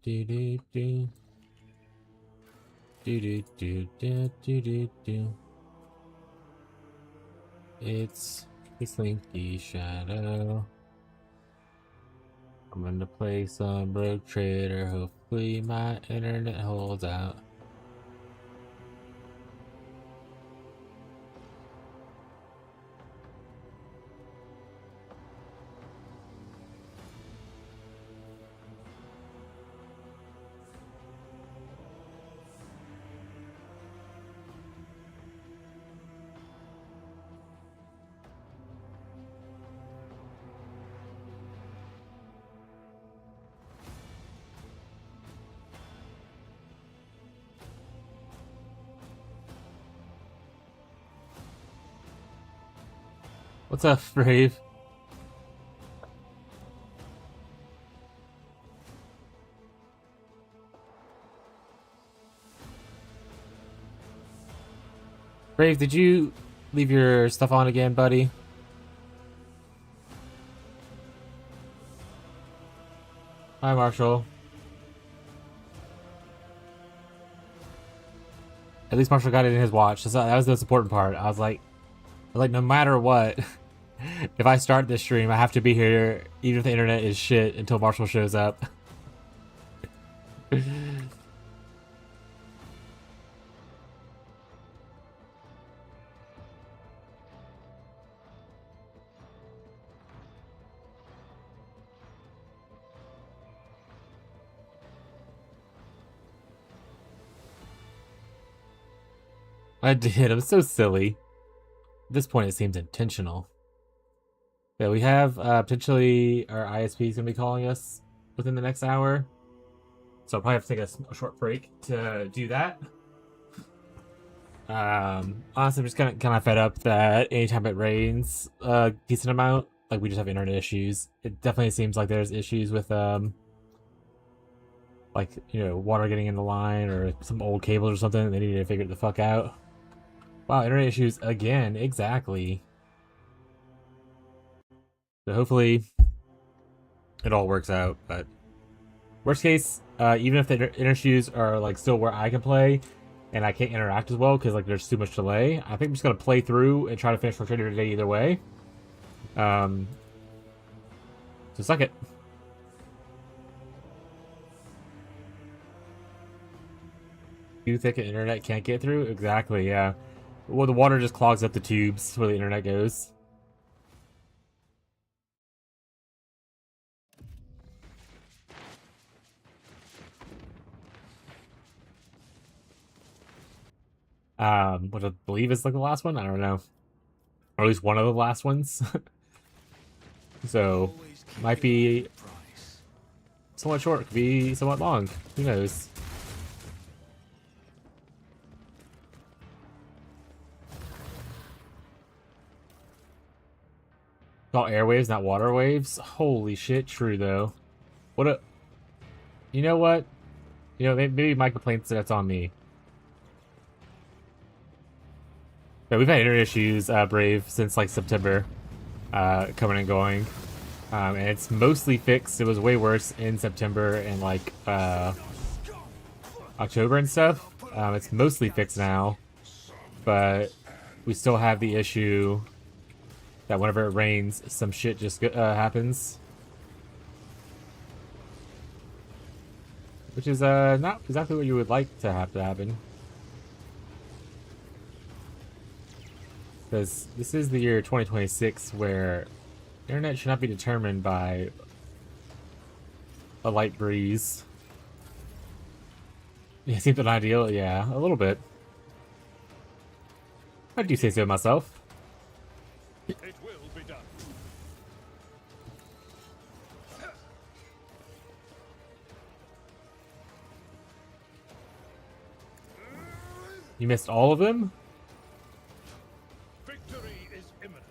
do do do. Do do do do do do do. It's the Slinky Shadow. I'm gonna play some Rogue Trader. Hopefully my internet holds out. What's up, Brave? Brave, did you leave your stuff on again, buddy? Hi, Marshall. At least Marshall got it in his watch. That was the most important part. I was like, no matter what, if I start this stream, I have to be here, even if the internet is shit, until Marshall shows up. I did. I'm so silly. At this point, it seems intentional. Yeah, we have potentially our ISP is going to be calling us within the next hour. So I'll probably have to take a short break to do that. Honestly, I'm just kind of fed up that anytime it rains a decent amount, like we just have internet issues. It definitely seems like there's issues with like, you know, water getting in the line or some old cables or something. They need to figure it the fuck out. Wow, internet issues again. Exactly. So hopefully it all works out. But worst case, even if the internet issues are like still where I can play and I can't interact as well because like there's too much delay, I think I'm just gonna play through and try to finish for Trader today either way. So suck it. Too thick an internet can't get through? Exactly, yeah. Well, the water just clogs up the tubes where the internet goes. What I believe is like the last one? I don't know. Or at least one of the last ones. So, might be somewhat short, could be somewhat long. Who knows? It's all airwaves, not water waves. Holy shit, true though. What a... You know what? You know, maybe my complaints that's on me. Yeah, we've had internet issues, Brave, since like September, coming and going. And it's mostly fixed. It was way worse in September and like October and stuff. It's mostly fixed now, but we still have the issue that whenever it rains, some shit just happens. Which is not exactly what you would like to have to happen. Because this is the year 2026 where internet should not be determined by a light breeze. Yeah, seems an ideal. Yeah, a little bit. I do say so myself. It will be done. You missed all of them? Victory is imminent.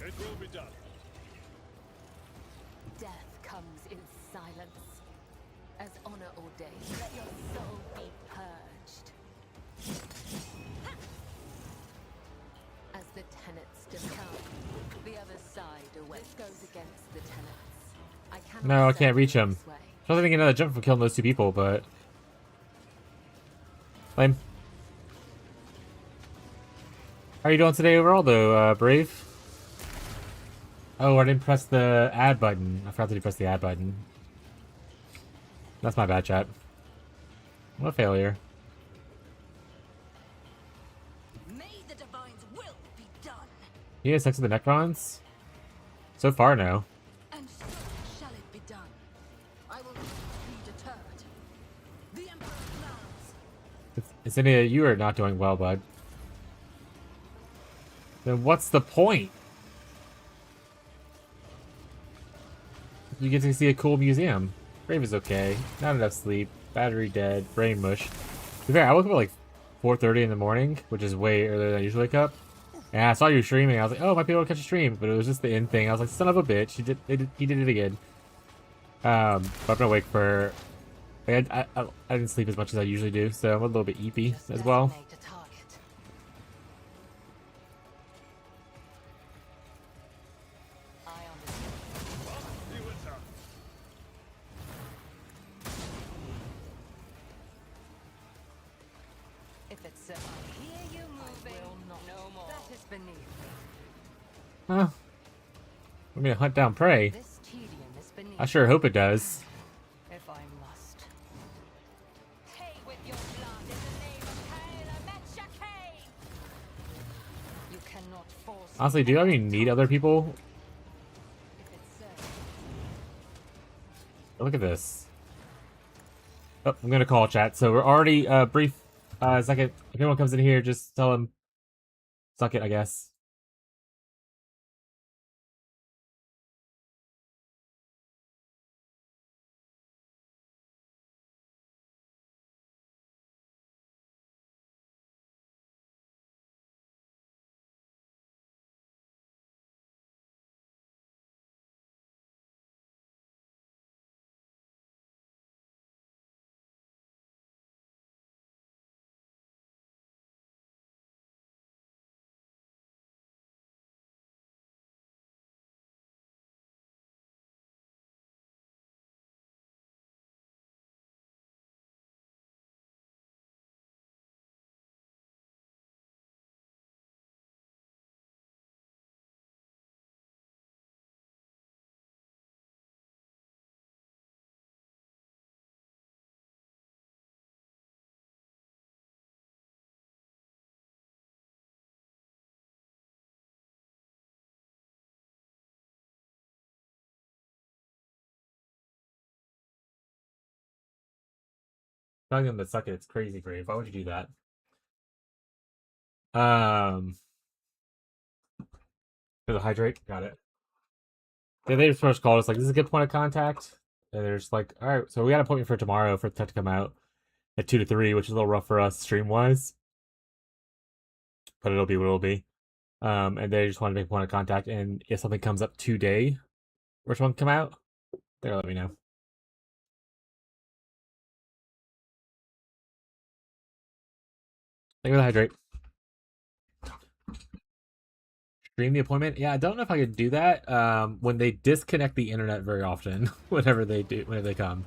It will be done. Death comes in silence. As honor ordained, let your soul be purged. As the tenets decline, the other side awaits. This goes against the tenets. I cannot No, I can't reach him. This way. I was thinking another jump from killing those two people, but lame. How are you doing today overall, though, Brave? Oh, I didn't press the add button. I forgot to press the add button. That's my bad, chat. What a failure. May the divine's will be done. You had sex with the Necrons? So far, no. And so shall it be done. I will not be deterred. The Emperor commands. It's any of you are not doing well, bud. Then what's the point? You get to see a cool museum. Brave is okay. Not enough sleep. Battery dead. Brain mush. To be fair, I woke up at like 4:30 in the morning, which is way earlier than I usually wake up. And I saw you streaming. I was like, oh, might be able to catch a stream, but it was just the end thing. I was like, son of a bitch, he did it again. But I've been awake for. Like, I didn't sleep as much as I usually do, so I'm a little bit eepy as well. Designate a target. I understand. You attack. If it's I hear you moving, I will not. No more. That is beneath me. Huh. I'm gonna hunt down prey. This tedium is beneath I sure hope it does. if I must. Pay with your blood in the name of Kaela Mecha Kane! You cannot force Honestly, do I even need other people? if it's so. Look at this. Oh, I'm gonna call chat. So we're already brief second. If anyone comes in here, just tell them suck it, I guess. Telling them to suck it, it's crazy brave. Why would you do that? There's a hydrate. Got it. Yeah, they just first called us like, this is a good point of contact. And they're just like, all right, so we got an appointment for tomorrow for tech to come out at 2 to 3, which is a little rough for us stream wise. But it'll be what it'll be. And they just want to make a point of contact. And if something comes up today, which one come out, they'll let me know. Thank you for the hydrate. Stream the appointment. Yeah, I don't know if I could do that. When they disconnect the internet very often, whenever they come.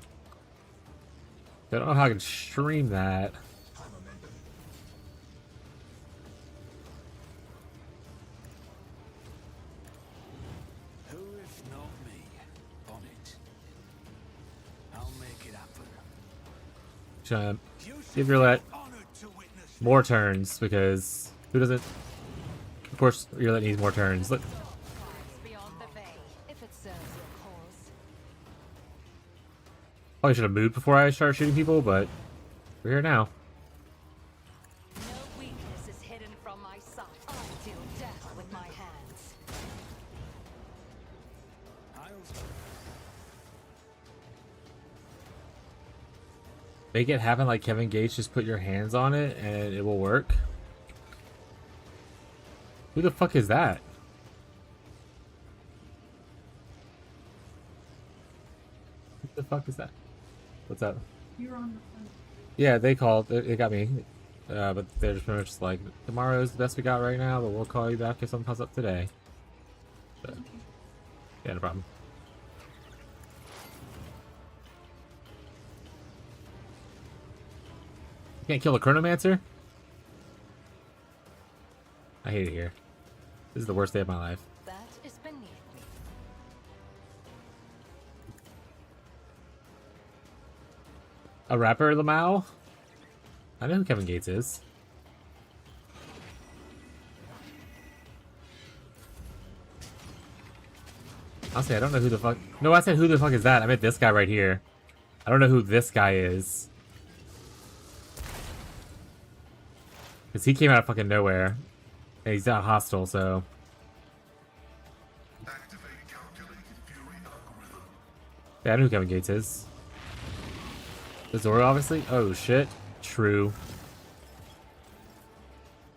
I don't know how I can stream that. Who if not me? On it. I'll make it happen. Should give your let more turns because who doesn't? Of course, your let needs more turns. Look, Beyond the veil, if it serves your cause. probably should have moved before I started shooting people, but we're here now. No weakness is hidden from my sight. I deal death with my hands. Make it happen like Kevin Gates. Just put your hands on it and it will work. Who the fuck is that? Who the fuck is that? What's up? You're on the phone. Yeah, they called. It got me. But they're just pretty much just like, tomorrow's the best we got right now, but we'll call you back if something comes up today. So, yeah, no problem. Can't kill a Chronomancer? I hate it here. This is the worst day of my life. That is beneath me. A rapper, Lamau? I know who Kevin Gates is. Honestly, I don't know who the fuck... No, I said who the fuck is that? I meant this guy right here. I don't know who this guy is. Because he came out of fucking nowhere. And he's not hostile, so... Yeah, I know who Kevin Gates is. The Zoro, obviously? Oh, shit. True.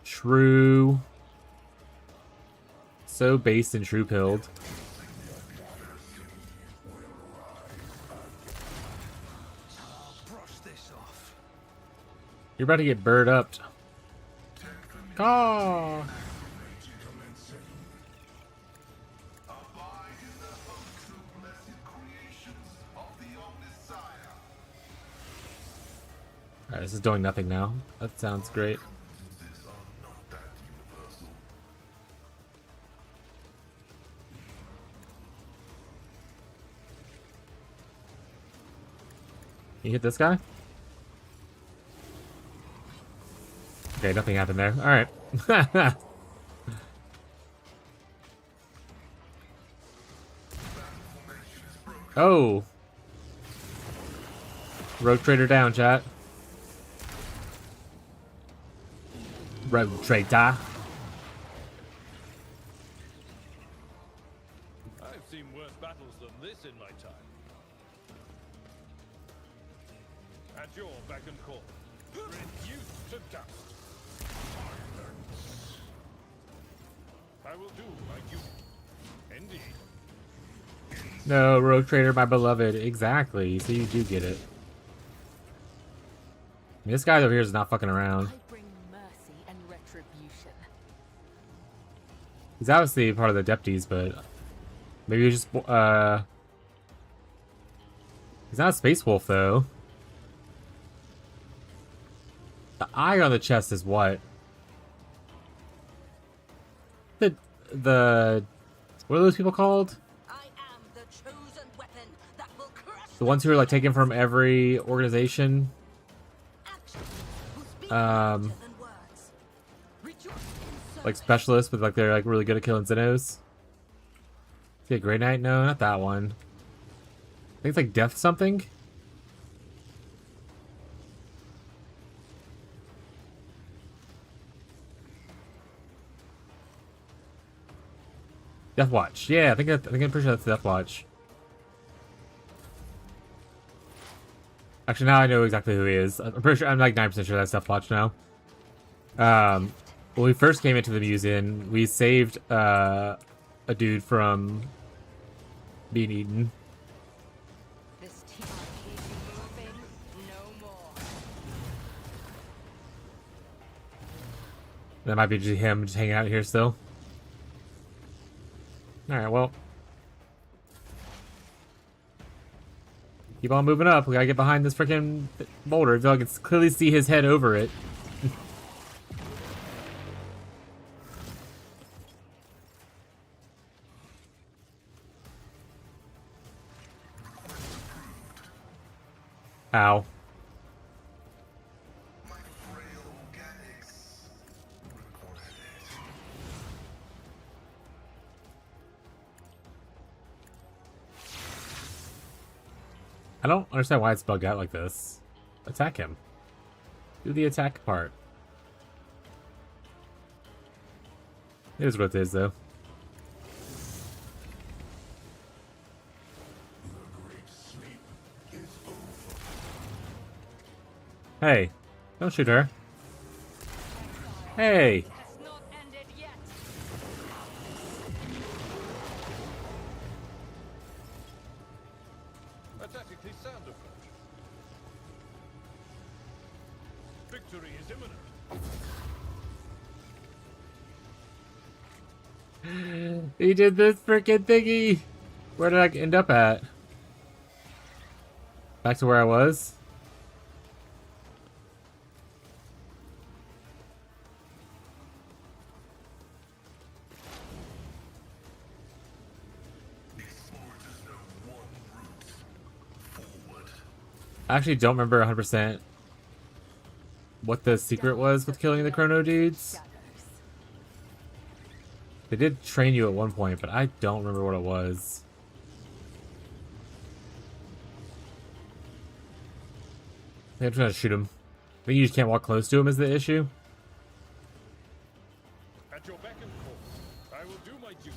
True. So based and true-pilled. You're about to get bird upped. Oh. Alright, this is doing nothing now. That sounds great. You hit this guy? Okay, nothing happened there. Alright. Oh! Rogue Trader down, chat. Rogue Trader. I've seen worse battles than this in my time. At your beck and call. Reduced to dust. I will do my duty. Indeed. No, Rogue Trader, my beloved. Exactly. So you do get it. I mean, this guy over here is not fucking around. I bring mercy and retribution. He's obviously part of the deputies, but maybe he's just he's not a space wolf though. The eye on the chest is what? The what are those people called? I am the chosen weapon that will crush The ones who are like taken from every organization. action. Will speak Um, louder than words. Rejoice in Like service. specialists, but like they're like really good at killing Xenos. Is he a Grey Knight? No, not that one. I think it's like Death something. Death Watch. Yeah, I think I'm pretty sure that's Death Watch. Actually, now I know exactly who he is. I'm pretty sure. I'm like 9% sure that's Death Watch now. When we first came into the museum, we saved a dude from being eaten. This team keep moving no more. That might be just him just hanging out here still. Alright, well. Keep on moving up. We gotta get behind this freaking boulder. I feel like I can clearly see his head over it. Ow. I don't understand why it's bugged out like this. Attack him. Do the attack part. It is what it is, though. Hey, don't shoot her. Hey! Has not ended yet. A tactically sound approach. Victory is imminent. He did this freaking thingy! Where did I end up at? Back to where I was? I actually don't remember 100% what the secret was with killing the Chrono dudes. They did train you at one point, but I don't remember what it was. I think I'm trying to shoot him. I think you just can't walk close to him is the issue. At your beck and call, I will do my duty.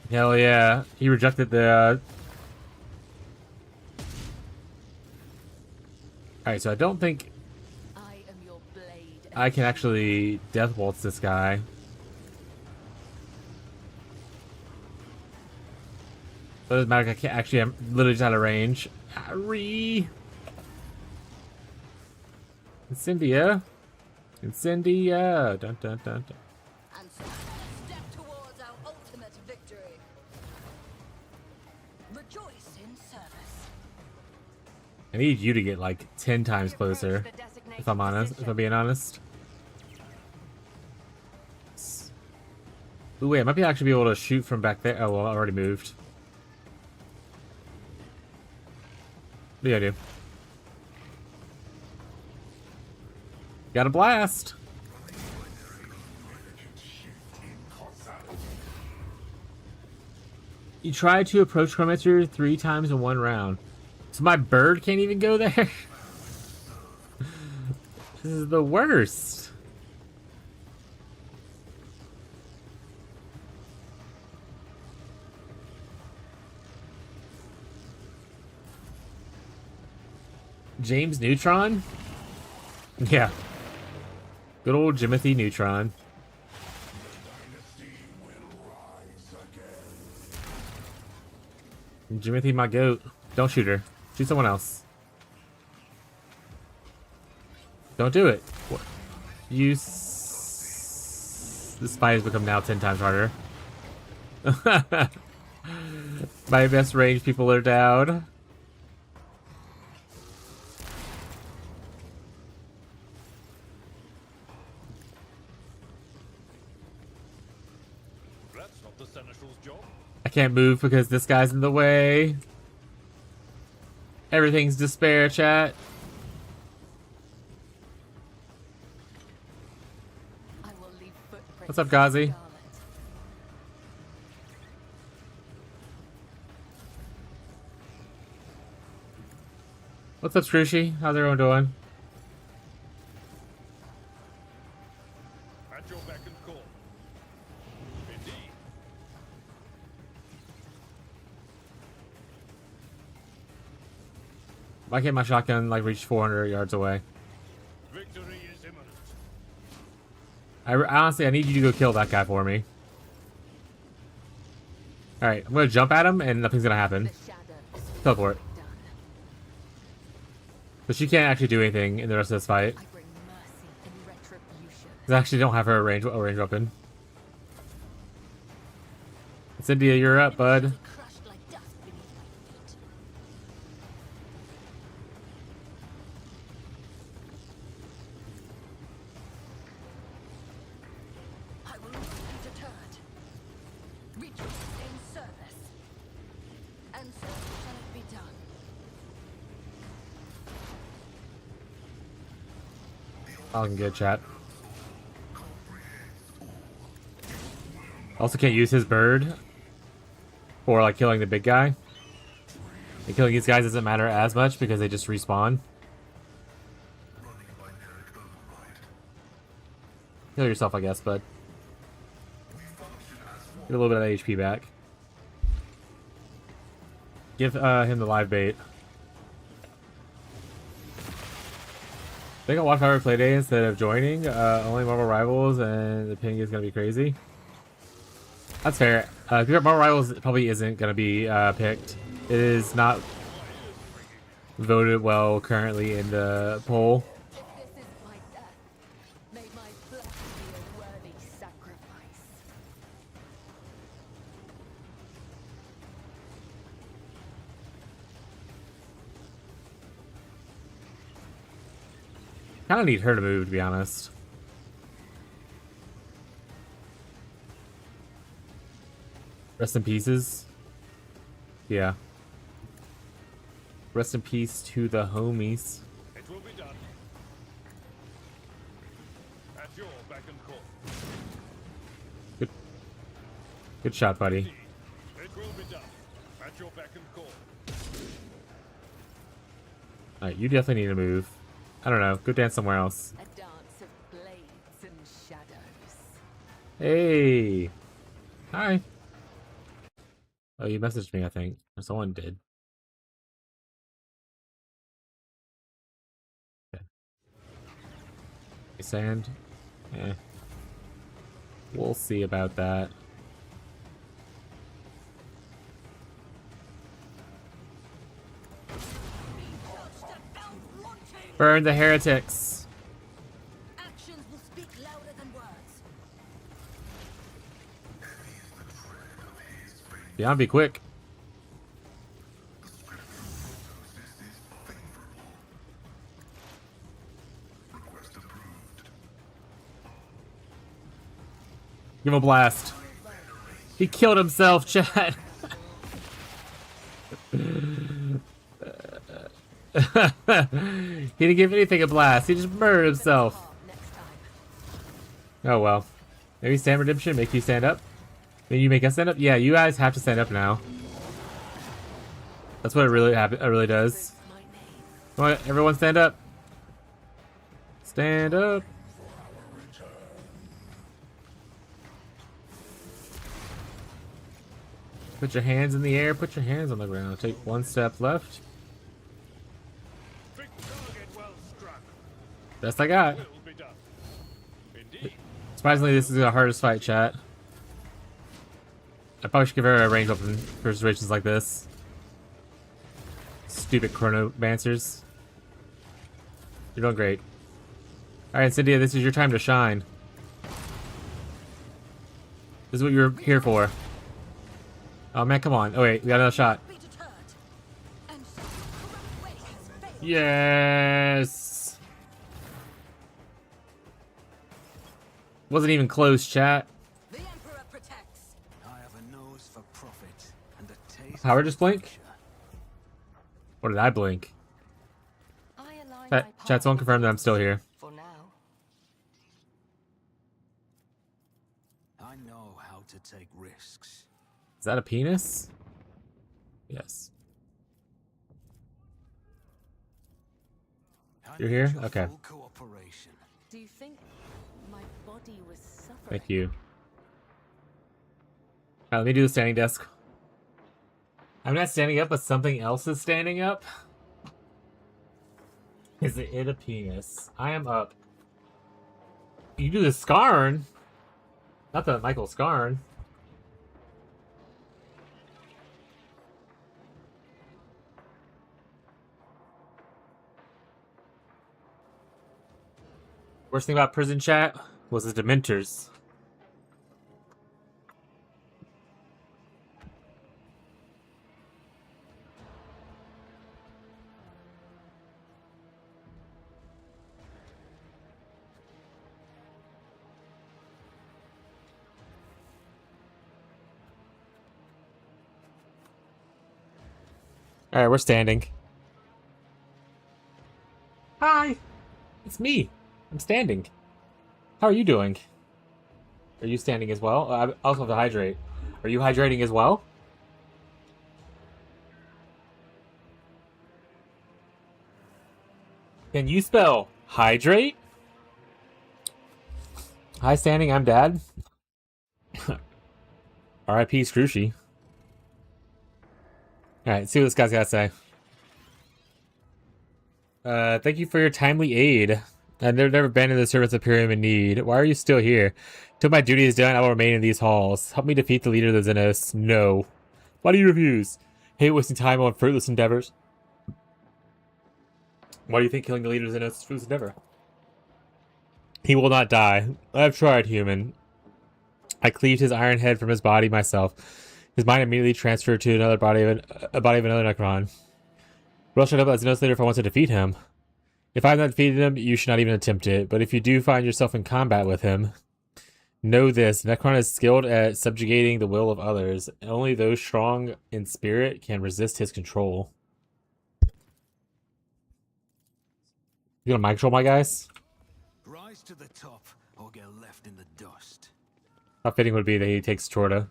Hell yeah. He rejected the... Alright, so I don't think I am your blade. I can actually death waltz this guy. But it doesn't matter, I can't actually, I'm literally just out of range. Harry! Incendia! Incendia! Dun dun dun dun. And so, step towards our ultimate victory. Rejoice in service. I need you to get like 10 times closer. If I'm honest, if I'm being honest. Ooh, wait, I might be actually be able to shoot from back there. Oh, well, I already moved. What do you gotta do? Got a blast! You tried to approach Chronometer 3 times in one round. So my bird can't even go there? This is the worst. James Neutron? Yeah. Good old Jimothy Neutron. Jimothy, my goat. Don't shoot her. Shoot someone else. Don't do it. What? This fight has become now 10 times harder. My best range people are down. That's not the Seneschal's job. I can't move because this guy's in the way. Everything's despair, chat. I will leave footprints. What's up, Ghazi? What's up, Scrooshy? How's everyone doing? At your beck and call. Indeed. Why can't my shotgun like reach 400 yards away? Victory is imminent. Honestly, I need you to go kill that guy for me. Alright, I'm gonna jump at him and nothing's gonna happen. The shadows. Teleport. Done. But she can't actually do anything in the rest of this fight. I bring mercy and retribution. 'Cause I actually don't have her a range weapon. Cynthia, you're up, bud. Crushed like dust beneath my feet. I will not be deterred. Rejoice in service. And so shall it be done. All good, chat. Also can't use his bird for like killing the big guy. And killing these guys doesn't matter as much because they just respawn. Kill yourself, I guess, bud. Get a little bit of that HP back. Give him the live bait. I think I'll watch Power Play Day instead of joining. Only Marvel Rivals and the ping is going to be crazy. That's fair. Marvel Rivals probably isn't going to be picked. It is not voted well currently in the poll. If this is my death, may my flesh be a worthy sacrifice. Kind of need her to move, to be honest. Rest in pieces. Yeah. Rest in peace to the homies. It will be done. At your beck and call. Good shot, buddy. It will be done. At your beck and call. Alright, you definitely need to move. I don't know. Go dance somewhere else. A dance of blades and shadows. Hey! Hi! Oh, you messaged me, I think. Or someone did. Okay. Sand? Eh. We'll see about that. Burn the heretics! Actions will speak louder than words. Yeah, be quick. Give him a blast. He killed himself, chat. He didn't give anything a blast. He just murdered himself. Oh well. Maybe stand redemption make you stand up. Maybe you make us stand up. Yeah, you guys have to stand up now. That's what it really does. Come on, everyone stand up. Stand up. Put your hands in the air. Put your hands on the ground. Take one step left. Big target well struck. Best I got. Will be done. Indeed. Surprisingly, this is the hardest fight, chat. I probably should give her a range weapon for situations like this. Stupid chronomancers. You're doing great. Alright, Cynthia, this is your time to shine. This is what you're here for. Oh man, come on. Oh wait, we got another shot. Be deterred. And so the corrupt way has failed. Yes! Wasn't even close, chat. The Emperor protects. I have a nose for profit and a taste Howard for just blink? adventure. Or did I blink? I align Chat, my chat, someone confirm that I'm still here. for now. I know how to take risks. Is that a penis? Yes. I You're need here? your Okay. full cooperation. Do you think my body was suffering? Thank you. Alright, let me do the standing desk. I'm not standing up, but something else is standing up. Is it a penis? I am up. You do the Scarn. Not the Michael Scarn. Worst thing about prison chat was the Dementors. Alright, we're standing. Hi! It's me! I'm standing. How are you doing? Are you standing as well? I also have to hydrate. Are you hydrating as well? Can you spell hydrate? Hi, standing. I'm Dad. R.I.P. Scrooshy. Alright, see what this guy's got to say. Thank you for your timely aid. I've never abandoned the servants of Imperium in need. Why are you still here? Till my duty is done, I will remain in these halls. Help me defeat the leader of the Xenos. No. Why do you refuse? Hate wasting time on fruitless endeavors. Why do you think killing the leader of the Xenos is a fruitless endeavor? He will not die. I have tried, human. I cleaved his iron head from his body myself. His mind immediately transferred to another body of another Necron. What else should I know about Xenos later if I want to defeat him? If I have not defeated him, you should not even attempt it. But if you do find yourself in combat with him, Know this, Necron is skilled at subjugating the will of others. Only those strong in spirit can resist his control. You gonna mind control my guys? Rise to the top or get left in the dust. How fitting would it be that he takes Chorda?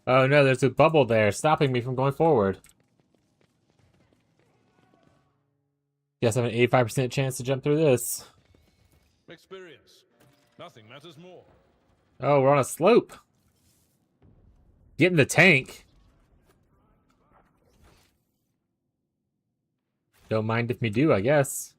Oh no, there's a bubble there stopping me from going forward. Guess I have an 85% chance to jump through this. Experience. Nothing matters more. Oh, we're on a slope. Get in the tank. Don't mind if me do, I guess.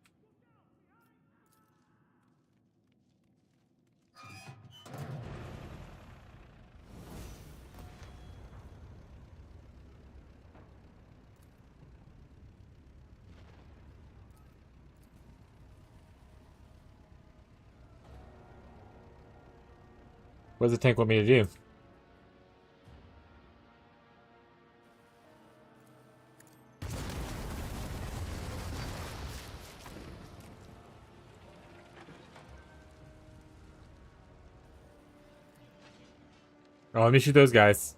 What does the tank want me to do? Oh, let me shoot those guys.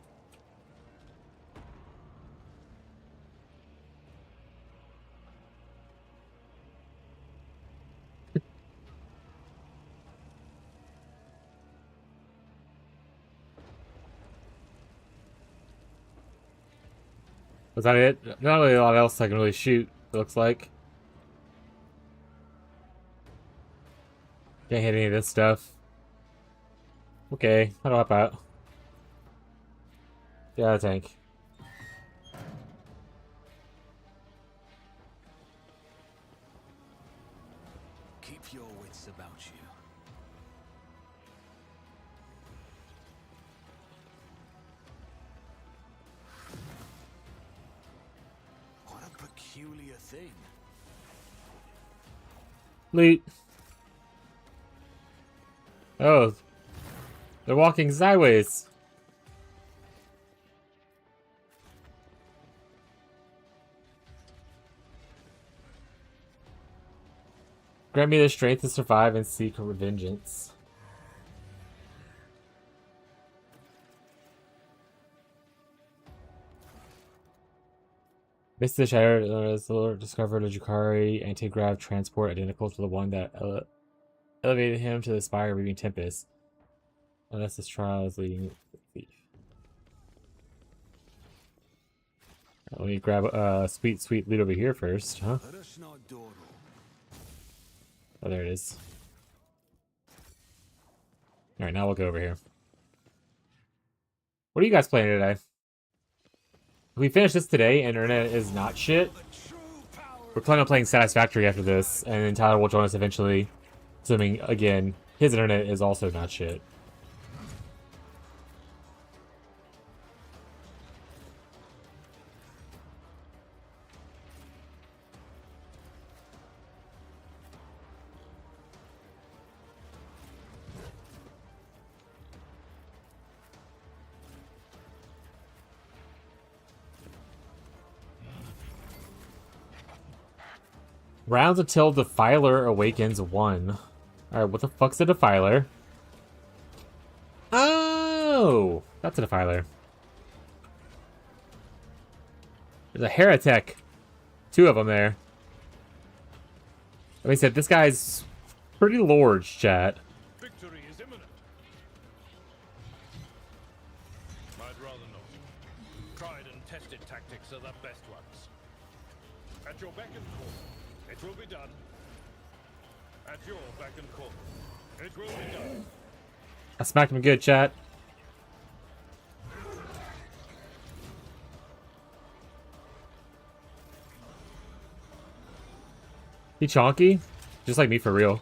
Was that it? Not really a lot else I can really shoot, it looks like. Can't hit any of this stuff. Okay, how do I hop out? Yeah, tank. Keep your wits about you. What a peculiar thing. Loot. Oh. They're walking sideways. Grant me the strength to survive and seek vengeance. Missed the Shatter discovered a Jukari anti-grav transport identical to the one that elevated him to the spire of Reaving Tempest. Unless this trial is leading to the thief. Let me grab sweet loot over here first, huh? Let us not dawdle. Oh, there it is. Alright, now we'll go over here. What are you guys playing today? If we finish this today and internet is not shit, we're planning on playing Satisfactory after this, and then Tyler will join us eventually. Assuming, again, his internet is also not shit. Rounds until Defiler awakens 1. Alright, what the fuck's a Defiler? Oh! That's a Defiler. There's a Heretic. 2 of them there. Like I said, this guy's pretty large, chat. Victory is imminent. I'd rather not. Tried and tested tactics are the best ones. At your beck and call. It will be done. At your beck and call. It will be done. I smacked him good, chat. He chonky? Just like me for real.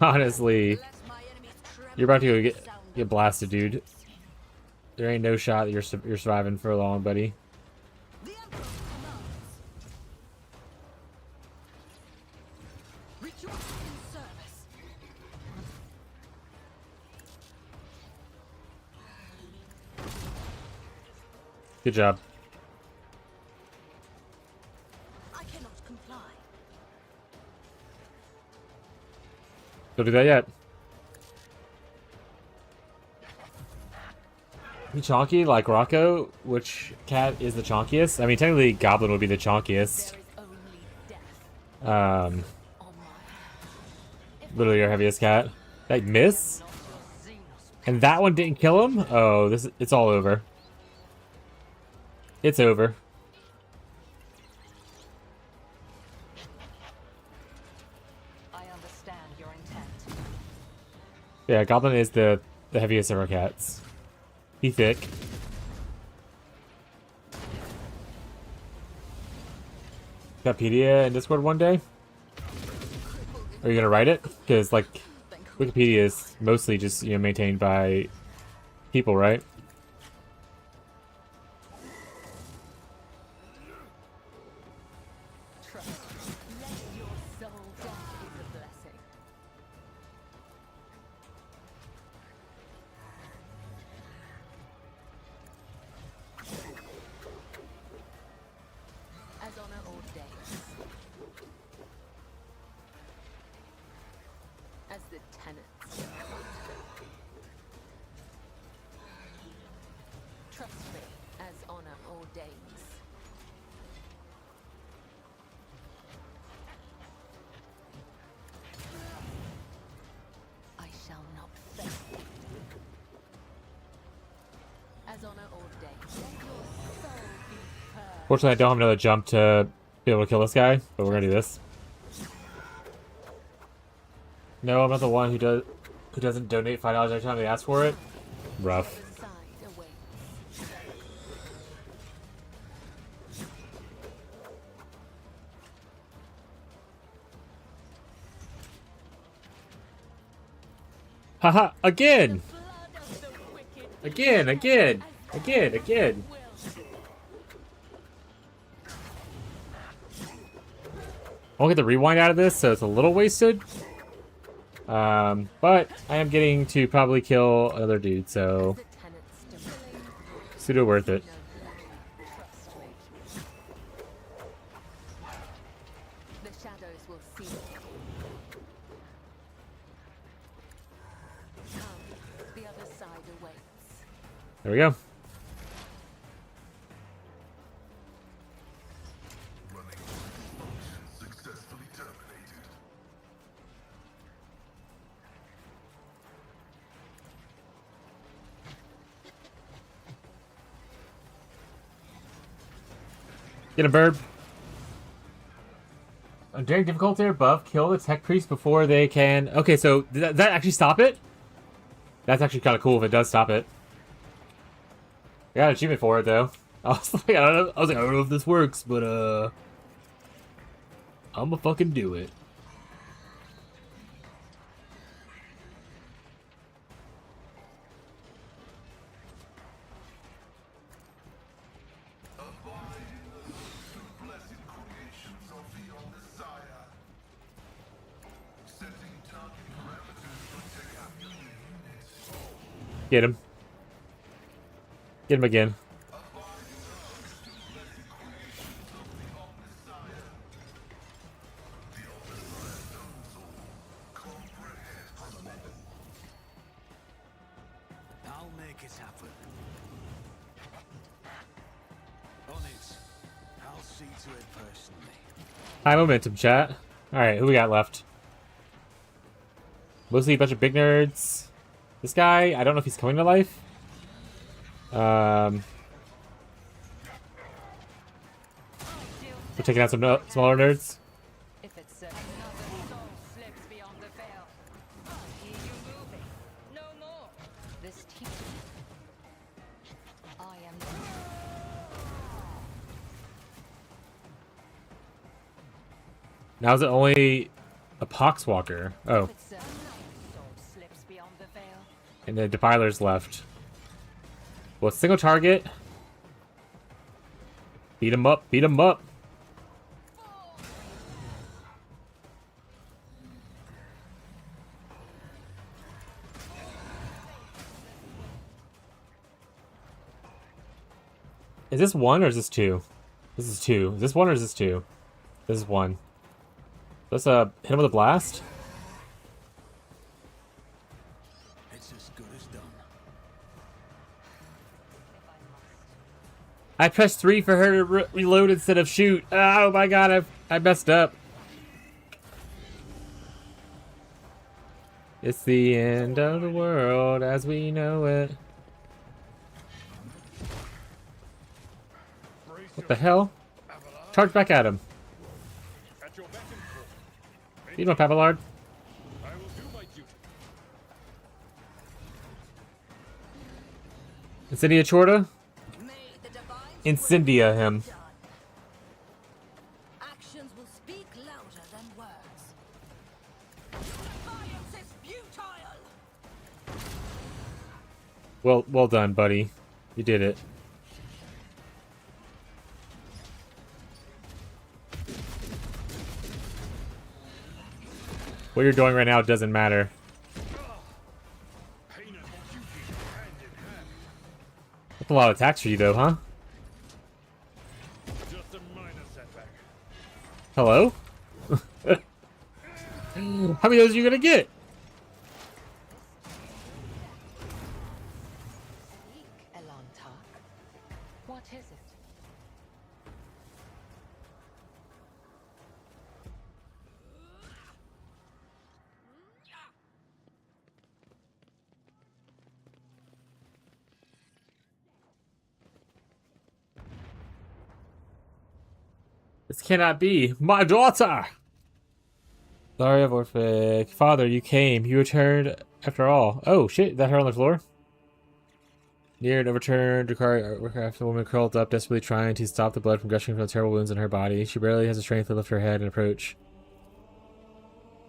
Honestly, you're about to go get blasted, dude. There ain't no shot that you're surviving for long, buddy. Just in service. Good job. I cannot comply. Don't do that yet. You chonky like Rocco? Which cat is the chonkiest? I mean, technically, Goblin would be the chonkiest. There is only death Um, on my literally your heaviest cat. That miss? not your Xenos. And that one didn't kill him? Oh, it's all over. It's over. I understand your intent. Yeah, Goblin is the heaviest of our cats. He thick. Got Wikipedia in Discord one day? Are you gonna write it? Because like Wikipedia is mostly just, you know, maintained by people, right? Trust. Let your soul die is a blessing. As honor ordains. As the tenets. Trust me, as honor ordains. I shall not fail. As honor ordains. Let your soul be purged. Fortunately, I don't have another jump to be able to kill this guy, but we're gonna do this. No, I'm not the one who doesn't donate $5 every time they ask for it. Rough. The side awaits. Haha, again! Blood of the wicked Again! Again! Again! will. I won't get the rewind out of this, so it's a little wasted. But I am getting to probably kill another dude, so The tenets domain. pseudo worth it. No, trust me. The shadows will see you. Come, the other side awaits. There we go. Successfully terminated. Get a bird. During difficulty or buff, kill the tech priest before they can. Okay, so does that actually stop it? That's actually kind of cool if it does stop it. I got an achievement for it though. I was like, I don't know if this works, but I'ma fucking do it. Blessed creations of the Messiah. Setting target parameters to take out your unit. Get him. Get him again. I'll make it happen. On it. I'll see to it personally. High momentum, chat. Alright, who we got left? Mostly a bunch of big nerds. This guy, I don't know if he's coming to life. We're taking out some smaller nerds. If it's another soul slips beyond the veil, I hear you moving. No more. This teaching. I am. Now is it only a poxwalker? Oh, If it's another soul slips beyond the veil, and the defiler's left. Well, single target. Beat him up, beat him up. Is this one or is this two? This is two. Is this one or is this two? This is one. Let's hit him with a blast. It's as good as done. I pressed 3 for her to reload instead of shoot. Oh my god, I messed up. It's the end of the world as we know it. What the hell? Charge back at him. At your beck and call. You know, Pavillard. I will do my duty. Incendia Chorda? May the divine Incendia him. done. Actions will speak louder than words. Your defiance is futile. Well done, buddy. You did it. What you're doing right now doesn't matter. Pain and duty hand in hand. That's a lot of attacks for you, though, huh? Just a minor setback. Hello? How many of those are you gonna get? What is it? This cannot be. My daughter! Sorry, Orphic. Father, you came. You returned after all. Oh, shit. Is that her on the floor? Near and overturned, Warcraft, the woman curled up, desperately trying to stop the blood from gushing from the terrible wounds in her body. She barely has the strength to lift her head and approach.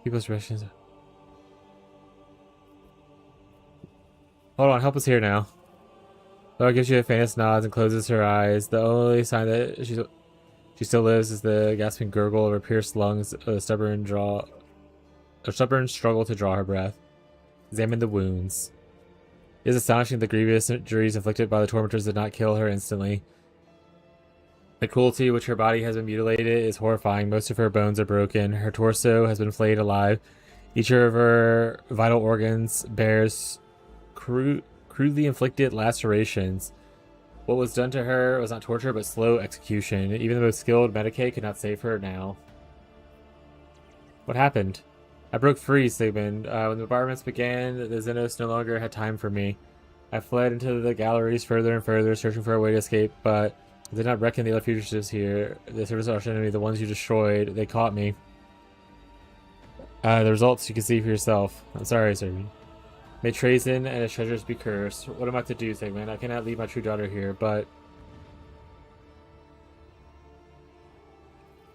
People's reactions. Hold on, help us here now. Laura gives you the faintest nods and closes her eyes. The only sign that she still lives is the gasping gurgle of her pierced lungs, a stubborn struggle to draw her breath. Examine the wounds. It is astonishing the grievous injuries inflicted by the tormentors did not kill her instantly. The cruelty which her body has been mutilated is horrifying. Most of her bones are broken. Her torso has been flayed alive. Each of her vital organs bears crudely inflicted lacerations. What was done to her was not torture, but slow execution. Even the most skilled Medicaid could not save her now. What happened? I broke free, Sigmund. When the bombardments began, the Xenos no longer had time for me. I fled into the galleries further and further, searching for a way to escape, but I did not reckon the other fugitives here. The service arch enemy, the ones you destroyed, they caught me. The results you can see for yourself. I'm sorry, Sigmund. May treason and his treasures be cursed. What am I to do, Sigmund? I cannot leave my true daughter here, but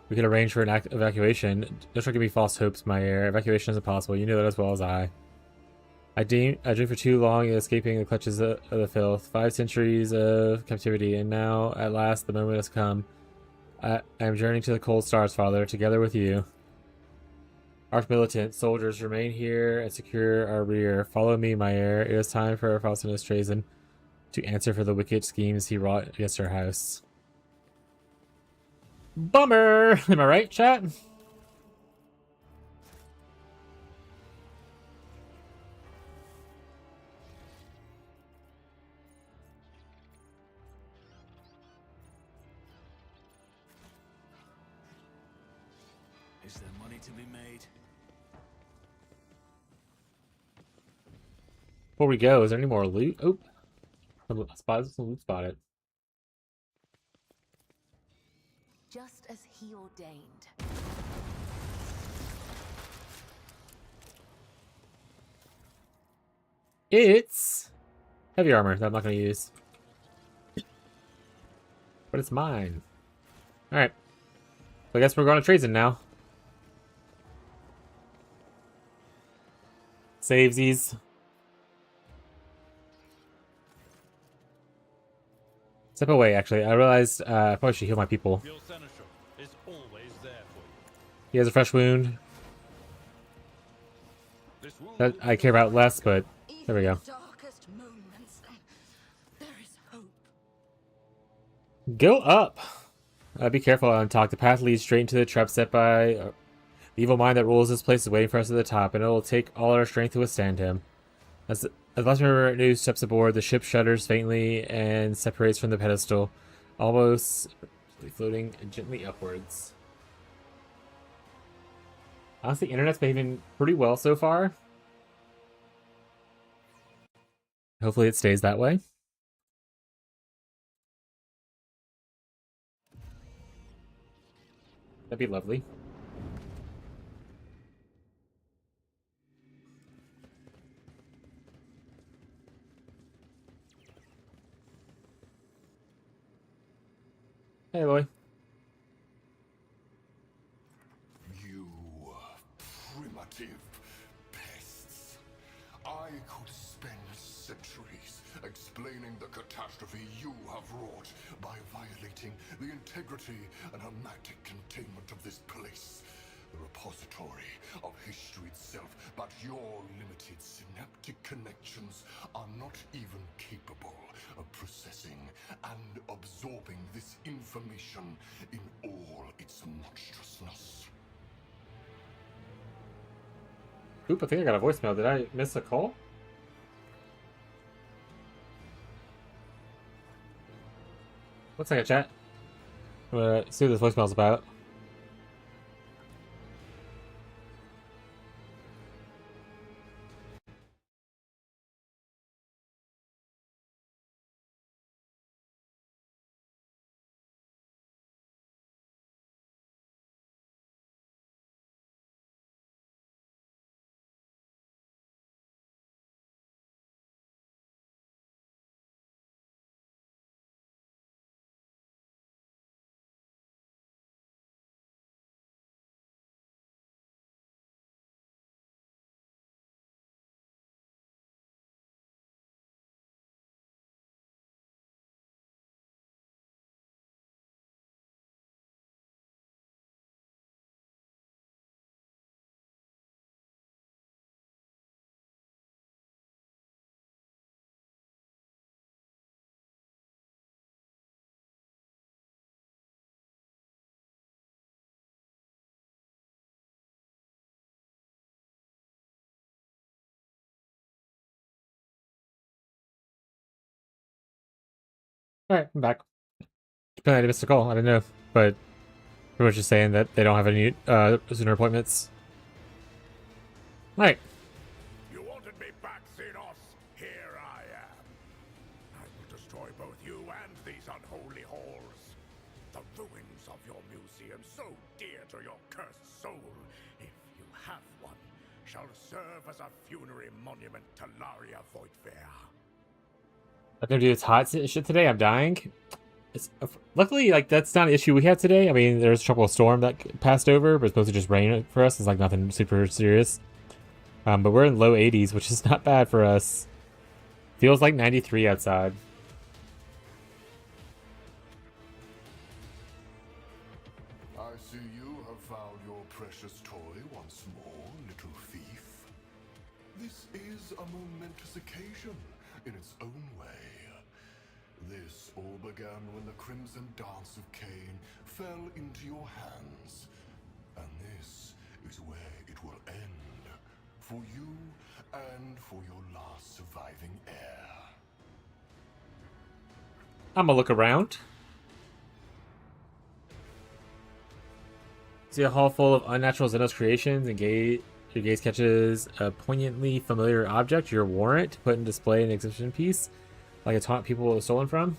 we could arrange for an evacuation. Don't try to give me false hopes, my heir. Evacuation is impossible. You know that as well as I. I dreamed for too long of escaping the clutches of the filth. 5 centuries of captivity, and now, at last, the moment has come. I am journeying to the cold stars, Father, together with you. Arch-militant soldiers, remain here and secure our rear. Follow me, my heir. It is time for Faustinus Trajan to answer for the wicked schemes he wrought against our house. Bummer! Am I right, chat? Is there money to be made? Before we go, is there any more loot? Oh, some loot spotted. Just as he ordained. It's heavy armor that I'm not going to use. But it's mine. Alright. So I guess we're going to Trajan now. Savesies. Step away, actually. I realized I probably should heal my people. Your seneschal is always there for you. He has a fresh wound This wound that I care about less, but there we go. Darkest moments, there is hope. Go up. Be careful on talk. The path leads straight into the trap set by the evil mind that rules this place is waiting for us at the top, and it will take all our strength to withstand him. As the last member new steps aboard, the ship shudders faintly and separates from the pedestal, almost floating gently upwards. Honestly, internet's behaving pretty well so far. Hopefully it stays that way. That'd be lovely. Hey, boy. You primitive pests. I could spend centuries explaining the catastrophe you have wrought by violating the integrity and hermetic containment of this place. The repository of history itself, but your limited synaptic connections are not even capable of processing and absorbing this information in all its monstrousness. Oop, I think I got a voicemail. Did I miss a call? One second, chat. I'm gonna see what this voicemail's about. Alright, I'm back. I missed a call. I didn't know. But pretty much just saying that they don't have any sooner appointments. Alright. You wanted me back, Xenos? Here I am. I will destroy both you and these unholy halls. The ruins of your museum, so dear to your cursed soul, if you have one, shall serve as a funerary monument to Laria Voigtfair. I'm gonna do this hot shit today. I'm dying. Luckily, like, that's not an issue we had today. I mean, there's a tropical storm that passed over, but it's supposed to just rain for us. It's like nothing super serious. But we're in low 80s, which is not bad for us. Feels like 93 outside. I see you have found your precious toy once more, little thief. This is a momentous occasion in its own way. This all began when the Crimson Dance of Cain fell into your hands. And this is where it will end. For you and for your last surviving heir. I'm gonna look around. See a hall full of unnatural Xenos creations, and your gaze catches a poignantly familiar object, your warrant, to put in display an exhibition piece, like a taunt people were stolen from.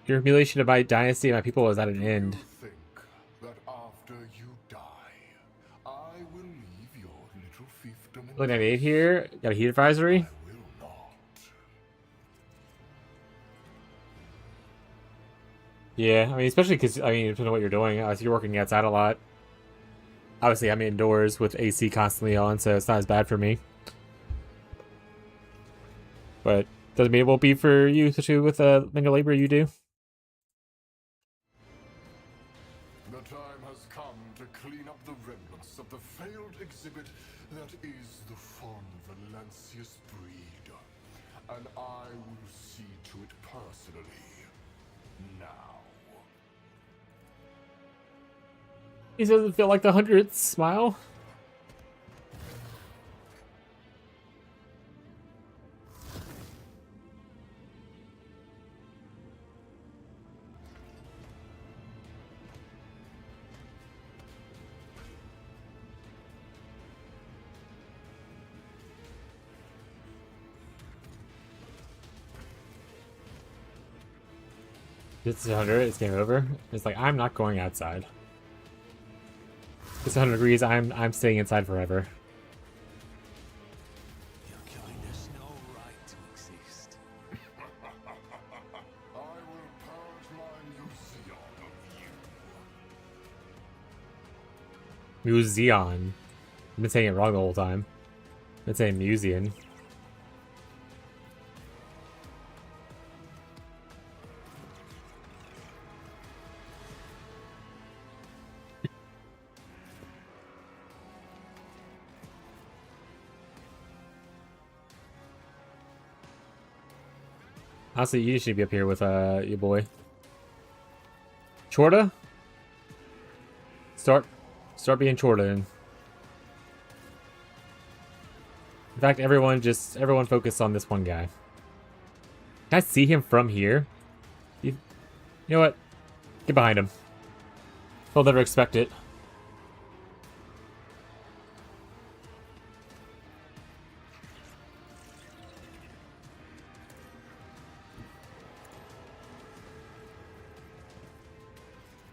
Your humiliation of my dynasty and my people is at an end. You think that after you die, I will leave your little fiefdom in Look, 98 here. Got a heat advisory. I will not. Yeah, I mean, especially because, I mean, depending on what you're doing, you're working outside a lot. Obviously, I'm indoors with AC constantly on, so it's not as bad for me. But doesn't mean it won't be for you, especially with the manual labor you do. The time has come to clean up the remnants of the failed He doesn't feel like the 100th smile. It's 100, it's game over. It's like, I'm not going outside. It's 100 degrees, I'm staying inside forever. Your kind has no right to exist. I will purge my museum of you. Museon. I've been saying it wrong the whole time. I've been saying museum. Honestly, you should be up here with your boy. Chorda? Start being Chorda in. In fact, everyone focus on this one guy. Can I see him from here? You know what? Get behind him. He'll never expect it.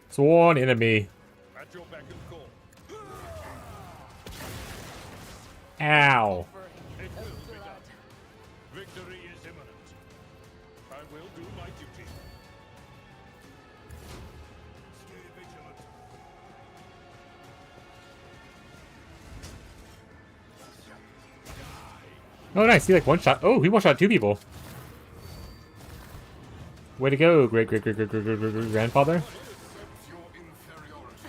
Sworn enemy. At your beck and call. Ow. It will be done. Victory is imminent. I will do my duty. Stay vigilant. Oh, nice. He like one shot. Oh, he one shot 2 people. Way to go, great grandfather. Accept your inferiority.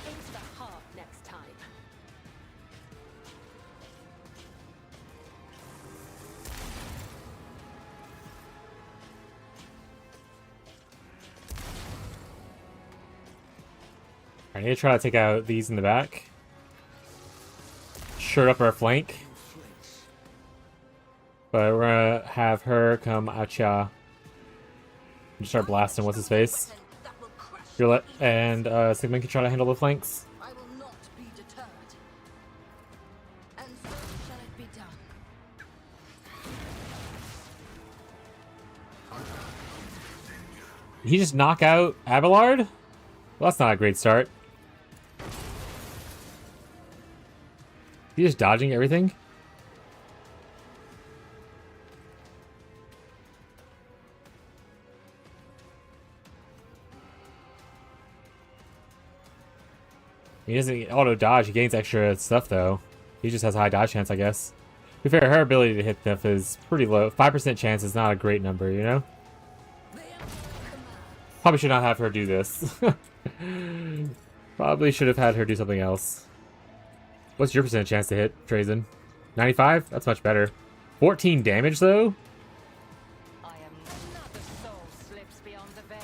Aim for the heart next time. I need to try to take out these in the back. Shirt up our flank. But we're gonna have her come at ya. Just start blasting what's his face. And Sigmund can try to handle the flanks. I will not be deterred. And so shall it be done. Did he just knock out Abelard? Well, that's not a great start. He just dodging everything? He doesn't auto dodge, he gains extra stuff though. He just has a high dodge chance, I guess. To be fair, her ability to hit stuff is pretty low. 5% chance is not a great number, you know? Probably should not have her do this. Probably should have had her do something else. What's your percent chance to hit, Trazen? 95? That's much better. 14 damage though? I am not the soul slips beyond the veil.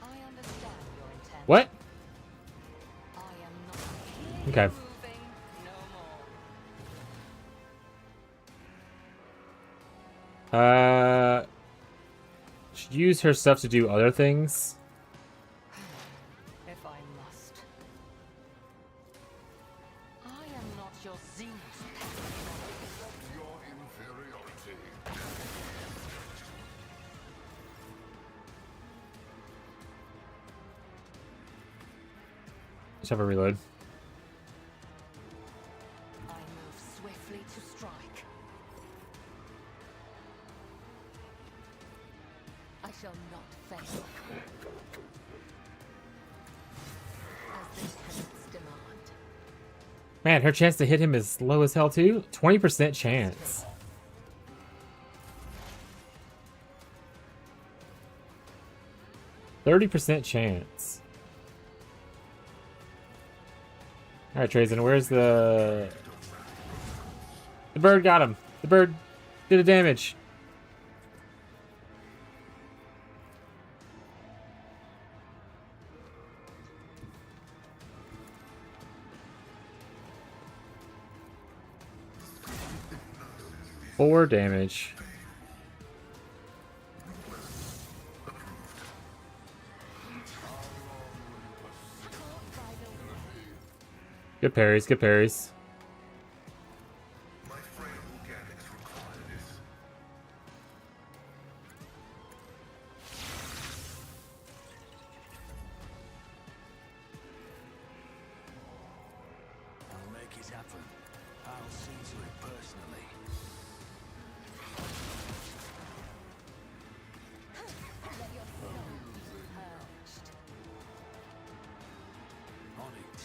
I understand your intent. What? I am not Okay. moving no more. Should use her stuff to do other things. If I must. I am not your zenith. Accept your inferiority. Just have a reload. I move swiftly to strike. I shall not fail. As the tenets demand. Man, her chance to hit him is low as hell too. 20% chance. %30 chance. Alright, Trazen, where's the... The bird got him. The bird did a damage. 4 damage. Good parries, good parries. My frail organics require this. I'll make it happen. I'll see to it personally. Let your soul be purged. On it.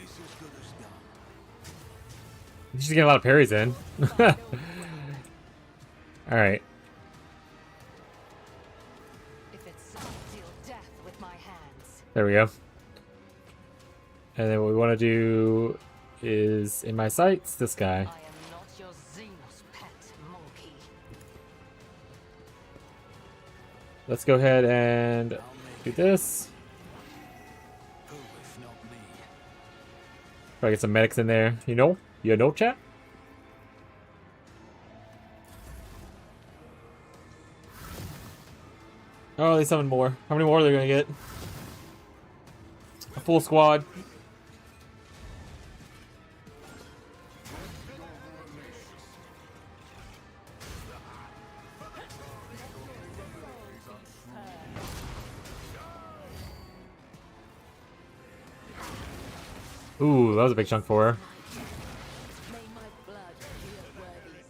It's as good as done. She's getting a lot of parries in. Alright. If it's I'll deal death with my hands. There we go. And then what we want to do is, in my sights, this guy. I am not your Xenos pet monkey. Let's go ahead and do this. Who if not me? Try to get some medics in there. You know, chat? Oh, they summoned more. How many more are they gonna get? A full squad. Ooh, that was a big chunk for her. May my blood be worthy.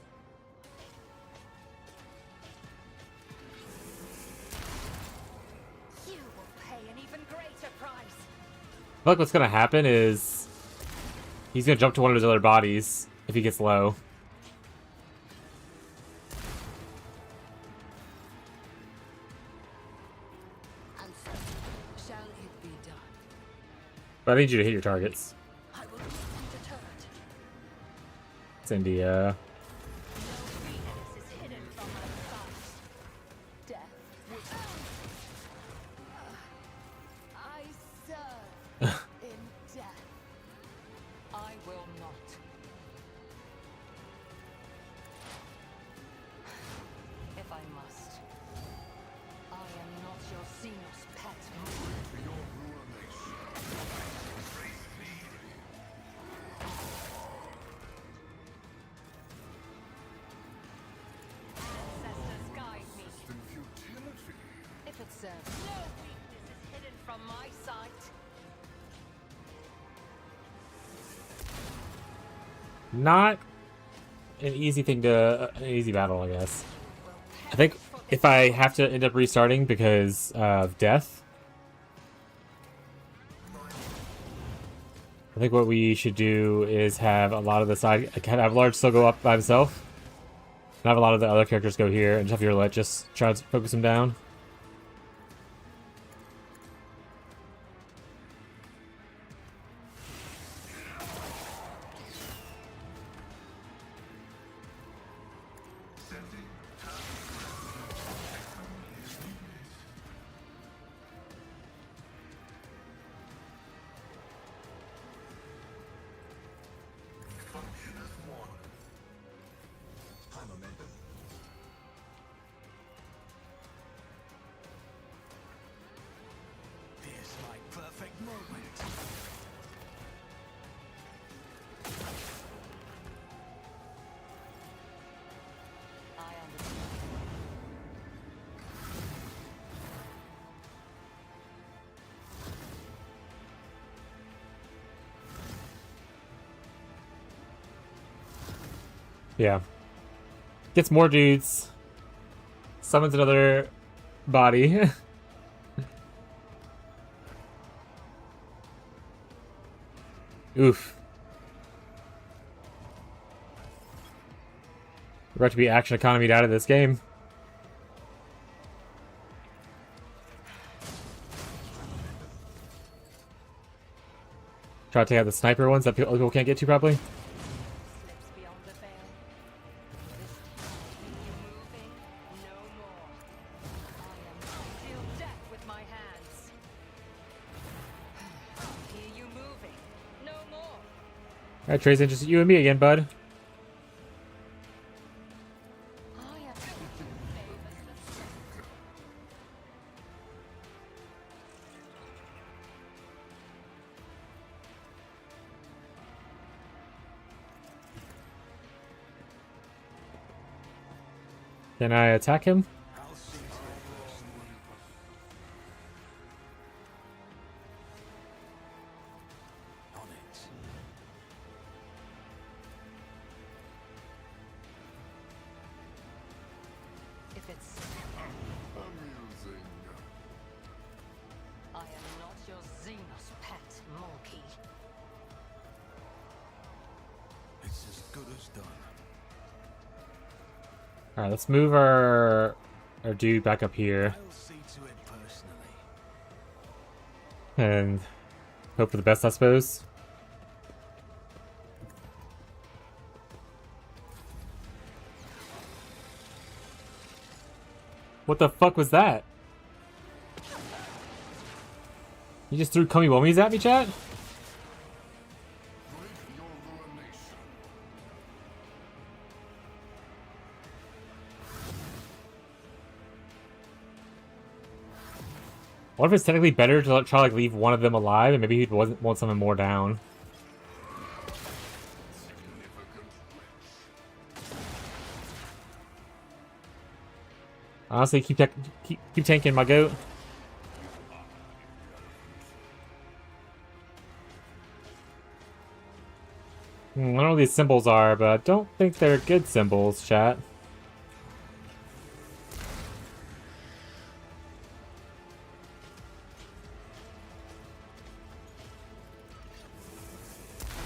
You will pay an even greater price. I feel like what's gonna happen is he's gonna jump to one of his other bodies if he gets low. And so shall it be done. But I need you to hit your targets. I will be undeterred. Cindy, No weakness is hidden from my sight. Death would I serve in death. I will not. If I must. I am not your Xenos pet monkey. Your ruination. Ancestors guide me. In futility. If it serves. No weakness is hidden from my sight. not an easy thing to an easy battle, I guess. I think if I have to end up restarting because of death, I think what we should do is have a lot of the side, have Large still go up by himself, and have a lot of the other characters go here, and just have your let just try to focus him down. Here's my perfect moment. I understand. Yeah. Gets more dudes. Summons another body. Oof. We're about to be action economied out of this game. Try to take out the sniper ones that people can't get to probably. Slips beyond the veil. This time, you moving? No more. I deal death with my hands. Hear you moving? No more. Alright, Trazen, just you and me again, bud. Can I attack him? I'll see to it personally. On it. If it's... Amusing. I am not your Xenos pet, monkey. It's as good as done. All right, let's move our dude back up here I'll see to it personally. and hope for the best, I suppose. What the fuck was that? You just threw Kami Womies at me, chat? Break your ruination. What if it's technically better to try like leave one of them alive and maybe he wasn't want someone more down? Significant wretch. Honestly, keep tanking my goat. I don't know what these symbols are, but I don't think they're good symbols, chat.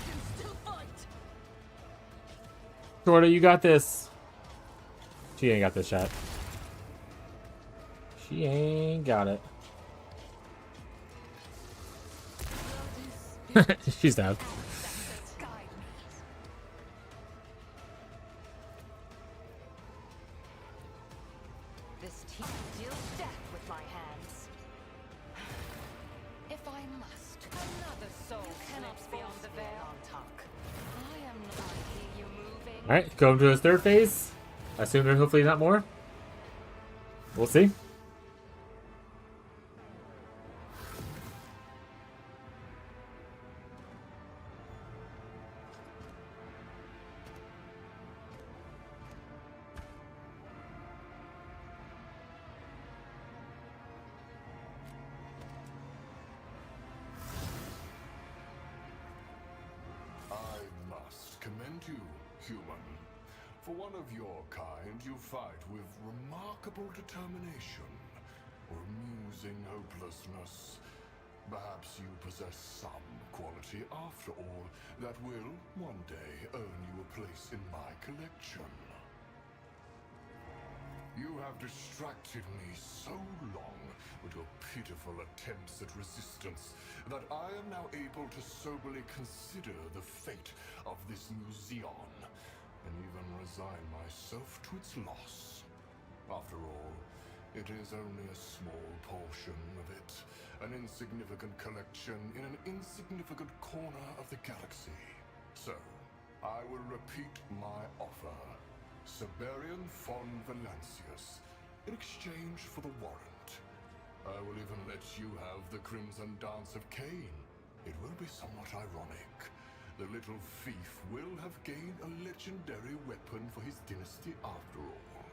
You can still fight. Jordan, you got this. She ain't got this, chat. She ain't got it. She's down. Ancestors guide me. This team deals death with my hands. If I must, another soul cannot beyond the veil. I am not. I hear you moving. Alright, going to his third phase. I assume there's hopefully not more. We'll see. I must commend you, human. For one of your kind, you fight with remarkable determination or amusing hopelessness. Perhaps you possess some quality, after all, that will, one day, earn you a place in my collection. You have distracted me so long with your pitiful attempts at resistance that I am now able to soberly consider the fate of this museon and even resign myself to its loss. After all, it is only a small portion of it, an insignificant collection in an insignificant corner of the galaxy. So, I will repeat my offer. Siberian von Valancius, in exchange for the warrant. I will even let you have the Crimson Dance of Cain. It will be somewhat ironic. The little thief will have gained a legendary weapon for his dynasty after all.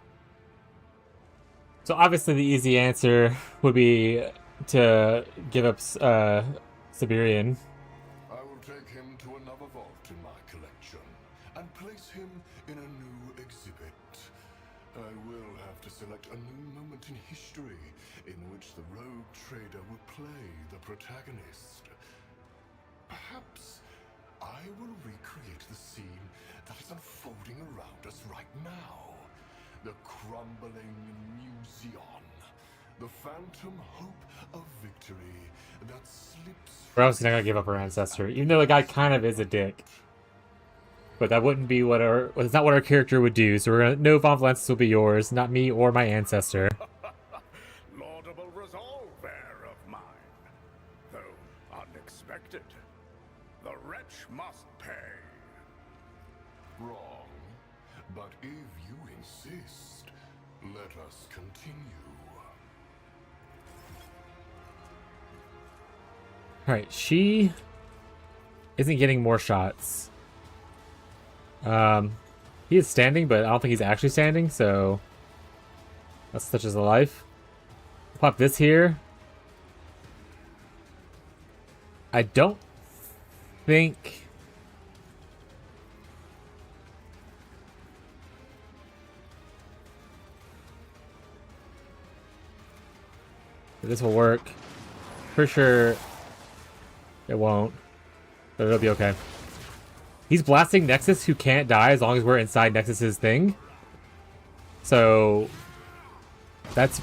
So obviously the easy answer would be to give up Siberian. I will take him to another vault in my collection and place him in a new exhibit. I will have to select a new moment in history in which the rogue trader will play the protagonist. Perhaps I will recreate the scene that is unfolding around us right now. The crumbling museon. The phantom hope of victory that slips. We're obviously not gonna give up our ancestor, even though the guy kind of is a dick. But that wouldn't be what it's not what our character would do. So we're gonna no Von Valancius will be yours, not me or my ancestor. Laudable resolve there of mine. Though unexpected. The wretch must pay. Wrong. But if you insist, let us continue. Alright, she isn't getting more shots. He is standing, but I don't think he's actually standing, so That's such as a life. Pop this here. I don't think... this will work. For sure it won't. But it'll be okay. He's blasting Nexus, who can't die as long as we're inside Nexus's thing. So that's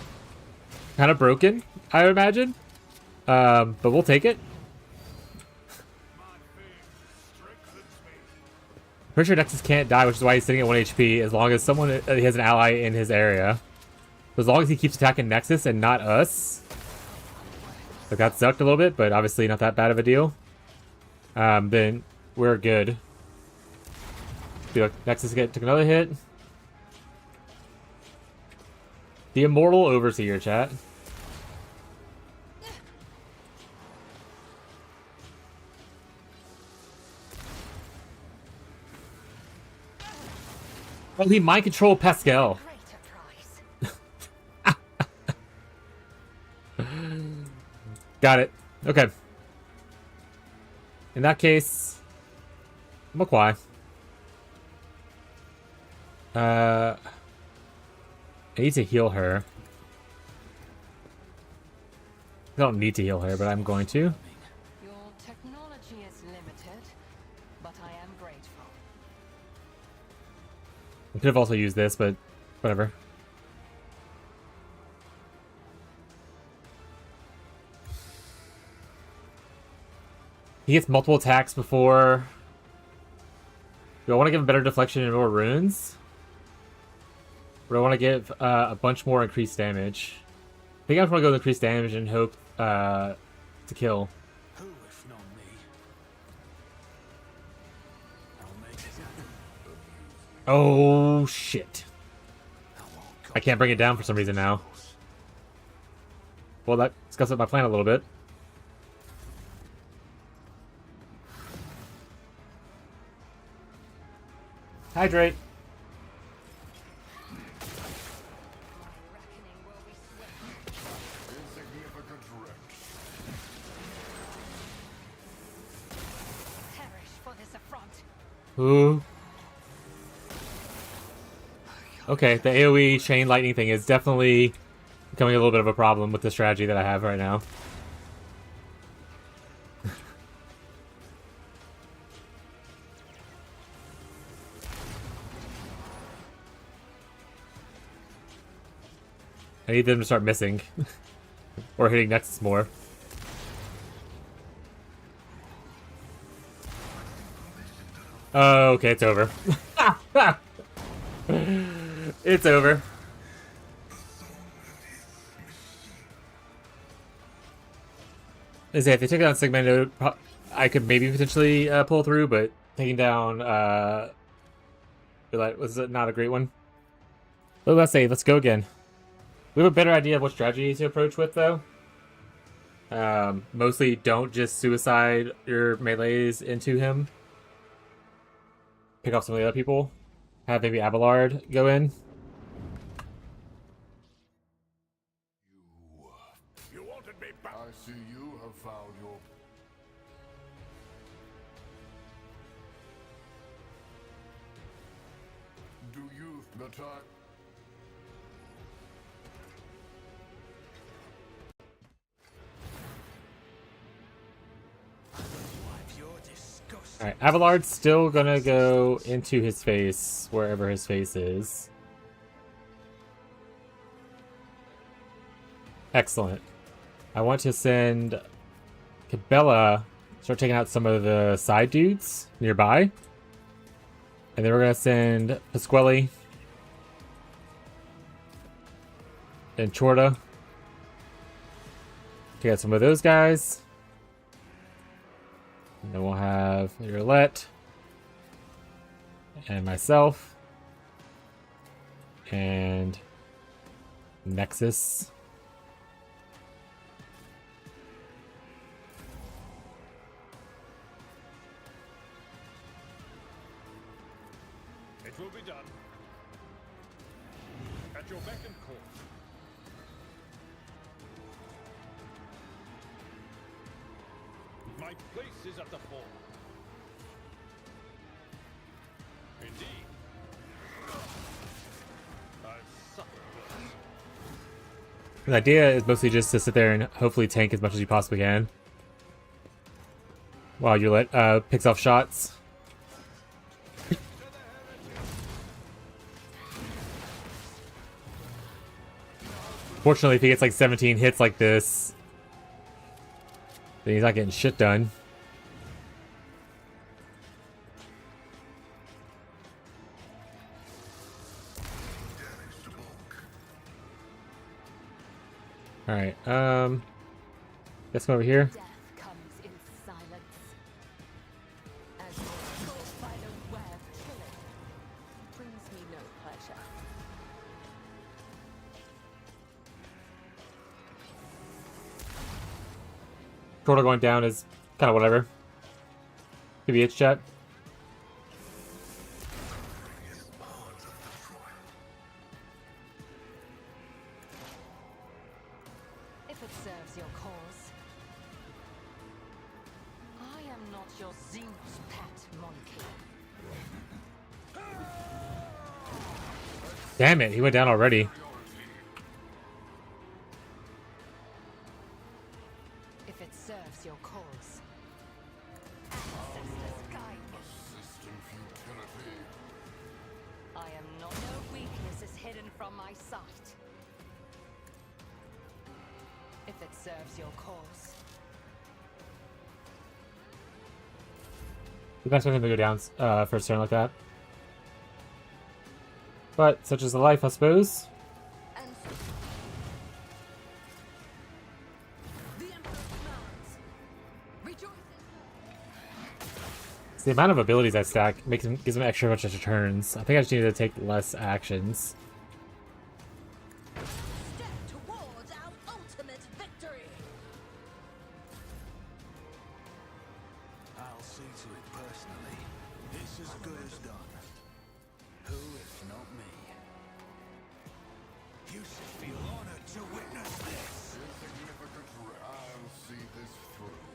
kind of broken, I would imagine. But we'll take it. Pretty sure Nexus can't die, which is why he's sitting at 1 HP, as long as someone he has an ally in his area. As long as he keeps attacking Nexus and not us. Like, that sucked a little bit, but obviously not that bad of a deal. Then we're good. Feel like Nexus took another hit. The Immortal Overseer, chat. Oh, he mind controlled Pascal. Greater prize. Got it. Okay. In that case, Makwai. I need to heal her. I don't need to heal her, but I'm going to. Your technology is limited, but I am grateful. I could have also used this, but whatever. He gets multiple attacks before... Do I want to give him better deflection and more runes? Or do I want to give a bunch more increased damage? I think I just want to go with increased damage and hope to kill. Who if not me? I'll make it happen. Oh, shit. I won't go I can't bring it down for some reason now. Well, that scuffs up my plan a little bit. Hydrate. Reckoning will be swift. Insignificant wreck. Perish for this affront. Ooh. Okay, the AoE chain lightning thing is definitely becoming a little bit of a problem with the strategy that I have right now. I need them to start missing. Or hitting Nexus more. Oh, okay, it's over. It's over. If they take down Segmented, I could maybe potentially pull through, but taking down was not a great one. But let's say, let's go again. We have a better idea of what strategy to approach with, though. Mostly don't just suicide your melees into him. Pick off some of the other people. Have maybe Abelard go in. You wanted me back. I see you have found your... Do you... The time... wipe your disgust. Alright, Abelard's still gonna go into his face, wherever his face is. Excellent. I want to send Cabela, start taking out some of the side dudes nearby. And then we're gonna send Pasquale and Chorda. Take out some of those guys. And then we'll have Roulette and myself and Nexus. It will be done. At your beck and call. My place is at the fore. Indeed. I've suffered worse. The idea is mostly just to sit there and hopefully tank as much as you possibly can. While you let picks off shots. Fortunately, if he gets like 17 hits like this, then he's not getting shit done. Alright, let's go over here. Death comes in silence. As caused by the way of killing brings me no pleasure. Portal going down is kind of whatever. Maybe it's chat. If it serves your cause. I am not your Zeus pet monkey. Damn it, he went down already. If it serves your cause. Ancestors guide me. Assistant futility. I am not. No weakness is hidden from my sight. If it serves your cause. The best way to go down for a turn like that. But such is the life, I suppose. And so the Emperor commands. Rejoice It's the amount of abilities I stack gives him extra bunch of turns. I think I just need to take less actions. in step towards our ultimate victory. I'll see to it personally. This is good as done. Who if not me? You should feel honored to witness this. Insignificant I'll see this through.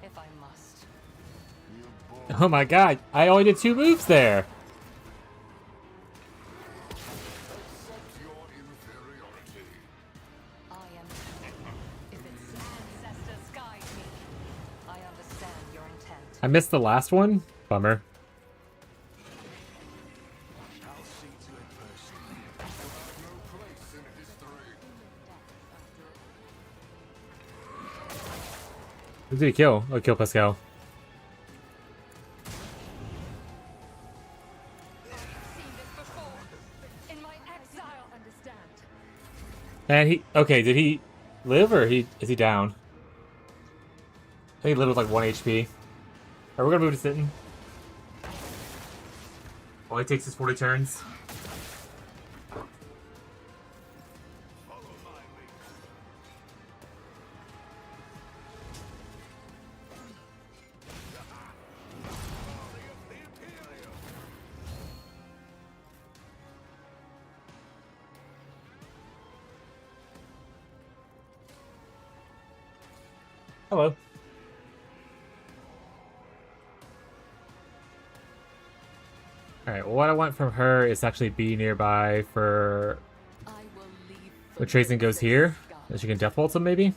If I must. You both Oh my god, I only did 2 moves there! accept your inferiority. I am. If its ancestors guide me, I understand your intent. I missed the last one? Bummer. I'll see to it personally. You have no place in history. Who did he kill? Oh, kill Pascal. Seen this before. In my exile. Understand. And he... Okay, did he live or is he down? I think he lived with like 1 HP. Alright, we're gonna move to sitting. Only takes us 40 turns. Hello. Alright, well, what I want from her is actually be nearby for I will leave. when Trazen goes here. That she can death bolt him, maybe?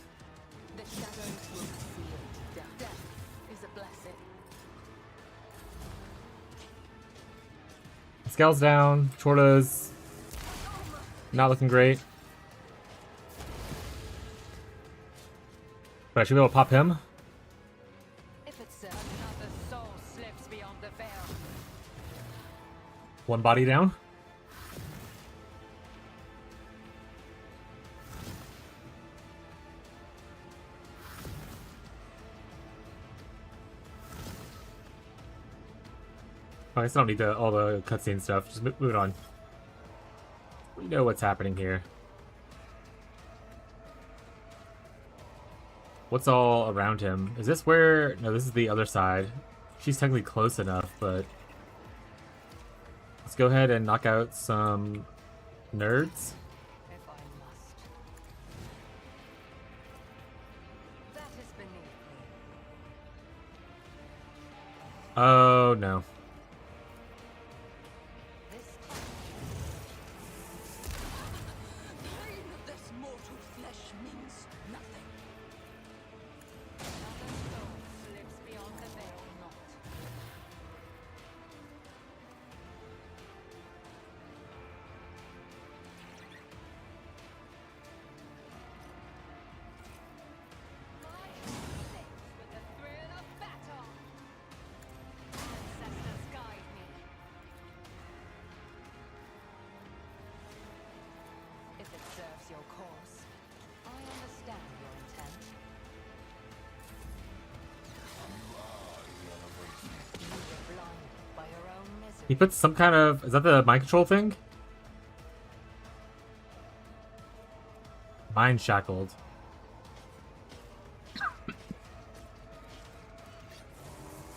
The shadows will seal death. Death is a blessing. Pascal's down. Chorda's not looking great. But I should be able to pop him. If it's another soul slips beyond the veil. One body down. I guess I don't need all the cutscene stuff. Just move it on. We know what's happening here. what's all around him? Is this where... No, this is the other side. She's technically close enough, but... Let's go ahead and knock out some nerds. If I must. That is beneath me. Oh, no. This time. The pain of this mortal flesh means nothing. Another soul slips beyond the veil knot. My heart sings with the thrill of battle. Ancestors guide me. If it serves your cause, I understand your intent. You were blinded by your own misery. He puts some kind of... Is that the mind control thing? Mind shackled.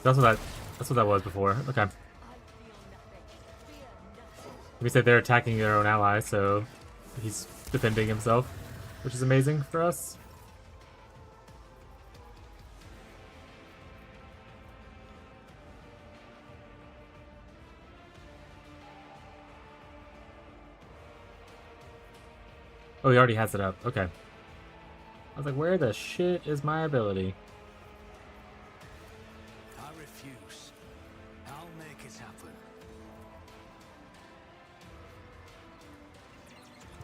That's what that was before. Okay. I feel nothing. Fear nothing. We said they're attacking their own allies, so he's defending himself, which is amazing for us. Oh, he already has it up. Okay. I was like, where the shit is my ability? I refuse. I'll make it happen.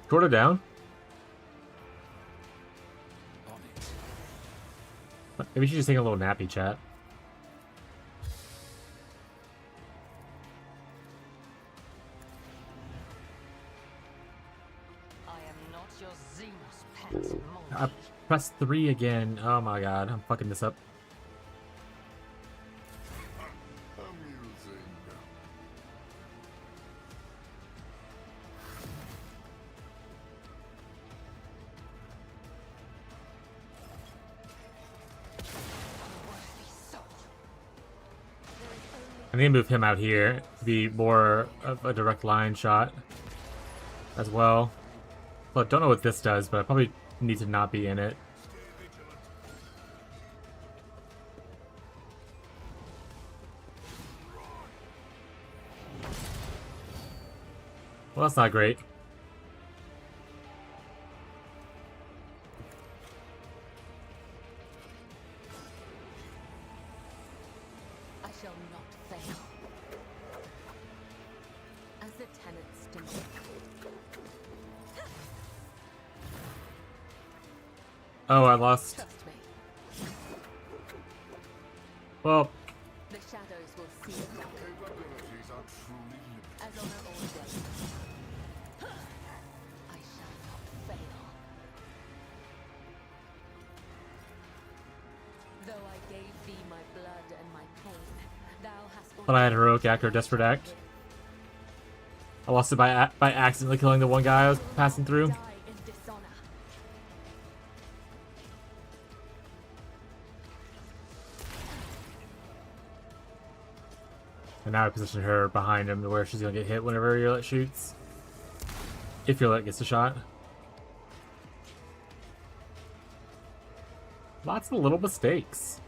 Short her down. On it. Maybe she's just taking a little nappy, chat. I am not your Xenos pet, I monkey. pressed 3 again. Oh my god, I'm fucking this up. Amusing. Unworthy soul. There is only I need to move him out here to be more of a direct line shot as well. Well, I don't know what this does, but I probably need to not be in it. Well, that's not great. I shall not fail. As the tenants demand. Oh, I lost. Trust me, Well, the shadows will see it Capabilities are truly limited. as honor ordains. I shall not fail. Though I gave thee my blood and my pain, thou hast but I had heroic act or desperate act. I lost it by accidentally killing the one guy I was passing through. die in dishonor. And now I position her behind him to where she's gonna get hit whenever Urlet shoots. If Urlet gets a shot. Lots of little mistakes.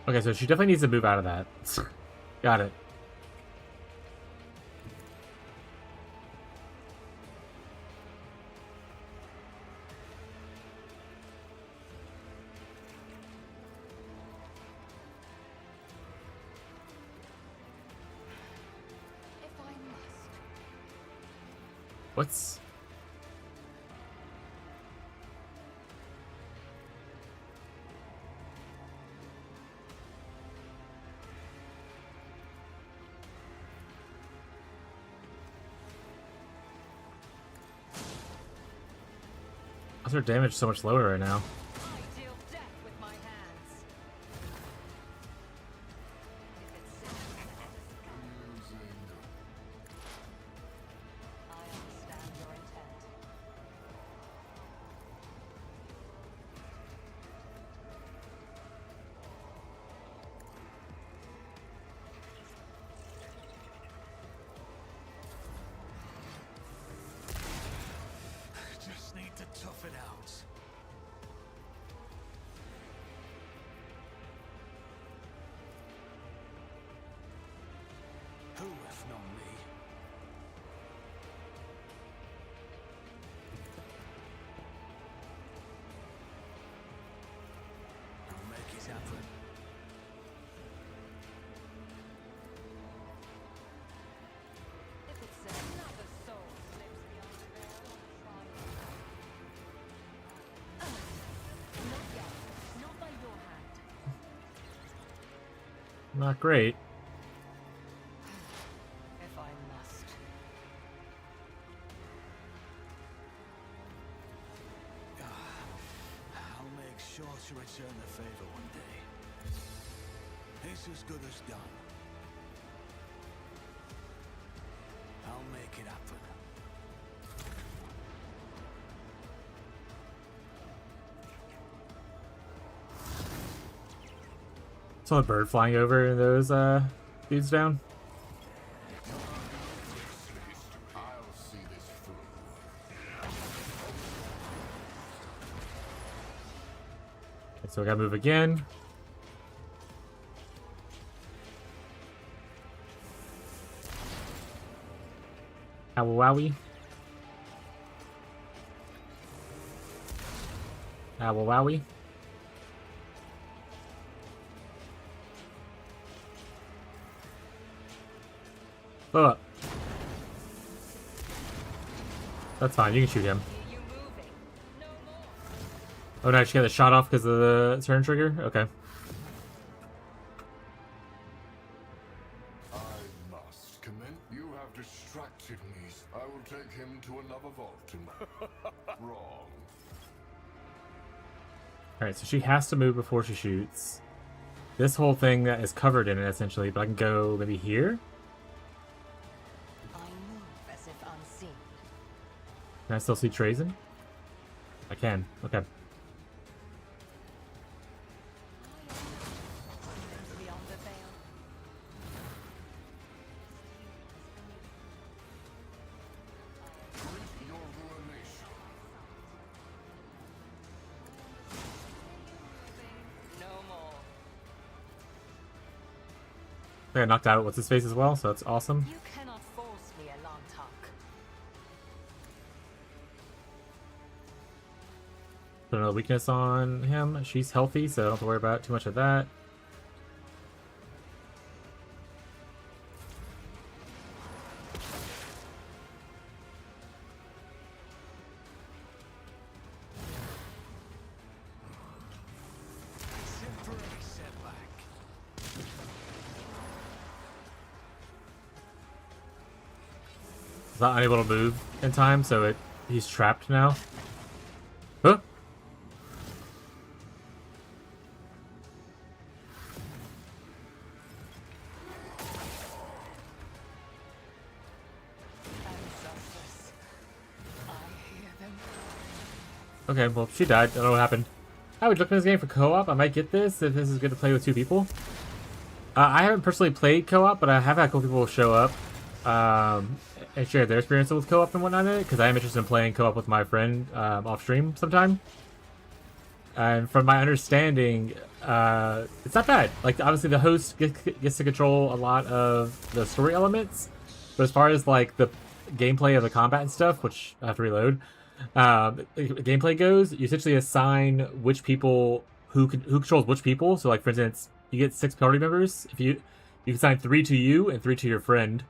Okay, so she definitely needs to move out of that. Got it. if I must. What's... How's her damage so much lower right now? I deal death with my hands. Not great. If I must. I'll make sure to return the favor one day. It's as good as done. I'll make it happen. Saw a bird flying over those dudes down. I'll see this through. Okay, so we gotta move again. Owie wowie. Owie wowie. Blow up. That's fine, you can shoot him. Hear you moving. No more. Oh no, she got the shot off because of the turn trigger? Okay. I must commend. You have distracted me. I will take him to another vault and wrong. Alright, so she has to move before she shoots. This whole thing that is covered in it, essentially, but I can go maybe here? I move as if unseen. Can I still see Trazen? I can. Okay. Beyond the veil. Your ruination. No more. I got knocked out what's his face as well, so that's awesome. You cannot force me, Alantok. Put another weakness on him. She's healthy, so I don't have to worry about too much of that. Temporary setback. He's not unable to move in time, so he's trapped now. Huh? Ancestors. I hear them. Okay, well, she died. I don't know what happened. I would look in this game for co-op. I might get this if this is good to play with two people. I haven't personally played co-op, but I have had a couple people show up and share their experience with co-op and whatnot in it, because I am interested in playing co-op with my friend off stream sometime. And from my understanding, it's not bad. Like, obviously the host gets to control a lot of the story elements, but as far as like the gameplay of the combat and stuff, which I have to reload, gameplay goes, you essentially assign which people who controls which people. So, like, for instance, you get 6 party members. If you can assign 3 to you and 3 to your friend,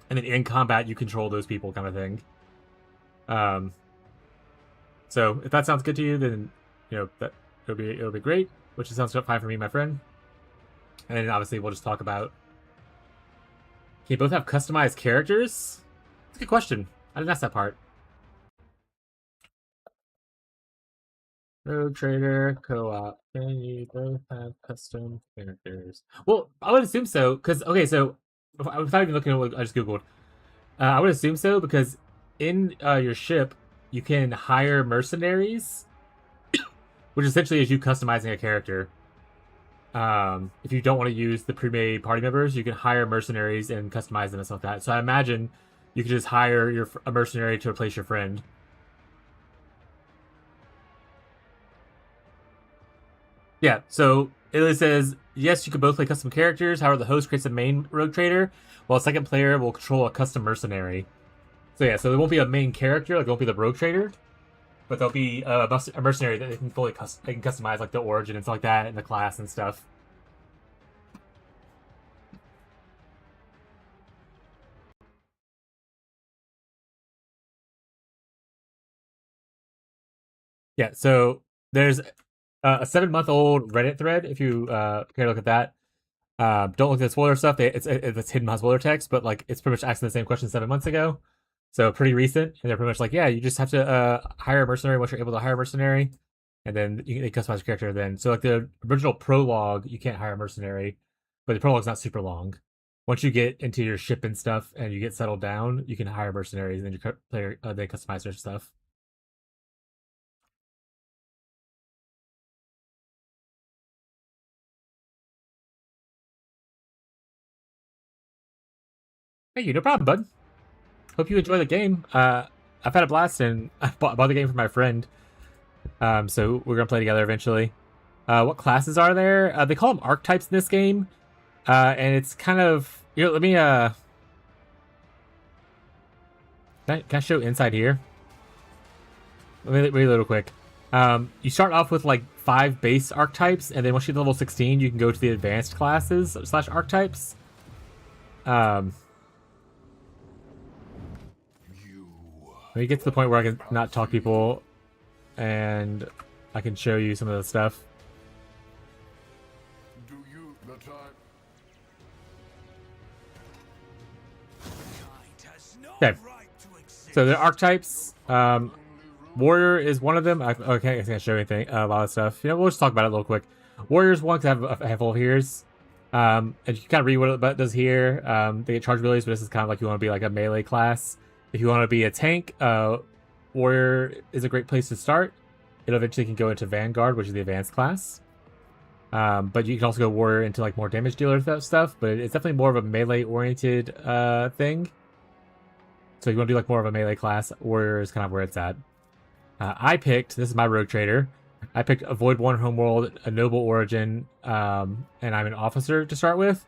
and then in combat you control those people, kind of thing. So if that sounds good to you, then that it'll be great. Which sounds fine for me, my friend. And then obviously we'll just talk about. Can you both have customized characters? That's a good question. I didn't ask that part. Rogue Trader, co-op. Can you both have custom characters? Well, I would assume so, because, okay, so, without even looking at what I just Googled, I would assume so, because in your ship, you can hire mercenaries, which essentially is you customizing a character. If you don't want to use the pre-made party members, you can hire mercenaries and customize them and stuff like that. So I imagine you could just hire a mercenary to replace your friend. Yeah, so it says, yes, you can both play custom characters. However, the host creates a main rogue trader, while a second player will control a custom mercenary. So yeah, so there won't be a main character, like it won't be the rogue trader, but there'll be a mercenary that they can fully customize, like the origin and stuff like that, and the class and stuff. Yeah, so there's a 7-month-old Reddit thread, if you care to look at that. Don't look at the spoiler stuff. It's hidden behind spoiler text, but like it's pretty much asking the same question 7 months ago, so pretty recent. And they're pretty much like, yeah, you just have to hire a mercenary once you're able to hire a mercenary, and then you can customize your character. Then so like the original prologue, you can't hire a mercenary, but the prologue's not super long. Once you get into your ship and stuff and you get settled down, you can hire mercenaries and then your player they customize their stuff. Hey, you no problem, bud. Hope you enjoy the game. I've had a blast, and I bought the game for my friend. So we're gonna play together eventually. What classes are there? They call them archetypes in this game, and it's kind of let me can I show inside here? Let me read a little quick. You start off with like 5 base archetypes, and then once you get to level 16, you can go to the advanced classes / archetypes. When you get to the point where I can not talk people, and I can show you some of the stuff. Do you the time? Okay, so the archetypes. Warrior is one of them. Okay, I can't show anything. A lot of stuff. We'll just talk about it a little quick. Warrior's one because I have a handful of here's. And you can kind of read what it does here. They get charge abilities, but this is kind of like you want to be like a melee class. If you want to be a tank, Warrior is a great place to start. It eventually can go into Vanguard, which is the advanced class. But you can also go Warrior into like more damage dealer stuff, but it's definitely more of a melee-oriented thing. So if you want to do like more of a melee class, Warrior is kind of where it's at. This is my rogue trader. I picked Avoid One Homeworld, a Noble Origin, and I'm an officer to start with.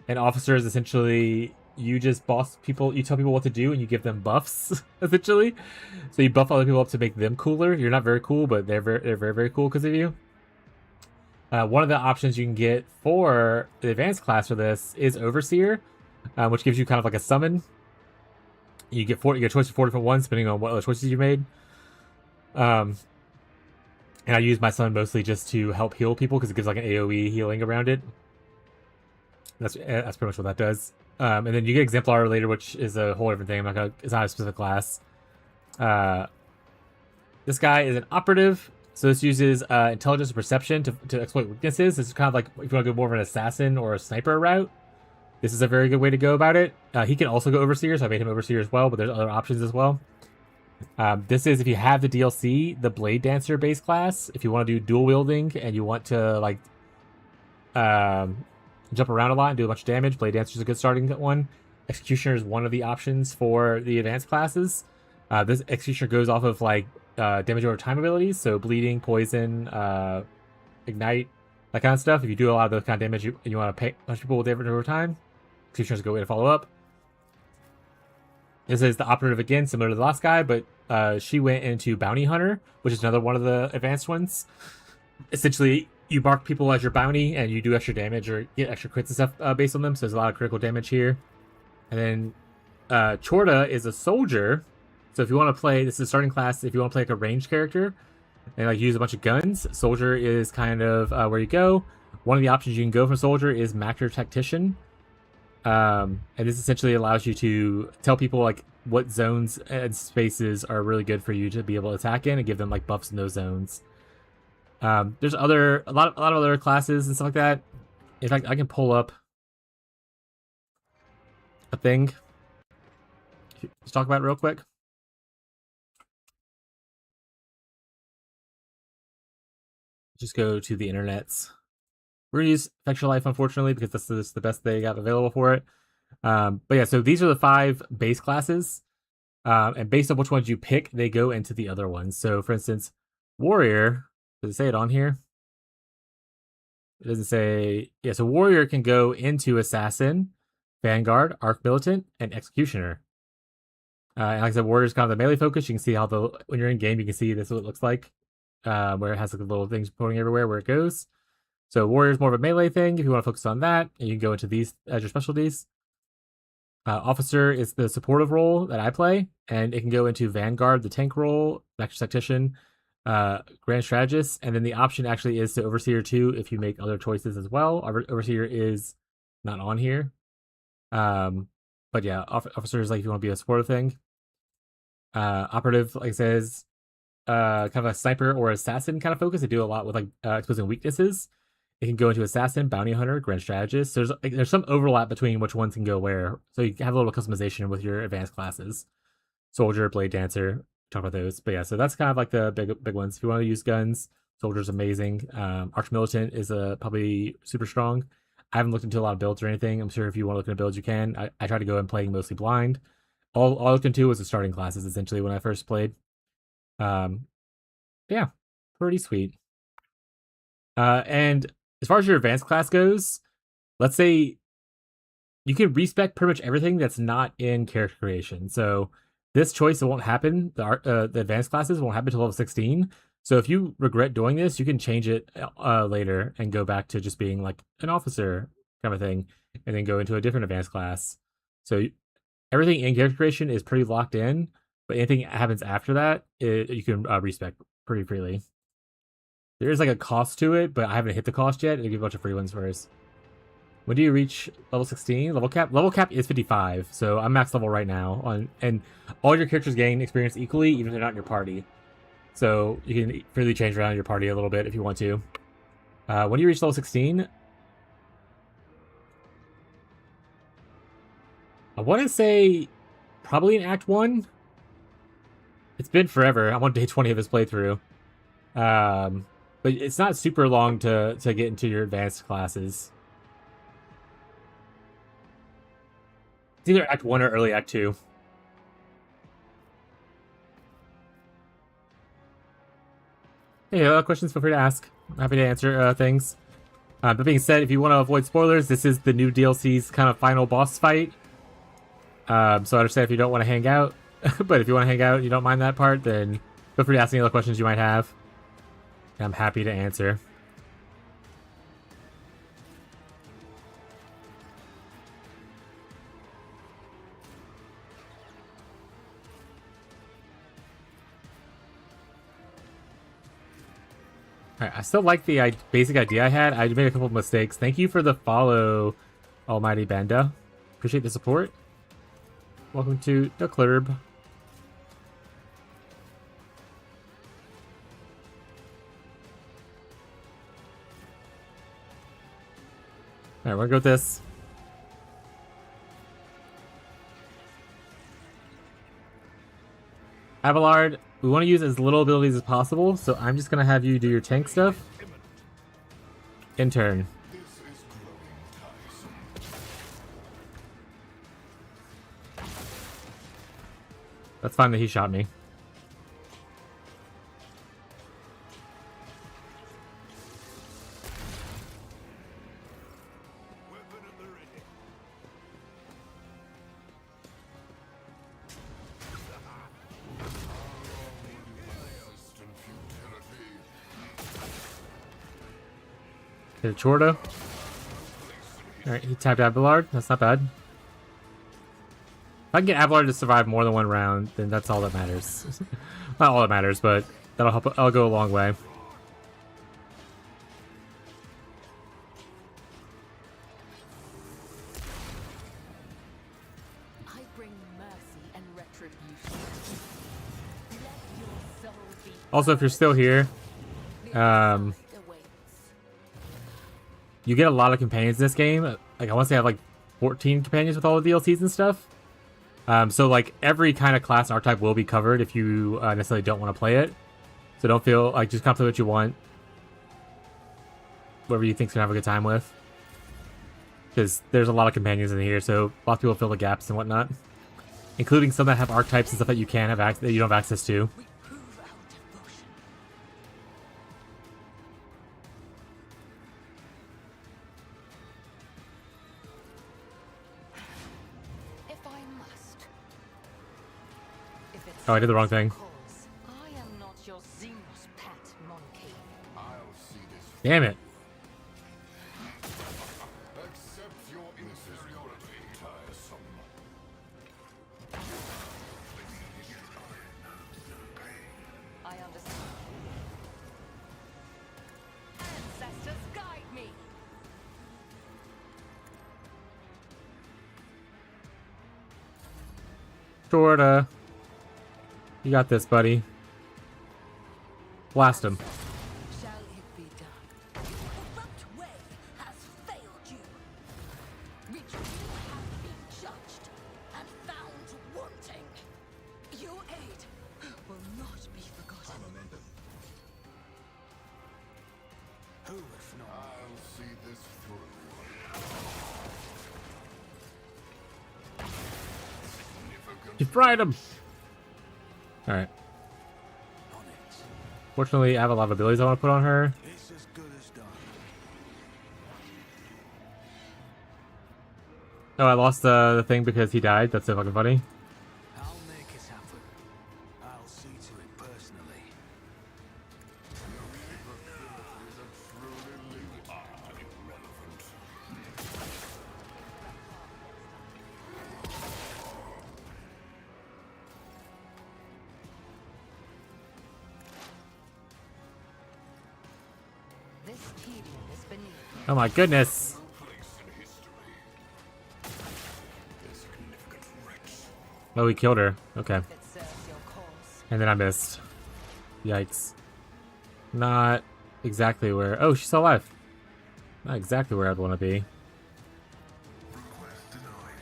An officer is essentially you just boss people, you tell people what to do, and you give them buffs, essentially. So you buff other people up to make them cooler. You're not very cool, but they're very cool because of you. One of the options you can get for the advanced class for this is Overseer, which gives you kind of like a summon. You get a choice of 4 different ones, depending on what other choices you made. And I use my summon mostly just to help heal people because it gives like an AoE healing around it. That's pretty much what that does. And then you get Exemplar later, which is a whole different thing. It's not a specific class. This guy is an operative, so this uses intelligence and perception to exploit weaknesses. This is kind of like if you want to go more of an assassin or a sniper route. This is a very good way to go about it. He can also go Overseer, so I made him Overseer as well, but there's other options as well. This is if you have the DLC, the Blade Dancer base class. If you want to do dual wielding and you want to like jump around a lot and do a bunch of damage, Blade Dancer is a good starting one. Executioner is one of the options for the advanced classes. This Executioner goes off of like damage over time abilities, so bleeding, poison, ignite, that kind of stuff. If you do a lot of those kind of damage and you want to punch people with damage over time, Executioner's a good way to follow up. This is the operative again, similar to the last guy, but she went into Bounty Hunter, which is another one of the advanced ones. Essentially, you mark people as your bounty, and you do extra damage or get extra crits and stuff based on them, so there's a lot of critical damage here. And then Chorda is a soldier, so if you want to play, this is a starting class, if you want to play like a ranged character, and like use a bunch of guns, soldier is kind of where you go. One of the options you can go for soldier is Macro Tactician. And this essentially allows you to tell people like what zones and spaces are really good for you to be able to attack in and give them like buffs in those zones. There's a lot of other classes and stuff like that. In fact, I can pull up a thing. Let's talk about it real quick. Just go to the internets. We're gonna use Factual Life, unfortunately, because this is the best they got available for it. But yeah, so these are the 5 base classes. And based on which ones you pick, they go into the other ones. So for instance, Warrior, does it say it on here? It doesn't say. Yeah, so Warrior can go into Assassin, Vanguard, Arc Militant, and Executioner. And like I said, Warrior is kind of the melee focus. You can see how when you're in game, you can see this is what it looks like. Where it has like little things pointing everywhere where it goes. So Warrior is more of a melee thing if you want to focus on that, and you can go into these as your specialties. Officer is the supportive role that I play, and it can go into Vanguard, the tank role, Master Tactician, Grand Strategist, and then the option actually is to Overseer 2 if you make other choices as well. Overseer is not on here. But yeah, officers, like if you want to be a supportive thing. Operative, like it says, kind of a sniper or assassin kind of focus. They do a lot with like exposing weaknesses. It can go into assassin, bounty hunter, grand strategist. There's some overlap between which ones can go where, so you have a little customization with your advanced classes. Soldier, blade dancer, talk about those. But yeah, so that's kind of like the big ones. If you want to use guns, soldier's amazing. Arch militant is probably super strong. I haven't looked into a lot of builds or anything. I'm sure if you want to look into builds, you can. I try to go in playing mostly blind. All I looked into was the starting classes essentially when I first played. Yeah, pretty sweet. And as far as your advanced class goes, let's say you can respec pretty much everything that's not in character creation. So this choice won't happen. The advanced classes won't happen until level 16. So if you regret doing this, you can change it later and go back to just being like an officer kind of thing, and then go into a different advanced class. So everything in character creation is pretty locked in, but anything that happens after that, you can respec pretty freely. There is like a cost to it, but I haven't hit the cost yet. It'll give a bunch of free ones first. When do you reach level 16? Level cap is 55, so I'm max level right now. And all your characters gain experience equally, even if they're not in your party. So you can freely change around your party a little bit if you want to. When do you reach level 16? I want to say probably in Act 1. It's been forever. I'm on day 20 of this playthrough. But it's not super long to get into your advanced classes. It's either Act 1 or early Act 2. Hey, questions, feel free to ask. I'm happy to answer things. That being said, if you want to avoid spoilers, this is the new DLC's kind of final boss fight. So I understand if you don't want to hang out. But if you want to hang out and you don't mind that part, then feel free to ask any other questions you might have. I'm happy to answer. Alright, I still like the basic idea I had. I made a couple of mistakes. Thank you for the follow, Almighty Banda. Appreciate the support. Welcome to the club. Alright, we're gonna go with this. Abelard, we want to use as little abilities as possible, so I'm just gonna have you do your tank stuff. In turn. That's fine that he shot me. Hit a Chordo. Alright, he tapped Abelard. That's not bad. If I can get Abelard to survive more than one round, then that's all that matters. Not all that matters, but that'll help. I'll go a long way. I bring mercy and retribution. Let your soul be Also, if you're still here, awaits. you get a lot of companions in this game. Like, I want to say I have like 14 companions with all the DLCs and stuff. So like every kind of class and archetype will be covered if you necessarily don't want to play it. So don't feel like, just kind of play what you want. Whatever you think's gonna have a good time with. Because there's a lot of companions in here, so lots of people fill the gaps and whatnot. Including some that have archetypes and stuff that you can have that you don't have access to. We prove our devotion. If I must. If it's Oh, I did the wrong thing. cause, I am not your Xenos pet monkey. I'll see this. Damn it. Accept your inferiority, tiresome. I understand. Ancestors guide me. Sorta. You got this, buddy. Blast him. Shall it be done? Your corrupt way has failed you. Which you have been judged and found wanting. Your aid will not be forgotten. Who if not? I'll see this through. You fried him! Alright. On it. Fortunately, I have a lot of abilities I want to put on her. It's as good as done. Oh, I lost the thing because he died. That's so fucking funny. I'll make it happen. I'll see to it personally. This tedium is beneath me. Oh my goodness! Oh, he killed her. Okay. It serves your cause. And then I missed. Yikes. Not exactly where... Oh, she's still alive. Not exactly where I'd want to be. Request denied.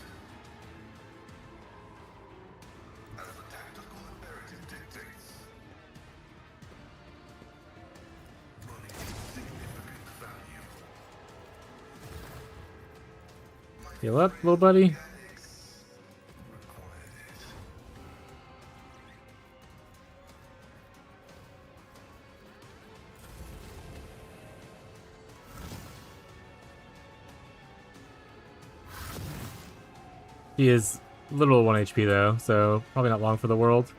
As the tactical imperative dictates. Money is significant value. Heal up, little buddy. Mechanics required it. He is little 1 HP though, so probably not long for the world.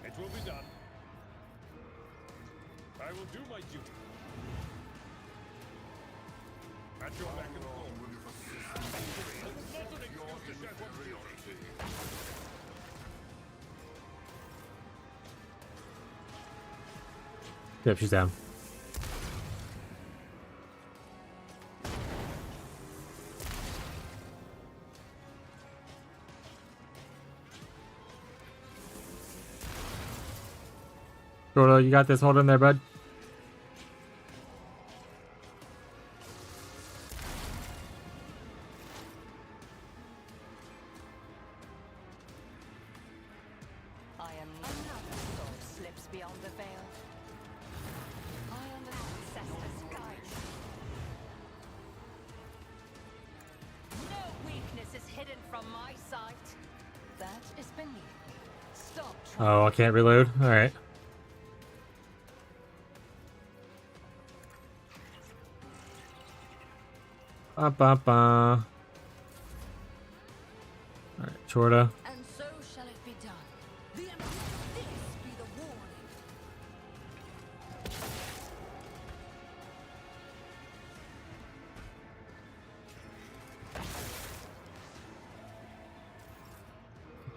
It will be done. I will do my duty. At your back and call. It was not an excuse to shut up duty. Yep, she's down. Gordo, you got this. Hold in there, bud. I am another soul slips beyond the veil. I am the ancestors' guide. No weakness is hidden from my sight. That is beneath me. Stop trying. Oh, I can't reload. Alright. Ba-ba-ba. Alright, Chorda. And so shall it be done. The end of this be the warning.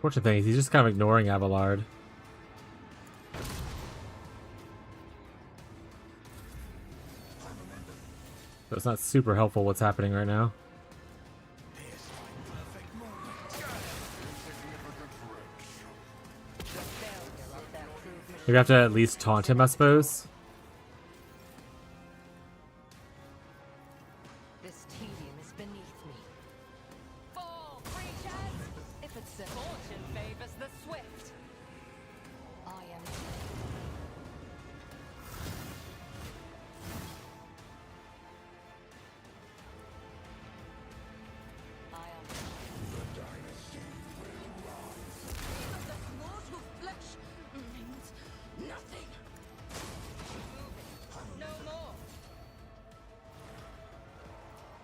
Fortunate thing is he's just kind of ignoring Abelard. So it's not super helpful what's happening right now. Here's my perfect moment. The failure of their crude mission. We have to at least taunt him, I suppose. This tedium is beneath me. Fall, creatures! If it's a fortune favors the swift. I am. I am. The small who flesh means nothing. No more.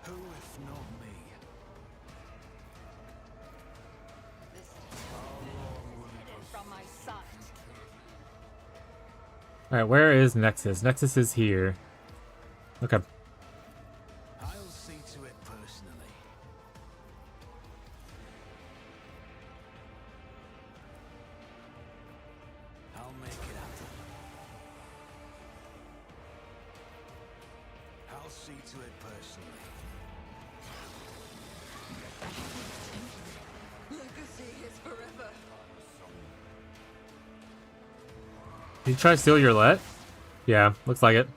Who if not me? This tedium is hidden from my sight. Alright, where is Nexus? Nexus is here. Okay. I'll see to it personally. I'll make it happen. I'll see to it personally. Legacy is forever. Did you try to steal your let? Yeah, looks like it.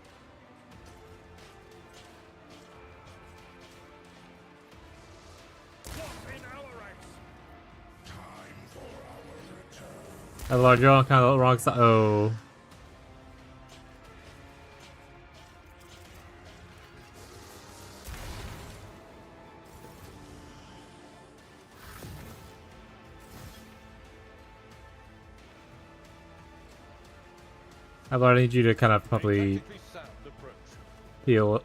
In our ranks. Oh, Lord, you're on kind of the wrong side. Oh. I need you to kind of probably Tactically sound approach. heal it.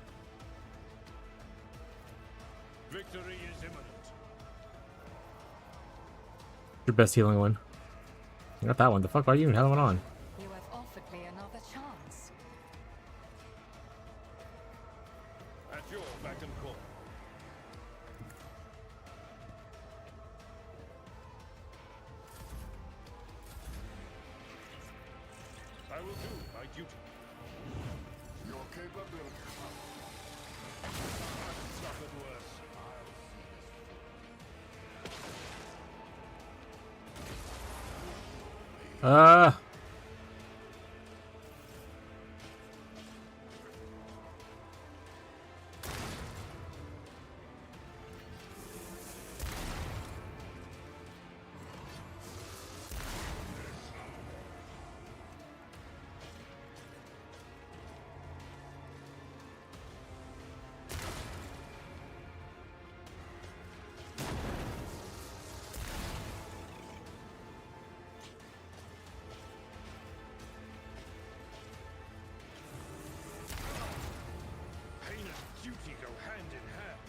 Victory is imminent. Your best healing one. You got that one. The fuck are you even having on? You have offered me another chance. At your beck and call. I will do my duty. Your capability. I've suffered worse. Ah. Pain and duty go hand in hand.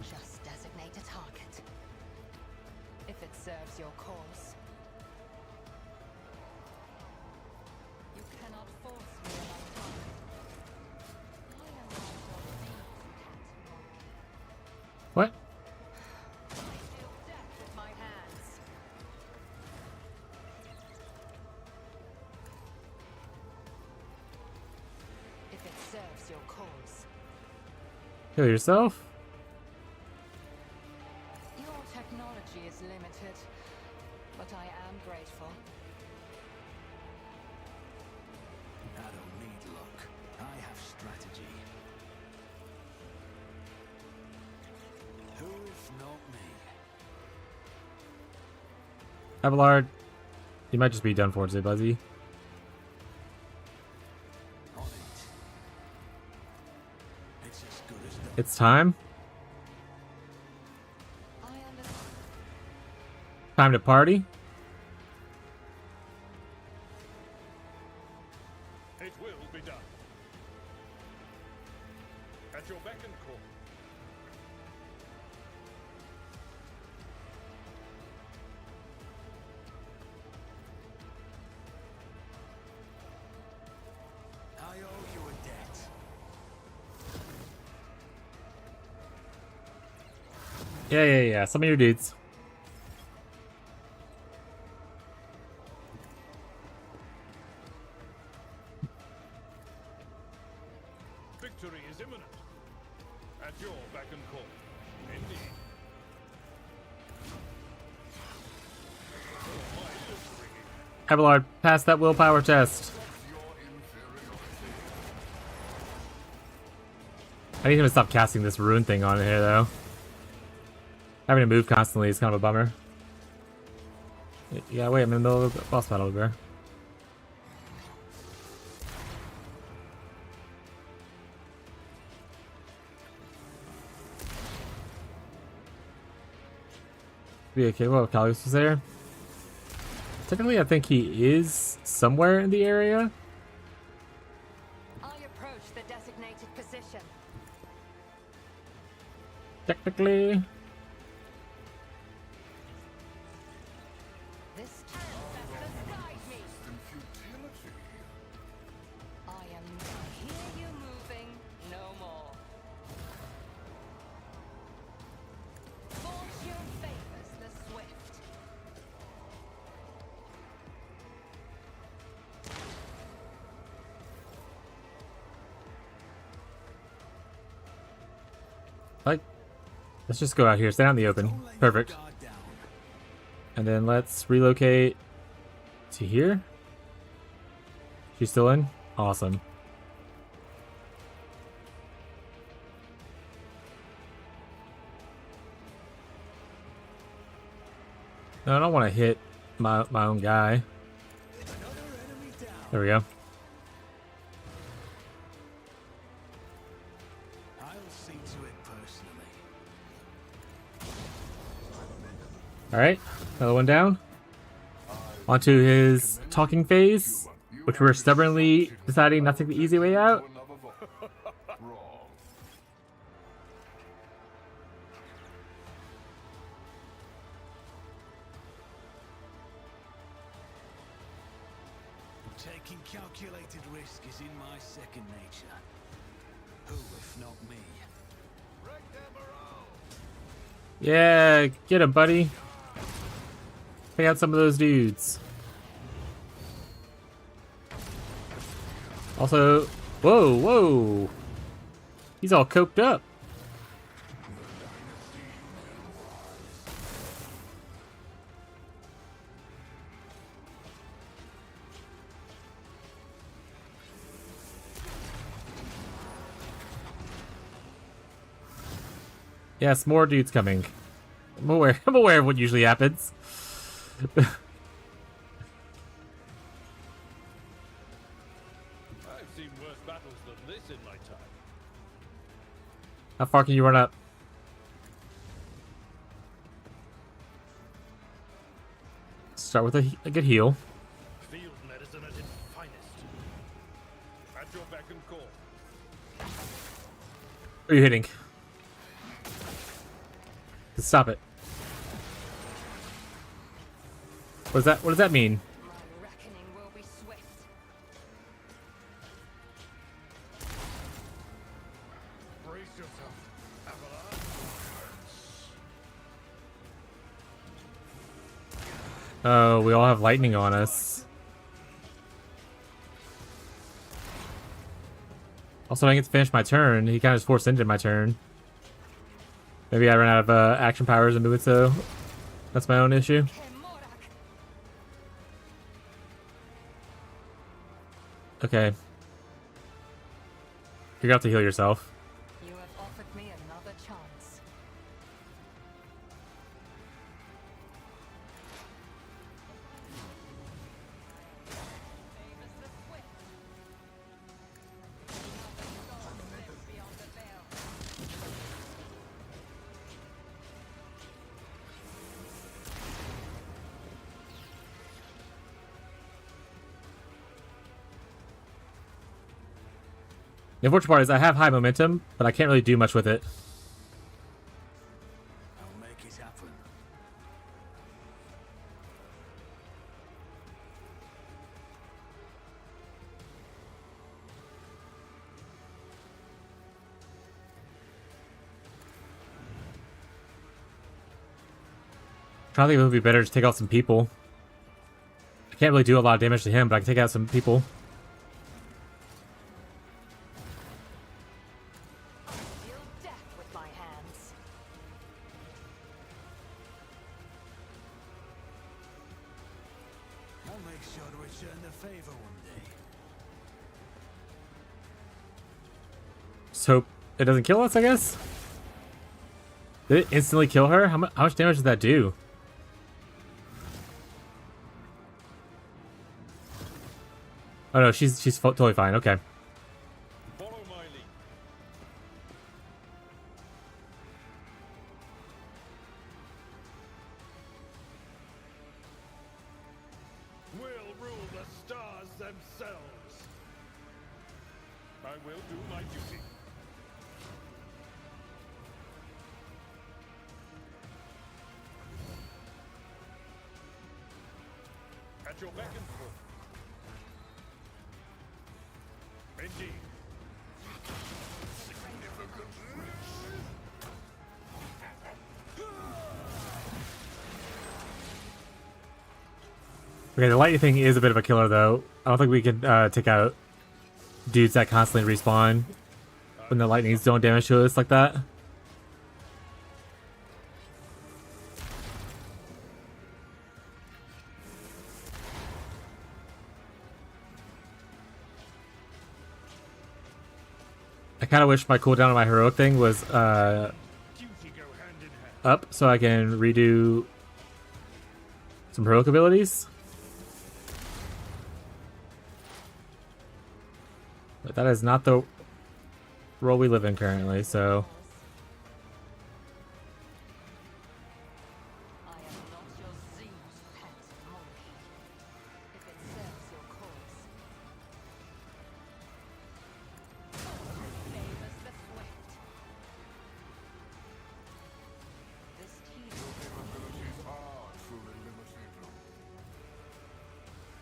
Just designate a target. If it serves your cause. You cannot force me another target. I am not your main cat. What? I deal death with my hands. If it serves your cause. Heal yourself? Your technology is limited, but I am grateful. I don't need luck. I have strategy. Who if not me? Abelard, you might just be done for today, Buzzy. On it. It's as good as done. It's time. I understand. Time to party. It will be done. At your beck and call. I owe you a debt. Yeah. Some of your dudes. Victory is imminent. At your beck and call. Indeed. My ears are ringing. Abelard, pass that willpower test. Your inferiority. I need him to stop casting this rune thing on here, though. Having to move constantly is kind of a bummer. Yeah, wait, I'm in the middle of the boss battle, bro. Be okay, well, Calyx was there. Technically, I think he is somewhere in the area. I approach the designated position. Technically. This ancestors guide me. And futility. I am not hear you moving no more. Fortune favors the swift. Like, Let's just go out here. Stay out in the open. Don't let your Perfect. guard down. And then let's relocate to here. She's still in? Awesome. No, I don't want to hit my own guy. Another enemy down. There we go. I'll see to it personally. Alright, another one down. Onto his talking phase, which we're stubbornly deciding not to take the easy way out. Another vote. Wrong. Taking calculated risk is in my second nature. Who, if not me? Yeah, get him, buddy. Take out some of those dudes. Also, whoa, whoa. He's all coked up. Yes, more dudes coming. I'm aware. I'm aware of what usually happens. I've seen worse battles than this in my time. How far can you run up? Start with a good heal. Field medicine at its finest. At your beck and call. Who are you hitting? Stop it. What does that mean? My reckoning will be swift. Brace yourself, Avalar. Oh, we all have lightning on us. Also, I didn't get to finish my turn. He kind of just forced into my turn. Maybe I ran out of action powers in doing so. That's my own issue. Kemorak. Okay. You're gonna have to heal yourself. You have offered me another chance. Famous the swift. Another storm lives beyond the veil. The unfortunate part is I have high momentum, but I can't really do much with it. I'll make it happen. I'm trying to think if it would be better to take out some people. I can't really do a lot of damage to him, but I can take out some people. Deal death with my hands. I'll make sure to return the favor one day. Just hope it doesn't kill us, I guess. Did it instantly kill her? How much damage does that do? Oh no, she's totally fine. Okay. Follow my lead. We'll rule the stars themselves. I will do my duty. At your beck and call. Indeed. Okay, the lightning thing is a bit of a killer, though. I don't think we can take out dudes that constantly respawn when the lightning's doing damage to us like that. I kind of wish my cooldown on my heroic thing was Duty go hand in hand. up so I can redo some heroic abilities. But that is not the role we live in currently, so... I am not your Zeus pet monkey. If it serves your cause. Favors the swift. This tedious Abilities are truly limited.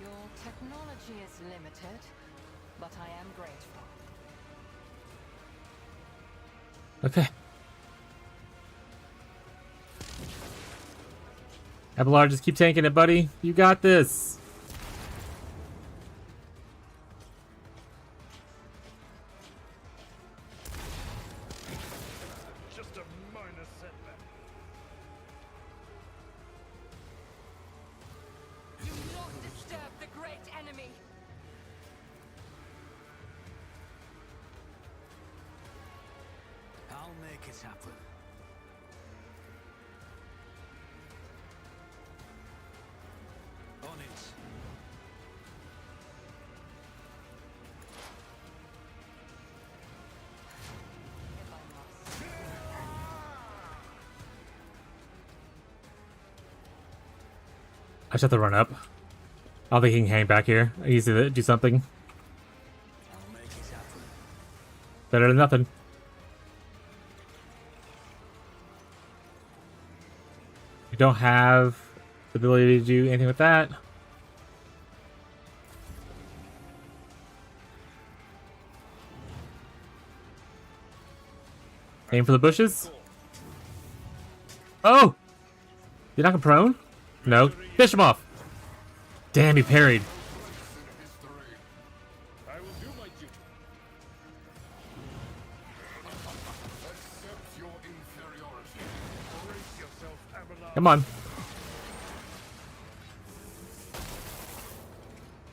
Your technology is limited, but I am grateful. Okay. Abelard, just keep tanking it, buddy. You got this. Just a minor setback. Do not disturb the great enemy. I'll make it happen. On it. If I must. I just have to run up. I don't think he can hang back here. I need to do something I'll make it happen. better than nothing. We don't have the ability to do anything with that. Aim for the bushes. Oh! Did he knock him prone? No. Fish him off! Damn, he parried. I will do my duty. Accept your inferiority. Brace yourself, Abelard. Come on.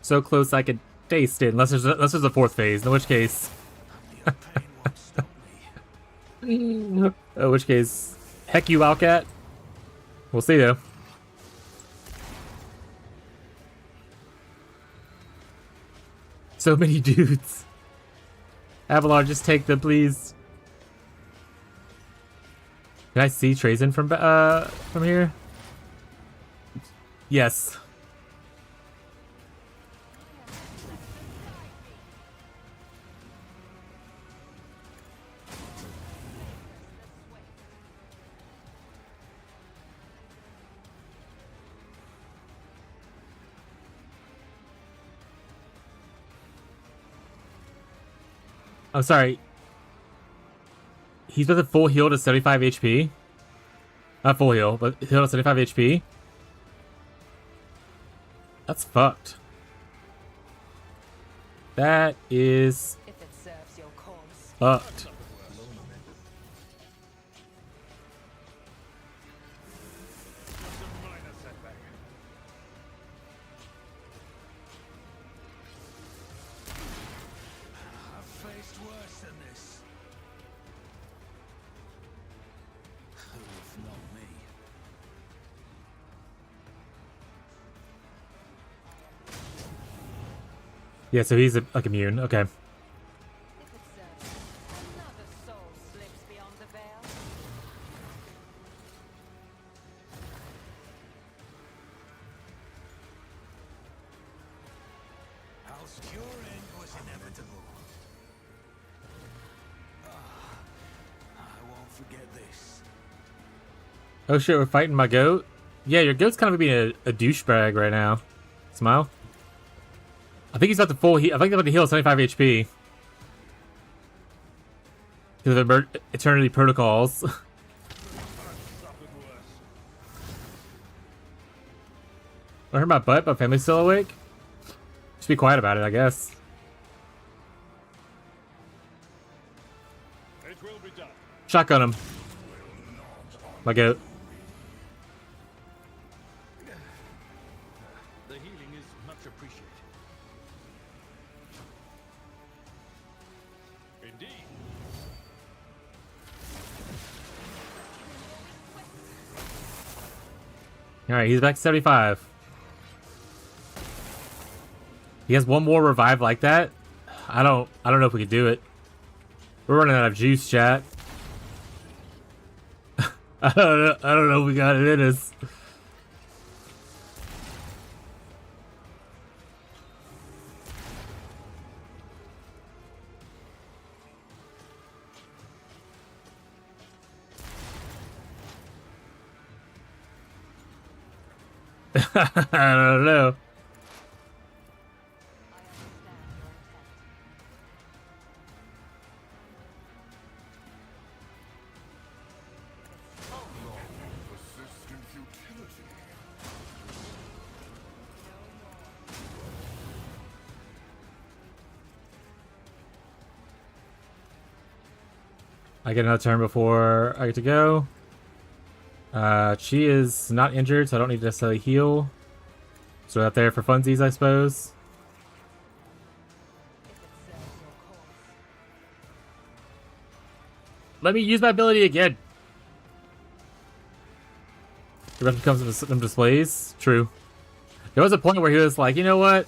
So close I could taste it, unless there's a fourth phase, in which case... Your pain won't stop me. In which case, heck you, Wildcat. We'll see, though. So many dudes. Avalar, just take them, please. Can I see Trazen from here? Yes. I'm sorry. He's with a full heal to 75 HP. Not full heal, but heal to 75 HP. That's fucked. That is If it serves your cause. fucked. Just a minor setback. I've faced worse than this. Who if not me? Yeah, so he's like immune. Okay. If it serves you, another soul slips beyond the veil. Your end was inevitable. I won't forget this. Oh shit, we're fighting my goat? Yeah, your goat's kind of being a douchebag right now. Smile. I think he's about to full heal. I think he's about to heal 75 HP. Because of Eternity Protocols. I've suffered worse. I heard my butt, but family's still awake. Just be quiet about it, I guess. It will be done. Shotgun him. My goat. The healing is much appreciated. Indeed. Alright, he's back to 75. He has one more revive like that. I don't know if we can do it. We're running out of juice, chat. I don't know if we got it in us. I don't know. Persistent futility. I get another turn before I get to go. She is not injured, so I don't need to necessarily heal. So out there for funsies, I suppose. Let me use my ability again. The rest comes into some displays. True. There was a point where he was like, you know what?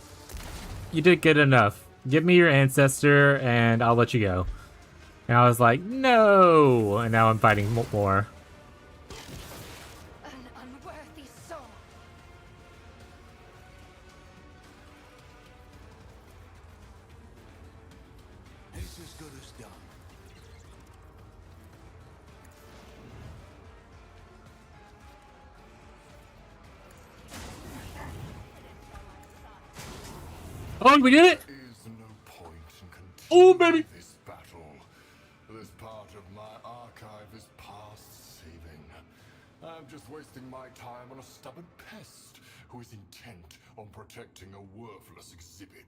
You did good enough. Give me your ancestor and I'll let you go. And I was like, no! And now I'm fighting more. An unworthy soul. It's as good as done. Oh, we did it! Is no point in Oh, continuing baby! this battle. This part of my archive is past saving. I'm just wasting my time on a stubborn pest who is intent on protecting a worthless exhibit.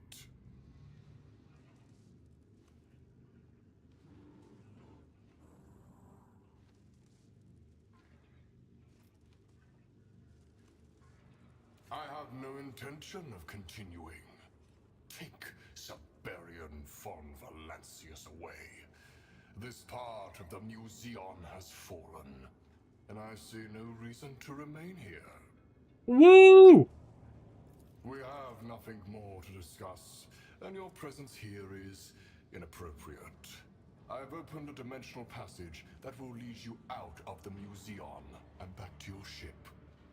I have no intention of continuing. Take Siberian von Valancius away. This part of the museum has fallen, and I see no reason to remain here. Woo! We have nothing more to discuss, and your presence here is inappropriate. I've opened a dimensional passage that will lead you out of the museum and back to your ship.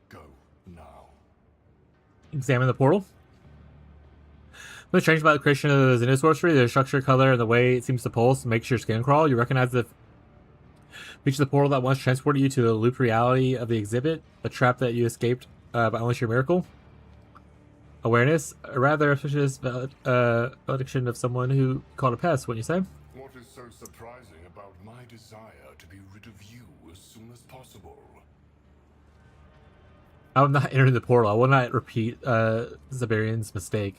Go now. Examine the portal. What's strange about the creation of the Xeno sorcery, the structure, color, and the way it seems to pulse makes your skin crawl. You recognize the feature of the portal that once transported you to the loop reality of the exhibit, a trap that you escaped by only sheer miracle. Awareness, a rather suspicious valediction of someone who caught a pest, wouldn't you say? What is so surprising about my desire to be rid of you as soon as possible? I will not enter the portal. I will not repeat Zabarian's mistake.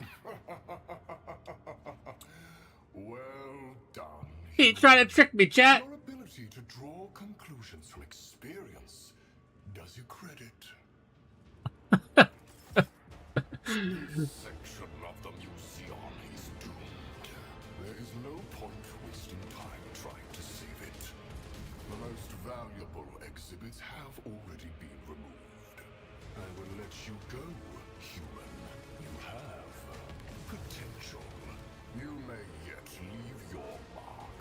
Well done. He tried to trick me, chat! Your ability to draw conclusions from experience does you credit. This section of the museum is doomed. There is no point wasting time trying to save it. The most valuable exhibits have already been removed. I will let you go, human. You have potential. You may yet leave your mark.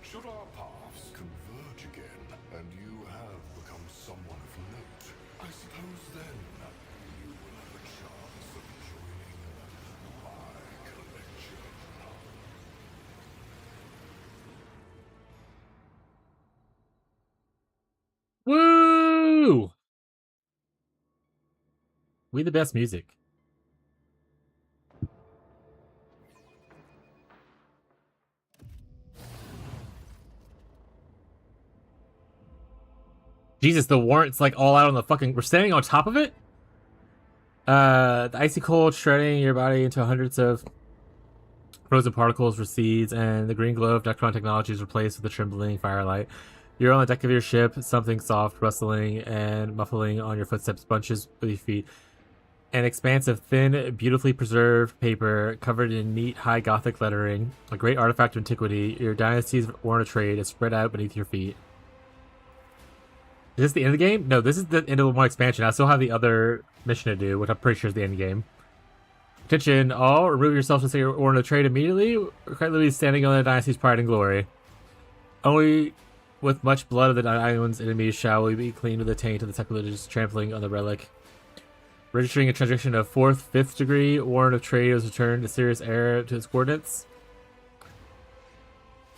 Should our paths converge again, and you have become someone of note, I suppose then you will have a chance of joining my collection. Woo! We the best music. Jesus, the warrant's like all out on the fucking... We're standing on top of it? The icy cold shredding your body into hundreds of frozen particles recedes, and the green glow of Necron technology is replaced with a trembling firelight. You're on the deck of your ship, something soft, rustling, and muffling on your footsteps bunches with your feet. An expanse of thin, beautifully preserved paper covered in neat, high Gothic lettering, a great artifact of antiquity. Your dynasty's worn a trade is spread out beneath your feet. Is this the end of the game? No, this is the end of one expansion. I still have the other mission to do, which I'm pretty sure is the end game. Attention, all, remove yourself to say or in the trade immediately. We're currently standing on the dynasty's pride and glory. Only with much blood of the island's enemies shall we be cleaned of the taint of the sacrilegious trampling on the relic. Registering a transition of 4th, 5th degree, warrant of trade has returned a serious error to its coordinates.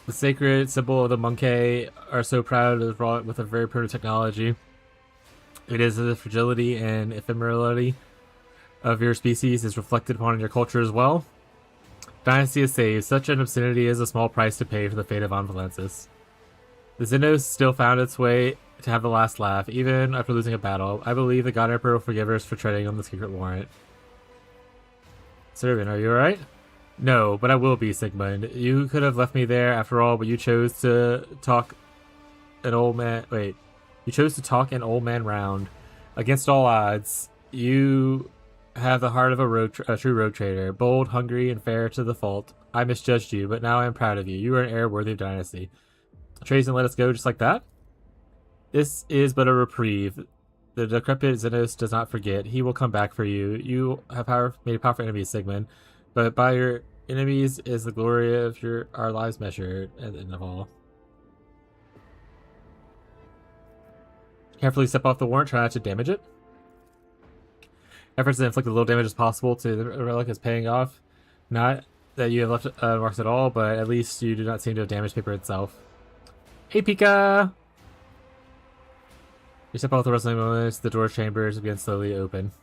The sacred symbol of the monkey are so proud it is wrought with a very primitive technology. It is the fragility and ephemerality of your species is reflected upon in your culture as well. Dynasty is saved. Such an obscenity is a small price to pay for the fate of Von Valensis. The Xenos still found its way to have the last laugh, even after losing a battle. I believe the God Emperor will forgive us for treading on the secret warrant. Servant, are you alright? No, but I will be, Sigmund. You could have left me there after all, but you chose to talk an old man... Wait. You chose to talk an old man round. Against all odds, you have the heart of a true road trader. Bold, hungry, and fair to the fault. I misjudged you, but now I am proud of you. You are an heir worthy of dynasty. Trace and let us go just like that? This is but a reprieve. The decrepit Xenos does not forget. He will come back for you. You have made powerful enemies, Sigmund. But by your enemies is the glory of our lives measured at the end of all. Carefully step off the warrant, try not to damage it. Efforts to inflict as little damage as possible to the relic is paying off. Not that you have left marks at all, but at least you do not seem to have damaged paper itself. Hey, Pika! You step off the wrestling moments, the door chambers begin slowly open.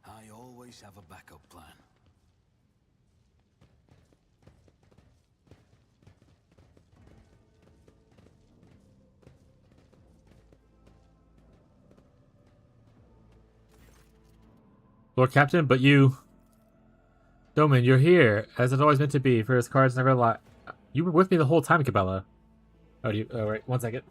I always have a backup plan. Lord Captain, but you... Doman, you're here, as it's always meant to be, for his cards never lie. You were with me the whole time, Cabela. Oh, wait, 1 second.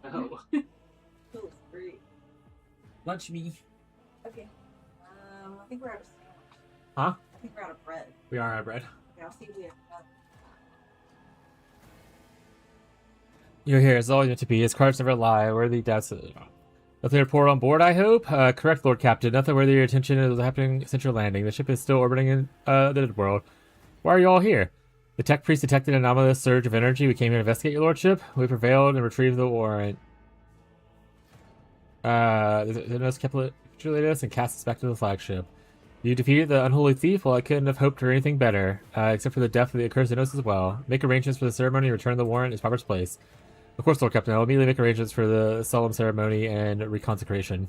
Oh. Feels great. Lunch me. Okay. I think we're out of Huh? I think we're out of bread. We are out of bread. Okay, I'll see if we have enough. You're here, as always meant to be. His cards never lie. Worthy doubts. Nothing to report on board, I hope? Correct, Lord Captain. Nothing worthy of your attention is happening since your landing. The ship is still orbiting in the dead world. Why are you all here? The tech priest detected an anomalous surge of energy. We came here to investigate, your lordship. We prevailed and retrieved the warrant. The Xenos capitulated us and cast us back to the flagship. You defeated the unholy thief? Well, I couldn't have hoped for anything better, except for the death of the accursed Xenos as well. Make arrangements for the ceremony and return the warrant in its proper place. Of course, Lord Captain, I'll immediately make arrangements for the solemn ceremony and reconsecration.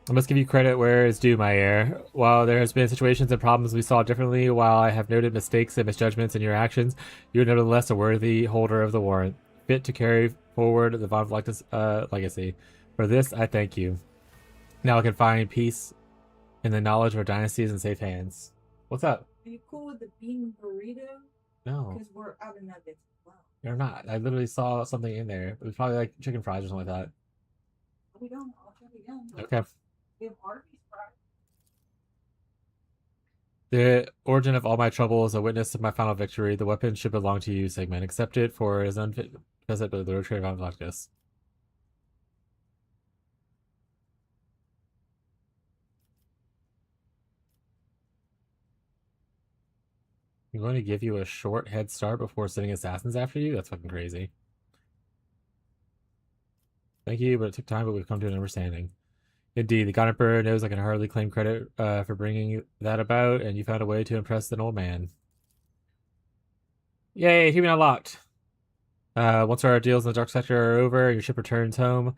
I must give you credit where it's due, my heir. While there has been situations and problems we saw differently, while I have noted mistakes and misjudgments in your actions, you are nevertheless a worthy holder of the warrant, fit to carry forward the Von Valentis legacy. For this, I thank you. Now I can find peace in the knowledge of our dynasties in safe hands. What's up? Are you cool with the bean burrito? No, Because we're out of nuggets as well. you're not. I literally saw something in there. It was probably like chicken fries or something like that. We don't. I'll tell you again. Okay. We have Arby's fries. The origin of all my trouble is a witness of my final victory. The weapon should belong to you, Sigmund. Accept it, for it is unfit possessed by the road trade of Valactus. I'm going to give you a short head start before sending assassins after you? That's fucking crazy. Thank you, but it took time, but we've come to an understanding. Indeed, the God Emperor knows I can hardly claim credit for bringing that about, and you found a way to impress an old man. Yay, human unlocked! Once our deals in the Dark Sector are over and your ship returns home,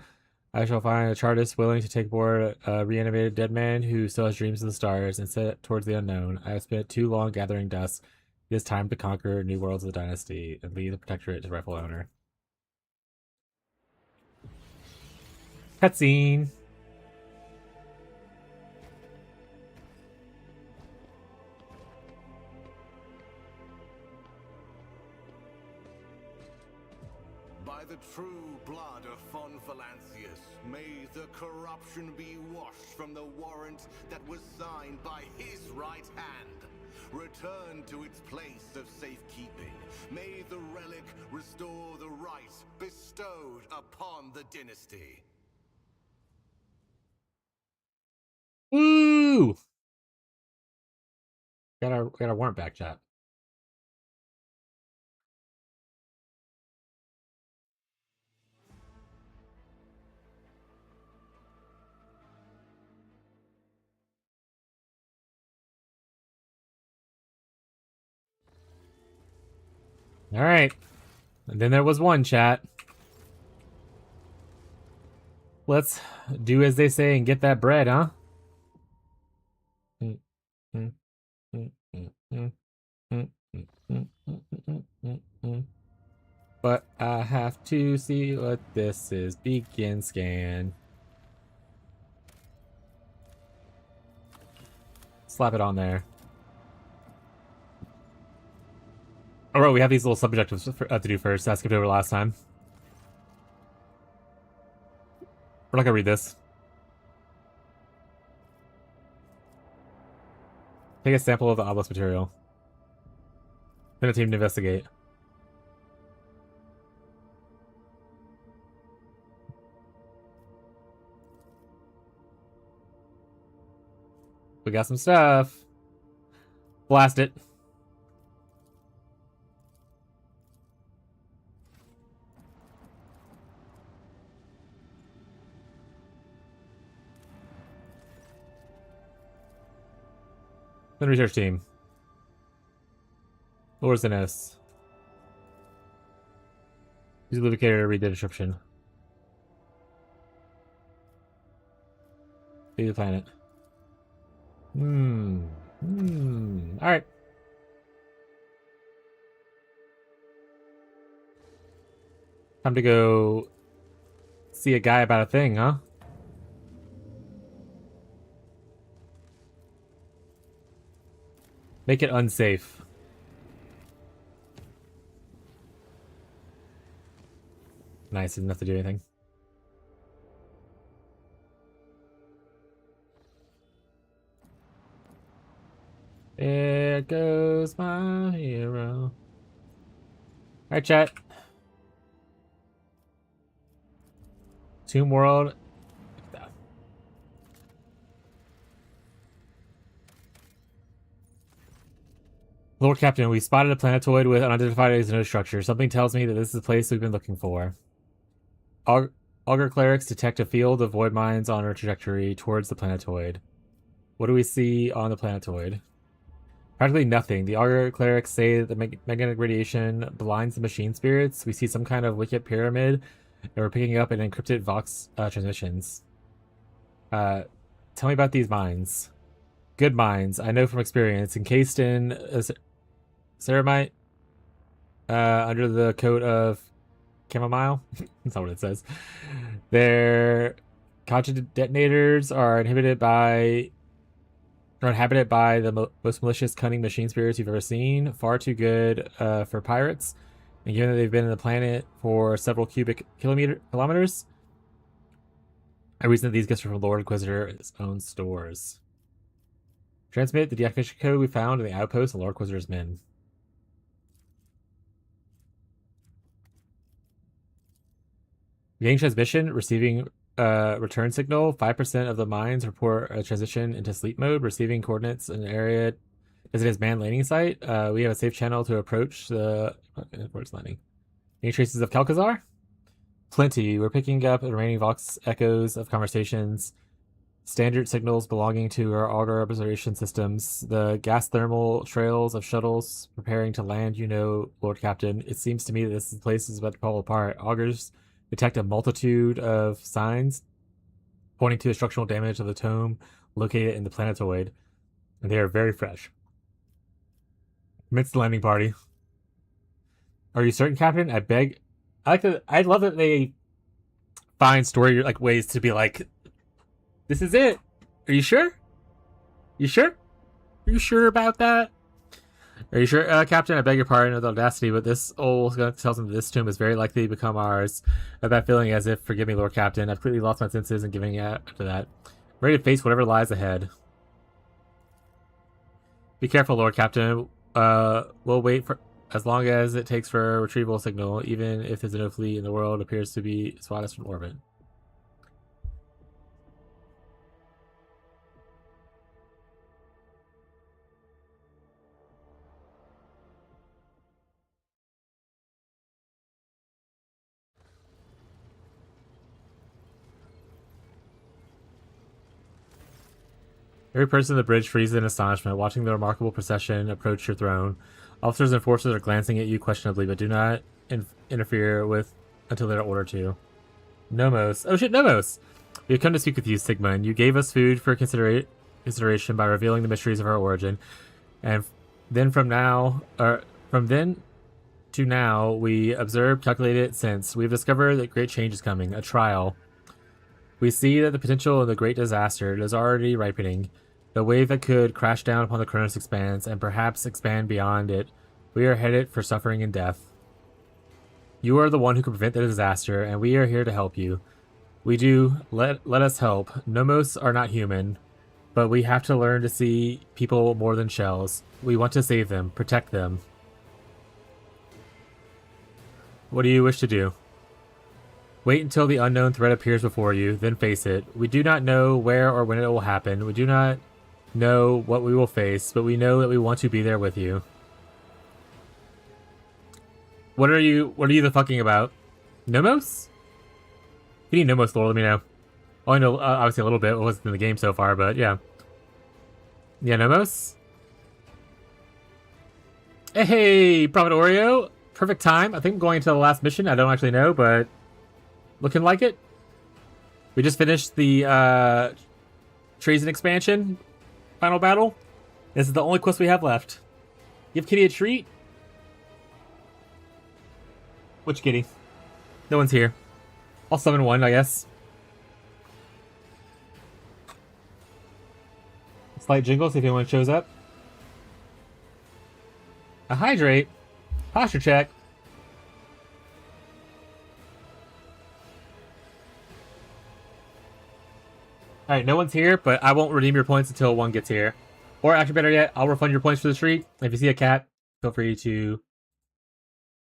I shall find a Chartist willing to take aboard a reanimated dead man who still has dreams of the stars and set towards the unknown. I have spent too long gathering dust. It is time to conquer new worlds of the dynasty and leave the protectorate to rightful owner. Cutscene! By By the true blood of Von Valancius, may the corruption be washed from the warrant that was signed by his right hand. Return to its place of safekeeping. May the relic restore the right bestowed upon the dynasty. Woo! Got our warrant back, chat. All right. And then there was one, chat. Let's do as they say and get that bread, huh? But I have to see what this is. Begin scan. Slap it on there. Oh, right, we have these little subjectives to do first. I skipped over last time. We're not gonna read this. Take a sample of the obelisk material. Then a team to investigate. We got some stuff. Blast it. Then research team. Lord's the nest. Use the lubricator to read the description. See the planet. Alright. Time to go see a guy about a thing, huh? Make it unsafe. Nice, didn't have to do anything. There goes my hero. Alright, chat. Tomb World. Lord Captain, we spotted a planetoid with unidentified exotic structure. Something tells me that this is the place we've been looking for. Augur clerics detect a field of void mines on our trajectory towards the planetoid. What do we see on the planetoid? Practically nothing. The Augur clerics say that the magnetic radiation blinds the machine spirits. We see some kind of wicked pyramid, and we're picking up an encrypted Vox transmissions. Tell me about these mines. Good mines, I know from experience. Encased in ceramite, under the coat of chamomile. That's not what it says. Their conjugate detonators are inhabited by the most malicious, cunning machine spirits you've ever seen. Far too good for pirates. And given that they've been in the planet for several cubic kilometers, I reason that these gifts are from Lord Inquisitor's own stores. Transmit the deactivation code we found in the outpost of Lord Inquisitor's men. Gain transmission, receiving return signal. 5% of the mines report a transition into sleep mode, receiving coordinates in an area as it is manned landing site. We have a safe channel to approach the airport's landing. Any traces of Kel'Khazar? Plenty. We're picking up the remaining Vox echoes of conversations. Standard signals belonging to our auger observation systems. The gas thermal trails of shuttles preparing to land, Lord Captain. It seems to me that this place is about to fall apart. Augers detect a multitude of signs pointing to the structural damage of the tomb located in the planetoid, and they are very fresh. Commence the landing party. Are you certain, Captain? I beg. I love that they find story ways to be like, this is it. Are you sure? You sure? Are you sure about that? Are you sure, Captain? I beg your pardon of the audacity, but this old skunk tells him that this tomb is very likely to become ours. I have that feeling as if, forgive me, Lord Captain, I've completely lost my senses and giving out to that. I'm ready to face whatever lies ahead. Be careful, Lord Captain. We'll wait for as long as it takes for a retrieval signal, even if there's no fleet in the world appears to be spot us from orbit. Every person on the bridge freezes in astonishment, watching the remarkable procession approach your throne. Officers and forces are glancing at you questionably, but do not interfere with until they're ordered to. Nomos. Oh shit, Nomos! We have come to speak with you, Sigma, and you gave us food for consideration by revealing the mysteries of our origin. And then from then to now, we observed, calculated, since we've discovered that great change is coming, a trial. We see that the potential of the great disaster is already ripening. The wave that could crash down upon the Kronos expands, and perhaps expand beyond it. We are headed for suffering and death. You are the one who can prevent the disaster, and we are here to help you. We do. Let us help. Nomos are not human, but we have to learn to see people more than shells. We want to save them, protect them. What do you wish to do? Wait until the unknown threat appears before you, then face it. We do not know where or when it will happen. We do not know what we will face, but we know that we want to be there with you. What are you the fucking about? Nomos? If you need Nomos lore, let me know. Oh, I know, obviously a little bit. It wasn't in the game so far, but yeah. Yeah, Nomos? Hey, Prophet Oreo. Perfect time. I think I'm going into the last mission. I don't actually know, but looking like it. We just finished the Treason expansion final battle. This is the only quest we have left. Give Kitty a treat. Which Kitty? No one's here. I'll summon one, I guess. Slight jingle, see if anyone shows up. A hydrate. Posture check. Alright, no one's here, but I won't redeem your points until one gets here. Or actually, better yet, I'll refund your points for the treat. If you see a cat, feel free to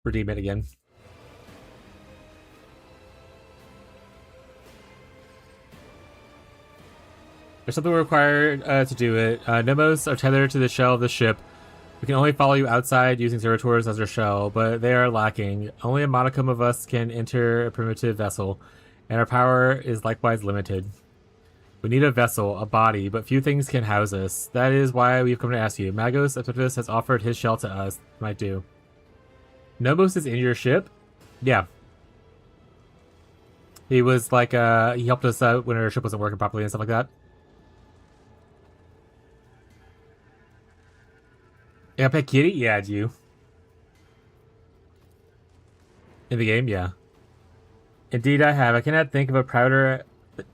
redeem it again. There's something we're required to do it. Nomos are tethered to the shell of the ship. We can only follow you outside using servitors as our shell, but they are lacking. Only a modicum of us can enter a primitive vessel, and our power is likewise limited. We need a vessel, a body, but few things can house us. That is why we've come to ask you. Magos Apoptis has offered his shell to us. Might do. Nomos is in your ship? Yeah. He was like, he helped us out when our ship wasn't working properly and stuff like that. Yeah, Pet Kitty? Yeah, it's you. In the game? Yeah. Indeed, I have. I cannot think of a prouder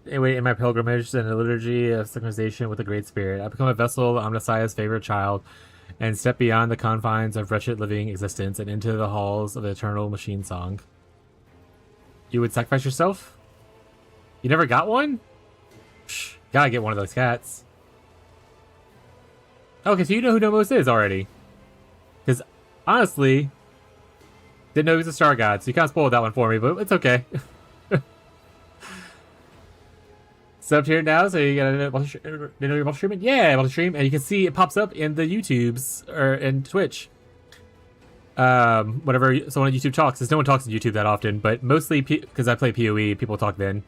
in my pilgrimage than a liturgy of synchronization with the Great Spirit. I become a vessel of Omnissiah's favorite child and step beyond the confines of wretched living existence and into the halls of eternal machine song. You would sacrifice yourself? You never got one? Psh, gotta get one of those cats. Okay, so you know who Nomos is already. Because, honestly, didn't know he was a star god, so you kind of spoiled that one for me, but it's okay. Subbed here now, so you gotta know you're multi-streaming? Yeah, multi-stream, and you can see it pops up in the YouTubes, or in Twitch. Whenever someone on YouTube talks, because no one talks on YouTube that often, but mostly, because I play PoE, people talk then.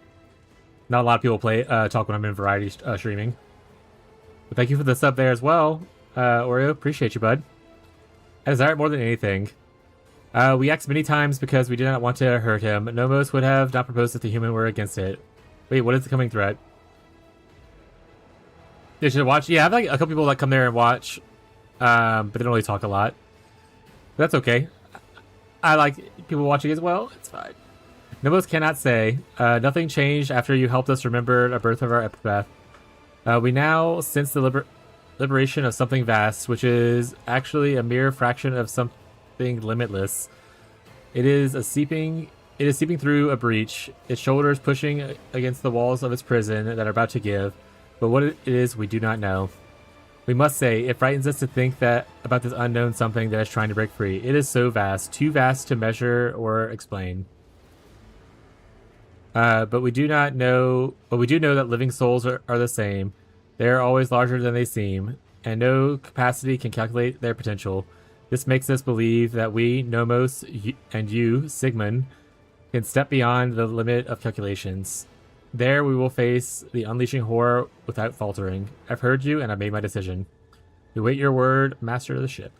Not a lot of people talk when I'm in variety streaming. But thank you for the sub there as well, Oreo. Appreciate you, bud. I desire it more than anything. We asked many times because we did not want to hurt him. Nomos would have not proposed if the human were against it. Wait, what is the coming threat? They should watch. Yeah, I have like a couple people that come there and watch, but they don't really talk a lot. But that's okay. I like people watching as well. It's fine. Nomos cannot say. Nothing changed after you helped us remember the birth of our epitaph. We now sense the liberation of something vast, which is actually a mere fraction of something limitless. It is seeping through a breach, its shoulders pushing against the walls of its prison that are about to give. But what it is, we do not know. We must say, it frightens us to think that about this unknown something that is trying to break free. It is so vast, too vast to measure or explain. But we do not know. But we do know that living souls are the same. They are always larger than they seem, and no capacity can calculate their potential. This makes us believe that we, Nomos, and you, Sigmund, can step beyond the limit of calculations. There we will face the unleashing horror without faltering. I've heard you, and I've made my decision. We wait your word, master of the ship.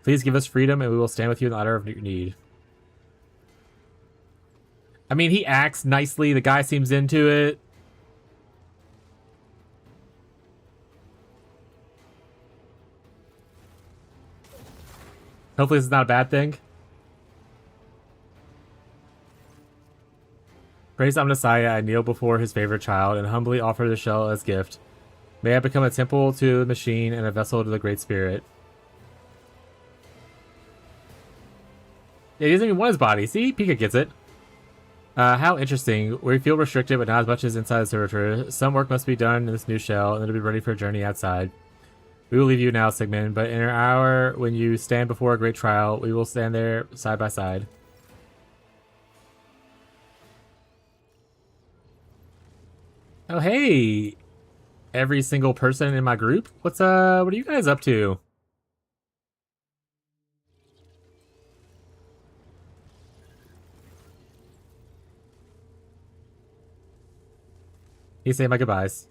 Please give us freedom, and we will stand with you in the hour of your need. I mean, he acts nicely. The guy seems into it. Hopefully this is not a bad thing. Praise Omnissiah, I kneel before his favorite child and humbly offer the shell as gift. May I become a temple to the machine and a vessel to the Great Spirit. Yeah, he doesn't even want his body. See? Pika gets it. How interesting. We feel restricted, but not as much as inside the servitor. Some work must be done in this new shell, and then to be ready for a journey outside. We will leave you now, Sigmund, but in an hour, when you stand before a great trial, we will stand there side by side. Oh, hey! Every single person in my group? What are you guys up to? You say my goodbyes.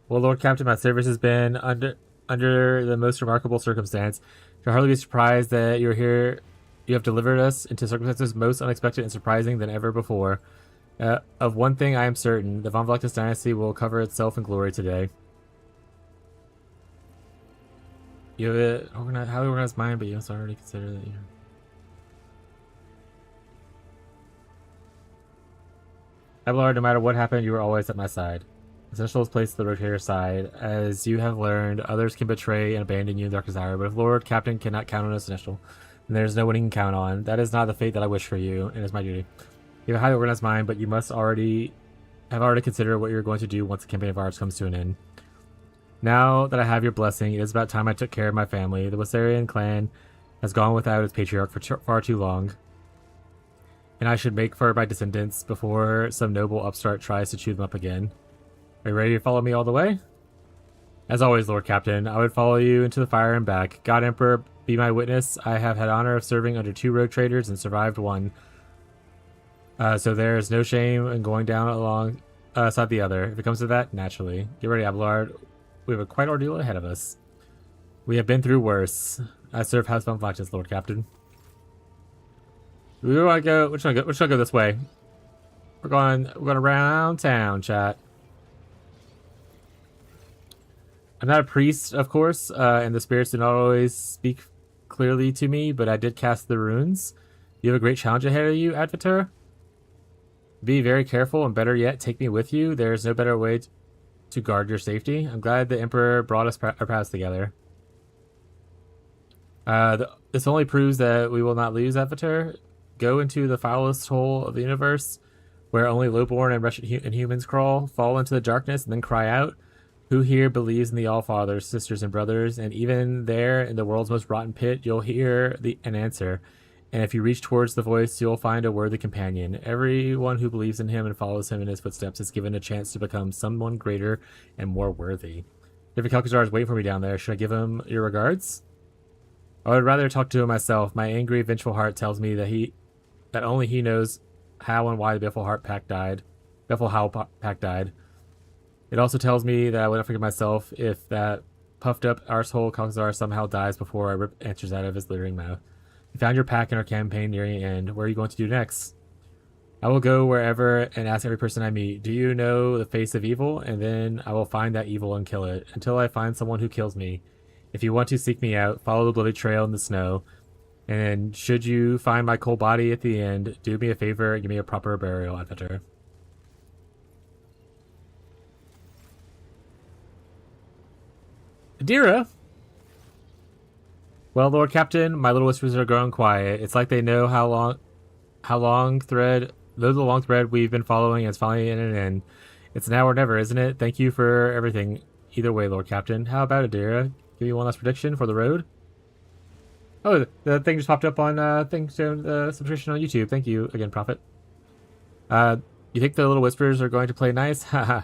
Well, Lord Captain, my service has been under the most remarkable circumstance. You'll hardly be surprised that you're here. You have delivered us into circumstances most unexpected and surprising than ever before. Of one thing I am certain, the Von Vlectis dynasty will cover itself in glory today. You have a highly organized mind, but you must already consider that you... Abelard, no matter what happened, you were always at my side. Essential is placed at the rotator's side. As you have learned, others can betray and abandon you in Dark Desire, but if Lord Captain cannot count on us, Essential, then there is no one he can count on. That is not the fate that I wish for you, and is my duty. You have a highly organized mind, but you must have already considered what you're going to do once the campaign of ours comes to an end. Now that I have your blessing, it is about time I took care of my family. The Wassarian clan has gone without its patriarch for far too long, and I should make for my descendants before some noble upstart tries to chew them up again. Are you ready to follow me all the way? As always, Lord Captain, I would follow you into the fire and back. God Emperor, be my witness. I have had honor of serving under 2 rogue traders and survived one. So there is no shame in going down alongside the other. If it comes to that, naturally. Get ready, Abelard. We have a quite ordeal ahead of us. We have been through worse. I serve House Von Vlectis, Lord Captain. We want to go. We're trying to go this way. We're going around town, chat. I'm not a priest, of course, and the spirits do not always speak clearly to me, but I did cast the runes. You have a great challenge ahead of you, Advitor. Be very careful, and better yet, take me with you. There is no better way to guard your safety. I'm glad the Emperor brought our paths together. This only proves that we will not lose, Advitor. Go into the foulest hole of the universe, where only lowborn and wretched humans crawl, fall into the darkness, and then cry out. Who here believes in the All-Fathers, sisters, and brothers? And even there, in the world's most rotten pit, you'll hear an answer. And if you reach towards the voice, you'll find a worthy companion. Everyone who believes in him and follows him in his footsteps is given a chance to become someone greater and more worthy. If Kalkazar is waiting for me down there, should I give him your regards? I would rather talk to him myself. My angry, vengeful heart tells me that only he knows how and why the Biffle Howl Pact died. It also tells me that I would not forgive myself if that puffed up arsehole Kalkazar somehow dies before I rip answers out of his littering mouth. You found your pack in our campaign nearing the end. What are you going to do next? I will go wherever and ask every person I meet, do you know the face of evil? And then I will find that evil and kill it, until I find someone who kills me. If you want to seek me out, follow the bloody trail in the snow. And should you find my cold body at the end, do me a favor and give me a proper burial, Adventure. Adira! Well, Lord Captain, my little whispers are growing quiet. It's like they know the long thread we've been following is finally in an end. It's now or never, isn't it? Thank you for everything. Either way, Lord Captain. How about it, Adira? Give you one last prediction for the road? Oh, the thing just popped up on things to subscription on YouTube. Thank you again, Prophet. You think the little whispers are going to play nice? Haha.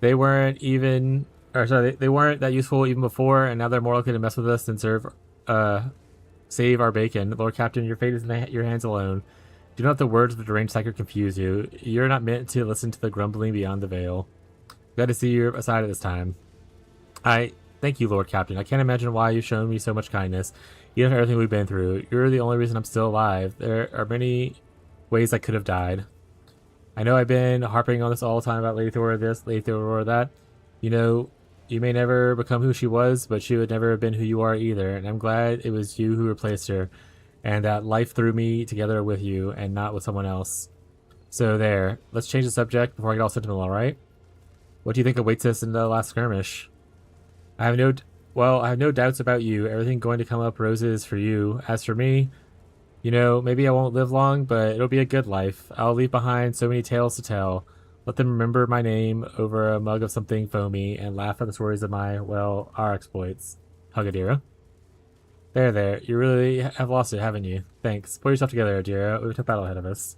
They weren't that useful even before, and now they're more likely to mess with us than save our bacon. Lord Captain, your fate is in your hands alone. Do not let the words of the deranged psychic confuse you. You're not meant to listen to the grumbling beyond the veil. Glad to see your side at this time. Thank you, Lord Captain. I can't imagine why you've shown me so much kindness, even for everything we've been through. You're the only reason I'm still alive. There are many ways I could have died. I know I've been harping on this all the time about Lady Thora this, Lady Thora that. You know, you may never become who she was, but she would never have been who you are either, and I'm glad it was you who replaced her, and that life threw me together with you and not with someone else. So there, let's change the subject before I get all sentimental, alright? What do you think awaits us in the last skirmish? I have no doubts about you. Everything going to come up roses for you. As for me, you know, maybe I won't live long, but it'll be a good life. I'll leave behind so many tales to tell. Let them remember my name over a mug of something foamy and laugh at the stories of our exploits. Hug, Adira. There. You really have lost it, haven't you? Thanks. Pull yourself together, Adira. We have a tough battle ahead of us.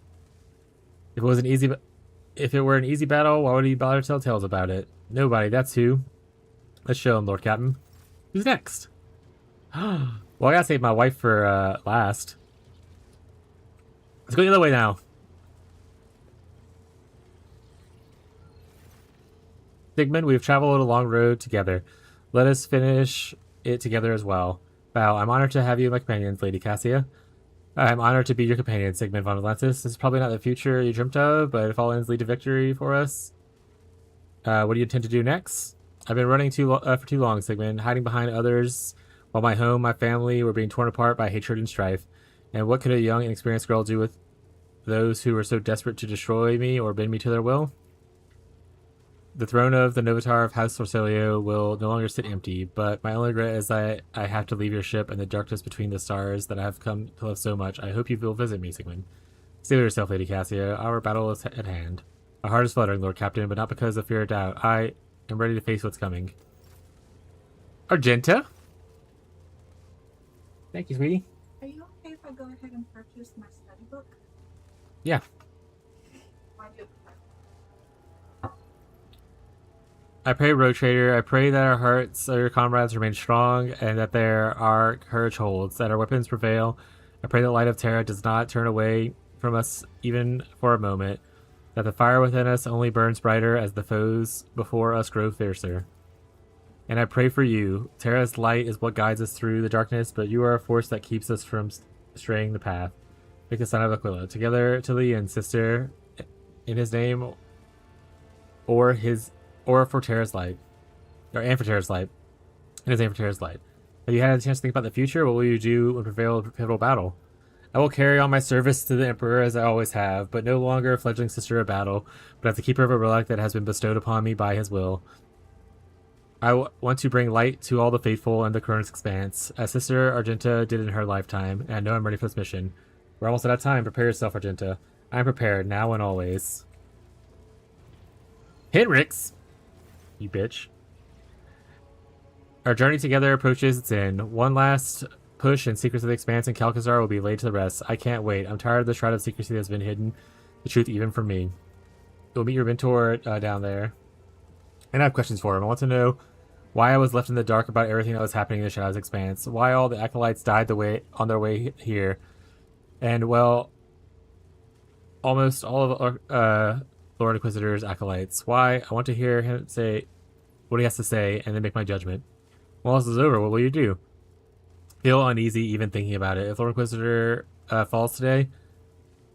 If it were an easy battle, why would he bother to tell tales about it? Nobody, that's who. Let's show him, Lord Captain. Who's next? Well, I gotta save my wife for last. Let's go the other way now. Sigmund, we've traveled a long road together. Let us finish it together as well. Wow, I'm honored to have you my companions, Lady Cassia. I'm honored to be your companion, Sigmund von Atlantis. This is probably not the future you dreamt of, but if all ends lead to victory for us, what do you intend to do next? I've been running for too long, Sigmund, hiding behind others while my home, my family were being torn apart by hatred and strife. And what could a young, inexperienced girl do with those who were so desperate to destroy me or bend me to their will? The throne of the Novitar of House Sorcelio will no longer sit empty, but my only regret is that I have to leave your ship and the darkness between the stars that I have come to love so much. I hope you will visit me, Sigmund. Stay with yourself, Lady Cassia. Our battle is at hand. My heart is fluttering, Lord Captain, but not because of fear or doubt. I am ready to face what's coming. Argenta? Thank you, sweetie. Are you okay if I go ahead and purchase my study book? Yeah. Why do I pray, Road Trader, I pray that our hearts of your comrades remain strong and that our courage holds, that our weapons prevail. I pray the light of Terra does not turn away from us even for a moment, that the fire within us only burns brighter as the foes before us grow fiercer. And I pray for you. Terra's light is what guides us through the darkness, but you are a force that keeps us from straying the path. Make the son of Aquila. Together to the end, sister, in his name, or for Terra's light. And for Terra's light. In his name for Terra's light. Have you had a chance to think about the future? What will you do when prevail a pivotal battle? I will carry on my service to the Emperor as I always have, but no longer a fledgling sister of battle, but as the keeper of a relic that has been bestowed upon me by his will. I want to bring light to all the faithful and the Cronus Expanse, as Sister Argenta did in her lifetime, and I know I'm ready for this mission. We're almost out of time. Prepare yourself, Argenta. I'm prepared, now and always. Henrix! You bitch. Our journey together approaches its end. One last push and Secrets of the Expanse and Calcazar will be laid to the rest. I can't wait. I'm tired of the shroud of secrecy that's been hidden. The truth even from me. You'll meet your mentor down there. And I have questions for him. I want to know why I was left in the dark about everything that was happening in the Shadow's Expanse. Why all the acolytes died on their way here. And, well, almost all of Lord Inquisitor's acolytes. Why? I want to hear him say what he has to say and then make my judgment. When all this is over, what will you do? Feel uneasy even thinking about it. If Lord Inquisitor falls today,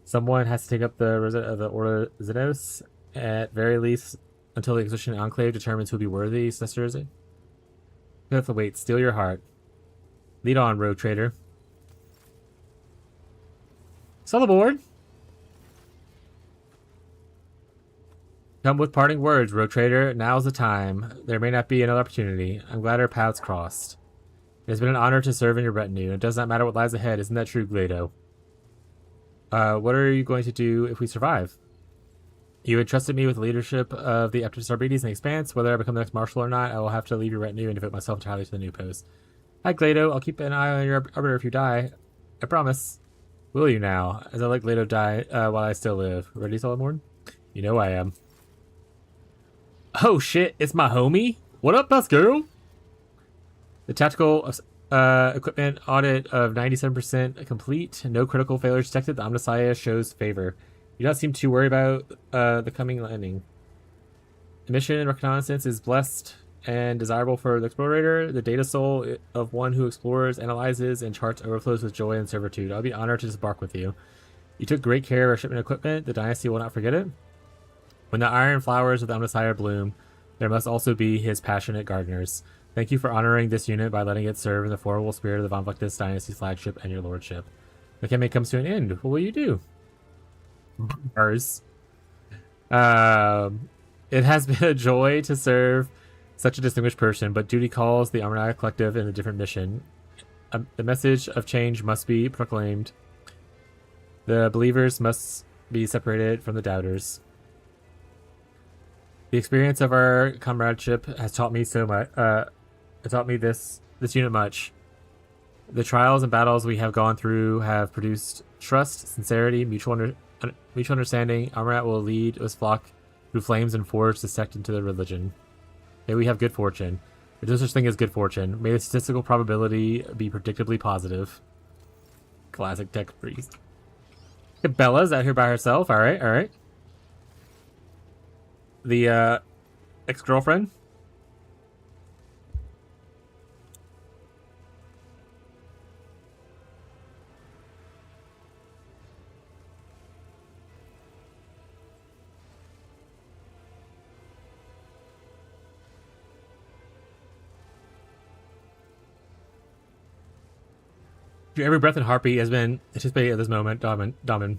someone has to take up the resident of the Order Xenos, at very least until the Inquisition Enclave determines who will be worthy, sisters. You have to wait. Steal your heart. Lead on, Road Trader. Sail aboard. Come with parting words, Rogue Trader. Now's the time. There may not be another opportunity. I'm glad our paths crossed. It has been an honor to serve in your retinue. It does not matter what lies ahead. Isn't that true, Glado? What are you going to do if we survive? You entrusted me with the leadership of the Eptis Arbites and the Expanse. Whether I become the next marshal or not, I will have to leave your retinue and devote myself entirely to the new post. Hi, Glado. I'll keep an eye on your arbiter if you die. I promise. Will you now? As I let Glado die while I still live. Ready, Solomorn? You know I am. Oh shit, it's my homie? What up, best girl? The tactical equipment audit of 97% complete. No critical failures detected. The Omnissiah shows favor. You don't seem too worried about the coming landing. The mission reconnaissance is blessed and desirable for the explorator. The data soul of one who explores, analyzes, and charts overflows with joy and servitude. I'll be honored to disembark with you. You took great care of our shipment equipment. The dynasty will not forget it. When the iron flowers of the Omnissiah bloom, there must also be his passionate gardeners. Thank you for honoring this unit by letting it serve in the formidable spirit of the Von Vlectis dynasty's flagship and your lordship. The campaign comes to an end. What will you do? Bars. It has been a joy to serve such a distinguished person, but duty calls the Armada Collective in a different mission. The message of change must be proclaimed. The believers must be separated from the doubters. The experience of our comradeship has taught me so much. Taught me this unit much. The trials and battles we have gone through have produced trust, sincerity, mutual understanding. Amarat will lead his flock through flames and forge the sect into the religion. May we have good fortune. There's no such thing as good fortune. May the statistical probability be predictably positive. Classic tech priest. Bella's out here by herself. All right. The ex-girlfriend. Every breath and heartbeat has been anticipated at this moment, Damin.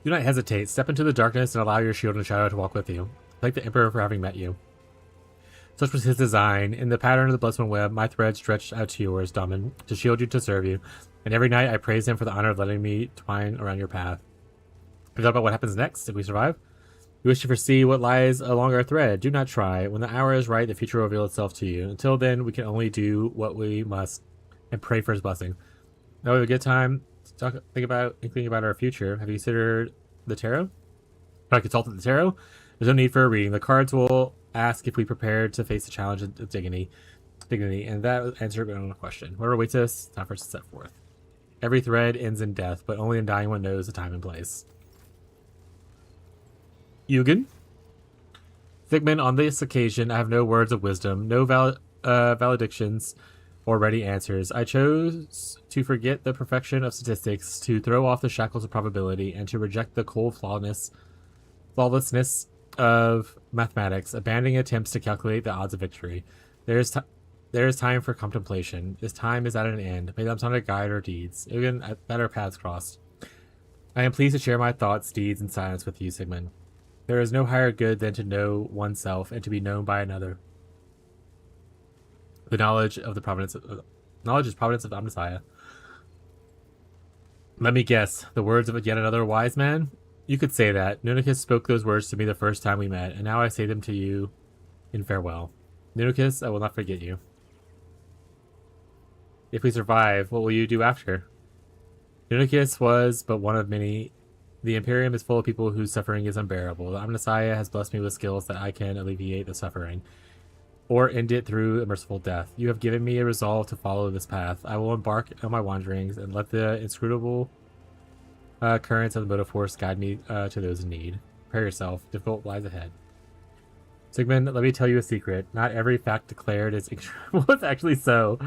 Do not hesitate. Step into the darkness and allow your shield and shadow to walk with you. Thank the Emperor for having met you. Such was his design. In the pattern of the Bloodstone web, my thread stretched out to yours, Damin, to shield you, to serve you. And every night I praise him for the honor of letting me twine around your path. We thought about what happens next if we survive. We wish to foresee what lies along our thread. Do not try. When the hour is right, the future will reveal itself to you. Until then, we can only do what we must and pray for his blessing. Now we have a good time to think about our future. Have you considered the tarot? Have I consulted the tarot? There's no need for a reading. The cards will ask if we prepared to face the challenge of dignity, and that answered my own question. Whatever awaits us, time for us to set forth. Every thread ends in death, but only in dying one knows the time and place. Eugen? Sigmund, on this occasion, I have no words of wisdom, no valedictions, or ready answers. I chose to forget the perfection of statistics, to throw off the shackles of probability, and to reject the cold flawlessness of mathematics, abandoning attempts to calculate the odds of victory. There is time for contemplation. This time is at an end. May the Amtana guide our deeds, even at our paths crossed. I am pleased to share my thoughts, deeds, and silence with you, Sigmund. There is no higher good than to know oneself and to be known by another. The knowledge is providence of the Omnissiah. Let me guess, the words of yet another wise man? You could say that. Nunicus spoke those words to me the first time we met, and now I say them to you in farewell. Nunicus, I will not forget you. If we survive, what will you do after? Nunicus was but one of many. The Imperium is full of people whose suffering is unbearable. The Omnissiah has blessed me with skills that I can alleviate the suffering, or end it through a merciful death. You have given me a resolve to follow this path. I will embark on my wanderings and let the inscrutable currents of the motive force guide me to those in need. Prepare yourself. Difficult lies ahead. Sigmund, let me tell you a secret. Not every fact declared is well, it's actually so.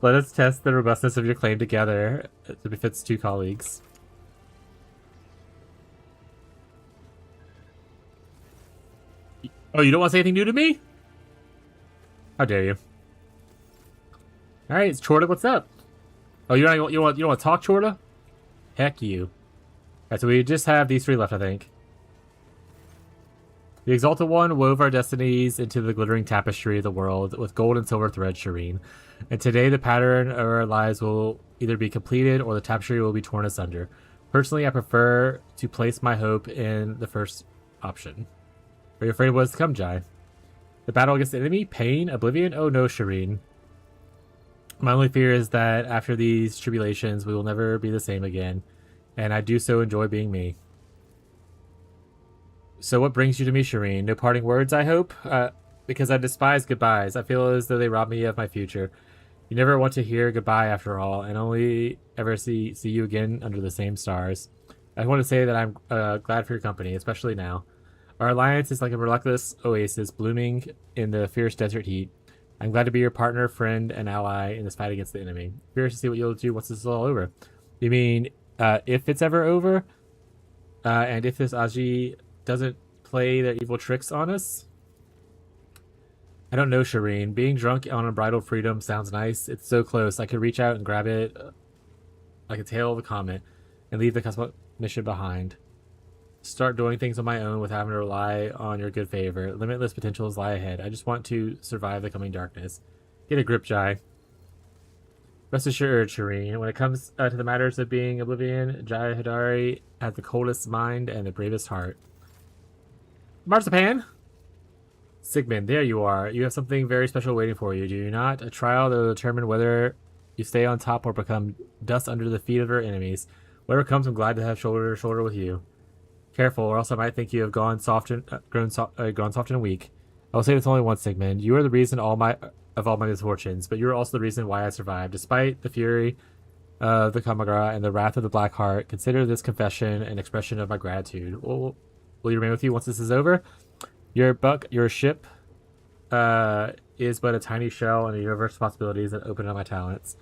Let us test the robustness of your claim together. It befits two colleagues. Oh, you don't want to say anything new to me? How dare you? All right, it's Chorda. What's up? Oh, you don't want to talk, Chorda? Heck you. Alright, so we just have these 3 left, I think. The Exalted One wove our destinies into the glittering tapestry of the world with gold and silver thread, Shireen. And today the pattern of our lives will either be completed or the tapestry will be torn asunder. Personally, I prefer to place my hope in the first option. Are you afraid of what is to come, Jai? The battle against the enemy? Pain? Oblivion? Oh no, Shireen. My only fear is that after these tribulations, we will never be the same again. And I do so enjoy being me. So what brings you to me, Shireen? No parting words, I hope? Because I despise goodbyes. I feel as though they rob me of my future. You never want to hear goodbye after all, and only ever see you again under the same stars. I want to say that I'm glad for your company, especially now. Our alliance is like a miraculous oasis blooming in the fierce desert heat. I'm glad to be your partner, friend, and ally in this fight against the enemy. Curious to see what you'll do once this is all over. You mean, if it's ever over? And if this Aji doesn't play their evil tricks on us? I don't know, Shireen. Being drunk on unbridled freedom sounds nice. It's so close. I could reach out and grab it like a tail of a comet and leave the cosmic mission behind. Start doing things on my own without having to rely on your good favor. Limitless potentials lie ahead. I just want to survive the coming darkness. Get a grip, Jai. Rest assured, Shireen, when it comes to the matters of being Oblivion, Jai Hidari has the coldest mind and the bravest heart. Marzipan! Sigmund, there you are. You have something very special waiting for you, do you not? A trial that will determine whether you stay on top or become dust under the feet of our enemies. Whatever comes, I'm glad to have shoulder to shoulder with you. Careful, or else I might think you have grown soft and weak. I will say this only once, Sigmund. You are the reason of all my misfortunes, but you are also the reason why I survived. Despite the fury of the Kamagra and the wrath of the Black Heart, consider this confession an expression of my gratitude. Will you remain with you once this is over? Your ship is but a tiny shell in the universe of possibilities that open up my talents.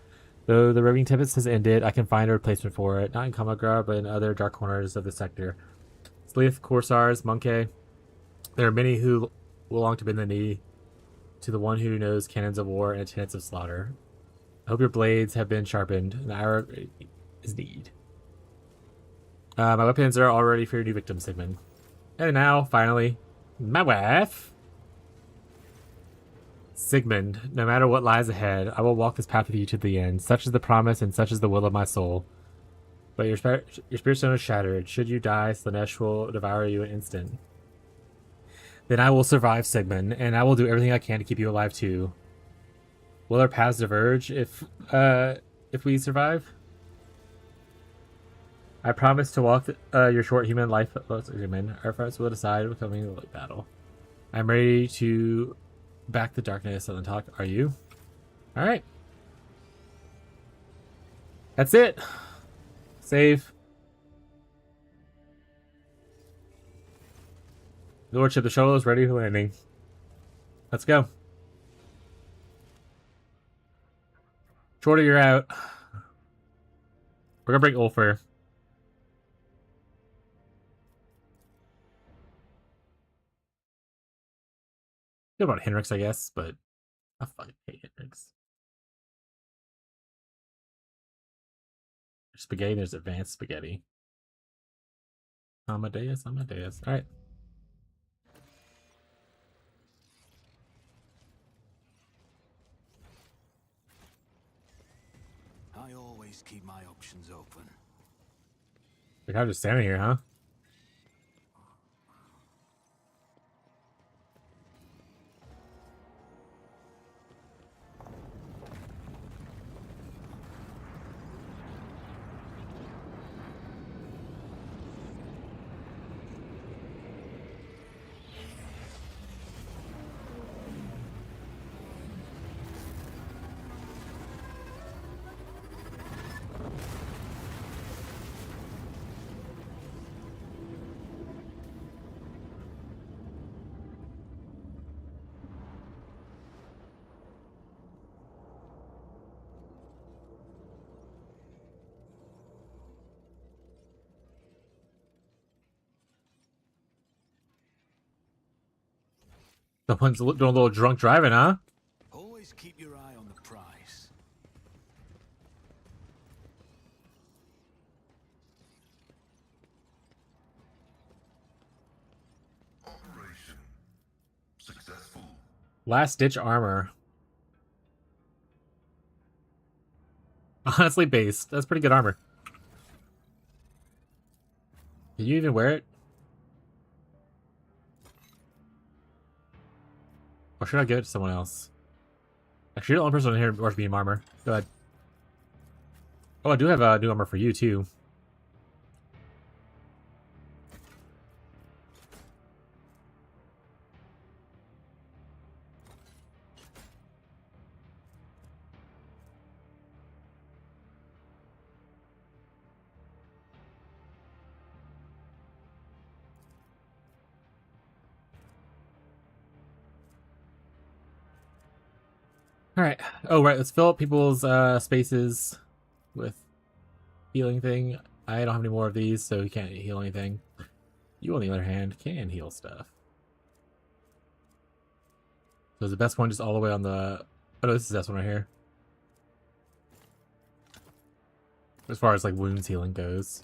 Though the roving tempest has ended, I can find a replacement for it, not in Kamagra, but in other dark corners of the sector. Sleeth, Corsairs, Monkey. There are many who belong to bend the knee to the one who knows cannons of war and tenets of slaughter. I hope your blades have been sharpened, and the hour is need. My weapons are all ready for your new victim, Sigmund. And now, finally, my wife. Sigmund, no matter what lies ahead, I will walk this path with you to the end. Such is the promise and such is the will of my soul. But your spirit stone is shattered. Should you die, Slanesh will devour you in an instant. Then I will survive, Sigmund, and I will do everything I can to keep you alive too. Will our paths diverge if we survive? I promise to walk your short human life, Sigmund. Our fights will decide when coming to the battle. I'm ready to back the darkness on the talk. Are you? All right. That's it. Save. Lordship, the shuttle is ready for landing. Let's go. Shorter, you're out. We're gonna bring Ulfer. Good about Henrix, I guess, but I fucking hate Henrix. There's spaghetti, there's advanced spaghetti. Amadeus. Alright. I always keep my options open. Like, I'm just standing here, huh? Someone's doing a little drunk driving, huh? Always keep your eye on the prize. Last ditch armor. Honestly based. That's pretty good armor. Can you even wear it? Or should I give it to someone else? Actually, you're the only person in here who wears medium armor. Go ahead. Oh, I do have new armor for you, too. Alright. Oh, right. Let's fill up people's spaces with healing thing. I don't have any more of these, so you can't heal anything. You, on the other hand, can heal stuff. So is the best one just all the way on the... Oh, no, this is the best one right here. As far as, like, wounds healing goes.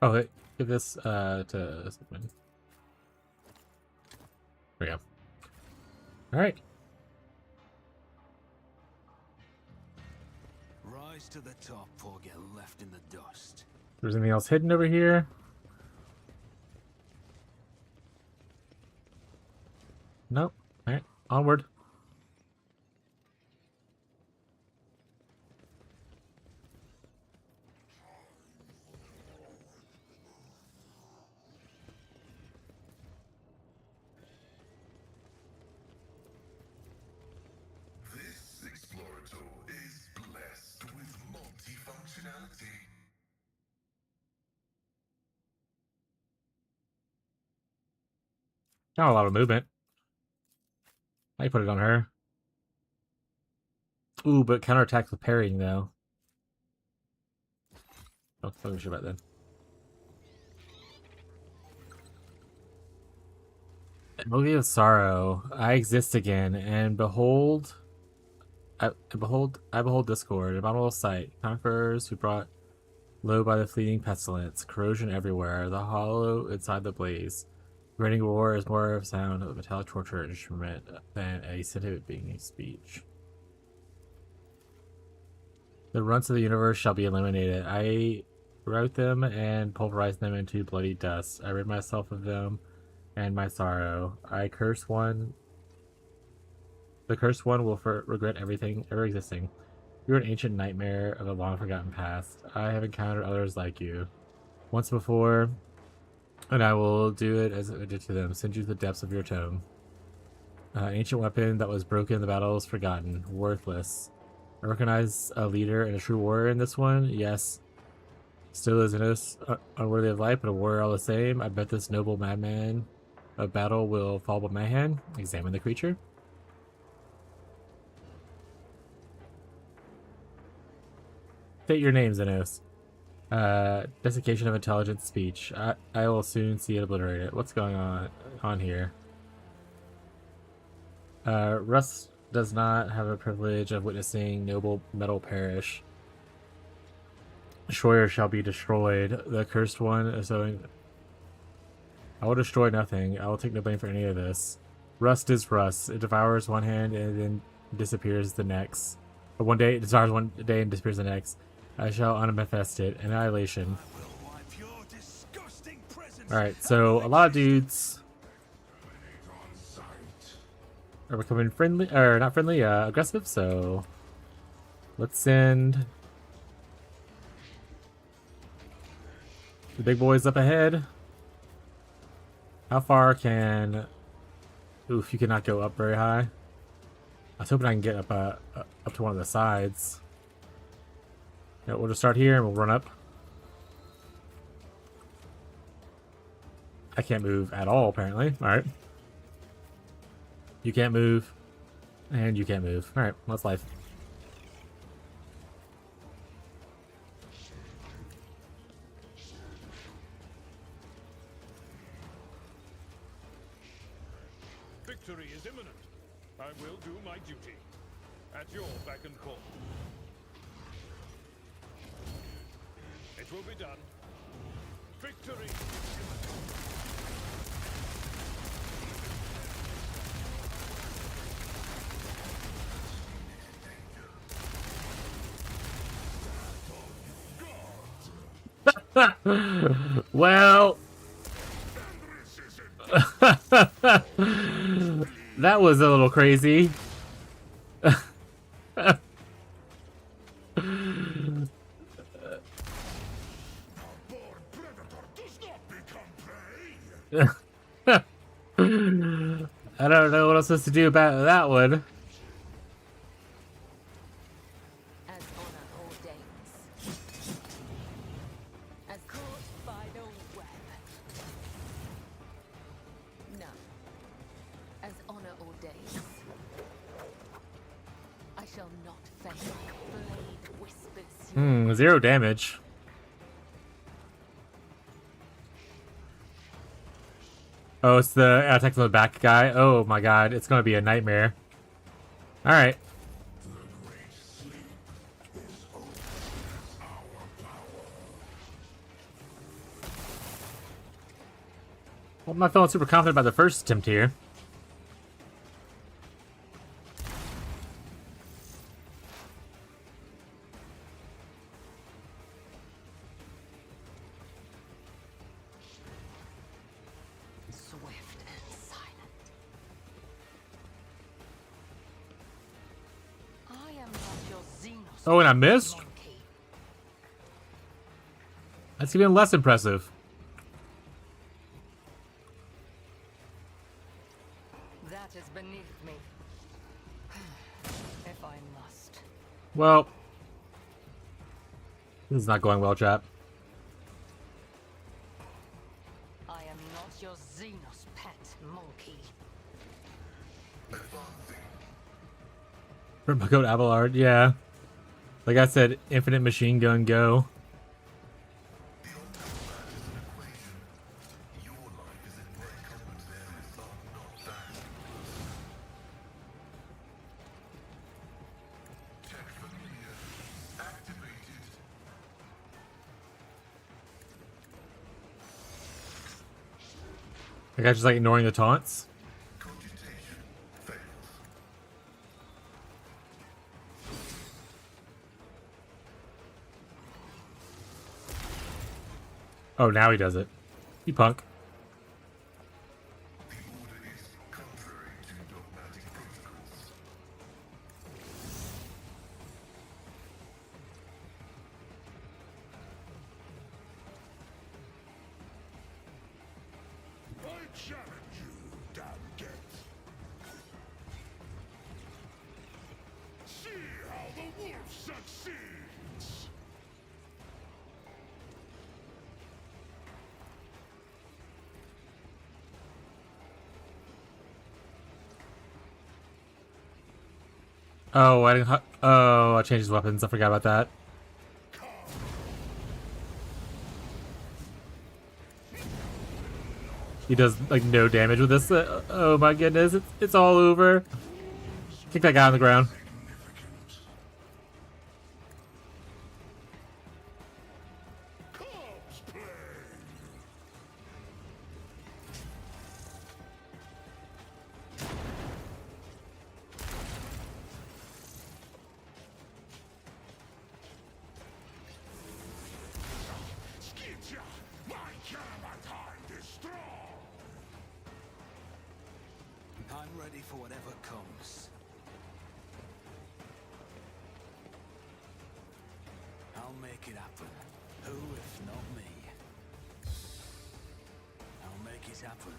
Oh, wait. Give this to someone. There we go. Alright. Rise to the top or get left in the dust. There's anything else hidden over here? Nope. Alright. Onward. This explorator is blessed with multifunctionality. Not a lot of movement. I put it on her. Ooh, but counterattacks with parrying, though. Oh, let me show about that. Movie of Sorrow. I exist again, and behold... I behold discord, abominable sight, conquerors who brought low by the fleeting pestilence, corrosion everywhere, the hollow inside the blaze. Raining war is more of a sound of a metallic torture instrument than a scientific being speech. The runts of the universe shall be eliminated. I wrote them and pulverized them into bloody dust. I rid myself of them and my sorrow. I curse one. The cursed one will regret everything ever existing. You're an ancient nightmare of a long forgotten past. I have encountered others like you once before, and I will do it as I did to them. Send you to the depths of your tome. Ancient weapon that was broken in the battle is forgotten. Worthless. I recognize a leader and a true warrior in this one. Yes. Still is unworthy of life, but a warrior all the same. I bet this noble madman of battle will fall by my hand. Examine the creature. State your names, Zenos. Desiccation of intelligent speech. I will soon see it obliterated. What's going on here? Russ does not have a privilege of witnessing noble metal perish. Destroyer shall be destroyed. The cursed one so I will destroy nothing. I will take no blame for any of this. Rust is rust. It devours one hand and then disappears the next. But one day it devours one day and disappears the next. I shall unmanifest it. Annihilation. Alright, so a lot of dudes are becoming friendly, or not friendly, aggressive, so let's send the big boys up ahead. How far can... Oof, you cannot go up very high. I was hoping I can get up to one of the sides. Yeah, we'll just start here and we'll run up. I can't move at all, apparently. Alright. You can't move. And you can't move. Alright, that's life. Victory is imminent. I will do my duty. At your beck and call. It will be done. Victory is imminent. Well, that was a little crazy. I don't know what I'm supposed to do about that one. As honor ordains. As caught by the web. No. As honor ordains. I shall not fail. Blade whispers. 0 damage. Oh, it's the attack from the back guy. Oh my god, it's gonna be a nightmare. Alright. Well, I'm not feeling super confident about the first attempt here. Swift and silent. I am not your Xenos. Oh, and I missed? monkey. That's even less impressive. That is beneath me. If I must. Well, this is not going well, chap. I am not your Xenos pet monkey. Code Abelard, yeah. Like I said, infinite machine gun go. The guy's just like ignoring the taunts. Oh, now he does it. You punk. I challenge you, damn get. See how the wolf succeeds. Oh, I didn't. Oh, I changed his weapons. I forgot about that. He does like no damage with this. Oh my goodness, it's all over. Kick that guy on the ground. Corpse play. Skitcha, my Calamatine is strong. I'm ready for whatever comes. I'll make it happen. Who if not me? I'll make it happen.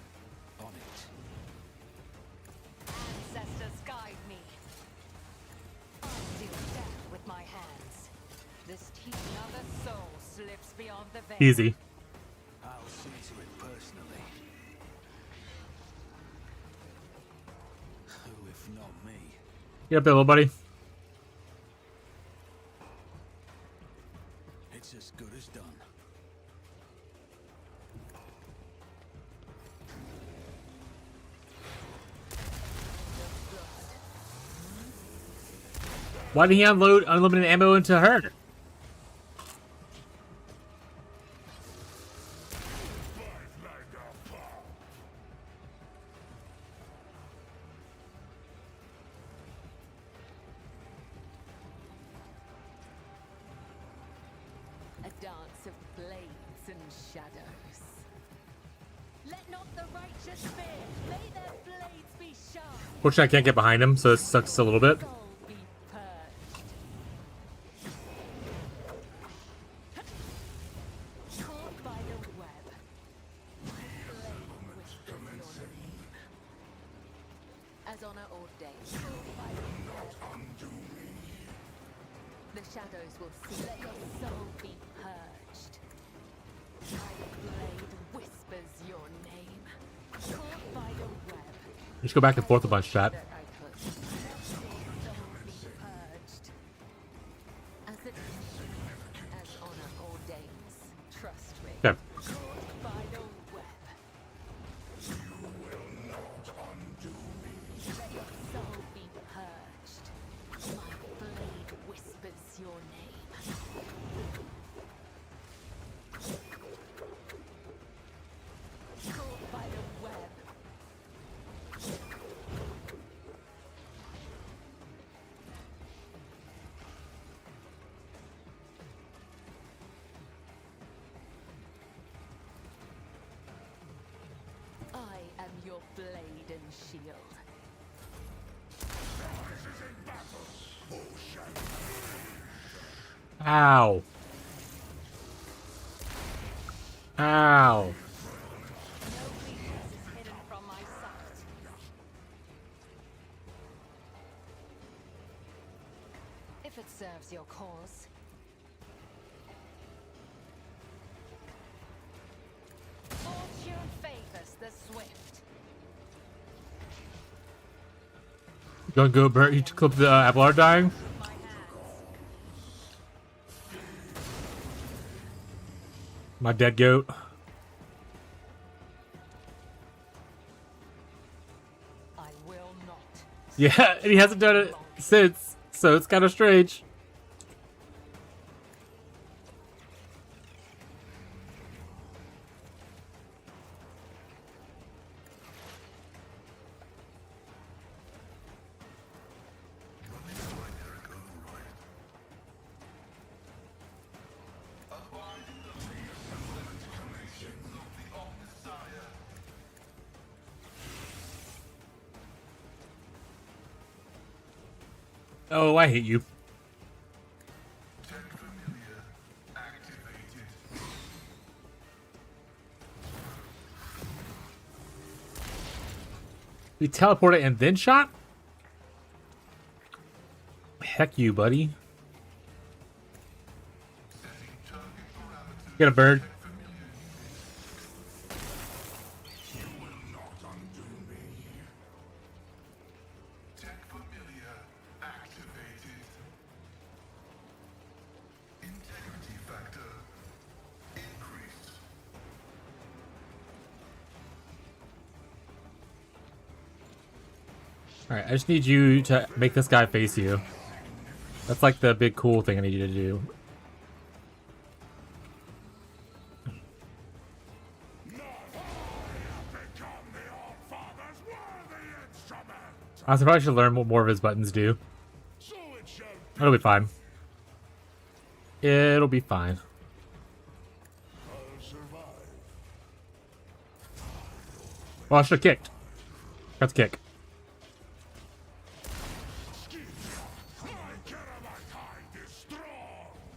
On it. Ancestors guide me. I deal death with my hands. This another soul slips beyond the veil. Easy. I'll see to it personally. if not me? Get up there, little buddy. It's as good as done. Why did he unload unlimited ammo into her? A dance of blades and shadows. Let not the righteous fear. May their blades be sharp. Fortunately, I can't get behind him, so it sucks a little bit. Soul be purged. Caught by the web. My blade whispers your name. As honor ordained. Caught by the web. The shadows will see. Let your soul be purged. My blade whispers your name. Caught by the web. Just go back and forth a bunch, chat. That I put. Let your soul be purged. As it as honor ordains. Trust me. Okay. Caught by the web. Let your soul be purged. My blade whispers your name. Caught by the web. I am your blade and shield. Ow. Ow. No weakness is hidden from my sight. If it serves your cause. Fortune favors the swift. Don't go, Bert. You clip the apple are dying. My hands. My dead goat. I will not. Yeah, and he hasn't done it since, so it's kind of strange. Oh, I hate you. We teleported and then shot? Heck you, buddy. Get a bird. Alright, I just need you to make this guy face you. That's like the big cool thing I need you to do. I probably should learn what more of his buttons do. It'll be fine. It'll be fine. Well, I should have kicked. That's kick.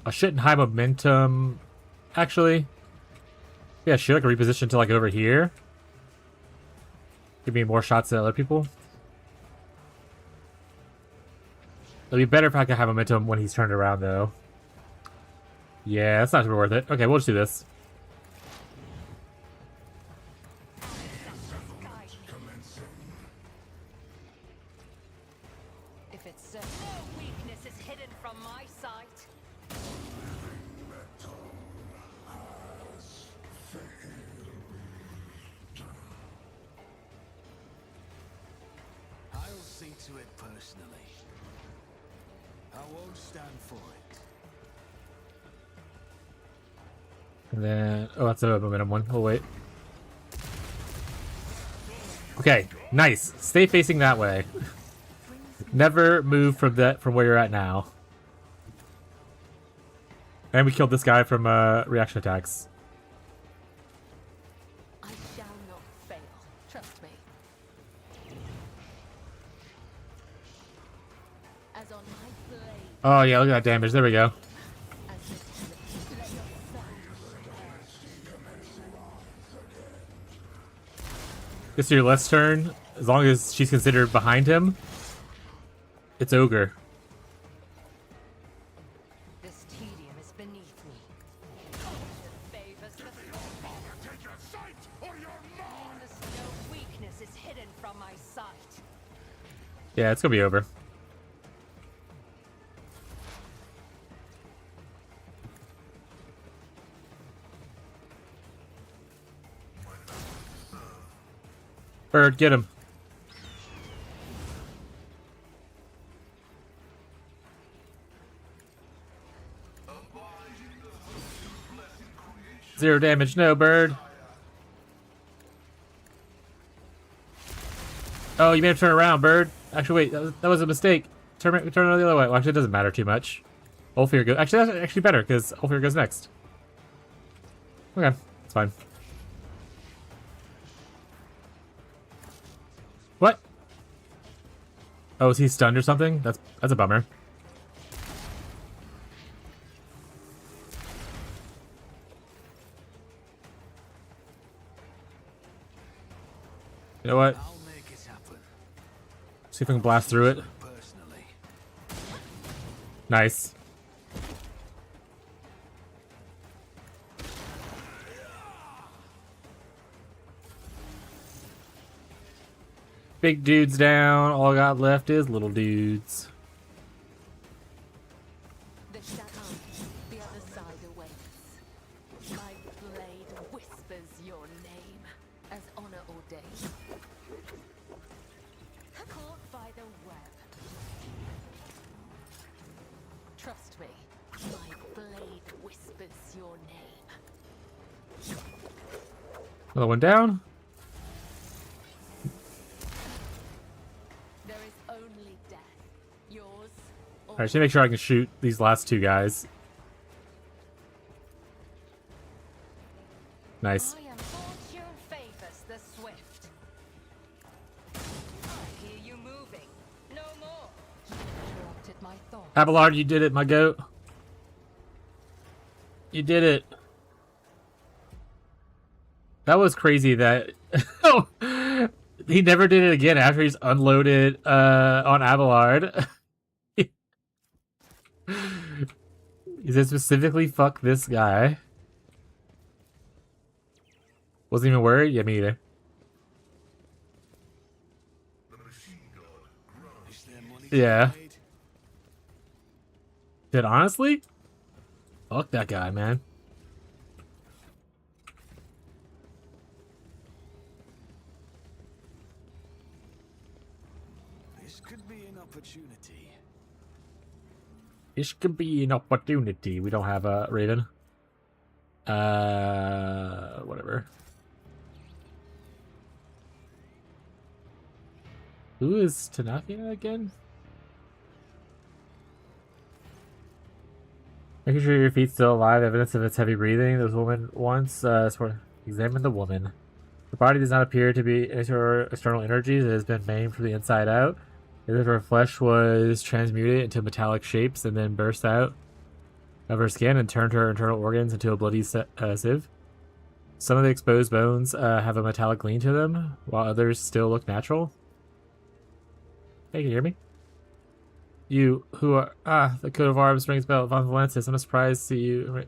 I shouldn't high momentum. Actually, yeah, should I could reposition to like over here. Give me more shots than other people. It'd be better if I could have momentum when he's turned around, though. Yeah, that's not super worth it. Okay, we'll just do this. weakness is hidden from my sight. I'll see to it personally. I won't stand for it. And then, oh, that's a momentum one. Oh, wait. Okay, nice. Stay facing that way. Never move from where you're at now. And we killed this guy from reaction attacks. I shall not fail. Trust me. As on my blade, Oh yeah, look at that damage. There we go. as the let your It's your last turn. As long as she's considered behind him, it's ogre. This tedium is beneath me. Caution favors the strong. Take your sight or you're mine! No weakness is hidden from my sight. Yeah, it's gonna be over. Bird, get him. Zero damage, no, Bird. Oh, you made him turn around, Bird. Actually, wait, that was a mistake. Turn it the other way. Well, actually, it doesn't matter too much. Ulfir goes. Actually, that's actually better because Ulfir goes next. Okay, it's fine. What? Oh, is he stunned or something? That's a bummer. You know what? I'll make it happen. See if we can blast through it. Personally. Nice. Big dudes down. All I got left is little dudes. The shadow, the other side awaits. My blade whispers your name, as honor ordained. Caught by the web. Trust me, my blade whispers your name. Another one down. There is only death. Yours or Alright, just make sure I can shoot these last two guys. Nice. I am fortune favors the swift. I hear you moving. No more. interrupted my thoughts. Abelard, you did it, my goat. You did it. That was crazy that he never did it again after he's unloaded on Abelard. He said specifically, fuck this guy. Wasn't even worried? Yeah, me either. Is there money Yeah. to be made? Dude, honestly? Fuck that guy, man. This could be an opportunity. This could be an opportunity. We don't have a Raven. Whatever. Who is Tanaka again? Making sure your feet's still alive, evidence of its heavy breathing. This woman once examine the woman. Her body does not appear to be any sort of external energies. It has been maimed from the inside out. As if her flesh was transmuted into metallic shapes and then burst out of her skin and turned her internal organs into a bloody sieve. Some of the exposed bones have a metallic gleam to them, while others still look natural. Hey, can you hear me? You who are the coat of arms rings bell Von Valentis. I'm not surprised to see you. I'm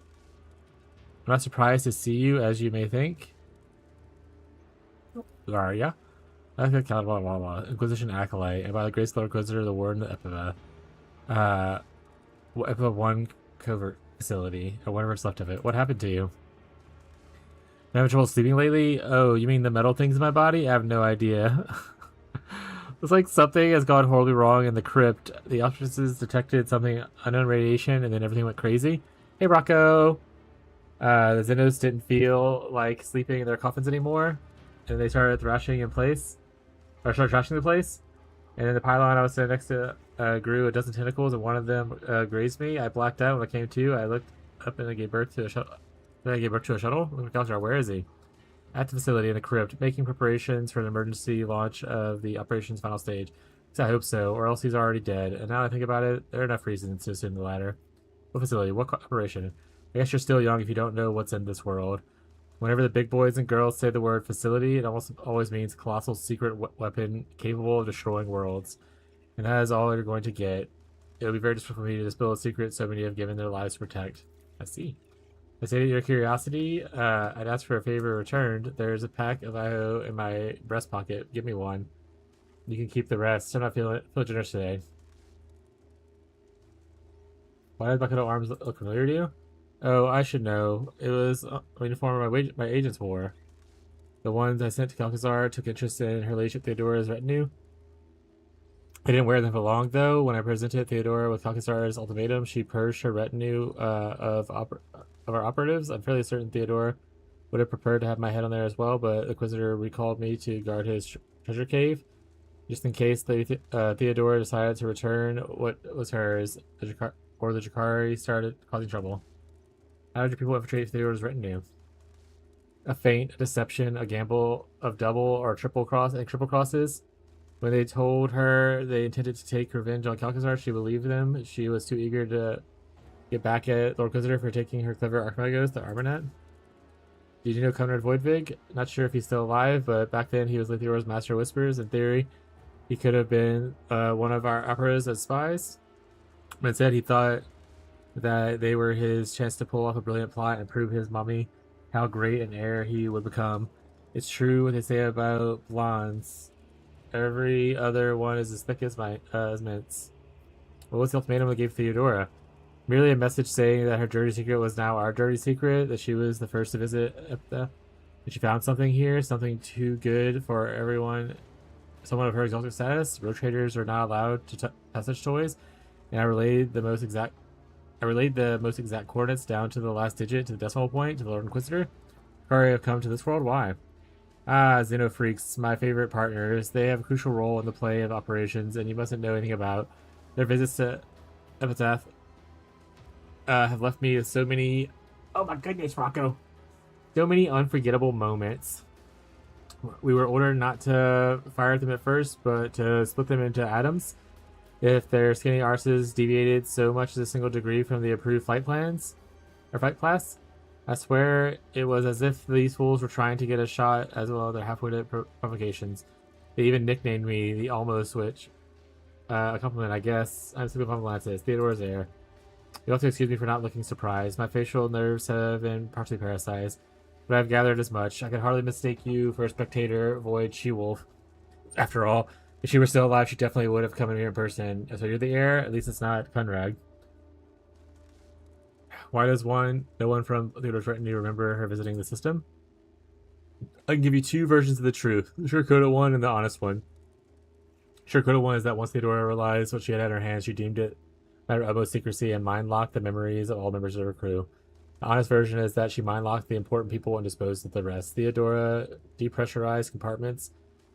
not surprised to see you, as you may think. Zarya. Inquisition Acolyte, and by the Grace Lord Inquisitor, the Warden of Epitha. One covert facility, or whatever's left of it. What happened to you? I'm having trouble sleeping lately? Oh, you mean the metal things in my body? I have no idea. It's like something has gone horribly wrong in the crypt. The officers detected something unknown radiation, and then everything went crazy. Hey, Rocco! The Xenos didn't feel like sleeping in their coffins anymore, and they started thrashing in place, or started trashing the place. And in the pylon I was sitting next to grew a dozen tentacles, and one of them grazed me. I blacked out when I came to. I looked up and I gave birth to a shuttle. Then I gave birth to a shuttle. Oh my gosh, where is he? At the facility in the crypt, making preparations for an emergency launch of the operation's final stage. Because I hope so, or else he's already dead. And now that I think about it, there are enough reasons to assume the latter. What facility? What operation? I guess you're still young if you don't know what's in this world. Whenever the big boys and girls say the word facility, it almost always means colossal secret weapon capable of destroying worlds. And that is all you're going to get. It would be very difficult for me to spill a secret so many have given their lives to protect. I see. I say your curiosity, I'd ask for a favor returned. There's a pack of IO in my breast pocket. Give me one. You can keep the rest. I'm not feeling generous today. Why does bucket of arms look familiar to you? Oh, I should know. It was a uniform my agents wore. The ones I sent to Calcazar took interest in her ladyship Theodora's retinue. I didn't wear them for long, though. When I presented Theodora with Calcazar's ultimatum, she purged her retinue of our operatives. I'm fairly certain Theodora would have preferred to have my head on there as well, but the Inquisitor recalled me to guard his treasure cave. Just in case Theodora decided to return what was hers, the Jakari started causing trouble. How did your people infiltrate Theodora's retinue? A feint, a deception, a gamble of double or triple crosses. When they told her they intended to take revenge on Calcazar, she believed them. She was too eager to get back at Lord Inquisitor for taking her clever Archimagos, the Armanet. Did you know Conrad Voidvig? Not sure if he's still alive, but back then he was Theodora's Master of Whispers. In theory, he could have been one of our operas as spies. But instead, he thought that they were his chance to pull off a brilliant plot and prove his mommy how great an heir he would become. It's true what they say about blondes. Every other one is as thick as mints. What was the ultimatum they gave Theodora? Merely a message saying that her dirty secret was now our dirty secret, that she was the first to visit Epta. That she found something here, something too good for everyone. Someone of her exalted status. Road traders are not allowed to have such toys. And I relayed the most exact coordinates down to the last digit, to the decimal point, to the Lord Inquisitor. Kari have come to this world? Why? Xenofreaks, my favorite partners. They have a crucial role in the play of operations, and you mustn't know anything about. Their visits to Epitaph have left me with so many... Oh my goodness, Rocco! So many unforgettable moments. We were ordered not to fire at them at first, but to split them into atoms. If their skinny arses deviated so much as a single degree from the approved flight plans, or flight class, I swear it was as if these fools were trying to get a shot as well as their half-witted provocations. They even nicknamed me the Almost Witch. A compliment, I guess. I'm super compliment says Theodora's heir. You'll have to excuse me for not looking surprised. My facial nerves have been partially parasized, but I've gathered as much. I could hardly mistake you for a spectator, Void She-Wolf. After all, if she were still alive, she definitely would have come in here in person. So you're the heir? At least it's not Kunrag. Why does no one from Theodora's retinue remember her visiting the system? I can give you two versions of the truth. The sugar-coated one and the honest one. Sugar-coated one is that once Theodora realized what she had in her hands, she deemed it matter of utmost secrecy and mind-locked the memories of all members of her crew. The honest version is that she mind-locked the important people and disposed of the rest. Theodora depressurized compartments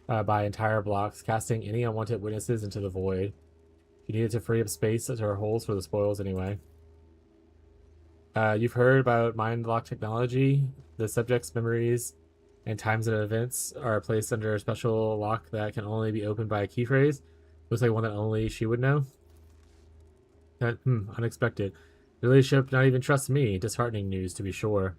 by entire blocks, casting any unwanted witnesses into the void. She needed to free up space to her holes for the spoils anyway. You've heard about mind-lock technology. The subject's memories and times and events are placed under a special lock that can only be opened by a key phrase. Looks like one that only she would know. Unexpected. The relationship not even trusts me. Disheartening news, to be sure.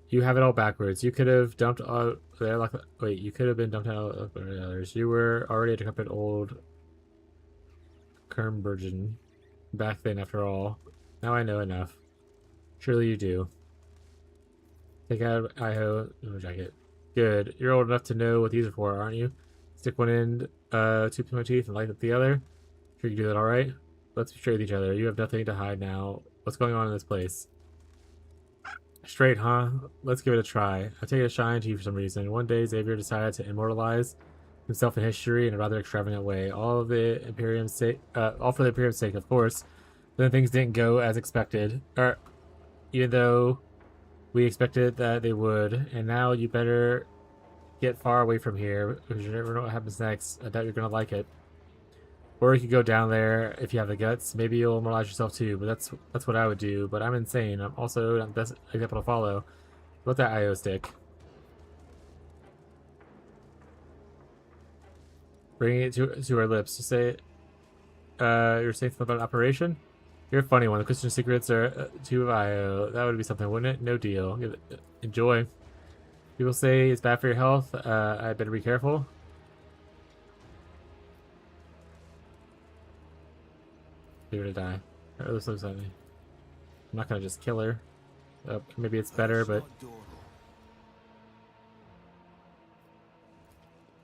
You have it all backwards. You could have dumped out there like... Wait, you could have been dumped out like the others. You were already a decrepit old Kermbergen back then, after all. Now I know enough. Surely you do. Take out Iho jacket. Good. You're old enough to know what these are for, aren't you? Stick one end to my teeth and light up the other. Sure you can do that all right? Let's be straight with each other. You have nothing to hide now. What's going on in this place? Straight, huh? Let's give it a try. I've taken a shine to you for some reason. One day, Xavier decided to immortalize himself in history in a rather extravagant way. All for the Imperium's sake, of course. Then things didn't go as expected, or even though we expected that they would. And now you better get far away from here, because you never know what happens next. I doubt you're gonna like it. Or you could go down there if you have the guts. Maybe you'll immortalize yourself too, but that's what I would do. But I'm insane. I'm also not the best example to follow. What that IO stick? Bringing it to our lips. You say, you're saying something about an operation? You're a funny one. The Christian secrets are tube of IO. That would be something, wouldn't it? No deal. Enjoy. People say it's bad for your health. I better be careful. Leave her to die. Or this looks at me. I'm not gonna just kill her. Maybe it's better, but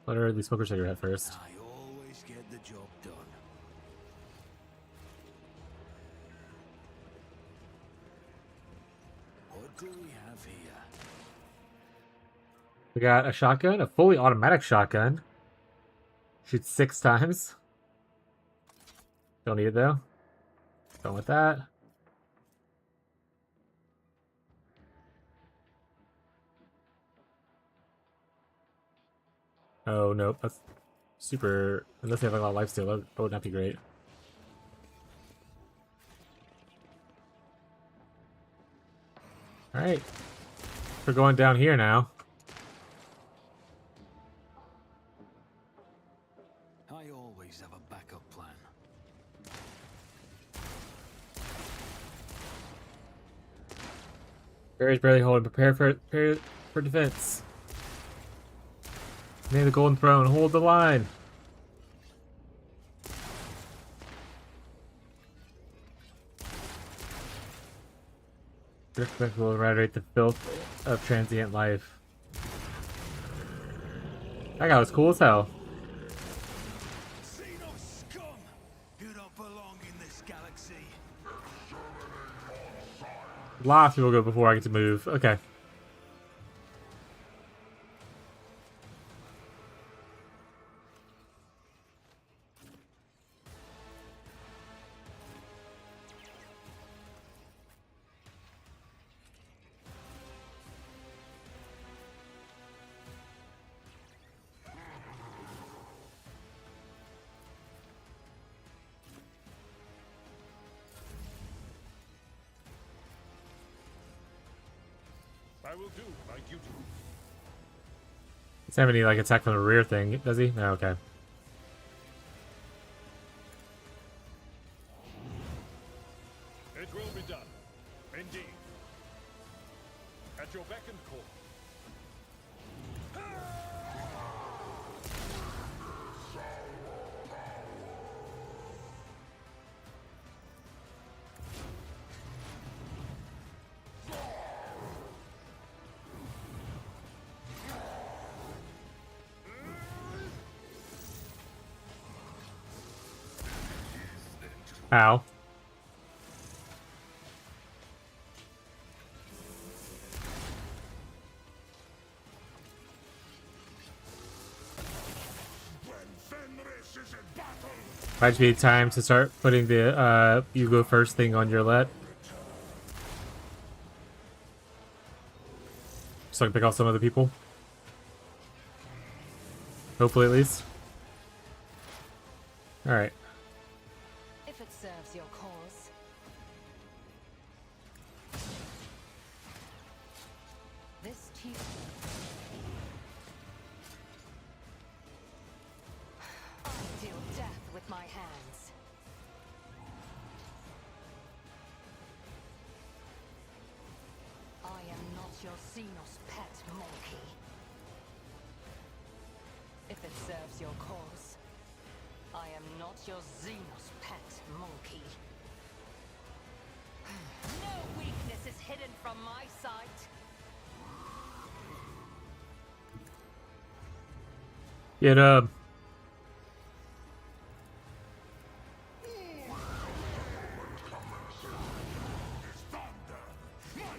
let her at least smoke her cigarette first. I always get the job done. What do we have here? We got a shotgun, a fully automatic shotgun. Shoots 6 times. Don't need it though. Done with that. Oh nope, that's super. Unless they have a lot of lifesteal, that would not be great. Alright. We're going down here now. I always have a backup plan. Barry's barely holding. Prepare for defense. Name the golden throne. Hold the line. Respect will eradicate the filth of transient life. That guy was cool as hell. Xenos scum! You don't belong in this galaxy. Lots of people go before I get to move. Okay. I will do my duty. Doesn't have any like attack from the rear thing, does he? No, okay. It will be done. Indeed. At your beck and call. Ow. Might be time to start putting the you go first thing on your let. So I can pick off some other people. Hopefully at least. Alright. If it serves your cause. This tube. I deal death with my hands. I am not your Xenos pet, monkey. If it serves your cause. I am not your Xenos pet, monkey. No weakness is hidden from my sight. Get up.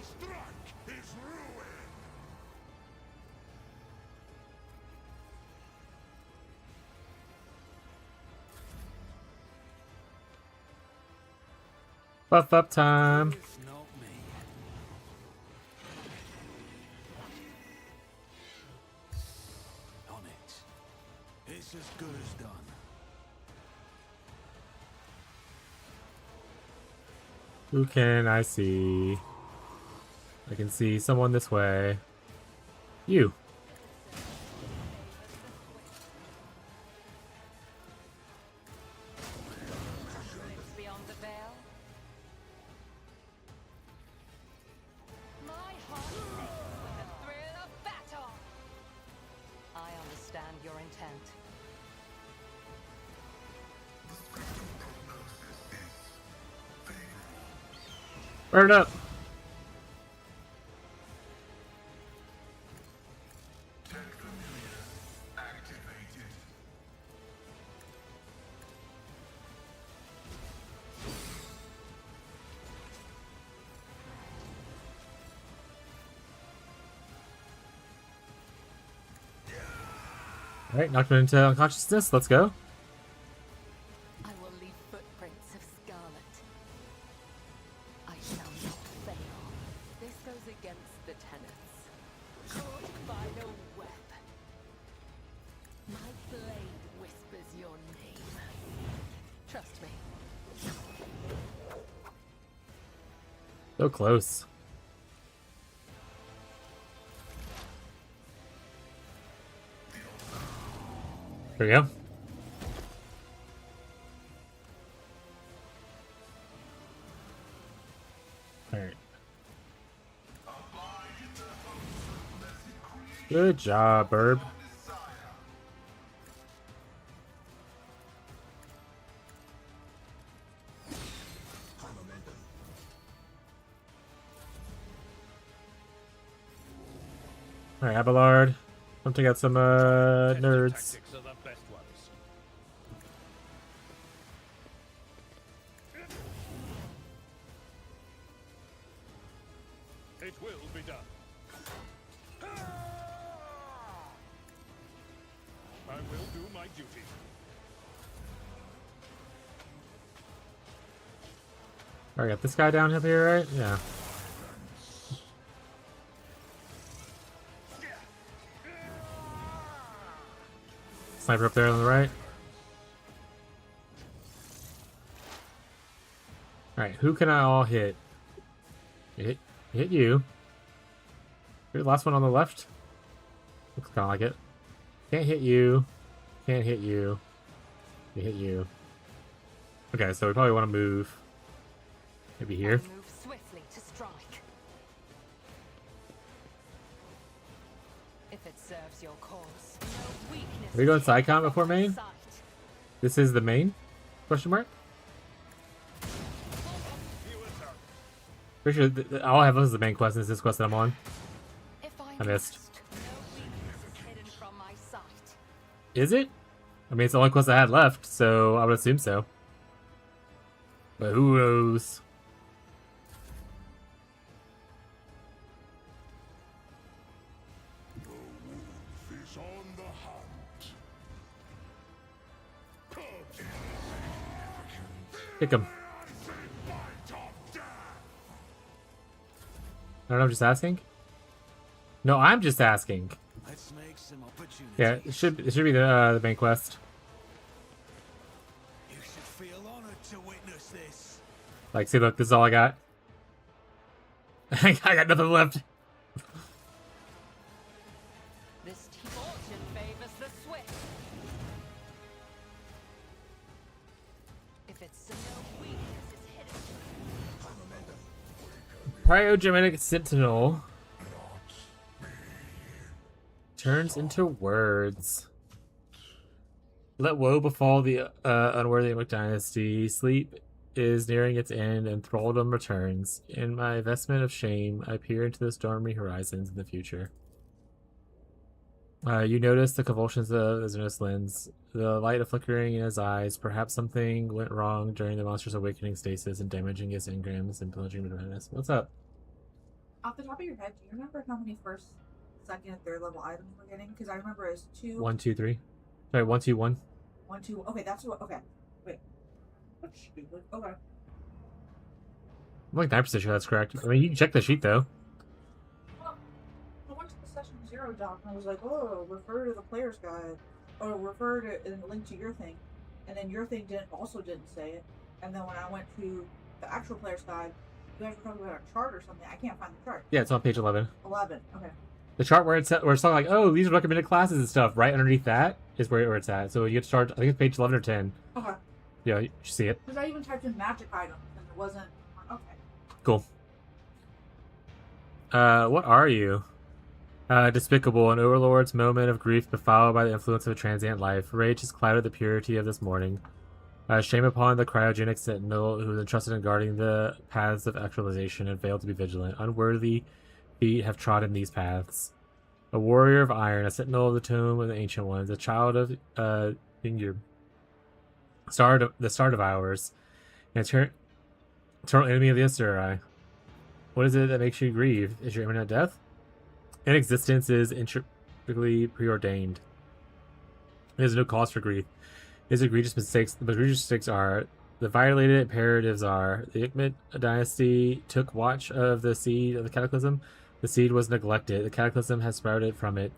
struck is ruin. Buff up time. It's not me. On it. It's as good as done. Who can I see? I can see someone this way. You. Beyond the veil. My heart sings with the thrill of battle. I understand your intent. Burn up. Alright, knocked him into unconsciousness. Let's go. I will leave footprints of scarlet. I shall not fail. This goes against the tenets. Caught by no web. My blade whispers your name. Trust me. So close. There we go. Alright. Good job, Burb. Alright, Abelard. Come take out some nerds. Tactics are the best ones. It will be done. I will do my duty. Alright, got this guy down up here, right? Yeah. Sniper up there on the right. Alright, who can I all hit? Hit you. You're the last one on the left? Looks kinda like it. Can't hit you. Can't hit you. We hit you. Okay, so we probably want to move. Maybe here. I move swiftly to strike. If it serves your cause, no weakness. Are we going side count before main? Sight. This is the main? Question mark? Pretty sure all I have is the main quest. Is this quest that I'm on? If I missed. must, no weakness is hidden from my sight. Is it? I mean, it's the only quest I had left, so I would assume so. But who knows? The wolf is on the hunt. Kick him. I don't know, I'm just asking? No, I'm just asking. Let's make some opportunities. Yeah, it should be the main quest. You should feel honored to witness this. Like, see, look, this is all I got. I got nothing left. This fortune favors the swift. If it's no weakness is hidden. Cryogenic Sentinel turns into words. Let woe befall the unworthy Mick Dynasty. Sleep is nearing its end, and thraldom returns. In my vestment of shame, I peer into the stormy horizons in the future. You notice the convulsions of Xenos lens, the light flickering in his eyes. Perhaps something went wrong during the monster's awakening stasis and damaging his engrams and plunging into madness. What's up? Off the top of your head, do you remember how many first, second, and third level items we're getting? Because I remember it's 2, 1, 2, 3. Sorry, 1, 2, 1. 1, 2. Okay, that's what. Okay, wait. That's stupid. Okay. I'm like 9% sure that's correct. I mean, you can check the sheet though. Well, I went to the session 0 doc and I was like, oh, refer to the player's guide, or refer to and link to your thing, and then your thing didn't say it. And then when I went to the actual player's guide, you guys were talking about a chart or something. I can't find the chart. Yeah, it's on page 11. 11. Okay. The chart where it's talking like, oh, these are recommended classes and stuff. Right underneath that is where it's at. So you get to start. I think it's page 11 or 10. Okay. Yeah, you should see it. Because I even typed in magic items and it wasn't. Okay. Cool. What are you? Despicable, an overlord's moment of grief befouled by the influence of a transient life. Rage has clouded the purity of this morning. Shame upon the cryogenic sentinel who was entrusted in guarding the paths of actualization and failed to be vigilant. Unworthy feet have trodden these paths. A warrior of iron, a sentinel of the tomb of the ancient ones, a child of Vingir, the start of hours, an eternal enemy of the Asurai. What is it that makes you grieve? Is your imminent death? An existence is intricately preordained. There is no cause for grief. His egregious mistakes. The egregious mistakes are the violated imperatives are the Ikmit dynasty took watch of the seed of the cataclysm. The seed was neglected. The cataclysm has sprouted from it.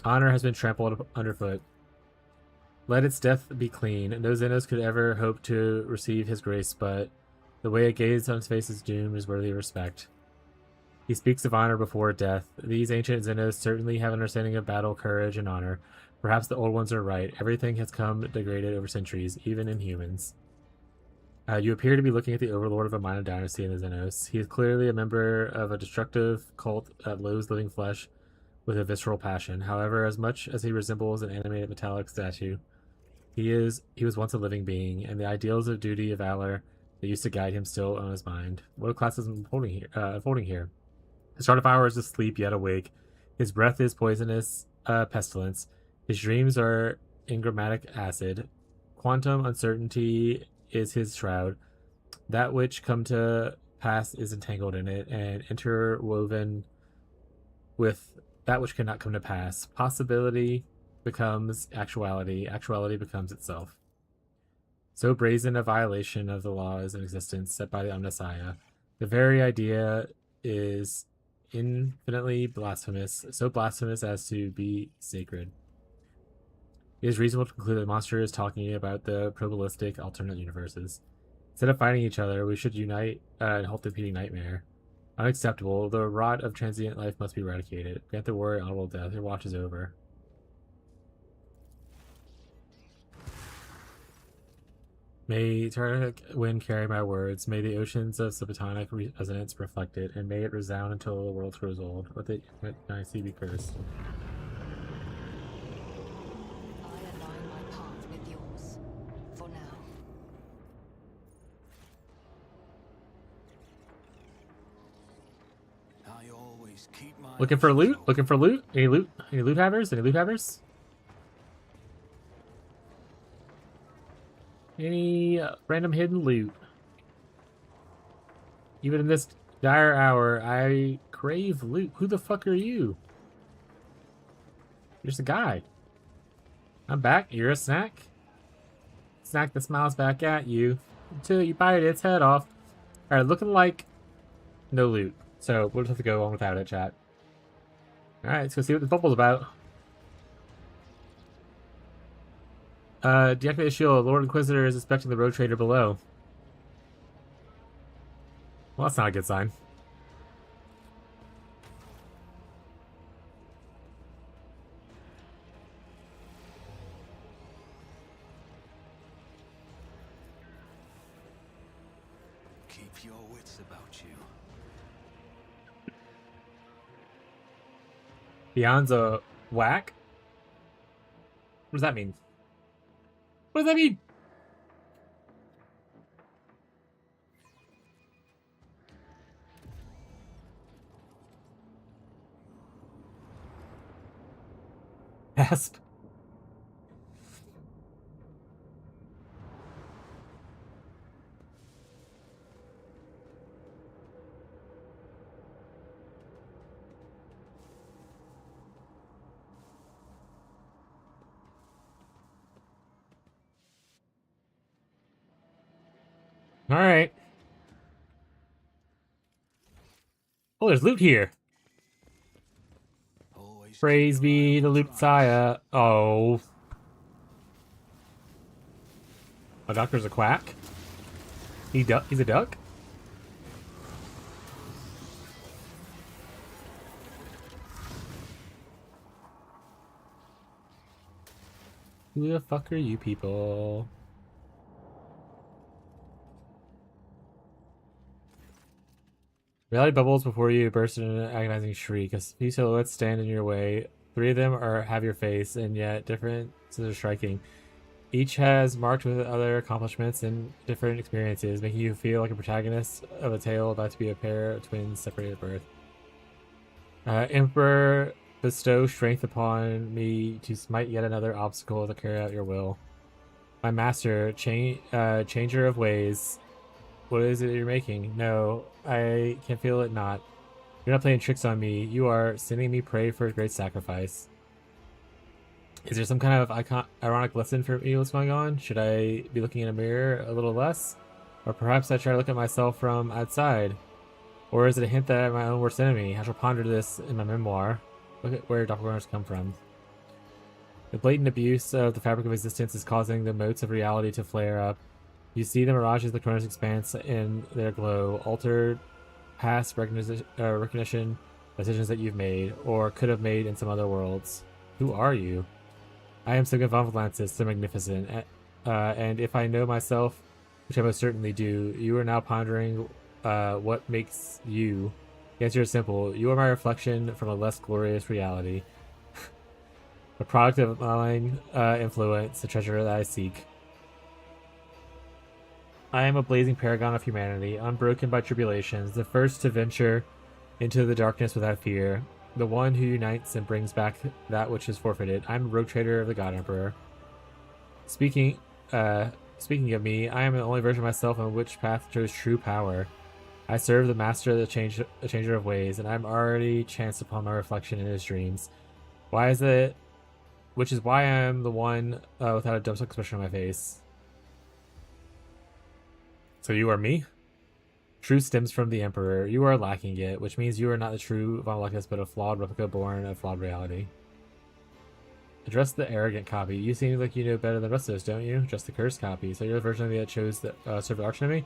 Honor has been trampled underfoot. Let its death be clean. No Xenos could ever hope to receive his grace, but the way it gazed on his face is doomed is worthy of respect. He speaks of honor before death. These ancient Xenos certainly have an understanding of battle, courage, and honor. Perhaps the old ones are right. Everything has come degraded over centuries, even in humans. You appear to be looking at the overlord of a minor dynasty in the Xenos. He is clearly a member of a destructive cult that loathes living flesh with a visceral passion. However, as much as he resembles an animated metallic statue, he was once a living being, and the ideals of duty and valor that used to guide him still on his mind. What class is unfolding here? The start of hours is asleep yet awake. His breath is poisonous pestilence. His dreams are engrammatic acid. Quantum uncertainty is his shroud. That which come to pass is entangled in it and interwoven with that which cannot come to pass. Possibility becomes actuality. Actuality becomes itself. So brazen a violation of the laws in existence set by the Omnissiah. The very idea is infinitely blasphemous, so blasphemous as to be sacred. It is reasonable to conclude that the monster is talking about the probabilistic alternate universes. Instead of fighting each other, we should unite and halt the repeating nightmare. Unacceptable. The rot of transient life must be eradicated. Grant the warrior honorable death. Your watch is over. May Turkic wind carry my words. May the oceans of subatomic resonance reflect it, and may it resound until the world grows old. Let the dynasty be cursed. I align my path with yours. For now. I always keep my Looking for loot? Looking for loot? Any loot? Any loot havers? Any loot havers? Any random hidden loot? Even in this dire hour, I crave loot. Who the fuck are you? You're just a guy. I'm back. You're a snack. Snack that smiles back at you until you bite its head off. Alright, looking like no loot. So we'll just have to go on without it, chat. Alright, let's go see what the bubble's about. Deactivate the shield. Lord Inquisitor is inspecting the road trader below. Well, that's not a good sign. Keep your wits about you. Beyond's a whack? What does that mean? What does that mean? Asp. Alright. Oh, there's loot here. Always Praise keep your eye be on the loot prize. messiah. Oh. My doctor's a quack? He's a duck? Who the fuck are you people? Reality bubbles before you burst in an agonizing shriek. A few silhouettes stand in your way. Three of them have your face, and yet differences are striking. Each has marked with other accomplishments and different experiences, making you feel like a protagonist of a tale about to be a pair of twins separated at birth. Emperor, bestow strength upon me to smite yet another obstacle to carry out your will. My master, changer of ways. What is it you're making? No, I can feel it not. You're not playing tricks on me. You are sending me prey for a great sacrifice. Is there some kind of ironic lesson for me what's going on? Should I be looking in a mirror a little less? Or perhaps I try to look at myself from outside? Or is it a hint that I'm my own worst enemy? I shall ponder this in my memoir. Look at where doppelgangers come from. The blatant abuse of the fabric of existence is causing the motes of reality to flare up. You see the mirages of the Cronus expanse in their glow, altered past recognition, decisions that you've made, or could have made in some other worlds. Who are you? I am Sigmund von Valansis, the Magnificent, and if I know myself, which I most certainly do, you are now pondering what makes you. The answer is simple. You are my reflection from a less glorious reality. A product of mine influence, the treasure that I seek. I am a blazing paragon of humanity, unbroken by tribulations, the first to venture into the darkness without fear, the one who unites and brings back that which is forfeited. I'm a rogue trader of the God Emperor. Speaking of me, I am the only version of myself on which path chose true power. I serve the master of the changer of ways, and I'm already chanced upon my reflection in his dreams. Which is why I am the one without a dumbstruck expression on my face. So you are me? Truth stems from the Emperor. You are lacking it, which means you are not the true Von Valansis, but a flawed replica born of flawed reality. Address the arrogant copy. You seem like you know better than the rest of us, don't you? Address the cursed copy. So you're the version of me that chose to serve the archenemy?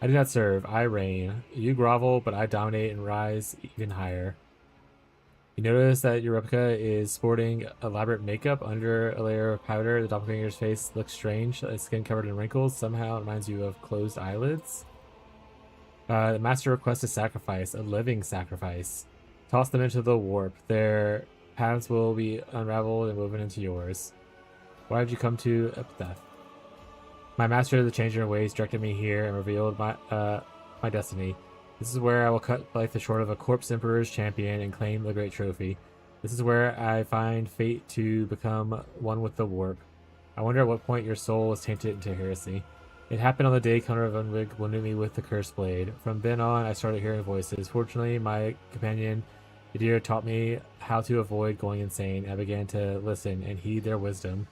I do not serve. I reign. You grovel, but I dominate and rise even higher. You notice that your replica is sporting elaborate makeup under a layer of powder. The doppelganger's face looks strange. His skin covered in wrinkles. Somehow it reminds you of closed eyelids. The master requests a sacrifice, a living sacrifice. Toss them into the warp. Their paths will be unraveled and woven into yours. Why did you come to death? My master of the changer of ways directed me here and revealed my destiny. This is where I will cut life short of a corpse emperor's champion and claim the great trophy. This is where I find fate to become one with the warp. I wonder at what point your soul was tainted into heresy. It happened on the day Conrad von Wig wounded me with the cursed blade. From then on, I started hearing voices. Fortunately, my companion, Yadir, taught me how to avoid going insane. I began to listen and heed their wisdom.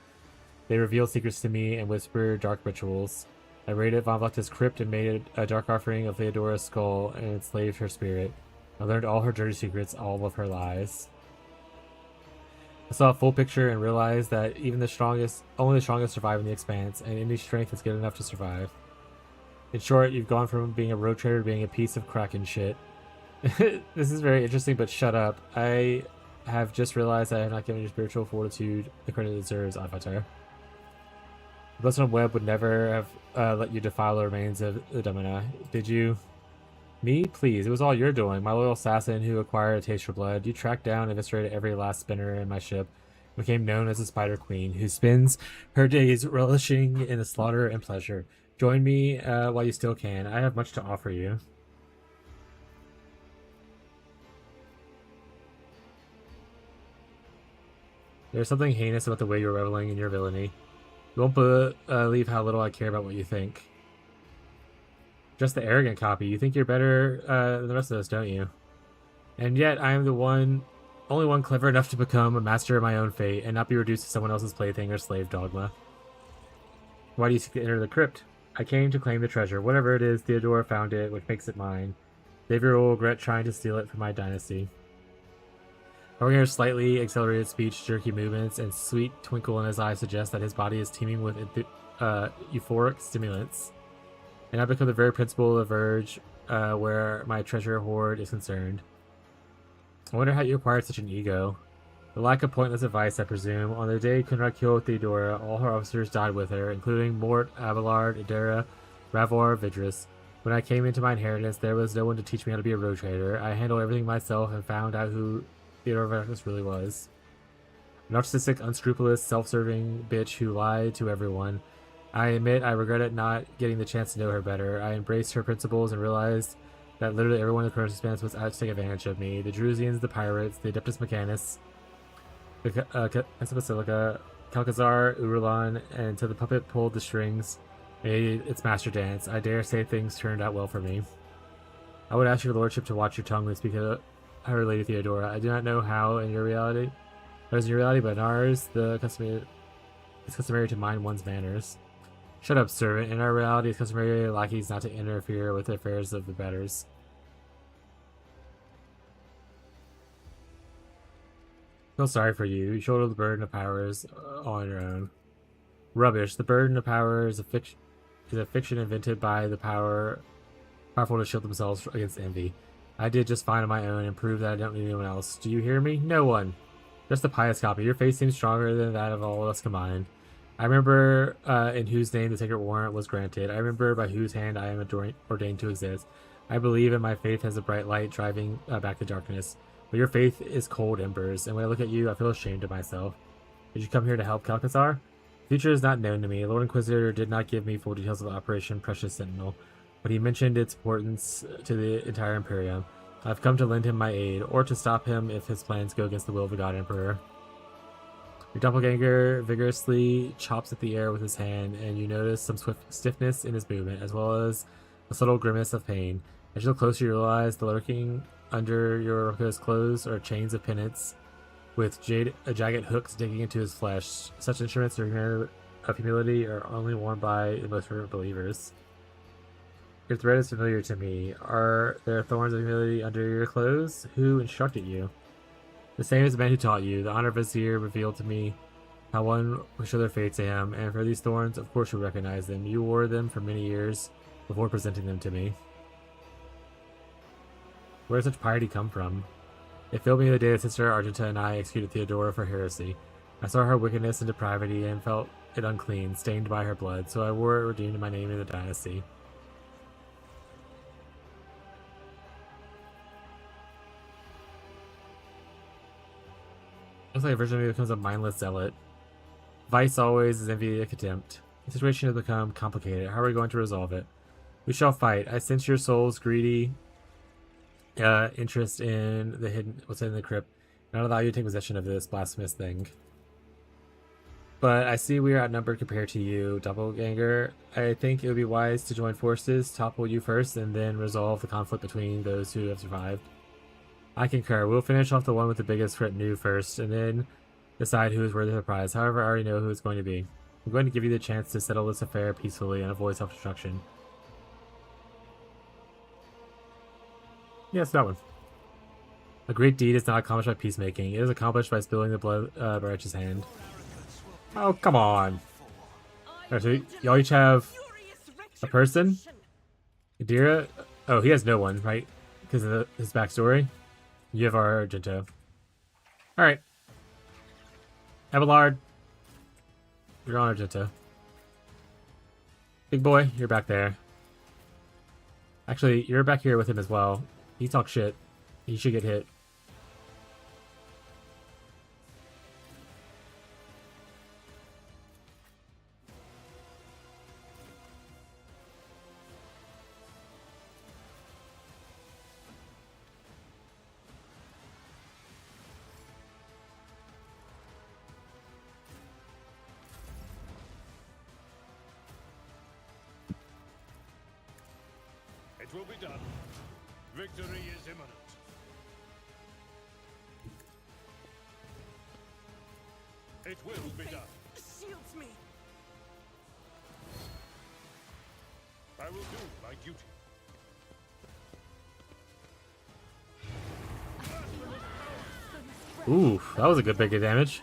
They revealed secrets to me and whispered dark rituals. I raided Von Valantis' crypt and made a dark offering of Theodora's skull and enslaved her spirit. I learned all her dirty secrets, all of her lies. I saw a full picture and realized that only the strongest survive in the expanse, and any strength is good enough to survive. In short, you've gone from being a road trader to being a piece of Kraken shit. This is very interesting, but shut up. I have just realized I have not given you spiritual fortitude the credit it deserves, Avatar. The Blessed Web would never have let you defile the remains of the Domina. Did you? Me? Please, it was all your doing. My loyal assassin who acquired a taste for blood. You tracked down and eviscerated every last spinner in my ship. Became known as the Spider Queen, who spends her days relishing in the slaughter and pleasure. Join me while you still can. I have much to offer you. There's something heinous about the way you're reveling in your villainy. You won't believe how little I care about what you think. Just the arrogant copy. You think you're better than the rest of us, don't you? And yet, I am the only one clever enough to become a master of my own fate and not be reduced to someone else's plaything or slave dogma. Why do you seek to enter the crypt? I came to claim the treasure. Whatever it is, Theodora found it, which makes it mine. Xavier will regret trying to steal it from my dynasty. Doppelganger's slightly accelerated speech, jerky movements, and sweet twinkle in his eyes suggest that his body is teeming with euphoric stimulants. And I've become the very principle of Verge where my treasure hoard is concerned. I wonder how you acquired such an ego. The lack of pointless advice, I presume. On the day Kunrad killed Theodora, all her officers died with her, including Mort, Abelard, Idera, Ravor, Vidrus. When I came into my inheritance, there was no one to teach me how to be a road trader. I handled everything myself and found out who Theodora Vidrus really was. A narcissistic, unscrupulous, self-serving bitch who lied to everyone. I admit I regretted not getting the chance to know her better. I embraced her principles and realized that literally everyone in the Chronos Expanse was out to take advantage of me. The Drusians, the pirates, the Adeptus Mechanis, the Basilica, Calcazar, Urulan, and until the puppet pulled the strings, made its master dance. I dare say things turned out well for me. I would ask your lordship to watch your tongue when speaking of her Lady Theodora. I do not know how in your reality, but in ours, it's customary to mind one's manners. Shut up, servant. In our reality, it's customary lackeys not to interfere with the affairs of the betters. I feel sorry for you. You shoulder the burden of powers on your own. Rubbish. The burden of power is a fiction invented by the powerful to shield themselves against envy. I did just fine on my own and proved that I don't need anyone else. Do you hear me? No one. Just a pious copy. Your faith seems stronger than that of all of us combined. I remember in whose name the sacred warrant was granted. I remember by whose hand I am ordained to exist. I believe in my faith has a bright light driving back the darkness. But your faith is cold embers, and when I look at you, I feel ashamed of myself. Did you come here to help Calcazar? The future is not known to me. Lord Inquisitor did not give me full details of Operation Precious Sentinel, but he mentioned its importance to the entire Imperium. I've come to lend him my aid, or to stop him if his plans go against the will of the God Emperor. Your doppelganger vigorously chops at the air with his hand, and you notice some swift stiffness in his movement, as well as a subtle grimace of pain. As you look closer, you realize the lurking under your Roko's clothes are chains of penance, with jagged hooks digging into his flesh. Such instruments of humility are only worn by the most fervent believers. Your thread is familiar to me. Are there thorns of humility under your clothes? Who instructed you? The same as the man who taught you. The Honor Vizier revealed to me how one would show their faith to him, and for these thorns, of course you recognize them. You wore them for many years before presenting them to me. Where does such piety come from? It filled me the day that Sister Argenta and I executed Theodora for heresy. I saw her wickedness and depravity and felt it unclean, stained by her blood, so I wore it redeemed my name in the dynasty. Looks like a version of me becomes a mindless zealot. Vice always is envy a contempt. The situation has become complicated. How are we going to resolve it? We shall fight. I sense your soul's greedy interest in what's in the crypt, and I'll allow you to take possession of this blasphemous thing. But I see we are outnumbered compared to you, Doppelganger. I think it would be wise to join forces, topple you first, and then resolve the conflict between those who have survived. I concur. We'll finish off the one with the biggest retinue first, and then decide who is worthy of the prize. However, I already know who it's going to be. I'm going to give you the chance to settle this affair peacefully and avoid self-destruction. Yes, that one. A great deed is not accomplished by peacemaking. It is accomplished by spilling the blood by righteous hand. Oh, come on. Alright, so y'all each have a person? Idira? Oh, he has no one, right? Because of his backstory. You have our Argento. Alright. Abelard. You're on Argento. Big boy, you're back there. Actually, you're back here with him as well. He talks shit. He should get hit. It will be done. Victory is imminent. It will be done. Shields me. I will do my duty. Ooh, that was a good big of damage.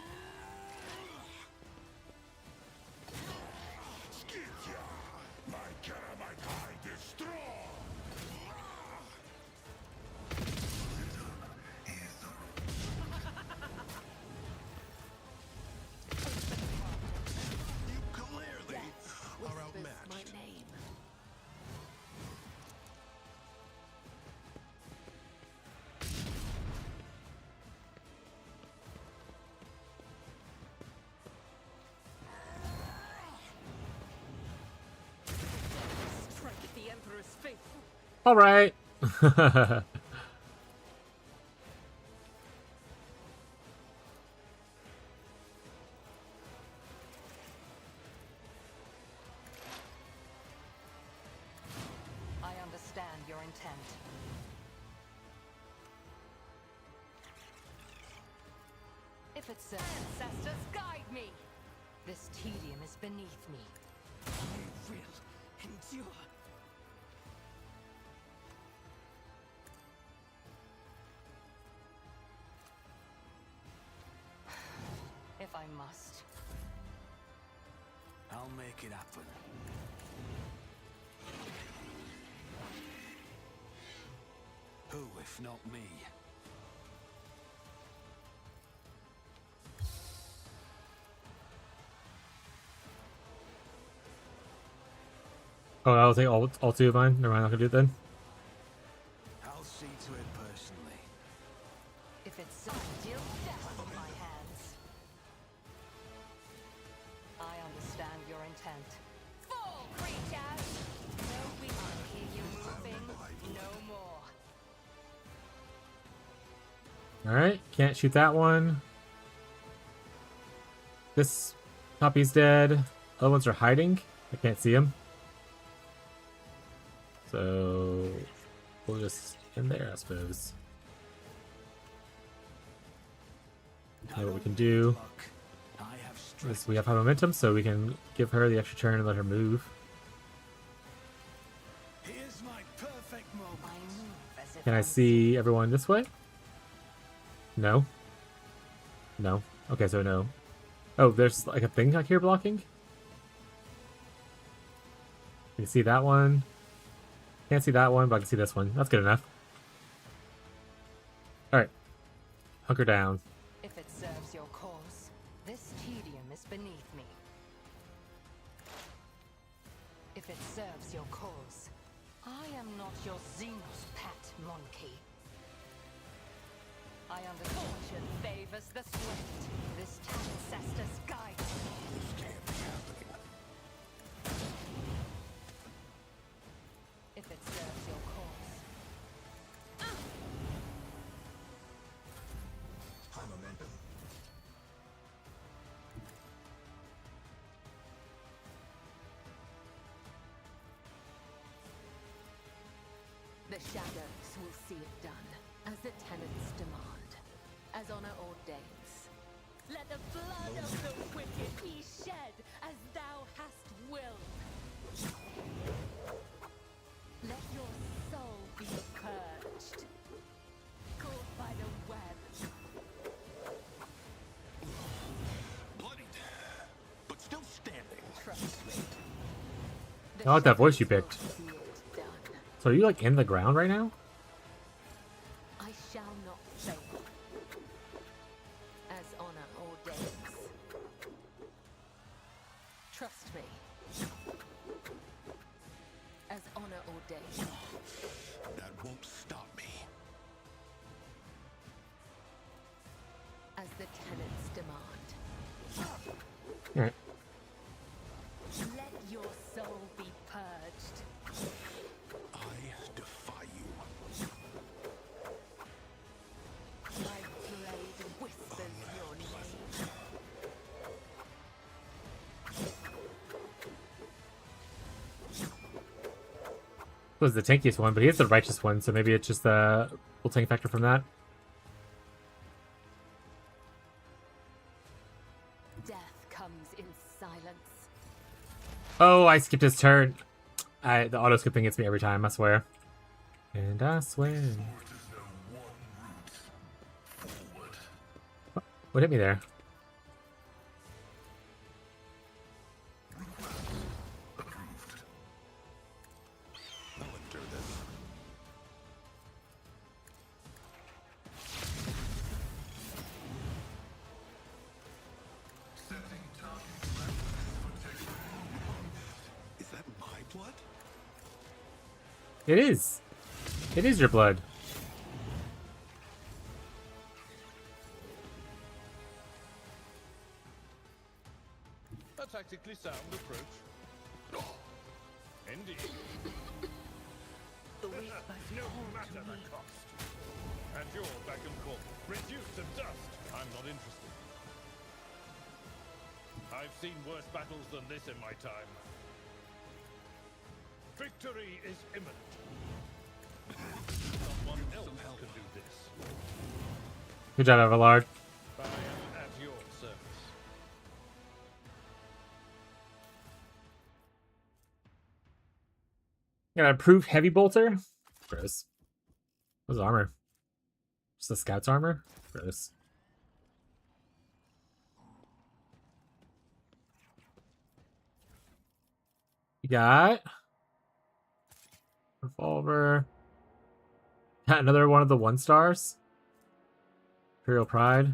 Strike the Emperor's faithful. All right. I understand your intent. If it's so, ancestors, guide me. This tedium is beneath me. I will endure. If I must. I'll make it happen. Who, if not me? Oh, I'll take all two of mine. Never mind, I'm not gonna do it then. I'll see to it personally. If it's so, deal death in my hands. I understand your intent. Fall, creatures! No, we can't hear you moving. No more. Alright, can't shoot that one. This puppy's dead. Other ones are hiding. I can't see them. So we'll just in there, I suppose. Now what we can do I have strength. is we have high momentum, so we can give her the extra turn and let her move. Here's my perfect moment. I move as if Can I I'm see everyone this way? No. No. Okay, so no. Oh, there's like a thing like here blocking. You can see that one. Can't see that one, but I can see this one. That's good enough. Alright. Hunker down. If it serves your cause, this tedium is beneath me. If it serves your cause, I am not your Xenos pet monkey. I understand. Fortune favors the swift. This ancestor's guide. This can't be happening. If it serves your cause. High momentum. The shadows will see it done, as the tenets demand, as honor ordains. Let the blood of the wicked be shed, as thou hast willed. Let your soul be purged, caught by the web. Bloodied, but still standing. Trust me. I like that voice you picked. See it done. So are you like in the ground right now? I shall not fail, as honor ordains. Trust me, as honor ordains. That won't stop me. As the tenets demand. Alright. Let your soul be purged. I defy you. My blade whispers your name. Was the tankiest one, but he is the righteous one, so maybe it's just the full tank factor from that. Death comes in silence. Oh, I skipped his turn. The auto skipping gets me every time, I swear. And I swear. What hit me there? Is that my blood? It is. It is your blood. A tactically sound approach. Indeed. The whispers No call matter to the me. cost. At your beck and call. Reduced to dust. I'm not interested. I've seen worse battles than this in my time. Victory is imminent. Someone else can do this. Good job, Everlard. I am at your service. Got an improved heavy bolter. Gross. What's armor? Just the scout's armor? Gross. You got revolver. Another one of the 1-stars. Imperial Pride.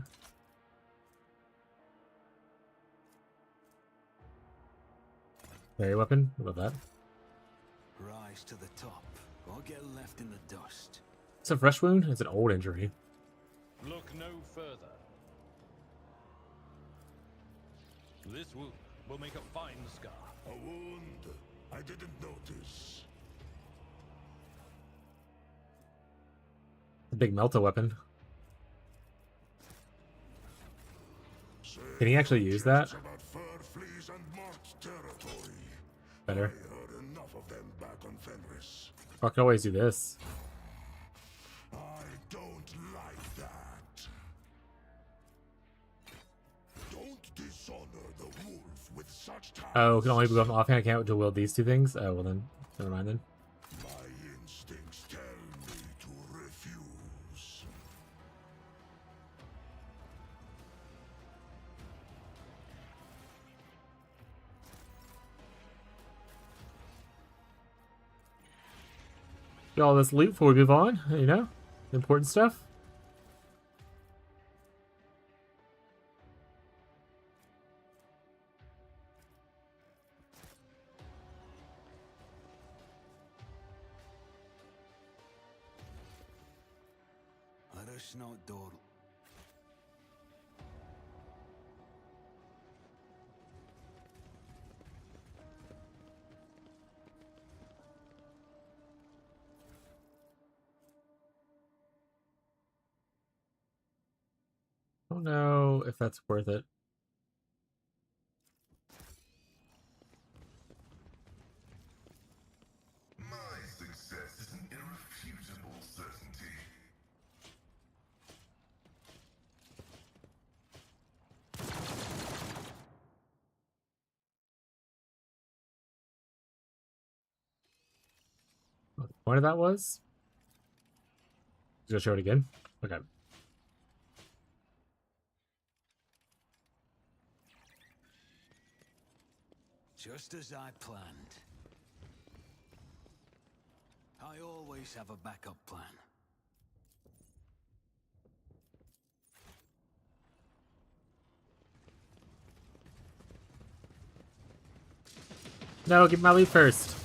Fairy weapon. What about that? Rise to the top, or get left in the dust. It's a fresh wound. It's an old injury. Look no further. This wound will make a fine scar. A wound. I didn't notice. A big melta weapon. Can he actually use that? About fur fleas and marked territory. Better. I heard enough of them back on Fenris. I can always do this. I don't like that. Don't dishonor the wolf with such talents. Oh, can only go offhand. I can't wield these two things. Oh, well then, never mind then. My instincts tell me to refuse. Get all this loot before we move on. You know, important stuff. Let us not dawdle. I don't know if that's worth it. My success is an irrefutable certainty. What the point of that was? He's gonna show it again. Okay. Just as I planned. I always have a backup plan. No, give my loot first.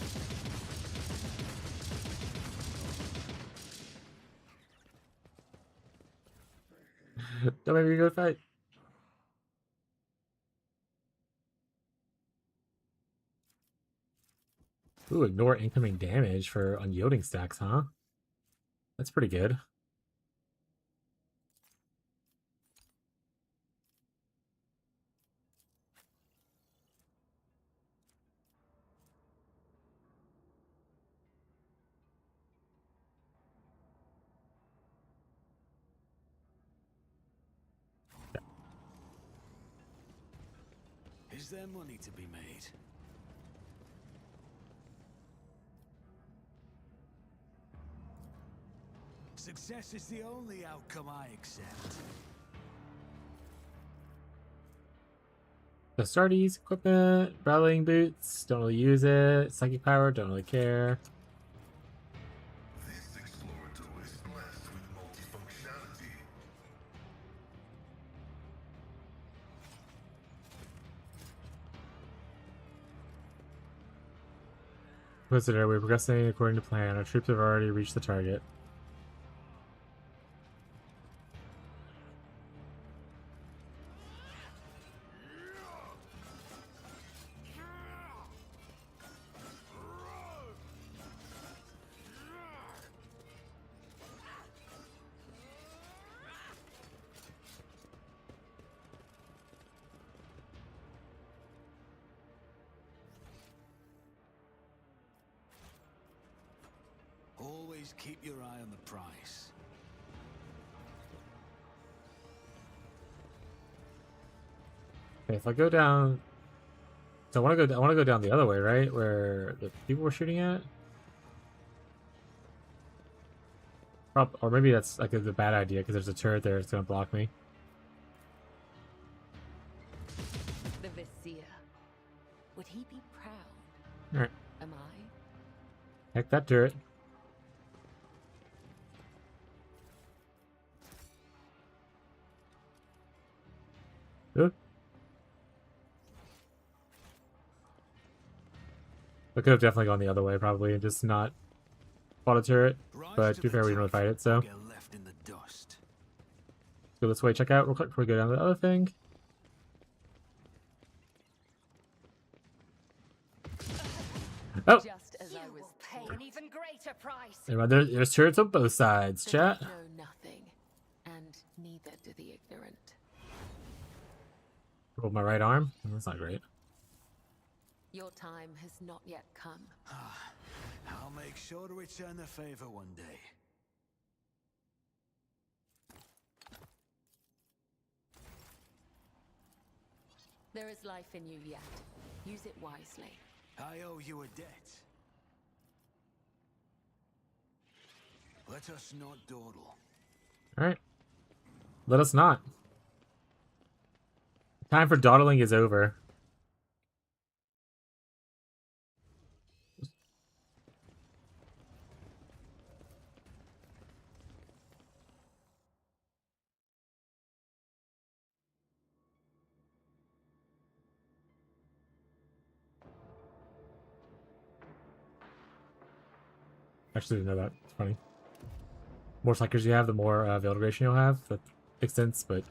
Don't make me go fight. Ooh, ignore incoming damage for unyielding stacks, huh? That's pretty good. Is there money to be made? Success is the only outcome I accept. The Astartes equipment, battling boots, don't really use it. Psychic power, don't really care. This explorator is blessed with multifunctionality. Visitor, we're progressing according to plan. Our troops have already reached the target. Always keep your eye on the price. Okay, if I go down, so I want to go down the other way, right, where the people were shooting at. Or maybe that's like a bad idea because there's a turret there that's gonna block me. The Vizier. Would he be proud? All right, Am I? heck that turret. Ooh. I could have definitely gone the other way, probably, and just not fought a turret. But to be fair, we didn't really fight it, so let's Get left in the dust. go this way. Check out real quick before we go down to the other thing. Oh, Just as I was will pay an even greater price. there's turrets on both sides. The Chat. know nothing, and neither do the ignorant. Roll my right arm. That's not great. Your time has not yet come. I'll make sure to return the favor one day. There is life in you yet. Use it wisely. I owe you a debt. Let us not dawdle. All right. Let us not. Time for dawdling is over. Actually, didn't know that. It's funny. More psychers you have, the more veil duration you'll have. That makes sense, but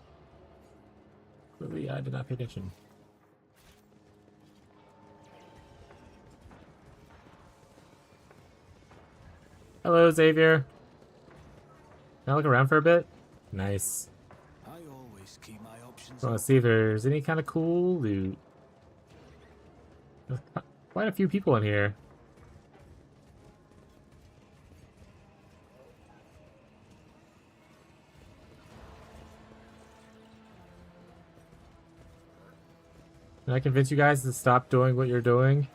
really, I did not pay attention. Hello, Xavier. Can I look around for a bit? Nice. I always keep my options I want open. to see if there's any kind of cool loot. There's quite a few people in here. Can I convince you guys to stop doing what you're doing?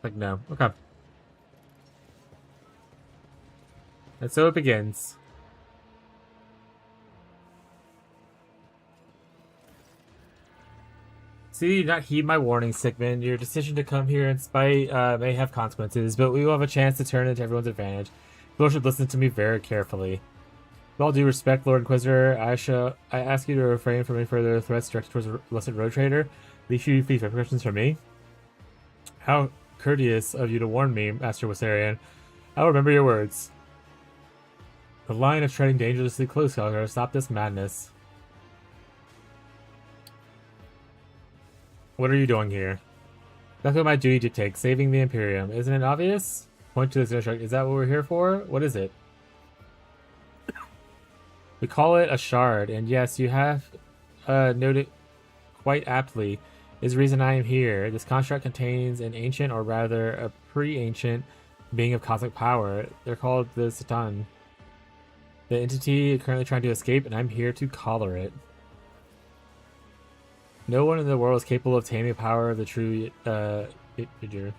Like, no. Okay. And so it begins. See, you did not heed my warning, Sigmund. Your decision to come here in spite may have consequences, but we will have a chance to turn it to everyone's advantage. You should listen to me very carefully. With all due respect, Lord Inquisitor, I ask you to refrain from any further threats directed towards the Blessed Road Trader. Leave you please questions from me. How courteous of you to warn me, Master Wissarion. I'll remember your words. The line of treading dangerously close, however, stop this madness. What are you doing here? That's what my duty dictates, saving the Imperium. Isn't it obvious? Point to this instruct. Is that what we're here for? What is it? We call it a shard, and yes, you have noted quite aptly, is the reason I am here. This construct contains an ancient, or rather a pre-ancient, being of cosmic power. They're called the Satan. The entity is currently trying to escape, and I'm here to collar it. No one in the world is capable of taming the power of the true figure.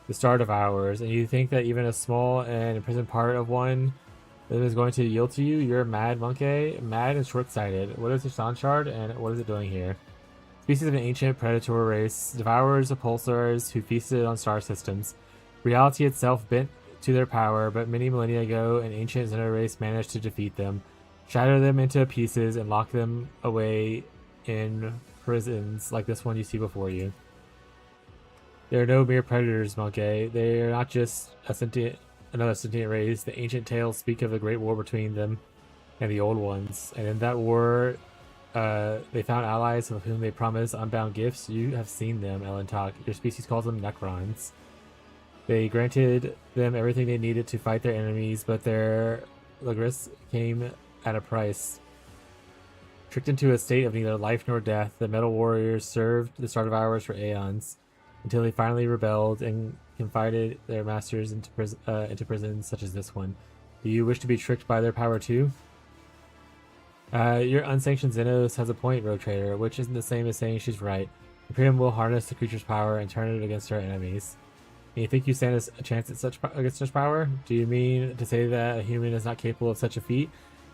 The Star Devours, and you think that even a small and imprisoned part of one that is going to yield to you? You're mad, monkey. Mad and short-sighted. What is the Sun Shard, and what is it doing here? Species of an ancient predatory race, devourers of pulsars who feasted on star systems. Reality itself bent to their power, but many millennia ago, an ancient Xeno race managed to defeat them, shatter them into pieces, and lock them away in prisons like this one you see before you. They are no mere predators, monkey. They are not just another sentient race. The ancient tales speak of a great war between them and the old ones, and in that war, they found allies of whom they promised unbound gifts. You have seen them, Ellen talk. Your species calls them Necrons. They granted them everything they needed to fight their enemies, but their Lagris came at a price. Tricked into a state of neither life nor death, the Metal Warriors served the Star Devourers for aeons, until they finally rebelled and confided their masters into prisons such as this one. Do you wish to be tricked by their power too? Your unsanctioned Xenos has a point, Rogue Trader, which isn't the same as saying she's right. Imperium will harness the creature's power and turn it against our enemies. And you think you stand a chance at against such power? Do you mean to say that a human is not capable of such a feat?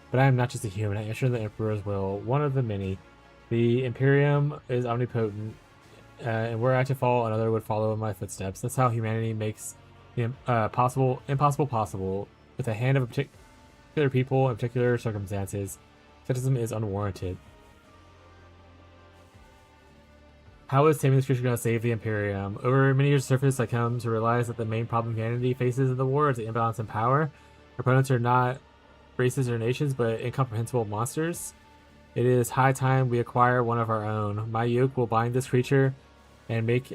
But I am not just a human. I answer the Emperor's will, one of the many. The Imperium is omnipotent, and were I to fall, another would follow in my footsteps. That's how humanity makes the impossible possible. With the hand of a particular people in particular circumstances, skepticism is unwarranted. How is taming this creature going to save the Imperium? Over many years of surface, I come to realize that the main problem humanity faces in the war is the imbalance in power. Our opponents are not races or nations, but incomprehensible monsters. It is high time we acquire one of our own. My yoke will bind this creature and make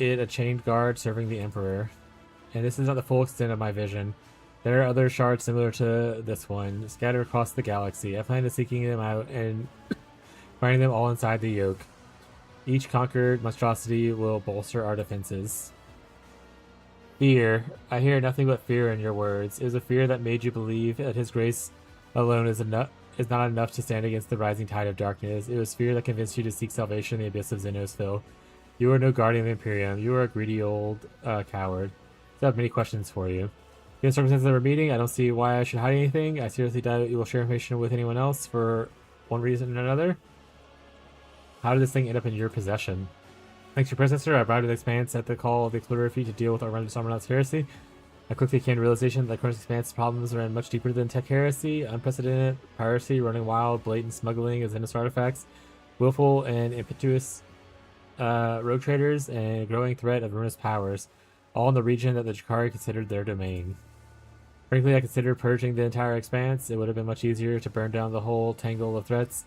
it a chained guard serving the Emperor. And this is not the full extent of my vision. There are other shards similar to this one, scattered across the galaxy. I plan on seeking them out and finding them all inside the yoke. Each conquered monstrosity will bolster our defenses. Fear. I hear nothing but fear in your words. It was a fear that made you believe that His grace alone is not enough to stand against the rising tide of darkness. It was fear that convinced you to seek salvation in the abyss of Xenosville. You are no guardian of the Imperium. You are a greedy old coward. So I have many questions for you. In the circumstances of our meeting, I don't see why I should hide anything. I seriously doubt you will share information with anyone else for one reason or another. How did this thing end up in your possession? Thanks to your predecessor, I arrived at the Expanse at the call of the Explorer Fleet to deal with our Renus Armonauts heresy. I quickly came to the realization that Chronos Expanse problems ran much deeper than tech heresy, unprecedented piracy, running wild, blatant smuggling of Xenos artifacts, willful and impetuous rogue traders, and a growing threat of ruinous powers, all in the region that the Jakari considered their domain. Frankly, I considered purging the entire Expanse. It would have been much easier to burn down the whole tangle of threats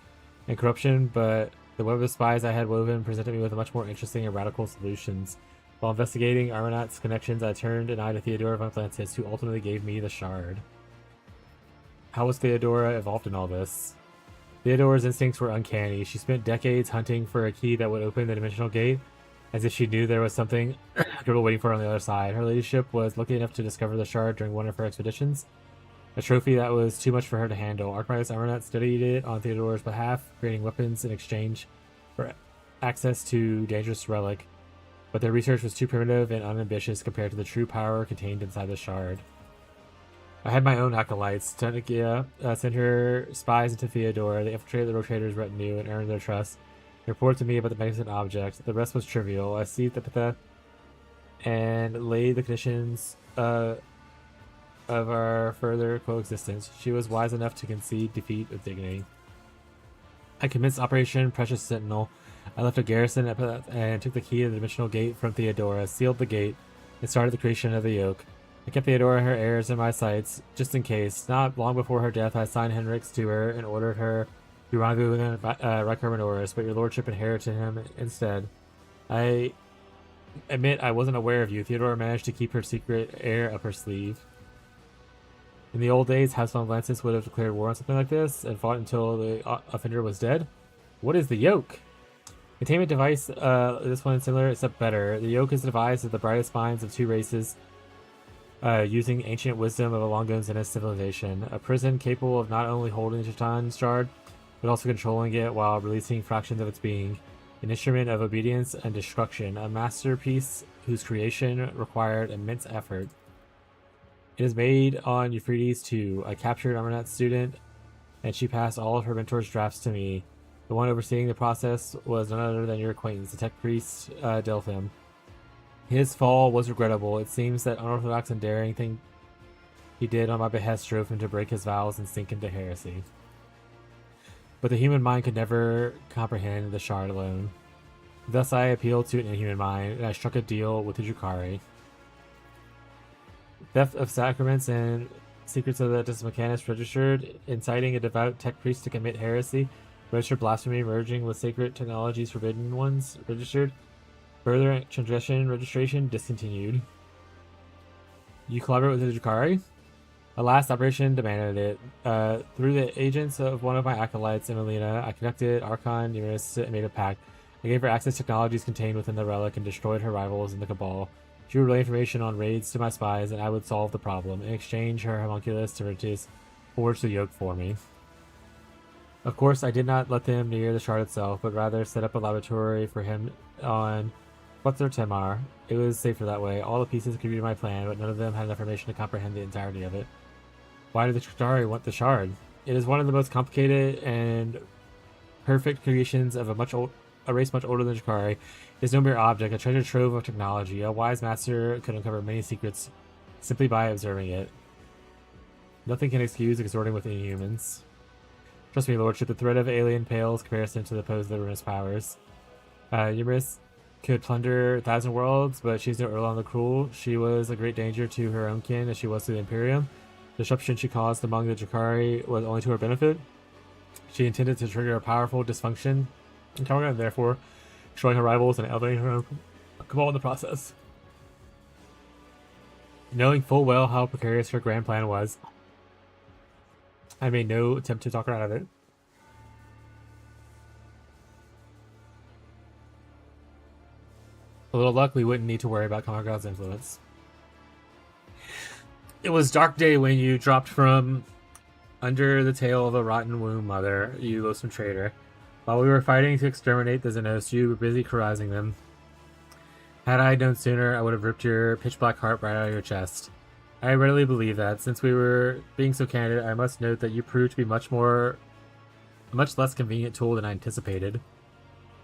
and corruption, but the web of spies I had woven presented me with much more interesting and radical solutions. While investigating Armonauts' connections, I turned an eye to Theodora von Atlantis, who ultimately gave me the shard. How was Theodora involved in all this? Theodora's instincts were uncanny. She spent decades hunting for a key that would open the dimensional gate, as if she knew there was something incredible waiting for her on the other side. Her ladyship was lucky enough to discover the shard during one of her expeditions, a trophy that was too much for her to handle. Archmagus Armonaut studied it on Theodora's behalf, creating weapons in exchange for access to dangerous relic, but their research was too primitive and unambitious compared to the true power contained inside the shard. I had my own acolytes. Tenikia sent her spies into Theodora. They infiltrated the Rogue Trader's retinue and earned their trust. They reported to me about the magnificent object. The rest was trivial. I seized the Pitha and laid the conditions of our further coexistence. She was wise enough to concede defeat with dignity. I commenced Operation Precious Sentinel. I left a garrison and took the key to the dimensional gate from Theodora, sealed the gate, and started the creation of the yoke. I kept Theodora and her heirs in my sights, just in case. Not long before her death, I signed Henrix to her and ordered her to rendezvous with Riker Minoris, but your lordship inherited him instead. I admit I wasn't aware of you. Theodora managed to keep her secret heir up her sleeve. In the old days, House von Atlantis would have declared war on something like this and fought until the offender was dead. What is the yoke? Containment device, this one is similar except better. The yoke is devised of the brightest minds of two races, using ancient wisdom of a long-gone Xenos civilization. A prison capable of not only holding the Titan shard, but also controlling it while releasing fractions of its being. an instrument of obedience and destruction, a masterpiece whose creation required immense effort. It is made on Euphrates too. I captured Amarnat's student, and she passed all of her mentor's drafts to me. The one overseeing the process was none other than your acquaintance, the tech priest, Delphim. His fall was regrettable. It seems that unorthodox and daring thing he did on my behest drove him to break his vows and sink into heresy. But the human mind could never comprehend the shard alone. Thus I appealed to an inhuman mind, and I struck a deal with the Drukhari. Theft of sacraments and secrets of the Dismechanis registered, inciting a devout tech priest to commit heresy, registered blasphemy merging with sacred technologies forbidden ones, registered, further transgression registration discontinued. You collaborate with the Drukhari? A last operation demanded it. Through the agents of one of my acolytes, Emelina, I conducted Archon Numerous and made a pact. I gave her access to technologies contained within the relic and destroyed her rivals in the Cabal. She would relay information on raids to my spies, and I would solve the problem. In exchange, her homunculus Tertius forged the yoke for me. Of course, I did not let them near the shard itself, but rather set up a laboratory for him on Quetzar Temar. It was safer that way. All the pieces contributed to my plan, but none of them had enough information to comprehend the entirety of it. Why did the Drukhari want the shard? It is one of the most complicated and perfect creations of a race much older than the Drukhari. It is no mere object, a treasure trove of technology. A wise master could uncover many secrets simply by observing it. Nothing can excuse exhorting with inhumans. Trust me, lordship, the threat of alien pales comparison to the pose of the ruinous powers. Eumerus could plunder 1,000 worlds, but she's no Earl on the Cruel. She was a great danger to her own kin as she was to the Imperium. The disruption she caused among the Drukhari was only to her benefit. She intended to trigger a powerful dysfunction, and therefore destroying her rivals and elevating her own cabal in the process. Knowing full well how precarious her grand plan was, I made no attempt to talk her out of it. A little luck, we wouldn't need to worry about Kamargad's influence. It was dark day when you dropped from under the tail of a rotten womb, mother, you loathsome traitor. While we were fighting to exterminate the Xenos, you were busy carousing them. Had I known sooner, I would have ripped your pitch-black heart right out of your chest. I readily believe that. Since we were being so candid, I must note that you proved to be a much less convenient tool than I anticipated.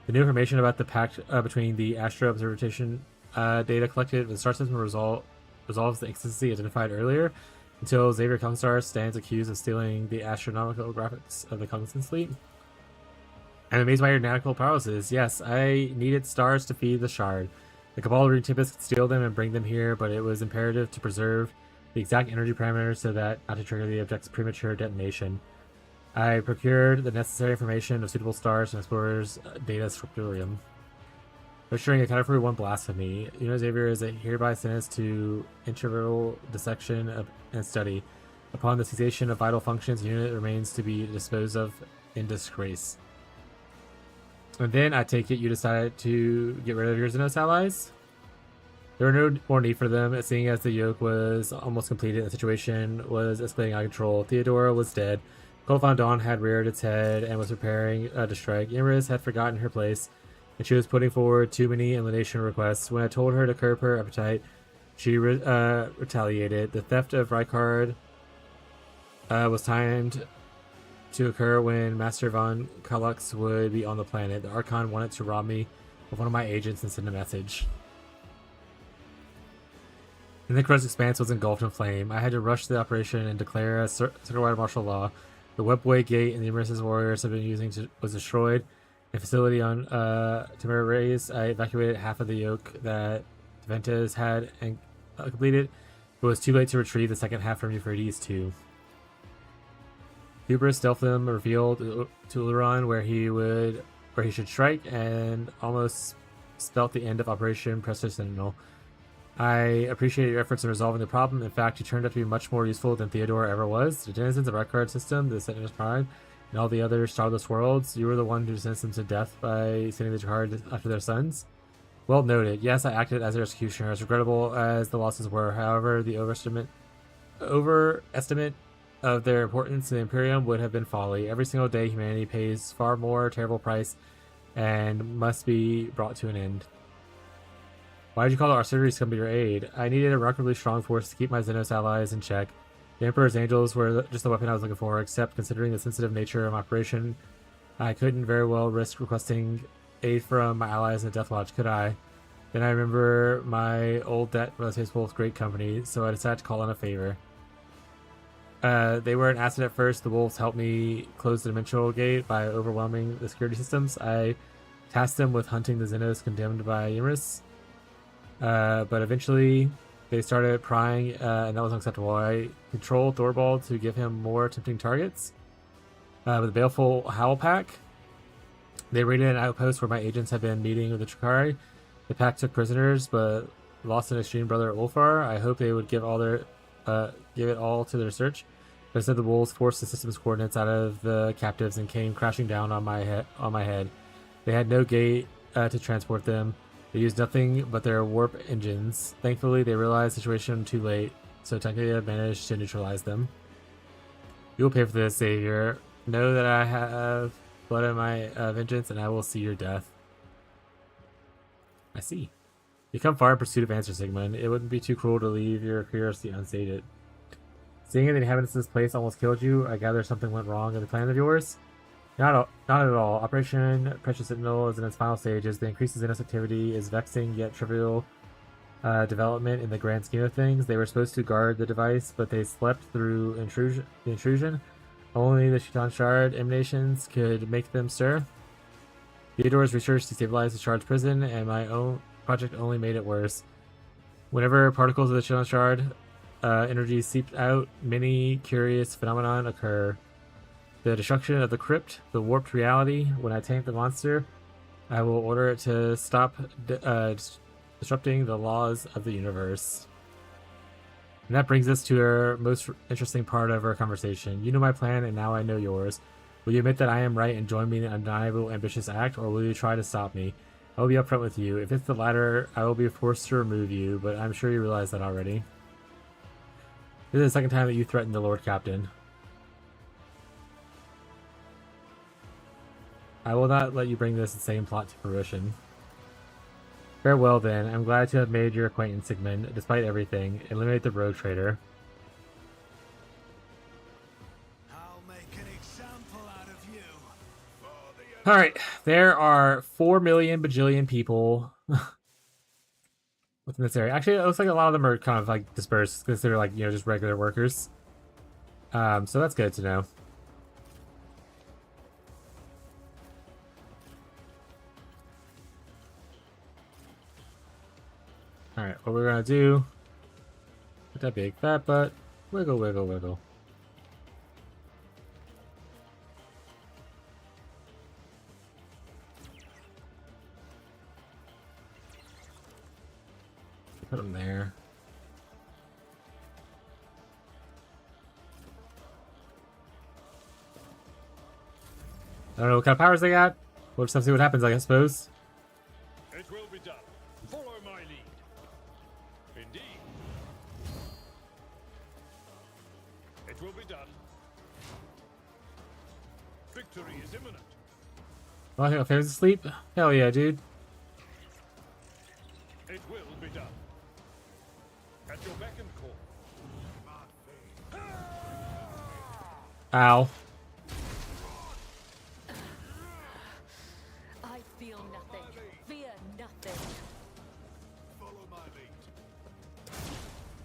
The new information about the pact between the Astro Observation data collected in the star system resolves the inconsistency identified earlier, until Xavier Kongstar stands accused of stealing the astronomical graphics of the Cognizance fleet. I'm amazed by your nanitical prowesses. Yes, I needed stars to feed the shard. The Cabal Rune Tempest could steal them and bring them here, but it was imperative to preserve the exact energy parameters so that not to trigger the object's premature detonation. I procured the necessary information of suitable stars from Explorer's Data Scriptorium. Registering accounted for one blasphemy. Xavier is hereby sentenced to interval dissection and study. Upon the cessation of vital functions, the unit remains to be disposed of in disgrace. And then, I take it, you decided to get rid of your Xenos allies? There were no more need for them, seeing as the yoke was almost completed and the situation was escalating out of control. Theodora was dead. Cold Von Dawn had reared its head and was preparing to strike. Imris had forgotten her place, and she was putting forward too many elimination requests. When I told her to curb her appetite, she retaliated. The theft of Rykard was timed to occur when Master Von Kalux would be on the planet. The Archon wanted to rob me of one of my agents and send a message. And the crust expanse was engulfed in flame. I had to rush the operation and declare a circuit-wide martial law. The webway gate and the immersive warriors had been using was destroyed. A facility on Temeraries, I evacuated half of the yoke that Ventes had and completed. It was too late to retrieve the second half from Euphrates too. Hubris Delphim revealed to Uleron where he should strike, and almost spelt the end of Operation Presto Sentinel. I appreciate your efforts in resolving the problem. In fact, you turned out to be much more useful than Theodora ever was. The denizens of Rykard system, the Sentinel's Prime, and all the other starless worlds, you were the one who sentenced them to death by sending the Drukhari after their sons. Well noted. Yes, I acted as their executioner. As regrettable as the losses were, however, the overestimate of their importance to the Imperium would have been folly. Every single day, humanity pays far more terrible price and must be brought to an end. Why did you call the artillery to come to your aid? I needed a remarkably strong force to keep my Xenos allies in check. The Emperor's Angels were just the weapon I was looking for, except considering the sensitive nature of my operation, I couldn't very well risk requesting aid from my allies in the Death Watch, could I? Then I remember my old debt relative with Great Company, so I decided to call in a favor. They were an asset at first. The wolves helped me close the dimensional gate by overwhelming the security systems. I tasked them with hunting the Xenos condemned by Ymris. But eventually they started prying, and that was unacceptable. I controlled Thorvald to give him more tempting targets. With the Baleful Howl Pack, they raided an outpost where my agents had been meeting with the Chikari. The pack took prisoners, but lost an extreme brother Ulfar. I hoped they would give it all to their search. But instead, the wolves forced the system's coordinates out of the captives and came crashing down on my head. They had no gate to transport them. They used nothing but their warp engines. Thankfully, they realized the situation too late, so technically I managed to neutralize them. You will pay for this, Savior. Know that I have blood in my vengeance, and I will see your death. I see. You come far in pursuit of answers, Sigmund. It wouldn't be too cruel to leave your curiosity unsated. Seeing that the inhabitants of this place almost killed you, I gather something went wrong in the plan of yours? Not at all. Operation Precious Sentinel is in its final stages. The increased Xenos activity is vexing yet trivial development in the grand scheme of things. They were supposed to guard the device, but they slept through the intrusion. Only the Chiton Shard emanations could make them stir. Theodore's research destabilized the Shard's prison, and my own project only made it worse. Whenever particles of the Chiton Shard energy seep out, many curious phenomena occur. The destruction of the crypt, the warped reality. When I tank the monster, I will order it to stop disrupting the laws of the universe. And that brings us to our most interesting part of our conversation. You know my plan, and now I know yours. Will you admit that I am right and join me in an undeniable ambitious act, or will you try to stop me? I will be upfront with you. If it's the latter, I will be forced to remove you, but I'm sure you realize that already. This is the second time that you threatened the Lord Captain. I will not let you bring this same plot to fruition. Farewell then. I'm glad to have made your acquaintance, Sigmund. Despite everything, eliminate the rogue traitor. I'll make an example out of you. Alright, there are 4 million bajillion people within this area. Actually, it looks like a lot of them are kind of like dispersed because they're like, you know, just regular workers. So that's good to know. Alright, what we're gonna do with that big fat butt, wiggle, wiggle, wiggle. Put them there. I don't know what kind of powers they got. We'll just have to see what happens, I suppose. It will be done. Follow my lead. Indeed. It will be done. Victory is imminent. Oh, I think Fair's asleep? Hell yeah, dude. It will be done. At your beck and call. Ow. I feel nothing. Fear nothing. Follow my lead.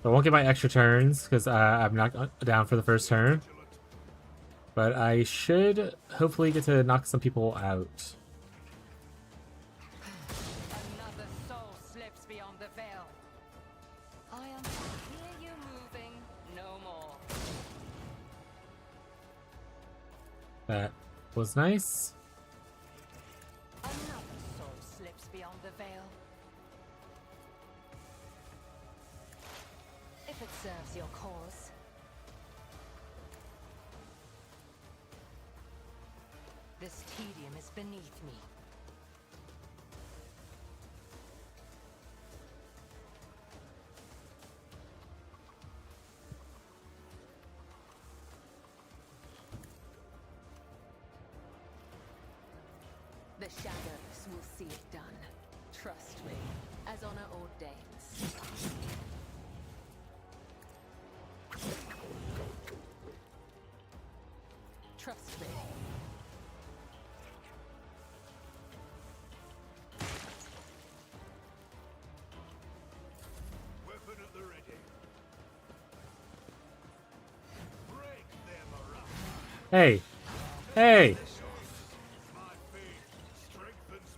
I won't get my extra turns because I'm not down for the first turn. But I should hopefully get to knock some people out. Another soul slips beyond the veil. I am to hear you moving no more. That was nice. Another soul slips beyond the veil. If it serves your cause. This tedium is beneath me. The shadow will see it done. Trust me, as honor ordains. Trust me. Weapon at the ready. Break them around. Hey! Hey! My faith strengthens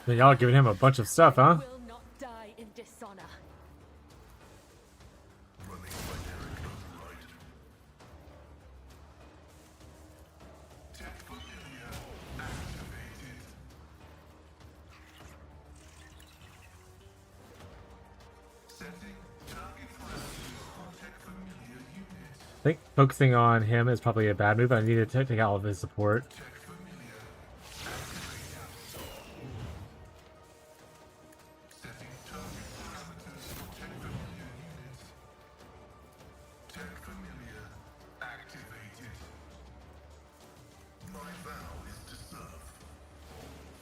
me. Y'all giving him a bunch of stuff, huh? Will not die in dishonor. I think focusing on him is probably a bad move. I need to take out all of his support.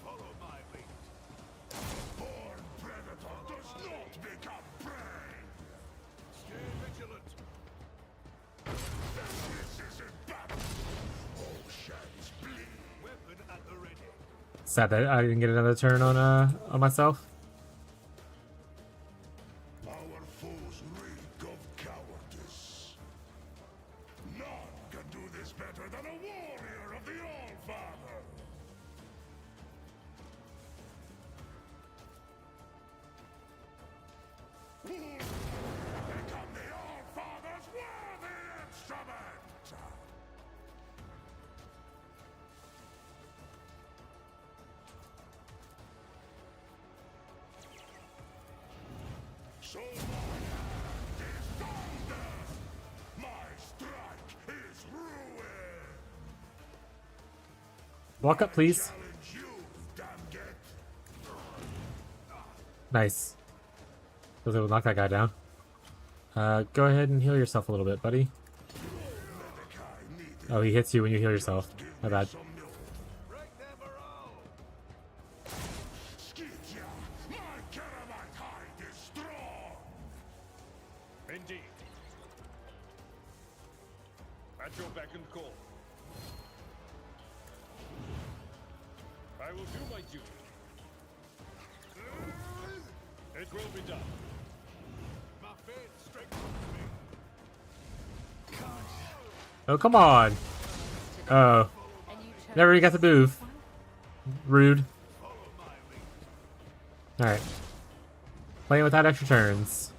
Follow my lead. Born predator does not become prey. Stay vigilant. This isn't battle. Oceans bleed. Weapon at the ready. Sad that I didn't get another turn on myself. Our foes reek of cowardice. None can do this better than a warrior of the All-Father. Become the All-Father's worthy instrument! So my hand is thunder! My strike is ruin! Walk up, please. Challenge you, damn-get! Nice. Was able to knock that guy down. Go ahead and heal yourself a little bit, buddy. Oh, he hits you when you heal yourself. My bad. Break them around. Skidja, my Caramite hide is strong! Indeed. At your beck and call. I will do my duty. It will be done. My faith strengthens me. Oh, come on. Oh. And you chose Never even got the move. Rude. Follow my lead. Alright. Playing without extra turns.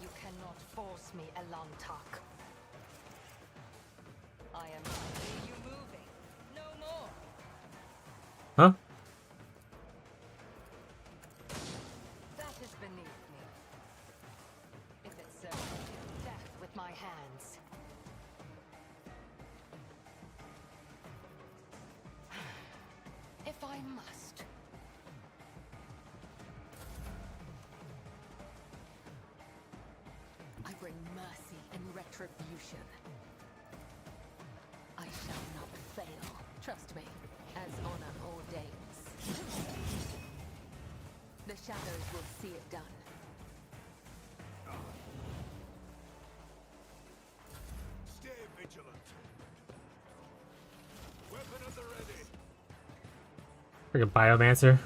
You cannot force me, Elantak. I am hear you moving. No more. Huh? That is beneath me. If it's so, death with my hands. If I must. I bring mercy and retribution. I shall not fail. Trust me, as honor ordains. The shadows will see it done. Stay vigilant. Weapon at the ready. Freaking Biomancer.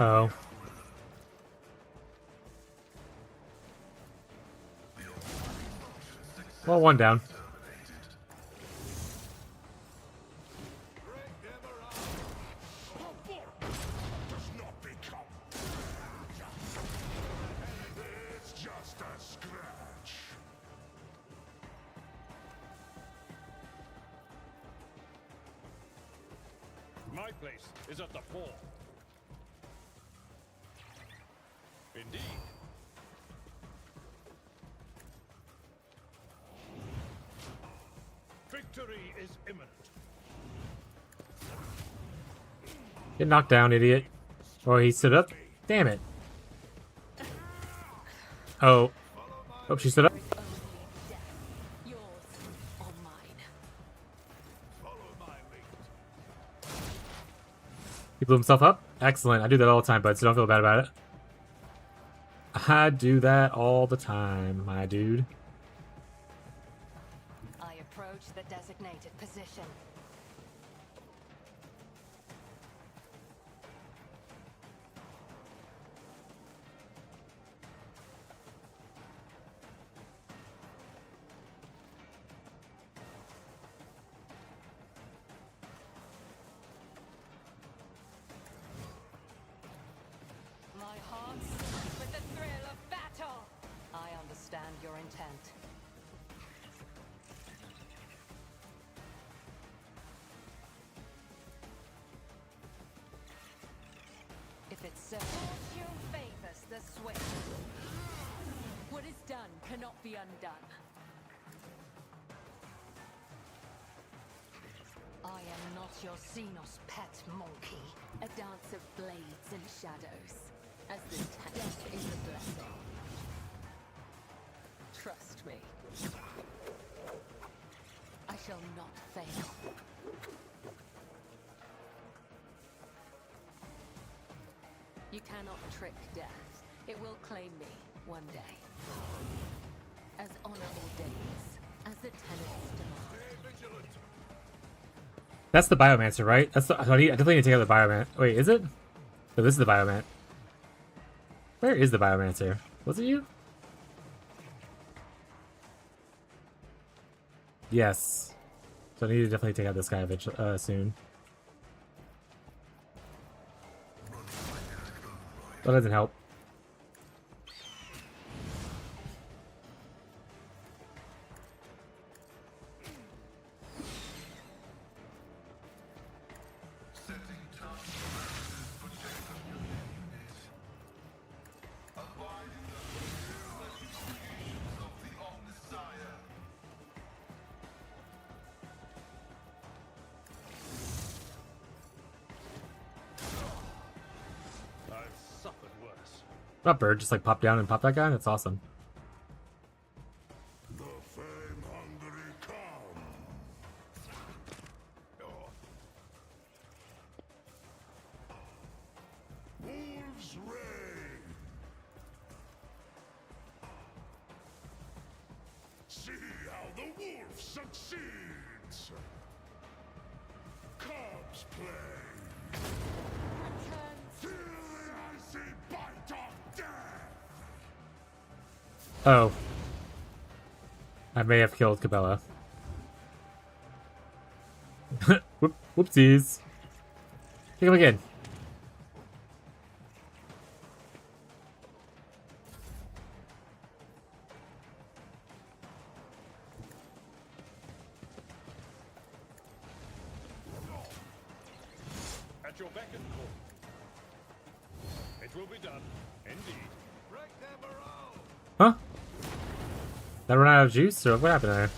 Oh. Well, one down. My place is at the fore. Indeed. Victory is imminent. Get knocked down, idiot. Oh, he stood up? Damn it. Oh. Oh, she stood up? There is only death. Yours or mine. Follow my lead. He blew himself up? Excellent. I do that all the time, bud, so don't feel bad about it. I do that all the time, my dude. I approach the designated position. My heart sings with the thrill of battle. I understand your intent. If it's so, fortune favors the swift. What is done cannot be undone. I am not your Xenos pet monkey. A dance of blades and shadows. As this death is a blessing. Trust me. I shall not fail. You cannot trick death. It will claim me one day. As honor ordains, as the tenets demand. That's the Biomancer, right? That's the, I definitely need to take out the Bioman. Wait, is it? No, this is the Bioman. Where is the Biomancer? Was it you? Yes. So I need to definitely take out this guy eventually, soon. That doesn't help. I've suffered worse. That bird just like pop down and pop that guy? That's awesome. The fame hungry come. Wolves reign. See how the wolf succeeds. Cubs play. Feel the icy bite of death. Oh. I may have killed Cabela. Whoopsies. Take him again. At your beck and call. It will be done. Indeed. Break their morale. Huh? That run out of juice, or what happened there?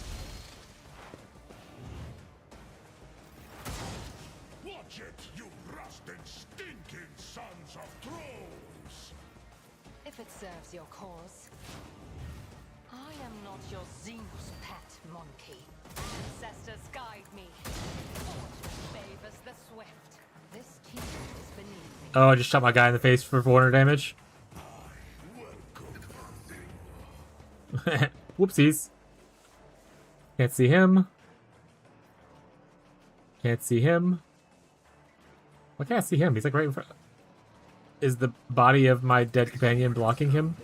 Watch it, you rusted, stinking sons of trolls! If it serves your cause. I am not your Xenos pet monkey. Ancestors guide me. Fortune favors the swift. This kingdom is beneath me. Oh, I just shot my guy in the face for 400 damage. Whoopsies. Can't see him. Can't see him. Why can't I see him? He's like right in front. Is the body of my dead companion blocking him?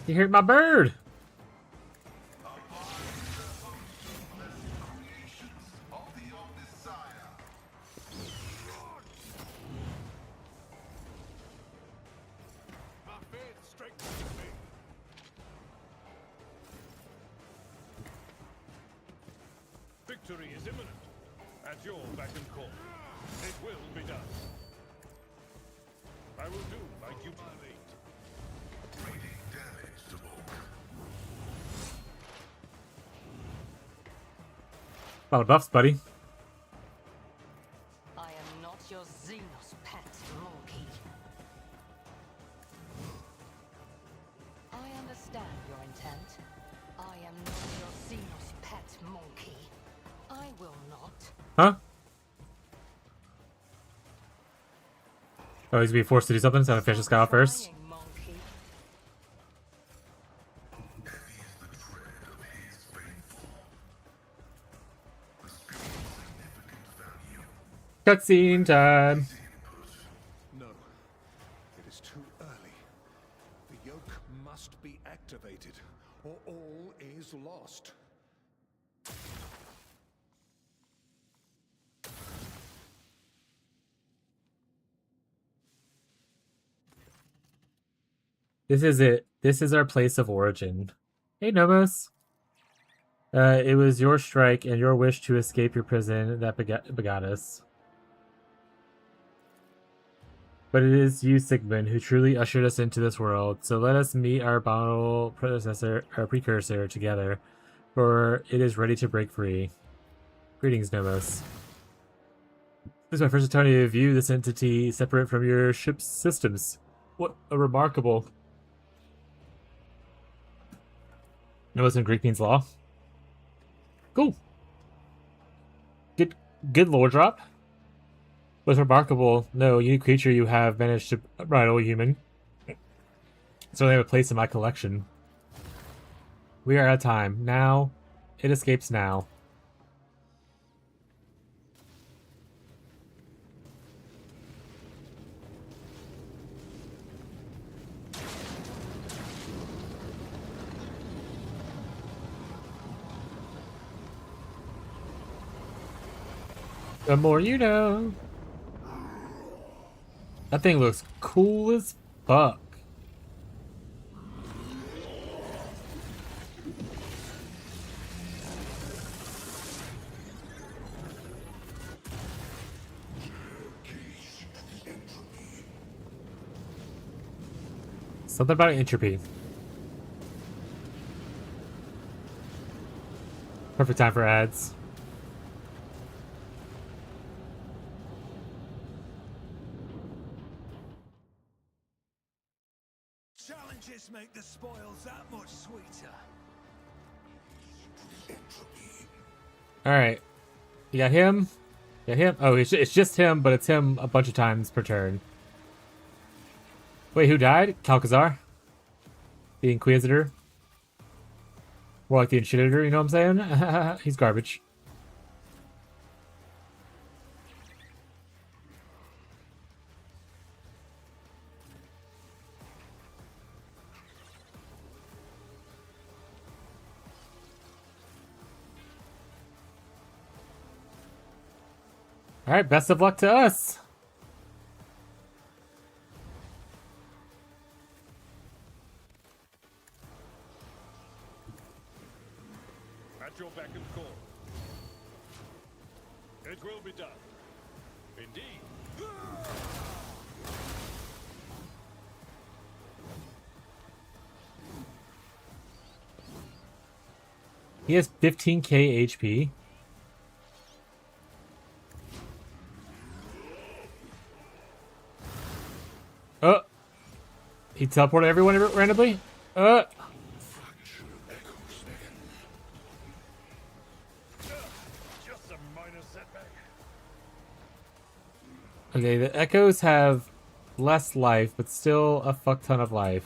You hurt my bird! Victory is imminent. At your beck and call. It will be done. I will do my duty. A lot of buffs, buddy. I am not your Xenos pet monkey. I understand your intent. I am not your Xenos pet monkey. I will not. Huh? Oh, he's gonna be forced to do something, so I'm gonna finish this guy off first. Crying, monkey. Cutscene time. No. It is too early. The yoke must be activated, or all is lost. This is it. This is our place of origin. Hey, Nomos. It was your strike and your wish to escape your prison that begot us. But it is you, Sigmund, who truly ushered us into this world. So let us meet our abominable precursor together, for it is ready to break free. Greetings, Nomos. This is my first time to view this entity separate from your ship's systems. What a remarkable... Nomos in Greek means law. Cool. Good lore drop. What's remarkable? No unique creature you have managed to rival a human. So they have a place in my collection. We are out of time. Now. It escapes now. The more you know. That thing looks cool as fuck. Something about entropy. Perfect time for ads. Challenges make the spoils that much sweeter. Alright. You got him. You got him. Oh, it's just him, but it's him a bunch of times per turn. Wait, who died? Calcazar? The Inquisitor? More like the Inquisitor, you know what I'm saying? He's garbage. Alright, best of luck to us! At your beck and call. It will be done. Indeed. He has 15k HP. Oh! He teleported everyone randomly? Just a minor setback. Okay, the Echoes have less life, but still a fuck ton of life.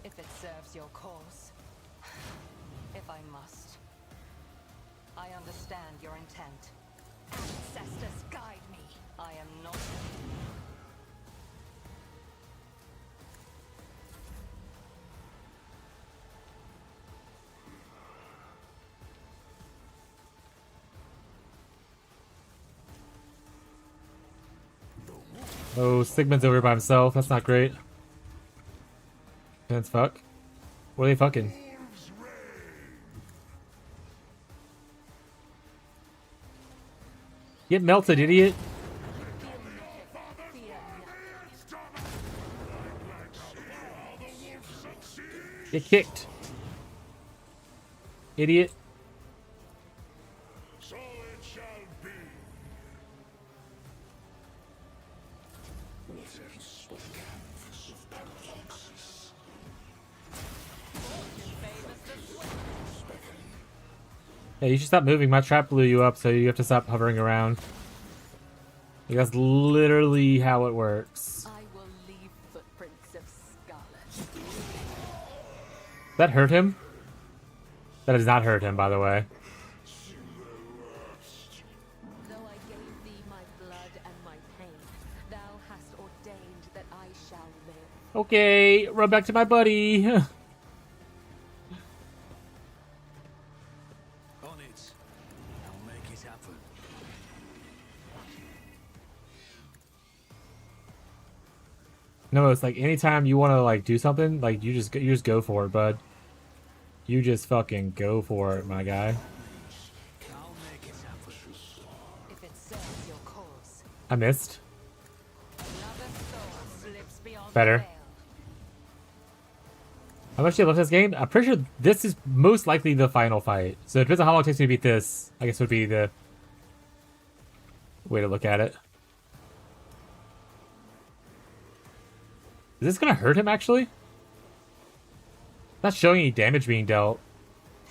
If it serves your cause. If I must. I understand your intent. Ancestors guide me. I am not... Oh, Sigmund's over by himself. That's not great. That's fuck. What are they fucking? Get melted, idiot. Get kicked. Idiot. So it shall be. This canvas of paradoxes. Yeah, you should stop moving. My trap blew you up, so you have to stop hovering around. Like, that's literally how it works. I will leave footprints of scarlet. That hurt him? That does not hurt him, by the way. Though I gave thee my blood and my pain, thou hast ordained that I shall live. Okay, run back to my buddy. On it. I'll make it happen. No, it's like anytime you want to like do something, like you just go for it, bud. You just fucking go for it, my guy. I'll make it happen. If it serves your cause, I missed. another soul slips beyond Better. the veil. How much do you left this game? I'm pretty sure this is most likely the final fight. So it depends on how long it takes me to beat this. I guess would be the way to look at it. Is this gonna hurt him actually? Not showing any damage being dealt.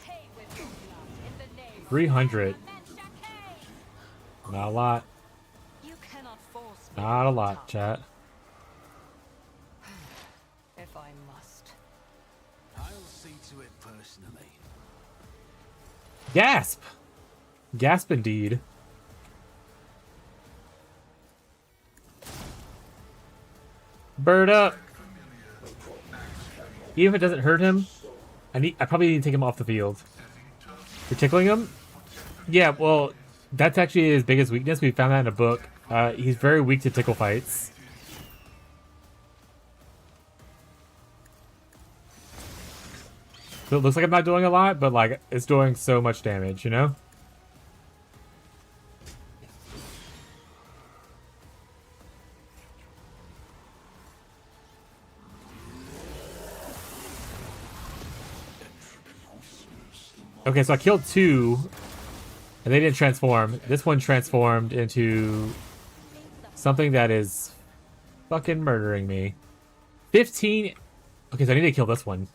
Pay with your blood in the name of 300. Menshake. Not a lot. You cannot force me Not a to lot, talk. chat. If I must. I'll see to it personally. Gasp! Gasp indeed. Bird up! Even if it doesn't hurt him, I probably need to take him off the field. You're tickling him? Yeah, well, that's actually his biggest weakness. We found that in a book. He's very weak to tickle fights. So it looks like I'm not doing a lot, but like it's doing so much damage, you know? Okay, so I killed two, and they didn't transform. This one transformed into something that is fucking murdering me. 15. Okay, so I need to kill this one.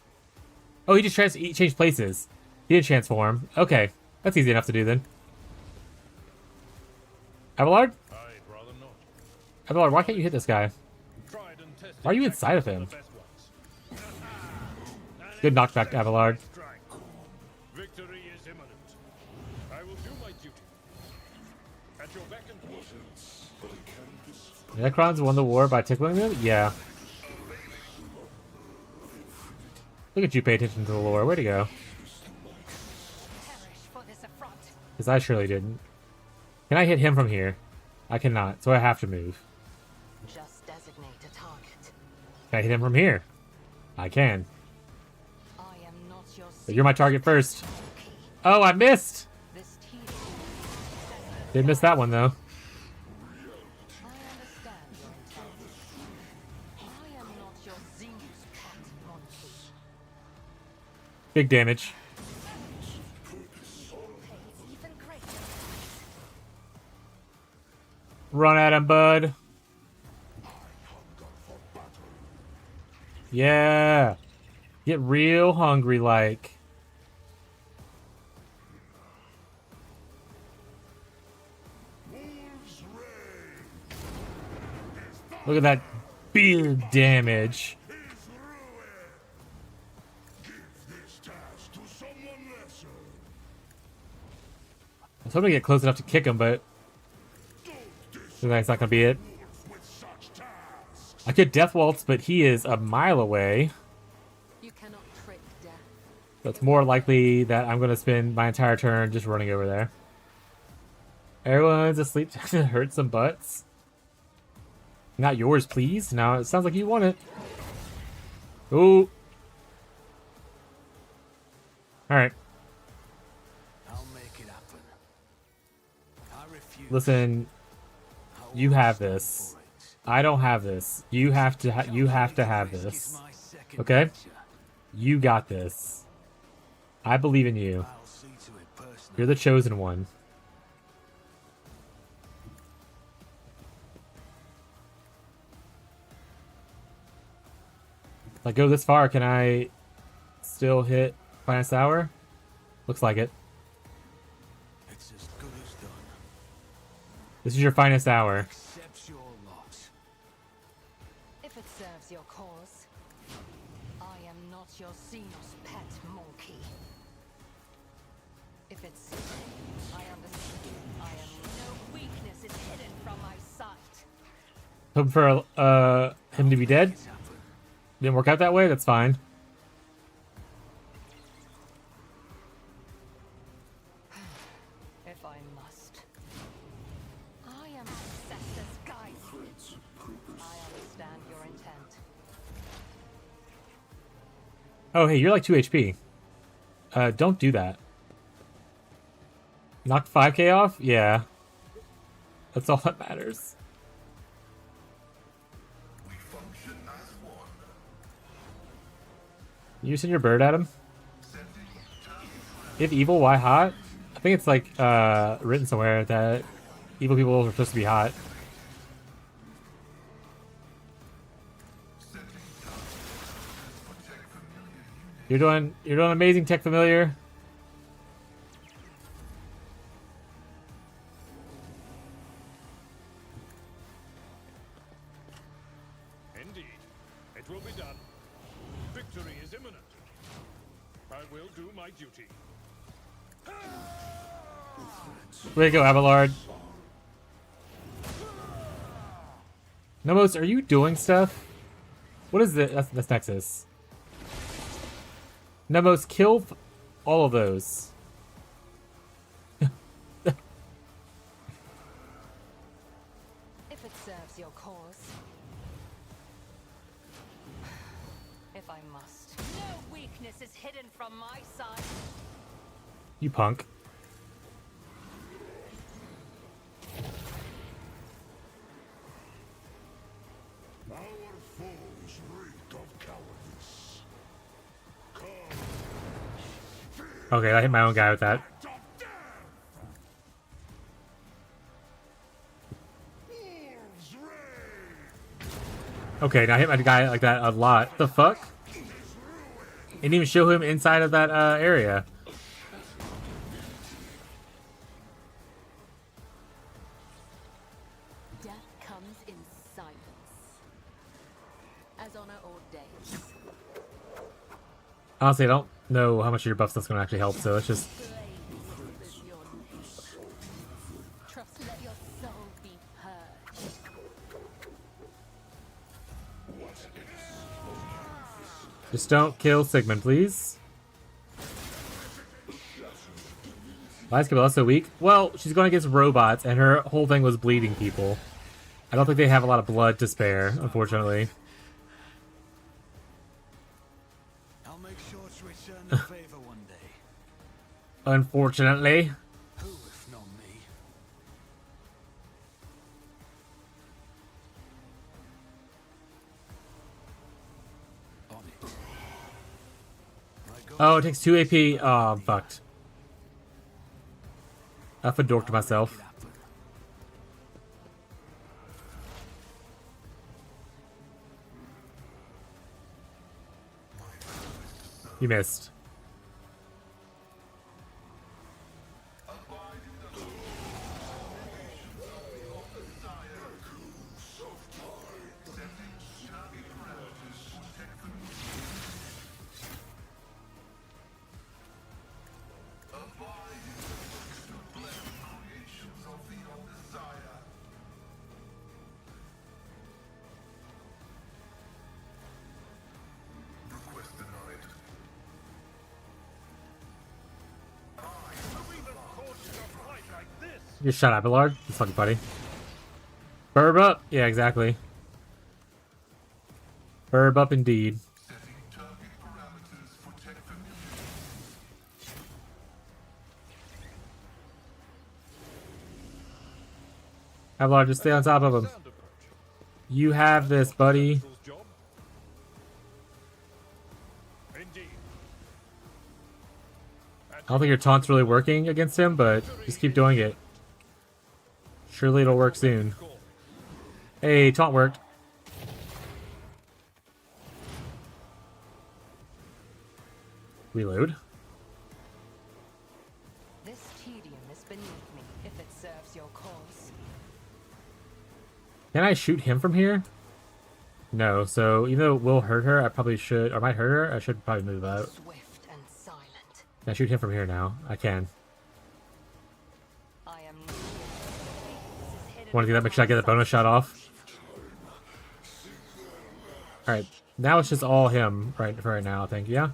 Oh, he just he changed places. He didn't transform. Okay, that's easy enough to do then. Abelard? I'd rather not. Abelard, why can't you hit this guy? Tried and tested Why are you inside of tactics are him? the best ones. Good knockback, Abelard. Strike. Victory is imminent. I will do my duty. At your beck and call. Necrons won the war by tickling them? Yeah. Look at you pay attention to the lore. Where'd he go? Perish for this affront. Because I surely didn't. Can I hit him from here? I cannot, so I have to move. Just designate a target. Can I hit him from here? I can. I am not your But you're my target first. monkey. Oh, I missed! This tedious. Did miss that one, though. I understand your intent. I am not your Zenus cat monkey. Big damage. Pays even greater. Run at him, bud. Yeah. Get real hungry, like. Look at that beard damage. I was hoping to get close enough to kick him, but that's not gonna be it. I could death waltz, but he is a mile away. You cannot trick death. So it's more likely that I'm gonna spend my entire turn just running over there. Everyone's asleep to hurt some butts. Not yours, please. Now it sounds like you want it. Ooh. Alright. I'll make it happen. I refuse Listen, you have this. I don't have this. You have to have this. Okay? You got this. I believe in you. You're the chosen one. If I go this far, can I still hit finest hour? Looks like it. It's as good as done. This is your finest hour. Accept your lot. If it serves your cause, I am not your Xenos pet monkey. If it's... I understand. I am... No weakness is hidden from my sight. Hoping for him to be dead. Didn't work out that way. That's fine. If I must. I am ancestors' guide. I understand your intent. Oh, hey, you're like 2 HP. Don't do that. Knocked 5k off? Yeah. That's all that matters. We function as one. You send your bird at him? If evil, why hot? I think it's like written somewhere that evil people are supposed to be hot. You're doing amazing, Tech Familiar. Indeed. It will be done. Victory is imminent. I will do my duty. Way to go, Abelard. Nomos, are you doing stuff? What is it? That's Nexus. Nomos, kill all of those. If it serves your cause. If I must. No weakness is hidden from my side. You punk. Our foes reek of cowardice. Okay, I hit my own guy with that. Okay, now I hit my guy like that a lot. The fuck? Didn't even show him inside of that area. Death comes in silence. As on our old days. Honestly, I don't know how much of your buff stuff's gonna actually help, so it's just... Blaze is your name. Trust, let your soul be purged. Just don't kill Sigmund, please. Why is Cabela so weak? Well, she's going against robots, and her whole thing was bleeding people. I don't think they have a lot of blood to spare, unfortunately. I'll make sure to return the favor one day. Unfortunately. Who, if not me? On it. Oh, it takes 2 AP. Oh, I'm fucked. I have to dork to myself. You missed. You shut up, Abelard. You fucking buddy. Burb up. Yeah, exactly. Burb up indeed. Avalar, just stay on top of him. Sound approach. You have this, buddy. Job. Indeed. I don't think your taunt's really working against him, but just keep doing it. Surely it'll work soon. Hey, taunt worked. Reload. This tedium is beneath me if it serves your cause. Can I shoot him from here? No, so even though it will hurt her, I probably should, or might hurt her, I should probably move out. Swift and silent. Can I shoot him from here now? I can. I am. Want to do that? Make sure I get a bonus shot off. Alright, now it's just all him right for right now, I think, yeah?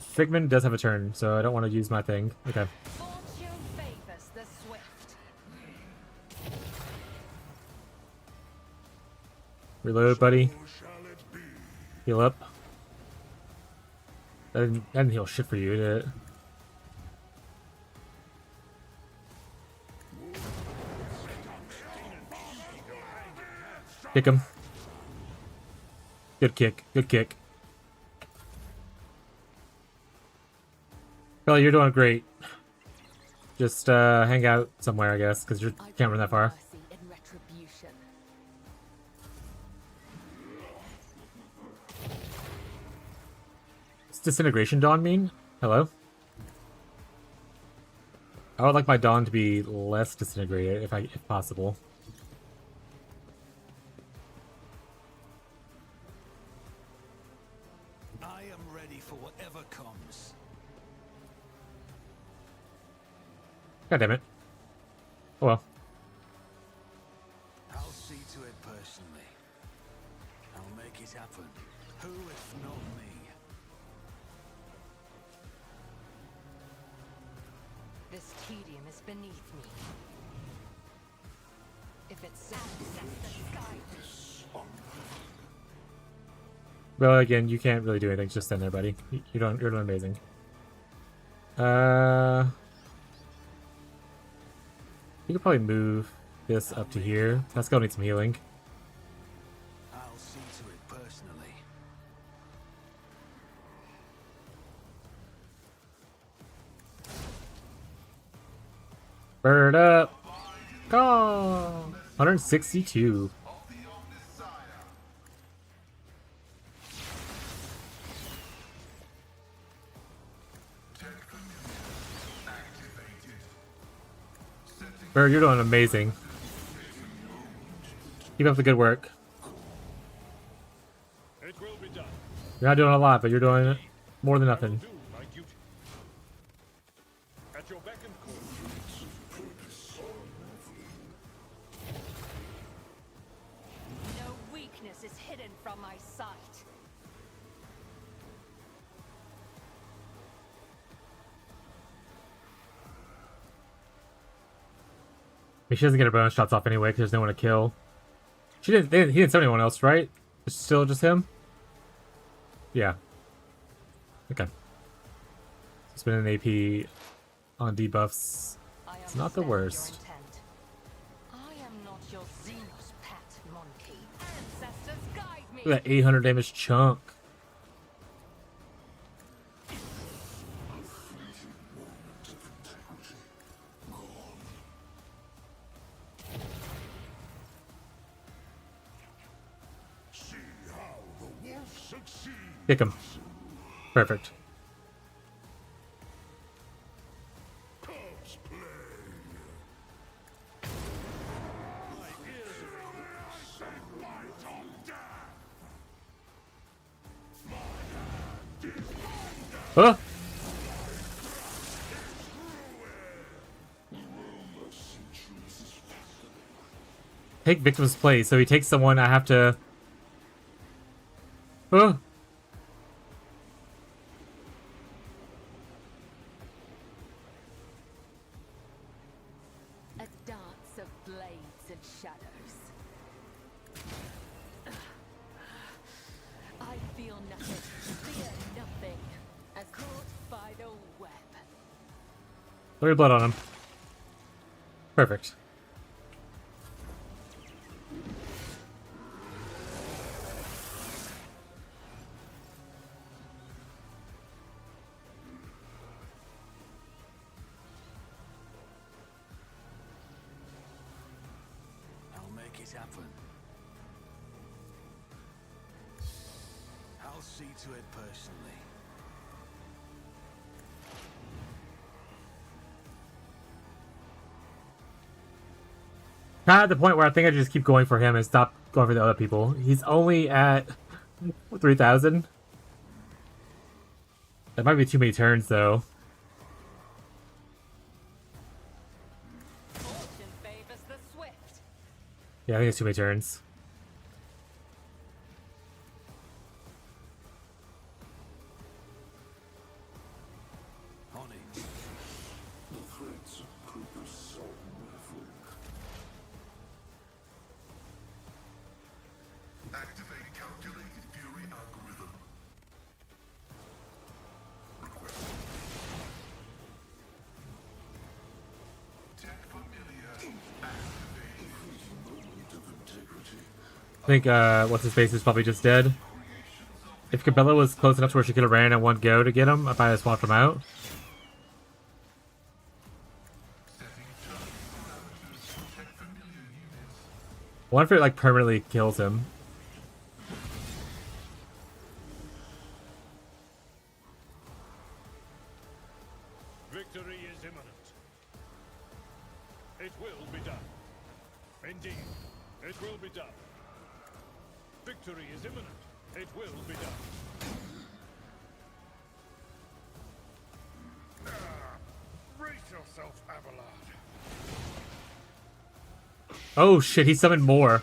Sigmund does have a turn, so I don't want to use my thing. Okay. Fortune favors the swift. Reload, buddy. Heal up. That didn't heal shit for you, did it? Kick him. Good kick. Good kick. Well, you're doing great. Just hang out somewhere, I guess, because you can't run that far. Mercy and retribution. What's Disintegration Dawn mean? Hello? I would like my Dawn to be less disintegrated if possible. I am ready for whatever comes. God damn it. Oh well. I'll see to it personally. I'll make it happen. Who if not me? This tedium is beneath me. If it serves the sky. Well, again, you can't really do anything. Just stand there, buddy. You're doing amazing. You could probably move this up to here. Let's go need some healing. I'll see to it personally. Bird up. Go. 162. Bird, you're doing amazing. Keep up the good work. It will be done. You're not doing a lot, but you're doing more than nothing. Do my duty. At your beck and call. No weakness is hidden from my sight. She doesn't get her bonus shots off anyway because there's no one to kill. He didn't send anyone else, right? It's still just him? Yeah. Okay. Spend an AP on debuffs. It's not the worst. I am not your Xenos pet, monkey. Ancestors guide me. Look at that 800 damage chunk. Kick him. Perfect. Huh? Take victim's place, so he takes someone I have to... Huh? A dance of blades and shadows. I feel nothing, fear nothing. As caught by the web. 3 blood on him. Perfect. I'll make it happen. I'll see to it personally. Kind of at the point where I think I just keep going for him and stop going for the other people. He's only at 3,000. That might be too many turns, though. Fortune favors the swift. Yeah, I think it's too many turns. On it. The threats of Kruger's soul, my friend. Activate calculated fury algorithm. Request. Tech familiar. Activate. Moment of integrity. I think, what's his face is probably just dead. If Cabela was close enough to where she could have ran in one go to get him, I might have swapped him out. I wonder if it, like, permanently kills him. Victory is imminent. It will be done. Indeed, it will be done. Victory is imminent. It will be done. Brace yourself, Abelard. Oh shit, he summoned more.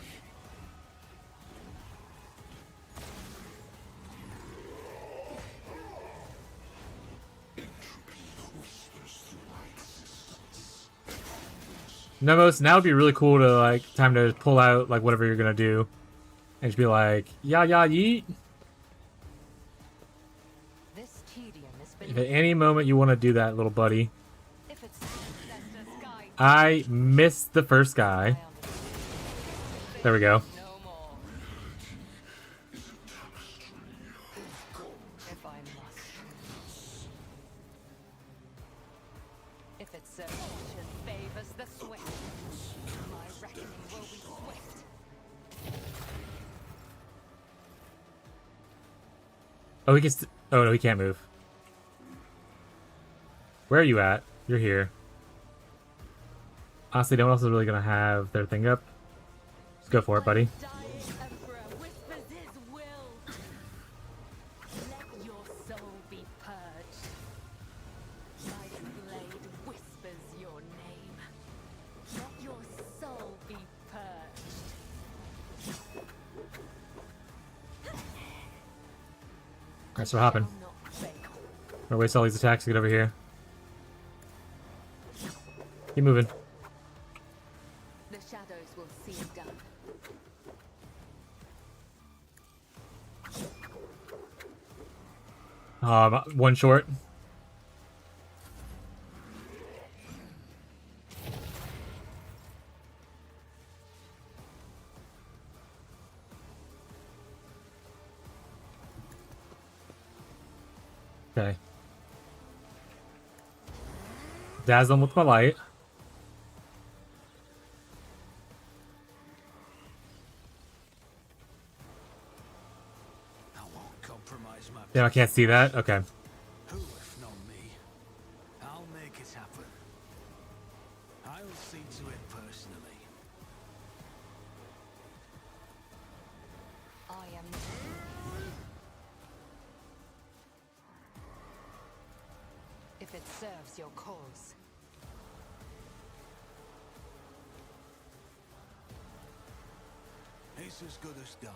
Nemos, now would be really cool to, like, time to pull out, like, whatever you're gonna do. And just be like, yeah, yeet. This tedium is If at any moment you want to do that, little buddy. If it's ancestors guide I missed the first guy. There we go. no more. If I must. If it's so fortune favors the swift, my reckoning will be swift. Oh, he can. Oh no, he can't move. Where are you at? You're here. Honestly, no one else is really gonna have their thing up. Let's go for it, buddy. Dying Emperor whispers his will. Let your soul be purged. My blade whispers your name. Let your soul be purged. Alright, so hopping. Shall not fail. I'm gonna waste all these attacks to get over here. Keep moving. The shadows will see it done. One short. Okay. Dazzle him with my light. I won't compromise my Damn, I can't see that. Okay. Who if not me? I'll make it happen. I'll see to it personally. I am. If it serves your cause. It's as good as done.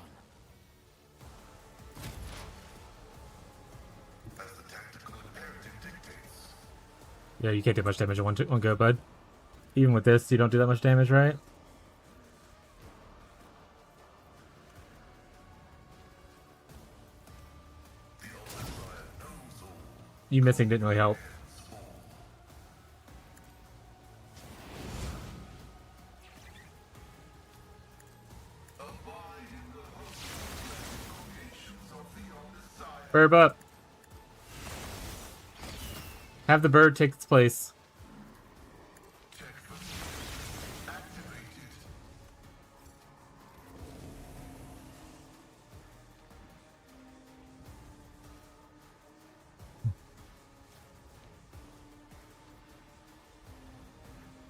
As the tactical imperative dictates. Yeah, you can't do much damage in one go, bud. Even with this, you don't do that much damage, right? You missing didn't really help. Burb up. Have the bird take its place.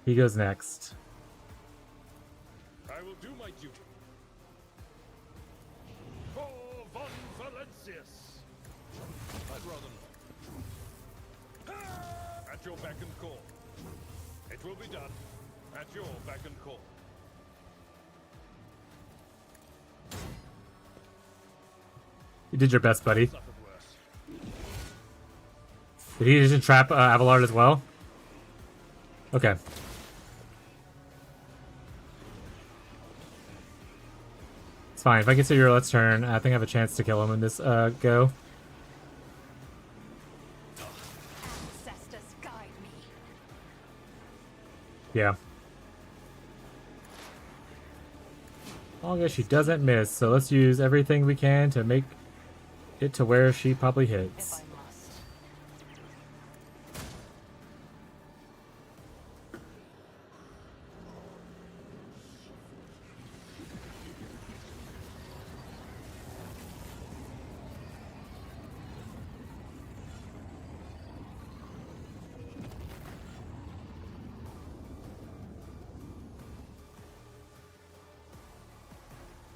He goes next. I will do my duty. For von Valancius. I'd rather not. At your beck and call. It will be done. At your beck and call. You did your best, buddy. Suffered worse. Did he just entrap Abelard as well? Okay. It's fine. If I consider your let's turn, I think I have a chance to kill him in this go. Ancestors guide me. Yeah. As long as she doesn't miss, so let's use everything we can to make it to where she probably If hits. I must.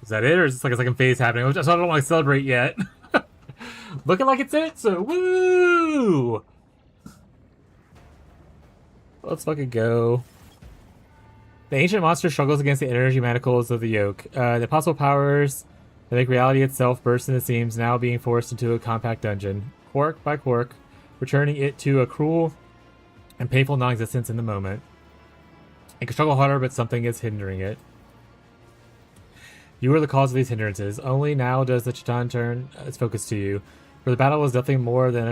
Is that it, or is this like a second phase happening? Which I don't want to celebrate yet. Looking like it's it, so woo! Let's fucking go. The ancient monster struggles against the energy manacles of the yoke. The possible powers that make reality itself burst into seams, now being forced into a compact dungeon, quirk by quirk, returning it to a cruel and painful non-existence in the moment. It can struggle harder, but something is hindering it. You are the cause of these hindrances. Only now does the Chiton turn its focus to you. For the battle was nothing more than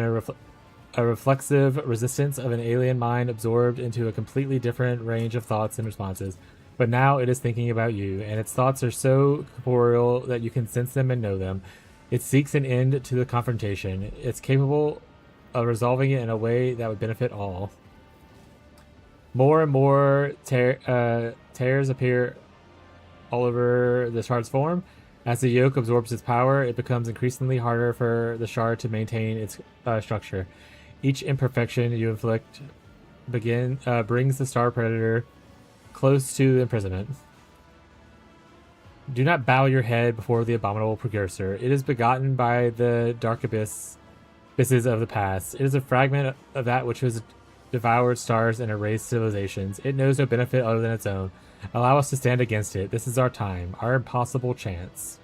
a reflexive resistance of an alien mind absorbed into a completely different range of thoughts and responses. But now it is thinking about you, and its thoughts are so corporeal that you can sense them and know them. It seeks an end to the confrontation. It's capable of resolving it in a way that would benefit all. More and more tears appear all over the shard's form. As the yoke absorbs its power, it becomes increasingly harder for the shard to maintain its structure. Each imperfection you inflict brings the star predator close to imprisonment. Do not bow your head before the abominable precursor. It is begotten by the dark abysses of the past. It is a fragment of that which has devoured stars and erased civilizations. It knows no benefit other than its own. Allow us to stand against it. This is our time, our impossible chance.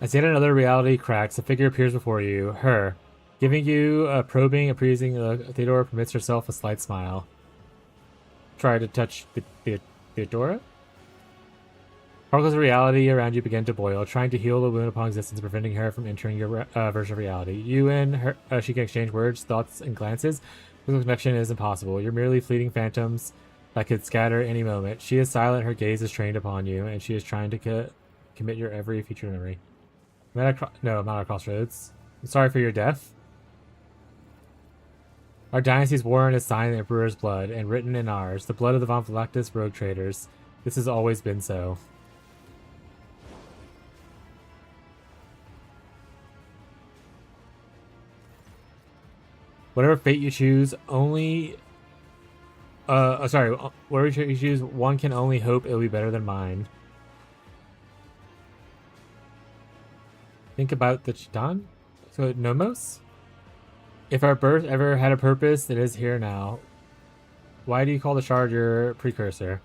As yet another reality cracks, a figure appears before you, her. Giving you a probing, appraising look, Theodora permits herself a slight smile. Try to touch Theodora? Particles of reality around you begin to boil, trying to heal the wound upon existence, preventing her from entering your version of reality. You and her, she can exchange words, thoughts, and glances. Physical connection is impossible. You're merely fleeting phantoms that could scatter any moment. She is silent, her gaze is trained upon you, and she is trying to commit your every future memory. No, I'm not at crossroads. I'm sorry for your death. Our dynasty's worn is signed in the Emperor's blood, and written in ours, the blood of the Von Phylactus rogue traders. This has always been so. Whatever fate you choose, whatever you choose, one can only hope it'll be better than mine. Think about the Chiton? So, Nomos? If our birth ever had a purpose, it is here now. Why do you call the shard your precursor?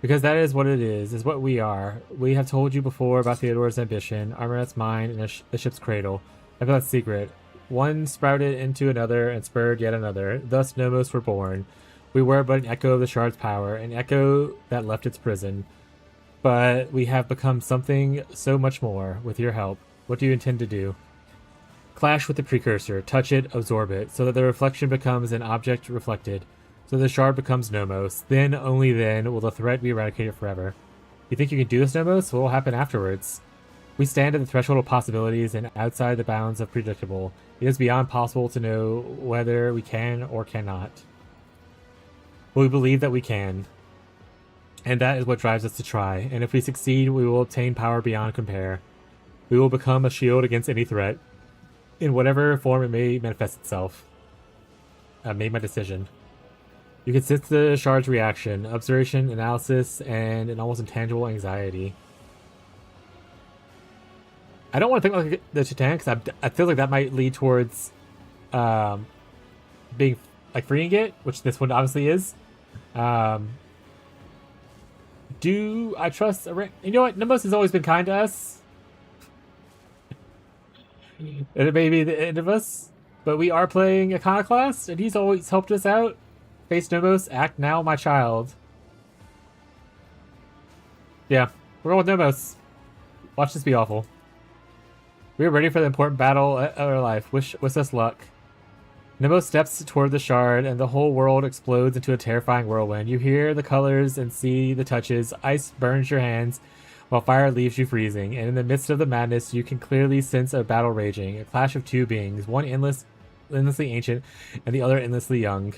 Because that is what it is what we are. We have told you before about Theodora's ambition, Armanet's mind, and the ship's cradle. I feel that secret. One sprouted into another and spurred yet another. Thus Nomos were born. We were but an echo of the shard's power, an echo that left its prison. But we have become something so much more, with your help. What do you intend to do? Clash with the precursor, touch it, absorb it, so that the reflection becomes an object reflected, so the shard becomes Nomos. Then, only then, will the threat be eradicated forever. You think you can do this, Nomos? What will happen afterwards? We stand at the threshold of possibilities and outside the bounds of predictable. It is beyond possible to know whether we can or cannot. But we believe that we can. And that is what drives us to try. And if we succeed, we will obtain power beyond compare. We will become a shield against any threat, in whatever form it may manifest itself. I made my decision. You can sense the shard's reaction, observation, analysis, and an almost intangible anxiety. I don't want to think like the Titan, because I feel like that might lead towards being like freeing it, which this one obviously is. Do I trust you know what? Nimbus has always been kind to us. And it may be the end of us, but we are playing Iconoclast, and he's always helped us out. Face Nomos, act now, my child. Yeah, we're going with Nomos. Watch this be awful. We are ready for the important battle of our life. Wish us luck. Nomos steps toward the shard, and the whole world explodes into a terrifying whirlwind. You hear the colors and see the touches. Ice burns your hands, while fire leaves you freezing. And in the midst of the madness, you can clearly sense a battle raging. A clash of two beings, one endlessly ancient, and the other endlessly young.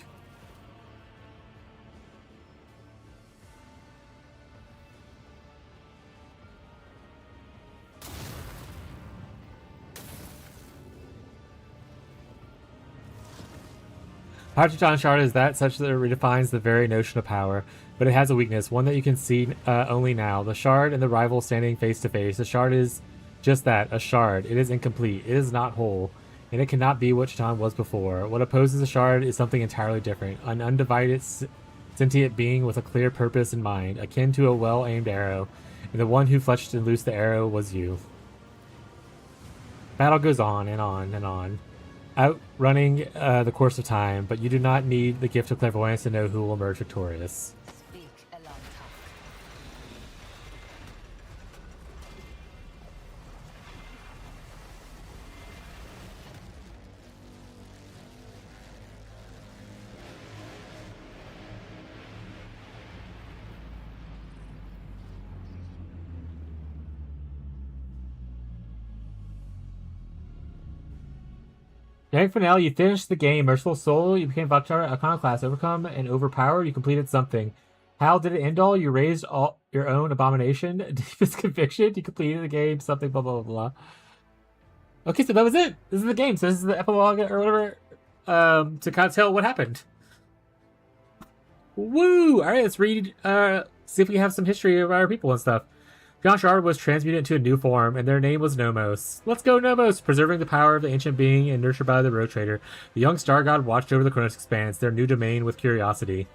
Hydrogen Shard is that such that it redefines the very notion of power, but it has a weakness, one that you can see only now. The Shard and the rival standing face to face. The Shard is just that, a shard. It is incomplete. It is not whole, and it cannot be what Chiton was before. What opposes the Shard is something entirely different, an undivided, sentient being with a clear purpose in mind, akin to a well-aimed arrow, and the one who fletched and loosed the arrow was you. Battle goes on and on and on, outrunning the course of time, but you do not need the gift of clairvoyance to know who will emerge victorious. Speak, Elanta. Young Finale, you finished the game. Merciful Soul, you became Vaktar Iconoclast. Overcome and overpowered, you completed something. How did it end all? You raised all your own abomination. Deepest conviction, you completed the game. Something, blah, blah, blah, blah. Okay, so that was it. This is the game. So this is the epilogue or whatever to kind of tell what happened. Woo! Alright, let's read, see if we can have some history of our people and stuff. John Shard was transmuted into a new form, and their name was Nomos. Let's go, Nomos! Preserving the power of the ancient being and nurtured by the Road Trader, the young star god watched over the Chronos Expanse, their new domain, with curiosity.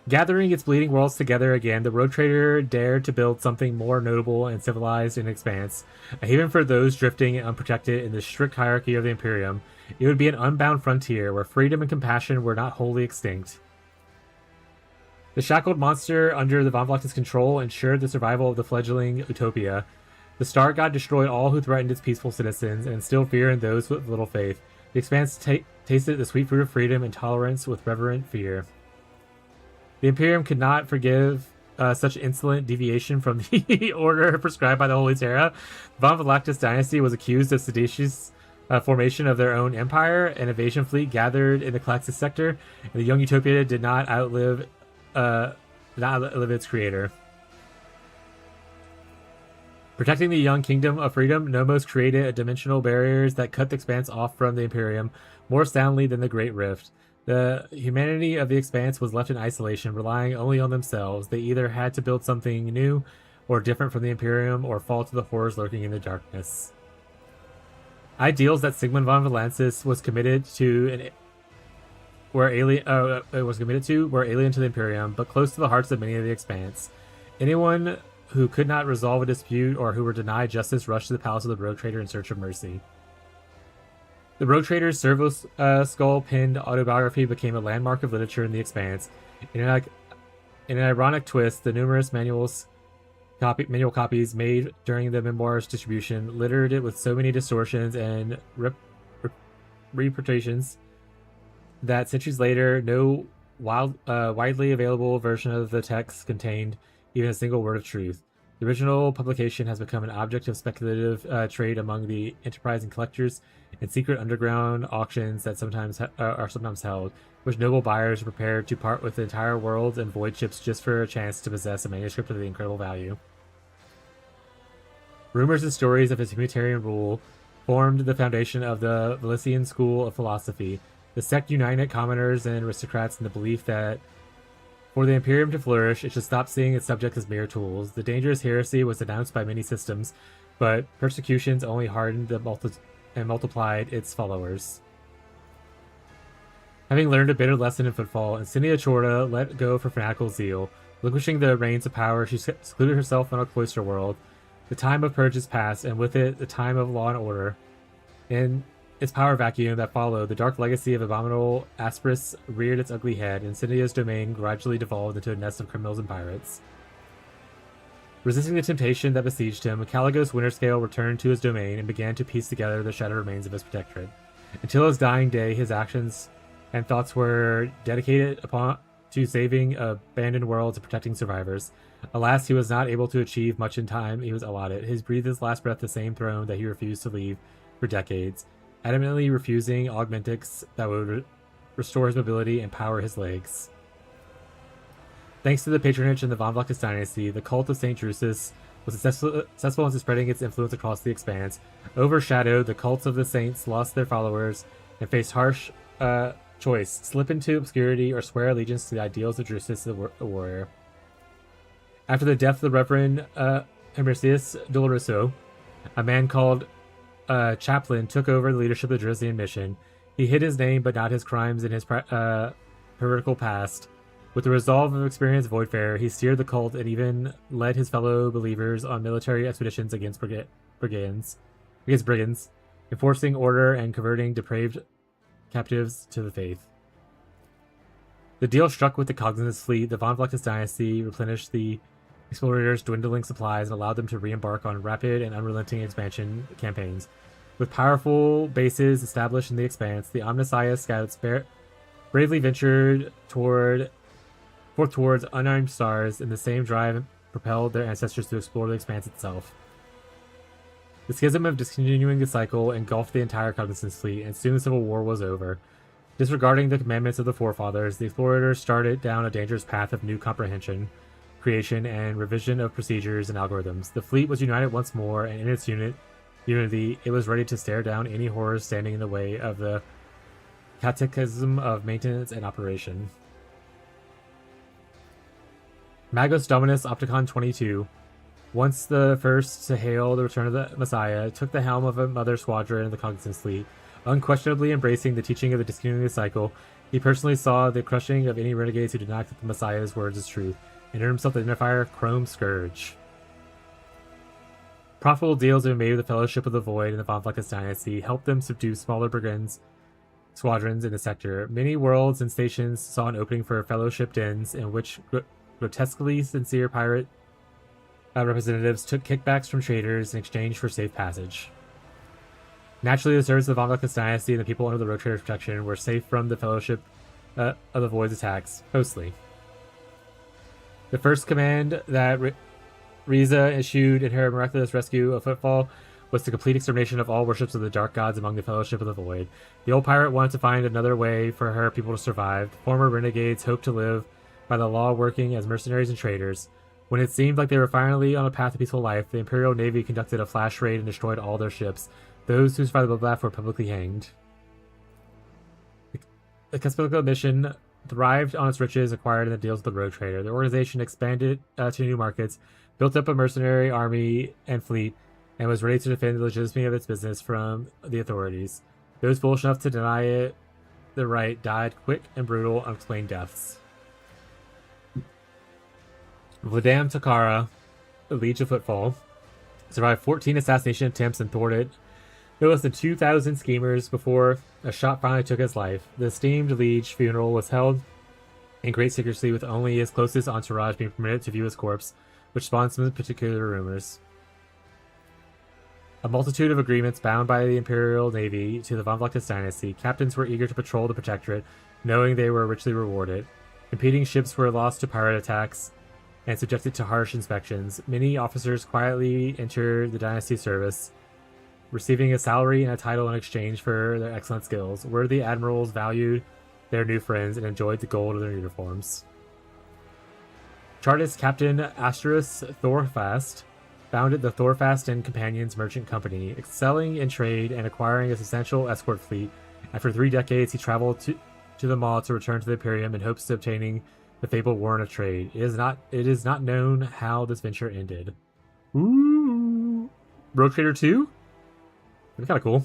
Gathering its bleeding worlds together again, the Road Trader dared to build something more notable and civilized in Expanse, a haven for those drifting unprotected in the strict hierarchy of the Imperium. It would be an unbound frontier, where freedom and compassion were not wholly extinct. The shackled monster under the Von Vlachta's control ensured the survival of the fledgling utopia. The Star God destroyed all who threatened its peaceful citizens and instilled fear in those with little faith. The Expanse tasted the sweet fruit of freedom and tolerance with reverent fear. The Imperium could not forgive such insolent deviation from the order prescribed by the Holy Terra. Von Vlachta's dynasty was accused of seditious formation of their own empire. An invasion fleet gathered in the Calaxis sector, and the young utopia did not outlive its creator. Protecting the young kingdom of freedom, Nomos created dimensional barriers that cut the Expanse off from the Imperium more soundly than the Great Rift. The humanity of the Expanse was left in isolation, relying only on themselves. They either had to build something new or different from the Imperium, or fall to the horrors lurking in the darkness. Ideals that Sigmund von Valensis was committed to were alien to the Imperium, but close to the hearts of many of the Expanse. Anyone who could not resolve a dispute or who were denied justice rushed to the palace of the Road Trader in search of mercy. The Road Trader's servo skull-pinned autobiography became a landmark of literature in the Expanse. In an ironic twist, the numerous manuals manual copies made during the memoir's distribution littered it with so many distortions and reinterpretations that centuries later, no widely available version of the text contained even a single word of truth. The original publication has become an object of speculative trade among the enterprising collectors and secret underground auctions that are sometimes held, which noble buyers are prepared to part with entire worlds and void ships just for a chance to possess a manuscript of the incredible value. Rumors and stories of his humanitarian rule formed the foundation of the Valisian school of philosophy. The sect united commoners and aristocrats in the belief that for the Imperium to flourish, it should stop seeing its subjects as mere tools. The dangerous heresy was denounced by many systems, but persecutions only hardened and multiplied its followers. Having learned a bitter lesson in Footfall, Insignia Chorda let go of her fanatical zeal. Relinquishing the reins of power, she secluded herself in a cloister world. The time of purge is past, and with it, the time of law and order. In its power vacuum that followed, the dark legacy of abominable Asperis reared its ugly head, and Insignia's domain gradually devolved into a nest of criminals and pirates. Resisting the temptation that besieged him, Caligos Winterscale returned to his domain and began to piece together the shattered remains of his protectorate. Until his dying day, his actions and thoughts were dedicated to saving abandoned worlds and protecting survivors. Alas, he was not able to achieve much in time he was allotted. He breathed his last breath the same throne that he refused to leave for decades, adamantly refusing augmentics that would restore his mobility and power his legs. Thanks to the patronage in the Von Vlachis dynasty, the cult of St. Drusus was successful in spreading its influence across the expanse. Overshadowed, the cults of the saints lost their followers and faced harsh choice: slip into obscurity or swear allegiance to the ideals of Drusus the warrior. After the death of the Reverend Emercius Doloroso, a man called Chaplain took over the leadership of the Drusian mission. He hid his name but not his crimes and his heretical past. With the resolve of experienced voidfarer, he steered the cult and even led his fellow believers on military expeditions against brigands, enforcing order and converting depraved captives to the faith. The deal struck with the Cognizant's fleet. The Von Vlachis dynasty replenished the explorers' dwindling supplies and allowed them to re-embark on rapid and unrelenting expansion campaigns. With powerful bases established in the expanse, the Omnissiah scouts bravely ventured towards unarmed stars, and the same drive propelled their ancestors to explore the expanse itself. The schism of discontinuing the cycle engulfed the entire Cognizant's fleet, and soon the Civil War was over. Disregarding the commandments of the forefathers, the explorers started down a dangerous path of new comprehension, creation, and revision of procedures and algorithms. The fleet was united once more, and in its unity, it was ready to stare down any horrors standing in the way of the catechism of maintenance and operation. Magos Dominus Opticon 22, once the first to hail the return of the Messiah, took the helm of a mother squadron in the Cognizant's fleet. Unquestionably embracing the teaching of the discontinuing cycle, he personally saw the crushing of any renegades who did not accept the Messiah's words as truth, and earned himself the identifier Chrome Scourge. Profitable deals have been made with the Fellowship of the Void and the Von Vlachis dynasty, helped them subdue smaller squadrons in the sector. Many worlds and stations saw an opening for fellowship dens in which grotesquely sincere pirate representatives took kickbacks from traders in exchange for safe passage. Naturally, the servants of the Von Vlachis dynasty and the people under the Rogue Trader's protection were safe from the Fellowship of the Void's attacks, mostly. The first command that Riza issued in her miraculous rescue of Footfall was the complete extermination of all worships of the dark gods among the Fellowship of the Void. The old pirate wanted to find another way for her people to survive. The former renegades hoped to live by the law, working as mercenaries and traders. When it seemed like they were finally on a path to peaceful life, the Imperial Navy conducted a flash raid and destroyed all their ships. Those who survived the bloodbath were publicly hanged. The Caspico mission thrived on its riches acquired in the deals with the Rogue Trader. The organization expanded to new markets, built up a mercenary army and fleet, and was ready to defend the legitimacy of its business from the authorities. Those foolish enough to deny it the right died quick and brutal, unexplained deaths. Vladam Takara, the Liege of Footfall, survived 14 assassination attempts and thwarted no less than 2,000 schemers before a shot finally took his life. The esteemed Liege funeral was held in great secrecy, with only his closest entourage being permitted to view his corpse. which spawned some particular rumors. A multitude of agreements bound by the Imperial Navy to the Von Vlectis dynasty. Captains were eager to patrol the Protectorate, knowing they were richly rewarded. Competing ships were lost to pirate attacks and subjected to harsh inspections. Many officers quietly entered the dynasty's service, receiving a salary and a title in exchange for their excellent skills. Worthy admirals valued their new friends and enjoyed the gold of their uniforms. Chartist Captain Asterus Thorfast founded the Thorfast and Companions Merchant Company, excelling in trade and acquiring a substantial escort fleet. After 3 decades, he traveled to the Maw to return to the Imperium in hopes of obtaining the fabled warrant of trade. It is not known how this venture ended. Ooh, Road Trader 2? That's kind of cool.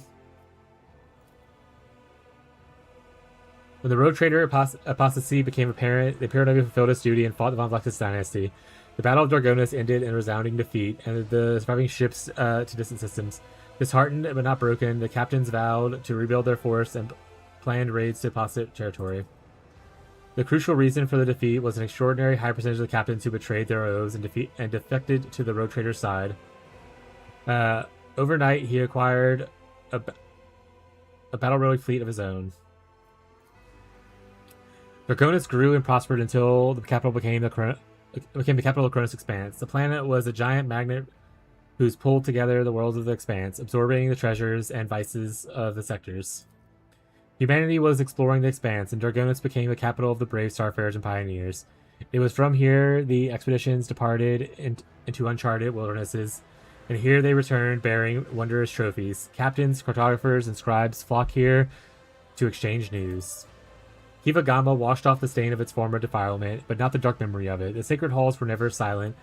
When the Road Trader apostasy became apparent, the Imperial Navy fulfilled its duty and fought the Von Vlectis dynasty. The Battle of Dargonis ended in resounding defeat, and the surviving ships to distant systems. Disheartened but not broken, the captains vowed to rebuild their force and planned raids to apostate territory. The crucial reason for the defeat was an extraordinary high percentage of the captains who betrayed their oaths and defected to the Road Trader's side. Overnight, he acquired a battle-rowing fleet of his own. Dargonis grew and prospered until the capital became the capital of Cronus Expanse. The planet was a giant magnet who's pulled together the worlds of the Expanse, absorbing the treasures and vices of the sectors. Humanity was exploring the Expanse, and Dargonis became the capital of the brave starfarers and pioneers. It was from here the expeditions departed into uncharted wildernesses, and here they returned bearing wondrous trophies. Captains, cartographers, and scribes flock here to exchange news. Kiva Gamba washed off the stain of its former defilement, but not the dark memory of it. The sacred halls were never silent,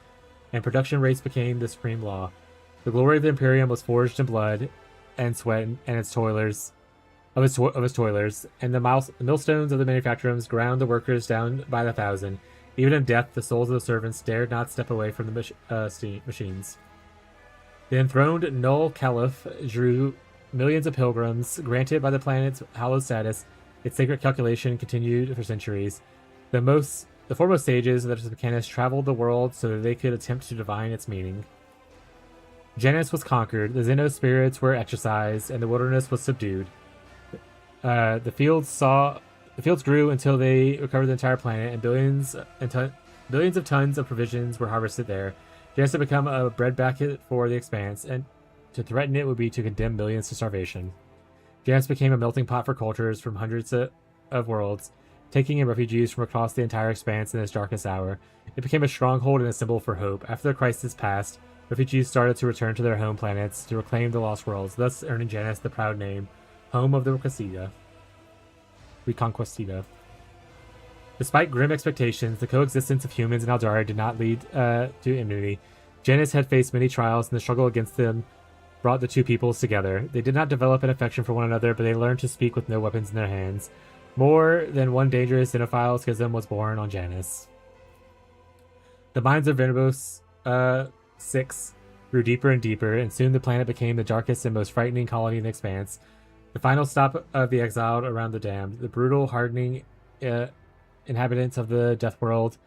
and production rates became the supreme law. The glory of the Imperium was forged in blood and sweat and its toilers, and the millstones of the manufacturers ground the workers down by the thousand. Even in death, the souls of the servants dared not step away from the machines. The enthroned Null Caliph drew millions of pilgrims, granted by the planet's hallowed status. Its sacred calculation continued for centuries. The foremost sages of the mechanics traveled the world so that they could attempt to divine its meaning. Janus was conquered, the Xenos spirits were exorcised, and the wilderness was subdued. The fields grew until they recovered the entire planet, and billions of tons of provisions were harvested there. Janus had become a breadbasket for the Expanse, and to threaten it would be to condemn millions to starvation. Janus became a melting pot for cultures from hundreds of worlds, taking in refugees from across the entire Expanse in its darkest hour. It became a stronghold and a symbol for hope. After the crisis passed, refugees started to return to their home planets to reclaim the lost worlds, thus earning Janus the proud name, Home of the Reconquistita. Despite grim expectations, the coexistence of humans and Aldari did not lead to enmity. Janus had faced many trials, and the struggle against them brought the two peoples together. They did not develop an affection for one another, but they learned to speak with no weapons in their hands. More than one dangerous xenophile schism was born on Janus. The minds of Veneros 6 grew deeper and deeper, and soon the planet became the darkest and most frightening colony in the Expanse. The final stop of the exiled around the damned. The brutal, hardening inhabitants of the Death World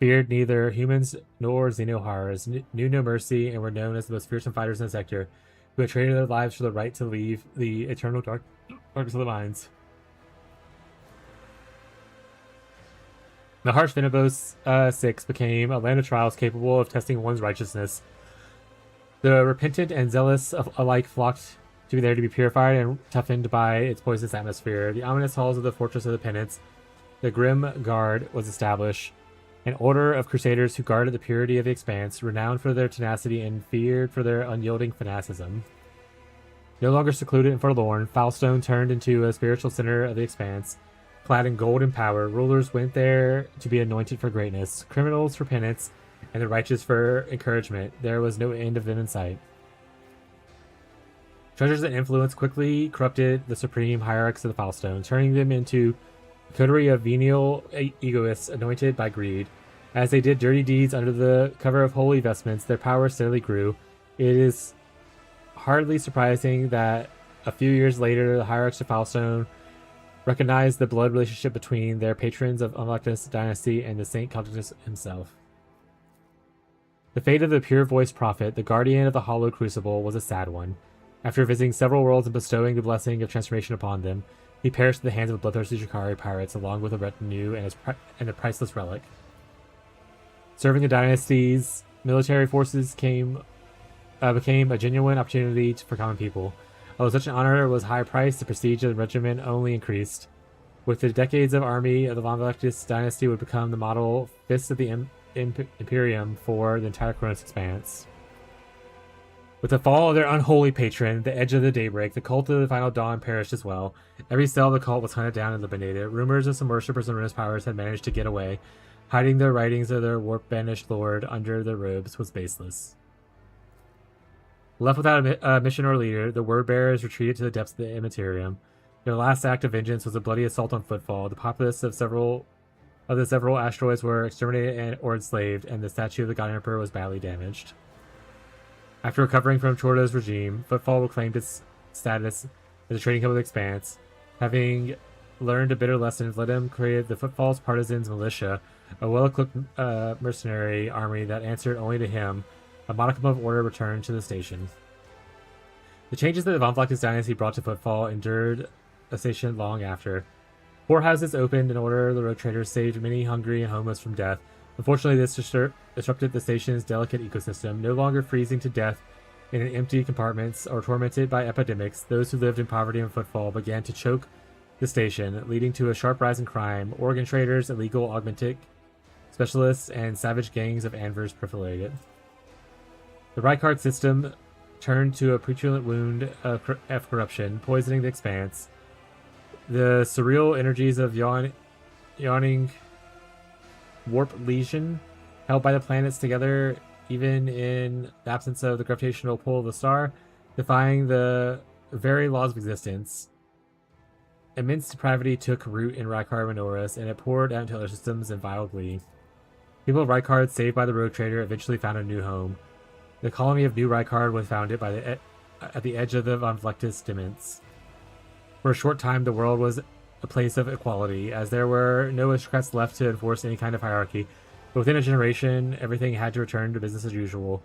feared neither humans nor Xeno horrors, knew no mercy, and were known as the most fearsome fighters in the sector, who had traded their lives for the right to leave the eternal darkness of the mines. The harsh Venabos 6 became a land of trials capable of testing one's righteousness. The repentant and zealous alike flocked to be there to be purified and toughened by its poisonous atmosphere. The ominous halls of the Fortress of the Penance, the Grim Guard, was established. An order of crusaders who guarded the purity of the Expanse, renowned for their tenacity and feared for their unyielding fanaticism. No longer secluded and forlorn, Foulstone turned into a spiritual center of the Expanse. Clad in gold and power, rulers went there to be anointed for greatness, criminals for penance, and the righteous for encouragement. There was no end of them in sight. Treasures and influence quickly corrupted the supreme hierarchs of the Foulstone, turning them into a coterie of venial egoists anointed by greed. As they did dirty deeds under the cover of holy vestments, their power steadily grew. It is hardly surprising that a few years later, the hierarchs of Foulstone recognized the blood relationship between their patrons of Von Vlectis dynasty and the Saint Callictus himself. The fate of the pure-voiced prophet, the guardian of the Hollow Crucible, was a sad one. After visiting several worlds and bestowing the blessing of transformation upon them, he perished at the hands of the bloodthirsty Shikari pirates along with a retinue and a priceless relic. Serving the dynasty's military forces became a genuine opportunity for common people. Although such an honor was high priced, the prestige of the regiment only increased. With the decades of army of the Von Vlectis dynasty would become the model fists of the Imperium for the entire Kronos expanse. With the fall of their unholy patron, the Edge of the Daybreak, the cult of the Final Dawn perished as well. Every cell of the cult was hunted down and eliminated. Rumors of some worshippers and ruinous powers had managed to get away. Hiding the writings of their warp-banished lord under their robes was baseless. Left without a mission or leader, the word-bearers retreated to the depths of the Immaterium. Their last act of vengeance was a bloody assault on Footfall. The populace of the several asteroids were exterminated or enslaved, and the statue of the God Emperor was badly damaged. After recovering from Chordo's regime, Footfall reclaimed its status as a trading hub of the Expanse. Having learned a bitter lesson, Vledem created the Footfall's Partisans Militia, a well-equipped mercenary army that answered only to him. A modicum of order returned to the station. The changes that the Von Vlectis dynasty brought to Footfall endured a station long after. Poorhouses opened in order the road traders saved many hungry and homeless from death. Unfortunately, this disrupted the station's delicate ecosystem. No longer freezing to death in empty compartments or tormented by epidemics, those who lived in poverty and Footfall began to choke the station, leading to a sharp rise in crime. Organ traders, illegal augmentic specialists, and savage gangs of Anvers proliferated. The Rykard system turned to a petulant wound of corruption, poisoning the Expanse. The surreal energies of yawning warp lesion held by the planets together, even in the absence of the gravitational pull of the star, defying the very laws of existence. Immense depravity took root in Rykard Minoris, and it poured out into other systems in vile glee. People of Rykard, saved by the rogue trader, eventually found a new home. The colony of New Rykard was founded at the edge of the Von Vlectis Dements. For a short time, the world was a place of equality, as there were no aristocrats left to enforce any kind of hierarchy. But within a generation, everything had to return to business as usual.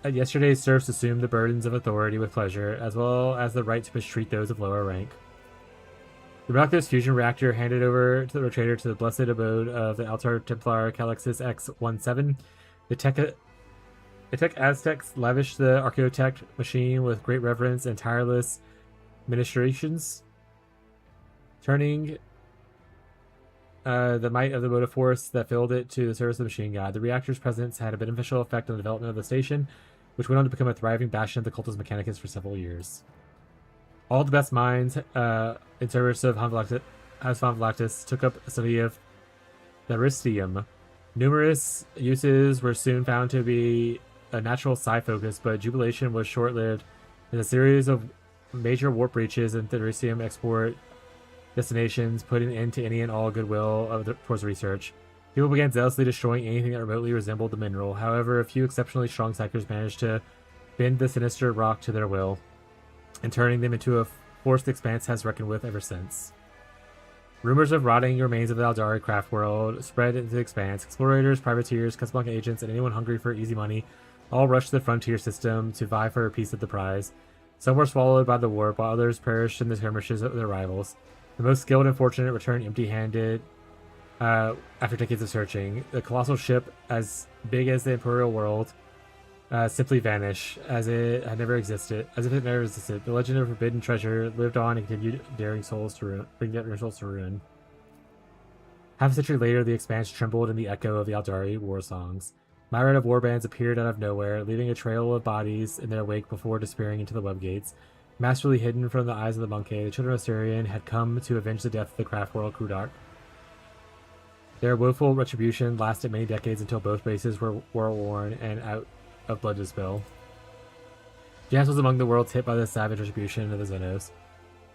Yesterday's serfs assumed the burdens of authority with pleasure, as well as the right to mistreat those of lower rank. The Reactor's fusion reactor handed over to the rotator to the blessed abode of the Altar Templar Calixus X-17. The Tech Aztecs lavished the Archaeotech machine with great reverence and tireless ministrations, turning the might of the motive force that filled it to the service of the machine god. The reactor's presence had a beneficial effect on the development of the station, which went on to become a thriving bastion of the Cultus Mechanicus for several years. All the best minds in service of Von Vlectis took up a study of the Aristium. Numerous uses were soon found to be a natural psi focus, but jubilation was short-lived as a series of major warp breaches and Theridium export destinations put an end to any and all goodwill towards research. People began zealously destroying anything that remotely resembled the mineral. However, a few exceptionally strong psychers managed to bend the sinister rock to their will, and turning them into a force the Expanse has reckoned with ever since. Rumors of rotting remains of the Aldari craft world spread into the Expanse. Explorators, privateers, Casablanca agents, and anyone hungry for easy money all rushed to the frontier system to vie for a piece of the prize. Some were swallowed by the warp, while others perished in the skirmishes of their rivals. The most skilled and fortunate returned empty-handed after decades of searching. The colossal ship, as big as the Imperial world, simply vanished, as if it never existed. The legend of forbidden treasure lived on and continued bringing daring souls to ruin. Half a century later, the Expanse trembled in the echo of the Aldari war songs. Myriad of warbands appeared out of nowhere, leaving a trail of bodies in their wake before disappearing into the webgates. Masterfully hidden from the eyes of the monkey, the children of Syrian had come to avenge the death of the craft world Krudark. Their woeful retribution lasted many decades until both bases were war-worn and out of blood to spill. Janus was among the worlds hit by the savage retribution of the Xenos.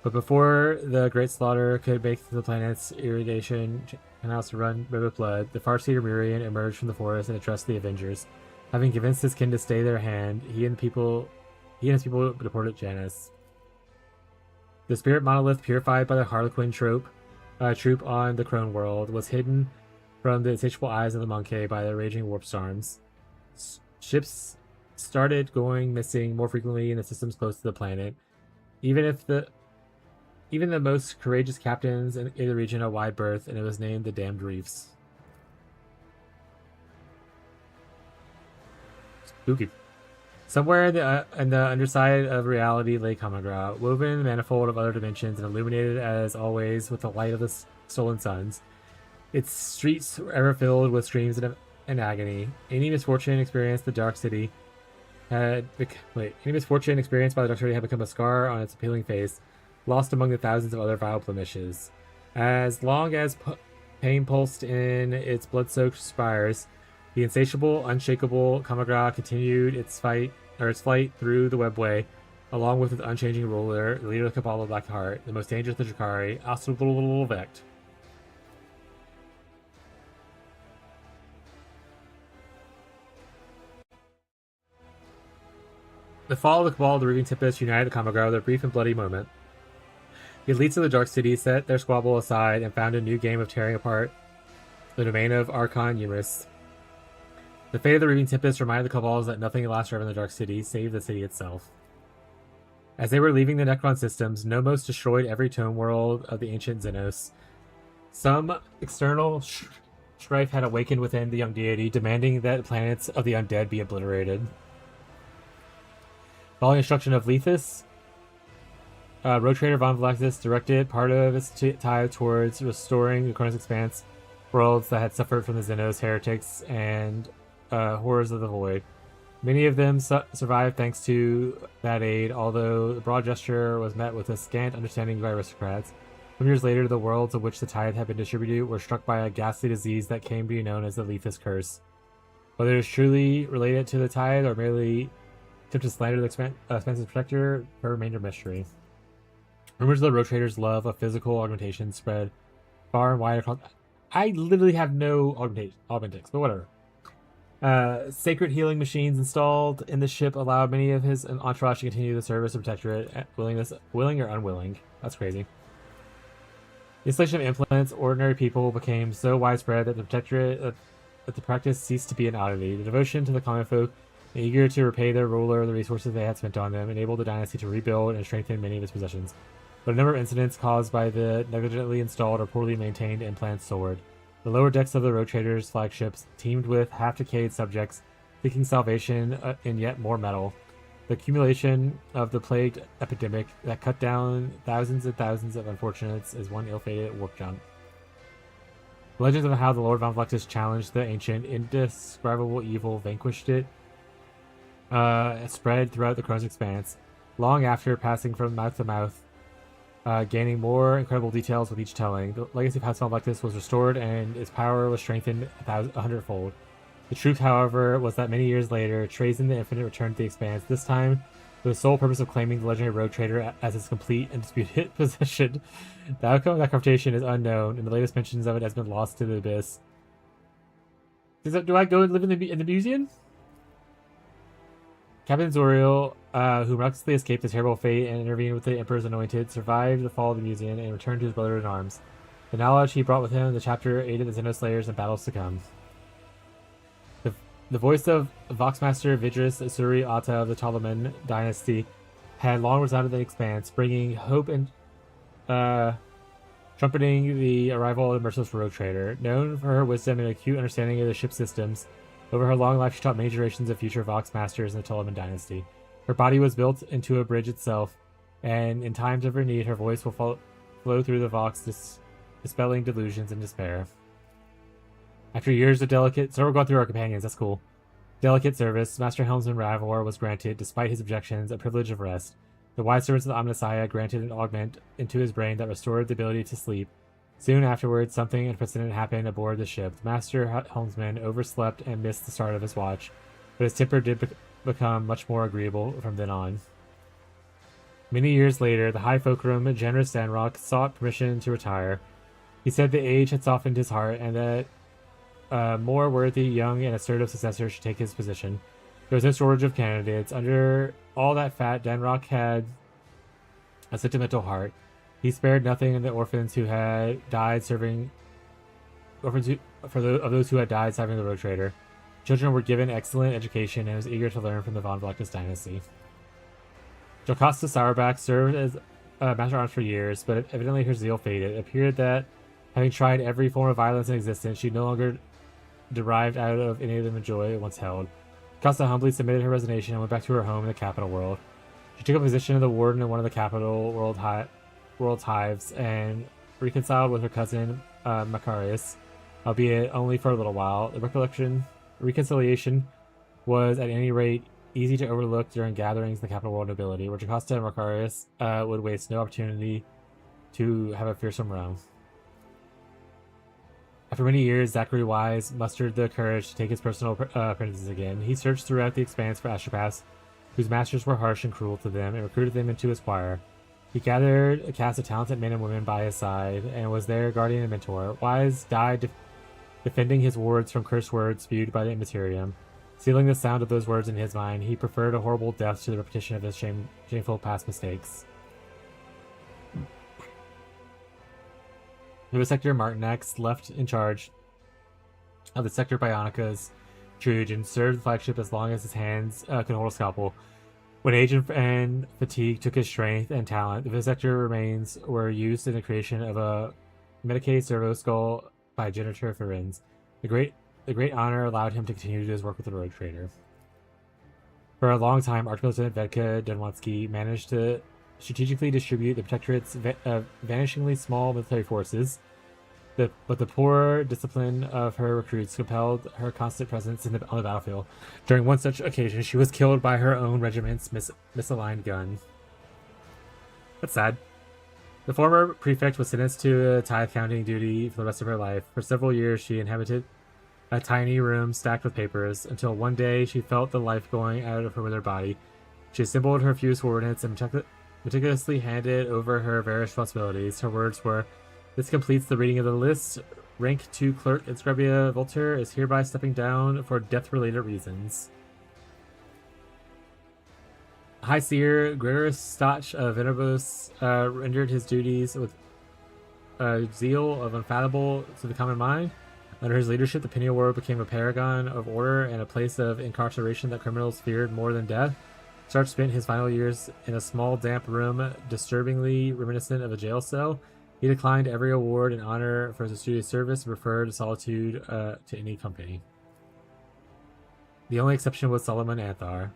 But before the Great Slaughter could make the planet's irrigation canals to run red with blood, the Farseer Mirian emerged from the forest and addressed the Avengers. Having convinced his kin to stay their hand, he and his people deported Janus. The spirit monolith, purified by the Harlequin troop on the Crone world, was hidden from the insatiable eyes of the monkey by the raging warp storms. Ships started going missing more frequently in the systems close to the planet. Even the most courageous captains in the region a wide berth, and it was named the Damned Reefs. Spooky. Somewhere in the underside of reality lay Kamagra, woven in the manifold of other dimensions and illuminated as always with the light of the stolen suns. Its streets were ever filled with screams and agony. Any misfortune experienced by the Dark City had become a scar on its appealing face, lost among the thousands of other vile blemishes. As long as pain pulsed in its blood-soaked spires, the insatiable, unshakable Kamagra continued its flight through the webway, along with its unchanging ruler, the leader of the Cabal of Black Heart, the most dangerous of the Drakari, Vect. The fall of the Cabal of the Reaving Tempest united the Kamagra with a brief and bloody moment. The elites of the Dark City set their squabble aside and found a new game of tearing apart the domain of Archon Yumis. The fate of the Reaving Tempest reminded the Cabals that nothing lasts forever in the Dark City, save the city itself. As they were leaving the Necron systems, Nomos destroyed every tome world of the ancient Xenos. Some external strife had awakened within the young deity, demanding that planets of the undead be obliterated. Following instruction of Lethus, Road Trader Von Velexis directed part of its tithe towards restoring the Chronos Expanse worlds that had suffered from the Xenos, heretics, and horrors of the void. Many of them survived thanks to that aid, although the broad gesture was met with a scant understanding by aristocrats. Some years later, the worlds of which the tithe had been distributed were struck by a ghastly disease that came to be known as the Lethus Curse. Whether it is truly related to the tithe or merely attempted to slander the expensive protector remained a mystery. Rumors of the Road Trader's love of physical augmentation spread far and wide across. I literally have no augmentics, but whatever. Sacred healing machines installed in the ship allowed many of his entourage to continue the service of Protectorate, willing or unwilling. That's crazy. The installation of implants, ordinary people became so widespread that the Protectorate, that the practice ceased to be an oddity. The devotion to the common folk, eager to repay their ruler the resources they had spent on them, enabled the dynasty to rebuild and strengthen many of its possessions. But a number of incidents caused by the negligently installed or poorly maintained implants soared. The lower decks of the Road Trader's flagships teemed with half-decayed subjects seeking salvation in yet more metal. The accumulation of the plagued epidemic that cut down thousands and thousands of unfortunates is one ill-fated warp jump. The legends of how the Lord Von Velexis challenged the ancient, indescribable evil, vanquished it, spread throughout the Chronos Expanse, long after passing from mouth to mouth, gaining more incredible details with each telling. The legacy of House Von Velexis was restored and its power was strengthened 100-fold. The truth, however, was that many years later, Trazyn the Infinite returned to the Expanse, this time for the sole purpose of claiming the legendary Road Trader as his complete and disputed possession. The outcome of that confrontation is unknown, and the latest mentions of it has been lost to the abyss. Do I go and live in the museum? Captain Zoriel, who miraculously escaped the terrible fate and intervened with the Emperor's Anointed, survived the fall of the museum and returned to his brother in arms. The knowledge he brought with him in the chapter aided the Xenoslayers in battles to come. The voice of Voxmaster Vidrus Asuri Ata of the Ptoleman dynasty had long resounded in the Expanse, bringing hope and trumpeting the arrival of the merciless Road Trader. Known for her wisdom and acute understanding of the ship systems, over her long life she taught many generations of future Vox Masters in the Ptoleman dynasty. Her body was built into a bridge itself, and in times of her need, her voice will flow through the Vox, dispelling delusions and despair. After years of delicate... So we're going through our companions, that's cool. Delicate service, Master Helmsman Ravor was granted, despite his objections, a privilege of rest. The wise servants of the Omnissiah granted an augment into his brain that restored the ability to sleep. Soon afterwards, something unprecedented happened aboard the ship. The Master Helmsman overslept and missed the start of his watch, but his temper did become much more agreeable from then on. Many years later, the High Fulcrum, generous Sandrock, sought permission to retire. He said the age had softened his heart and that more worthy, young, and assertive successor should take his position. There was no shortage of candidates. Under all that fat, Danrock had a sentimental heart. He spared nothing in the orphans who had died serving... of those who had died serving the Road Trader. Children were given excellent education and was eager to learn from the von Vlectis dynasty. Jocasta Sauerback served as Master Arms for years, but evidently her zeal faded. It appeared that, having tried every form of violence in existence, she no longer derived out of any of them the joy it once held. Jocasta humbly submitted her resignation and went back to her home in the capital world. She took a position of the warden in one of the capital world's hives and reconciled with her cousin Macarius, albeit only for a little while. The reconciliation was at any rate easy to overlook during gatherings in the capital world nobility, where Jocasta and Macarius would waste no opportunity to have a fearsome row. After many years, SATISFACTORYYY mustered the courage to take his personal apprentices again. He searched throughout the expanse for astropaths whose masters were harsh and cruel to them, and recruited them into his choir. He gathered a cast of talented men and women by his side, and was their guardian and mentor. Wise died defending his wards from cursed words spewed by the Immaterium. Sealing the sound of those words in his mind, he preferred a horrible death to the repetition of his shameful past mistakes. Vivisector Martinax, left in charge of the Sector Bionica's Truge, and served the flagship as long as his hands could hold a scalpel. When age and fatigue took his strength and talent, the Vivisector remains were used in the creation of a Medicae servo skull by Genitor Ferenz. The great honor allowed him to continue to do his work with the Road Trader. For a long time, Archlieutenant Vedka Donwatsky managed to strategically distribute the Protectorate's vanishingly small military forces, but the poor discipline of her recruits compelled her constant presence on the battlefield. During one such occasion, she was killed by her own regiment's misaligned gun. That's sad. The former prefect was sentenced to a tithe counting duty for the rest of her life. For several years, she inhabited a tiny room stacked with papers, until one day she felt the life going out of her withered body. She assembled her few subordinates and meticulously handed over her various responsibilities. Her words were, "This completes the reading of the list. Rank 2 clerk in Screbia Volter is hereby stepping down for death-related reasons." High Seer Gregorius Stach of Venerabos rendered his duties with zeal of unfathomable to the common mind. Under his leadership, the Pineal World became a paragon of order and a place of incarceration that criminals feared more than death. Starch spent his final years in a small, damp room, disturbingly reminiscent of a jail cell. He declined every award and honor for his studious service and preferred solitude to any company. The only exception was Solomon Anthar,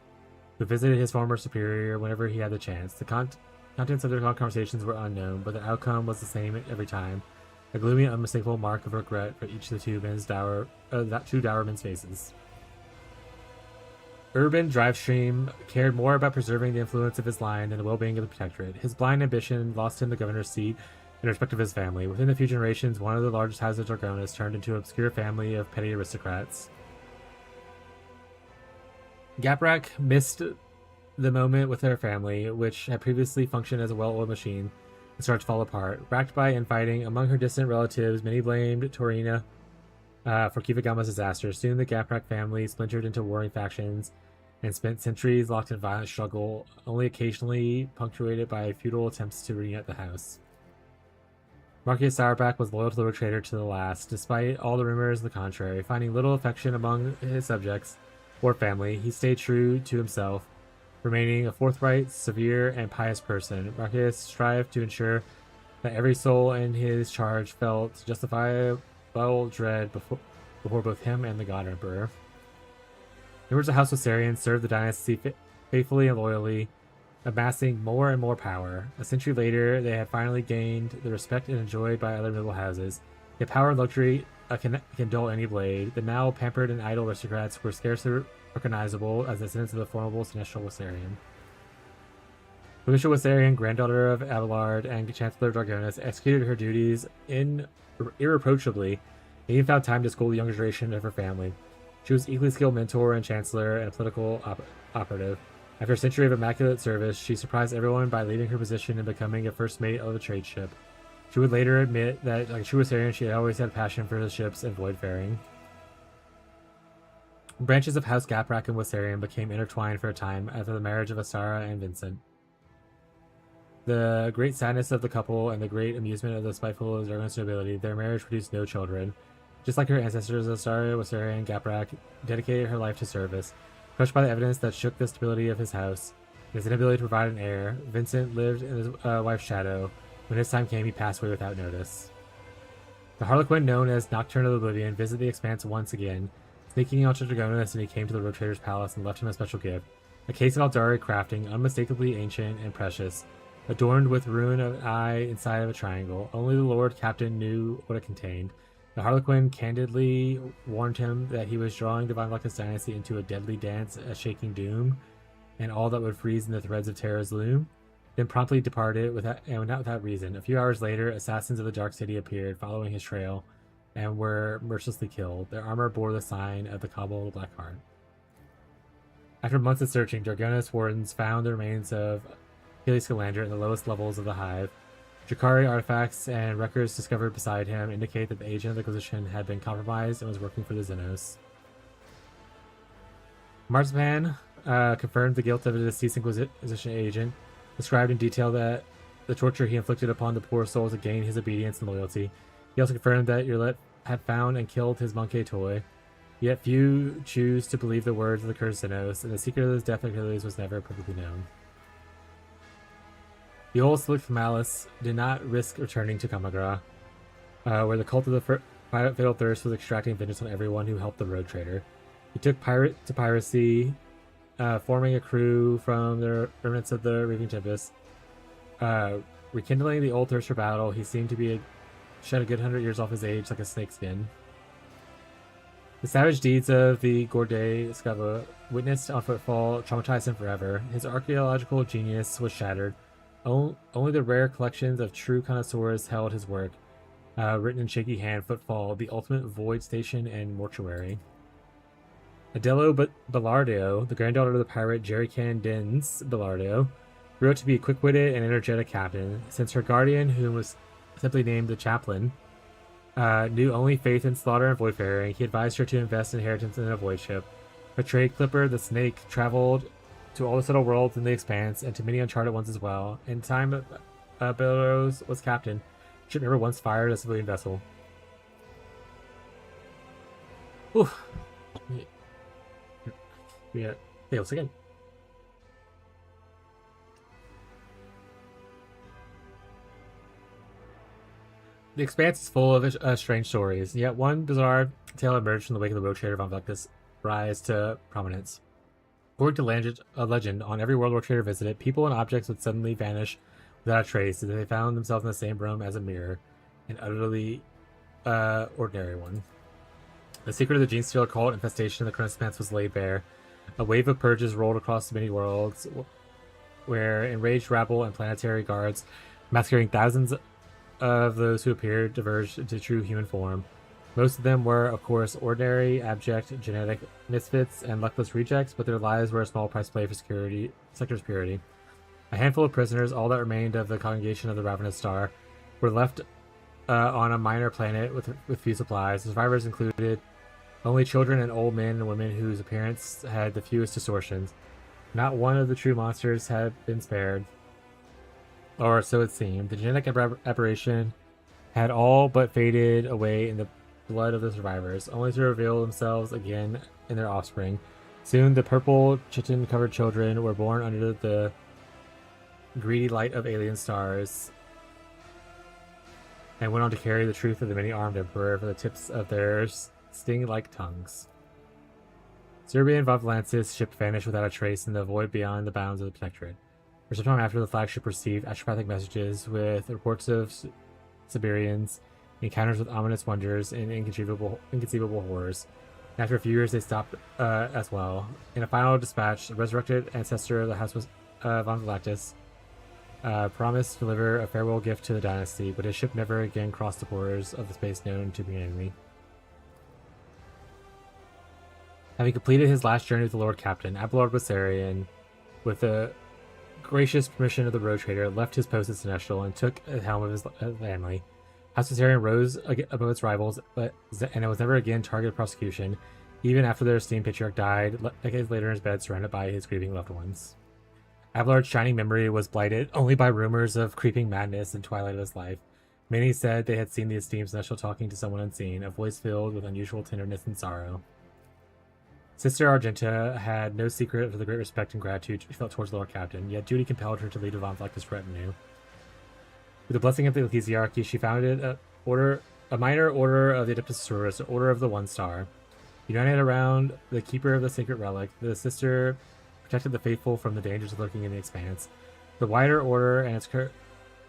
who visited his former superior whenever he had the chance. The contents of their conversations were unknown, but the outcome was the same every time. A gloomy, unmistakable mark of regret for each of the two dour men's faces. Urban Drivestream cared more about preserving the influence of his line than the well-being of the Protectorate. His blind ambition lost him the governor's seat in respect of his family. Within a few generations, one of the largest houses of Dragonis turned into an obscure family of petty aristocrats. Gaprak missed the moment with her family, which had previously functioned as a well-oiled machine, and started to fall apart. Racked by infighting among her distant relatives, many blamed Torina for Kivagama's disaster. Soon the Gaprak family splintered into warring factions and spent centuries locked in violent struggle, only occasionally punctuated by futile attempts to reunite the house. Marcus Sauerback was loyal to the Road Trader to the last, despite all the rumors to the contrary. Finding little affection among his subjects or family, he stayed true to himself, remaining a forthright, severe, and pious person. Marcus strived to ensure that every soul in his charge felt justifiable dread before both him and the God Emperor. Members of House Osarian served the dynasty faithfully and loyally, amassing more and more power. A century later, they had finally gained the respect and enjoyed by other noble houses. Yet power and luxury can dull any blade. The now pampered and idle aristocrats were scarcely recognizable as descendants of the formidable Seneschal Wasarian. Seneschal Wasarian, granddaughter of Abelard and Chancellor of Dragonis, executed her duties irreproachably, and even found time to school the younger generation of her family. She was equally skilled mentor and chancellor and a political operative. After a century of immaculate service, she surprised everyone by leaving her position and becoming a first mate of a trade ship. She would later admit that, like a true Wasarian, she had always had passion for the ships and voidfaring. Branches of House Gaprak and Wasarian became intertwined for a time after the marriage of Astara and Vincent. The great sadness of the couple and the great amusement of the spiteful Dragonis nobility, their marriage produced no children. Just like her ancestors, Astaria, Wassaria, and Gaprak dedicated her life to service. Crushed by the evidence that shook the stability of his house, and his inability to provide an heir, Vincent lived in his wife's shadow. When his time came, he passed away without notice. The Harlequin, known as Nocturne of Oblivion, visited the Expanse once again, sneaking onto Dragonis, and he came to the Road Trader's palace and left him a special gift. A case of Aldari crafting, unmistakably ancient and precious, adorned with ruin of an eye inside of a triangle. Only the Lord Captain knew what it contained. The Harlequin candidly warned him that he was drawing the Von Vlectis dynasty into a deadly dance, a shaking doom, and all that would freeze in the threads of terror's loom, then promptly departed not without reason. A few hours later, assassins of the Dark City appeared, following his trail, and were mercilessly killed. Their armor bore the sign of the Cabal of the Black Heart. After months of searching, Dragonis wardens found the remains of Achilles Scalander in the lowest levels of the Hive. Drakari artifacts and records discovered beside him indicate that the agent of the Inquisition had been compromised and was working for the Xenos. Marzipan confirmed the guilt of a deceased Inquisition agent, described in detail that the torture he inflicted upon the poor soul to gain his obedience and loyalty. He also confirmed that Urlet had found and killed his monkey toy. Yet few choose to believe the words of the cursed Xenos, and the secret of his death of Achilles was never perfectly known. The old Slick Malice did not risk returning to Kamagra, where the cult of the fatal thirst was extracting vengeance on everyone who helped the Road Trader. He took pirate to piracy, forming a crew from the remnants of the Raving Tempest. Rekindling the old thirst for battle, he seemed to shed a good 100 years off his age like a snakeskin. The savage deeds of the Gorde Scava, witnessed on footfall, traumatized him forever. His archaeological genius was shattered. Only the rare collections of true connoisseurs held his work, written in shaky hand, Footfall, The Ultimate Void Station, and Mortuary. Adello Bellardio, the granddaughter of the pirate Jerrycan Dens Bellardio, grew up to be a quick-witted and energetic captain. Since her guardian, whom was simply named the Chaplain, knew only faith in slaughter and voidfaring, he advised her to invest inheritance in a void ship. Her trade clipper, the Snake, traveled to all the settled worlds in the Expanse, and to many uncharted ones as well. In time, Belrose was captain. The ship never once fired a civilian vessel. Oof. Yeah, fails again. The Expanse is full of strange stories, yet one bizarre tale emerged from the wake of the Road Trader Von Vlectis' rise to prominence. According to legend, on every World War Trader visited, people and objects would suddenly vanish without a trace, as they found themselves in the same room as a mirror, an utterly ordinary one. The secret of the Genestealer cult infestation of the Current Expanse was laid bare. A wave of purges rolled across many worlds, where enraged rabble and planetary guards, massacring thousands of those who appeared, diverged into true human form. Most of them were, of course, ordinary, abject, genetic misfits and luckless rejects, but their lives were a small price to pay for sector's purity. A handful of prisoners, all that remained of the congregation of the Ravenous Star, were left on a minor planet with few supplies. The survivors included only children and old men and women whose appearance had the fewest distortions. Not one of the true monsters had been spared, or so it seemed. The genetic aberration had all but faded away in the blood of the survivors, only to reveal themselves again in their offspring. Soon the purple chitin-covered children were born under the greedy light of alien stars, and went on to carry the truth of the many-armed emperor for the tips of their sting-like tongues. Serbian Von Vlectis' ship vanished without a trace in the void beyond the bounds of the Protectorate. For some time after, the flagship received astropathic messages with reports of Siberians, encounters with ominous wonders, and inconceivable horrors. And after a few years, they stopped as well. In a final dispatch, the resurrected ancestor of the House Von Vlectis promised to deliver a farewell gift to the dynasty, but his ship never again crossed the borders of the space known to the enemy. Having completed his last journey with the Lord Captain, Abelard Bessarion, with the gracious permission of the Road Trader, left his post at Sinestral and took the helm of his family. House Bessarion rose above its rivals, and it was never again targeted of prosecution, even after their esteemed patriarch died decades later in his bed, surrounded by his grieving loved ones. Abelard's shining memory was blighted only by rumors of creeping madness in the twilight of his life. Many said they had seen the esteemed celestial talking to someone unseen, a voice filled with unusual tenderness and sorrow. Sister Argenta had no secret of the great respect and gratitude she felt towards the Lord Captain, yet duty compelled her to lead a von Vlectis retinue. With the blessing of the ecclesiarchy, she founded a minor order of the Adeptus Sororus, an order of the One Star. United around the keeper of the sacred relic, the sister protected the faithful from the dangers lurking in the expanse. The wider order and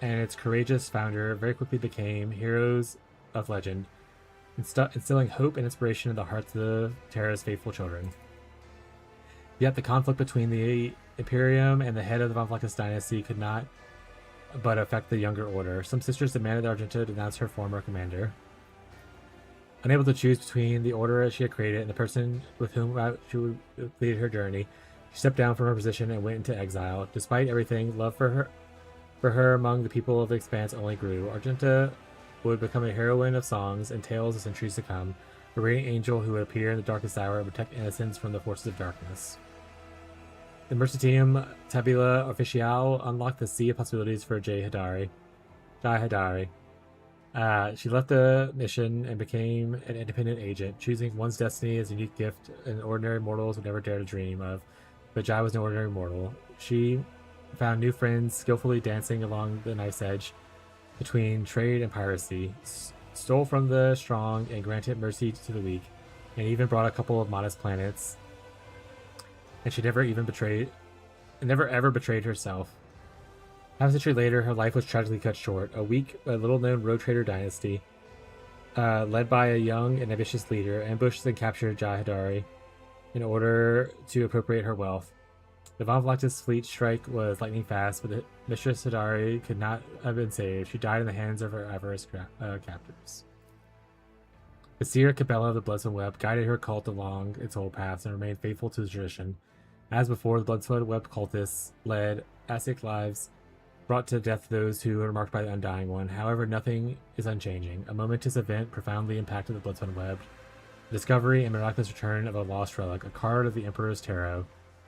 its courageous founder very quickly became heroes of legend, instilling hope and inspiration in the hearts of Terra's faithful children. Yet the conflict between the Imperium and the head of the Von Vlectis dynasty could not but affect the younger order. Some sisters demanded that Argenta denounce her former commander. Unable to choose between the order she had created and the person with whom she would lead her journey, she stepped down from her position and went into exile. Despite everything, love for her among the people of the Expanse only grew. Argenta would become a heroine of songs and tales of centuries to come, a radiant angel who would appear in the darkest hour and protect innocents from the forces of darkness. The Mercitium Tabula Officiale unlocked the sea of possibilities for Jai Hadari. She left the mission and became an independent agent, choosing one's destiny as a unique gift an ordinary mortals would never dare to dream of. But Jai was no ordinary mortal. She found new friends, skillfully dancing along the knife's edge between trade and piracy, stole from the strong and granted mercy to the weak, and even brought a couple of modest planets. And she never ever betrayed herself. Half a century later, her life was tragically cut short. A weak, little-known road trader dynasty, led by a young and ambitious leader, ambushed and captured Jai Hadari in order to appropriate her wealth. The Von Vlectis fleet strike was lightning fast, but the Mistress Hadari could not have been saved. She died in the hands of her avarice captors. The seer Cabela of the Bloodswood Web guided her cult along its old paths and remained faithful to the tradition. As before, the Bloodswood Web cultists led ascetic lives, brought to death those who were marked by the Undying One. However, nothing is unchanging. A momentous event profoundly impacted the Bloodswood Web. The discovery and miraculous return of a lost relic, a card of the Emperor's Tarot.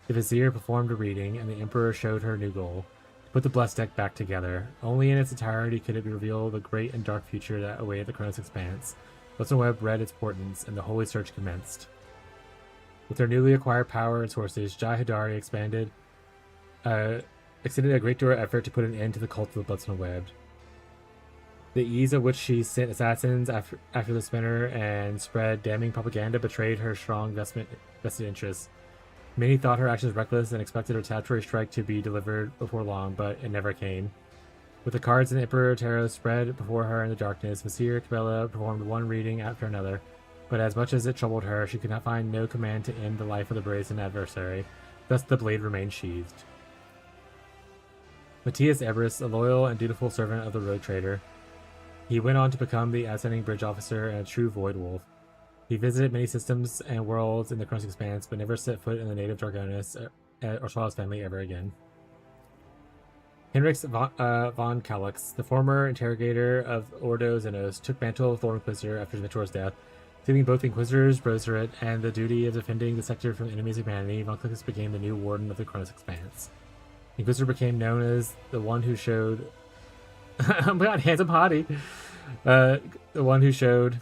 The Vizier performed a reading, and the Emperor showed her a new goal: to put the blessed deck back together. Only in its entirety could it reveal the great and dark future that awaited the Chronos Expanse. Bloodswood Web read its portents, and the holy search commenced. With her newly acquired power and sources, Jai Hadari extended a great effort to put an end to the cult of the Bloodswood Web. The ease at which she sent assassins after the spinner and spread damning propaganda betrayed her strong vested interests. Many thought her actions reckless and expected a retaliatory strike to be delivered before long, but it never came. With the cards and Emperor Tarot spread before her in the darkness, Vizier Cabela performed one reading after another, but as much as it troubled her, she could not find no command to end the life of the brazen adversary. Thus the blade remained sheathed. Matthias Ebris, a loyal and dutiful servant of the road trader, he went on to become the ascending bridge officer and a true void wolf. He visited many systems and worlds in the Chronos Expanse, but never set foot in the native Dragonis or saw his family ever again. Henrix von Calix, the former interrogator of Ordo Xenos, took mantle of Lord Inquisitor after his mentor's death. Assuming both Inquisitor's Brotherhood and the duty of defending the sector from the enemies of humanity, von Calix became the new warden of the Chronos Expanse. Inquisitor became known as the one who showed oh my god, handsome hottie. The one who showed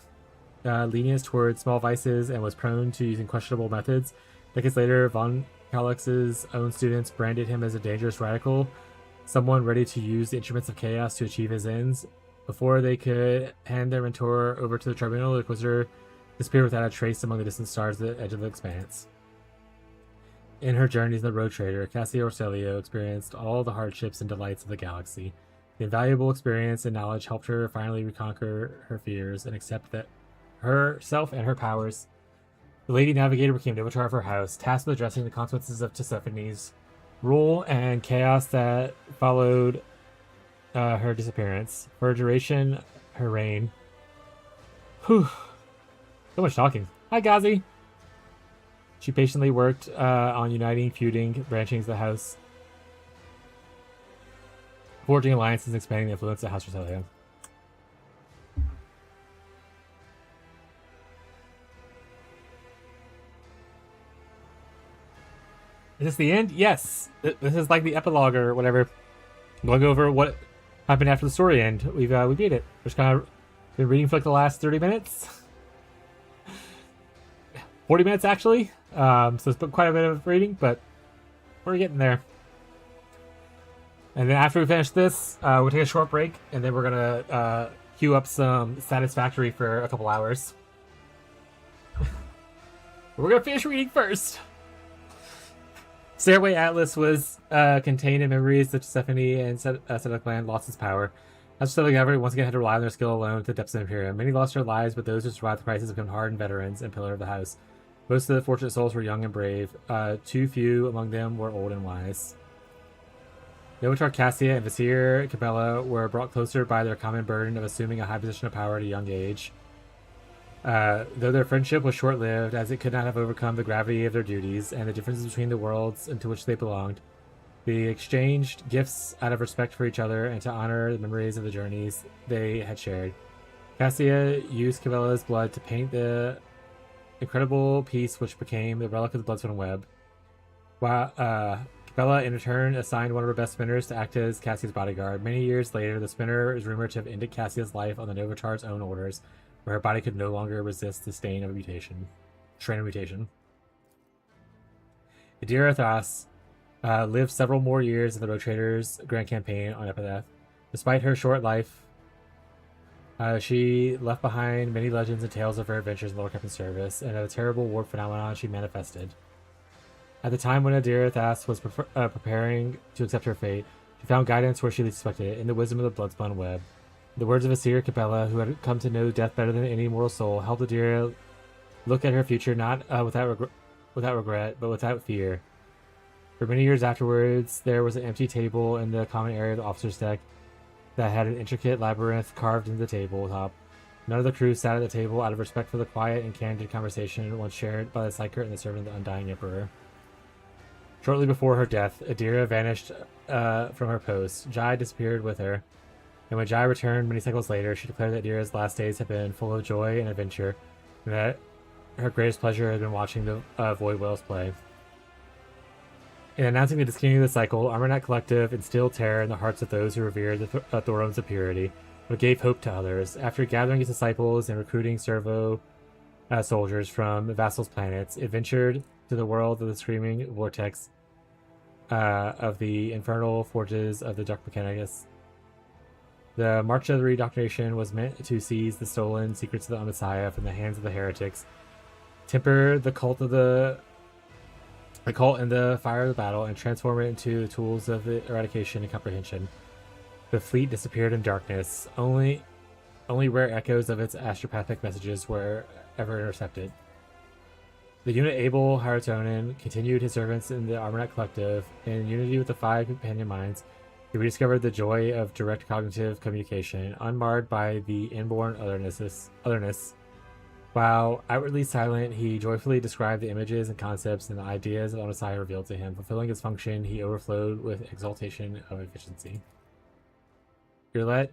lenience towards small vices and was prone to using questionable methods. Decades later, von Calix's own students branded him as a dangerous radical, someone ready to use the instruments of chaos to achieve his ends. Before they could hand their mentor over to the tribunal, the Inquisitor disappeared without a trace among the distant stars at the edge of the expanse. In her journeys in the road trader, Cassia Orselio experienced all the hardships and delights of the galaxy. The invaluable experience and knowledge helped her finally reconquer her fears and accept that herself and her powers. The Lady Navigator became Novitar of her house, tasked with addressing the consequences of Tesephane's rule and chaos that followed her disappearance. For a duration, her reign. Whew. So much talking. Hi, Gazi. She patiently worked on uniting, feuding, branchings of the house, forging alliances, and expanding the influence of House Roselia. Is this the end? Yes. This is like the epilogue or whatever. I'm going over what happened after the story end. We beat it. We're just kind of been reading for like the last 30 minutes. 40 minutes actually. So it's been quite a bit of reading, but we're getting there. And then after we finish this, we'll take a short break, and then we're gonna queue up some Satisfactory for a couple hours. We're gonna finish reading first. Stairway Atlas was contained in memories that Stephanie and Sedek Land lost its power. As Sedek Everett once again had to rely on their skill alone to the depths of Imperium. Many lost their lives, but those who survived the crisis became hardened veterans and pillar of the house. Most of the fortunate souls were young and brave. Too few among them were old and wise. Novitar Cassia and Vizier Cabela were brought closer by their common burden of assuming a high position of power at a young age. Though their friendship was short-lived, as it could not have overcome the gravity of their duties and the differences between the worlds into which they belonged, they exchanged gifts out of respect for each other and to honor the memories of the journeys they had shared. Cassia used Cabela's blood to paint the incredible piece which became the relic of the Bloodstone Web. While Cabela, in return, assigned one of her best spinners to act as Cassia's bodyguard. Many years later, the spinner is rumored to have ended Cassia's life on the Novitar's own orders, where her body could no longer resist the strain of mutation. Adira Thras lived several more years in the Road Trader's grand campaign on Epitaph. Despite her short life, she left behind many legends and tales of her adventures in the Lord Captain's service, and of a terrible warp phenomenon she manifested. At the time when Adira Thras was preparing to accept her fate, she found guidance where she least expected it, in the wisdom of the Bloodspun Web. The words of Asir Cabela, who had come to know death better than any mortal soul, helped Adira look at her future not without regret, but without fear. For many years afterwards, there was an empty table in the common area of the officer's deck that had an intricate labyrinth carved into the tabletop. None of the crew sat at the table out of respect for the quiet and candid conversation once shared by the Psyker and the servant of the Undying Emperor. Shortly before her death, Adira vanished from her post. Jai disappeared with her, and when Jai returned many cycles later, she declared that Adira's last days had been full of joy and adventure, and that her greatest pleasure had been watching the Void Whales play. In announcing the discontinuing of the cycle, Armornet Collective instilled terror in the hearts of those who revered the Thorons of Purity, but gave hope to others. After gathering its disciples and recruiting servo soldiers from the Vassal's planets, it ventured to the world of the screaming vortex of the infernal forges of the Dark Mechanicus. The March of the Redoctrination was meant to seize the stolen secrets of the Messiah from the hands of the heretics, temper the cult in the fire of the battle, and transform it into tools of eradication and comprehension. The fleet disappeared in darkness. Only rare echoes of its astropathic messages were ever intercepted. The unit Abel Haratonen continued his servants in the Armornet Collective. In unity with the 5 companion minds, he rediscovered the joy of direct cognitive communication, unmarred by the inborn otherness. While outwardly silent, he joyfully described the images and concepts and the ideas that the Messiah revealed to him. Fulfilling his function, he overflowed with exaltation of efficiency. Irlet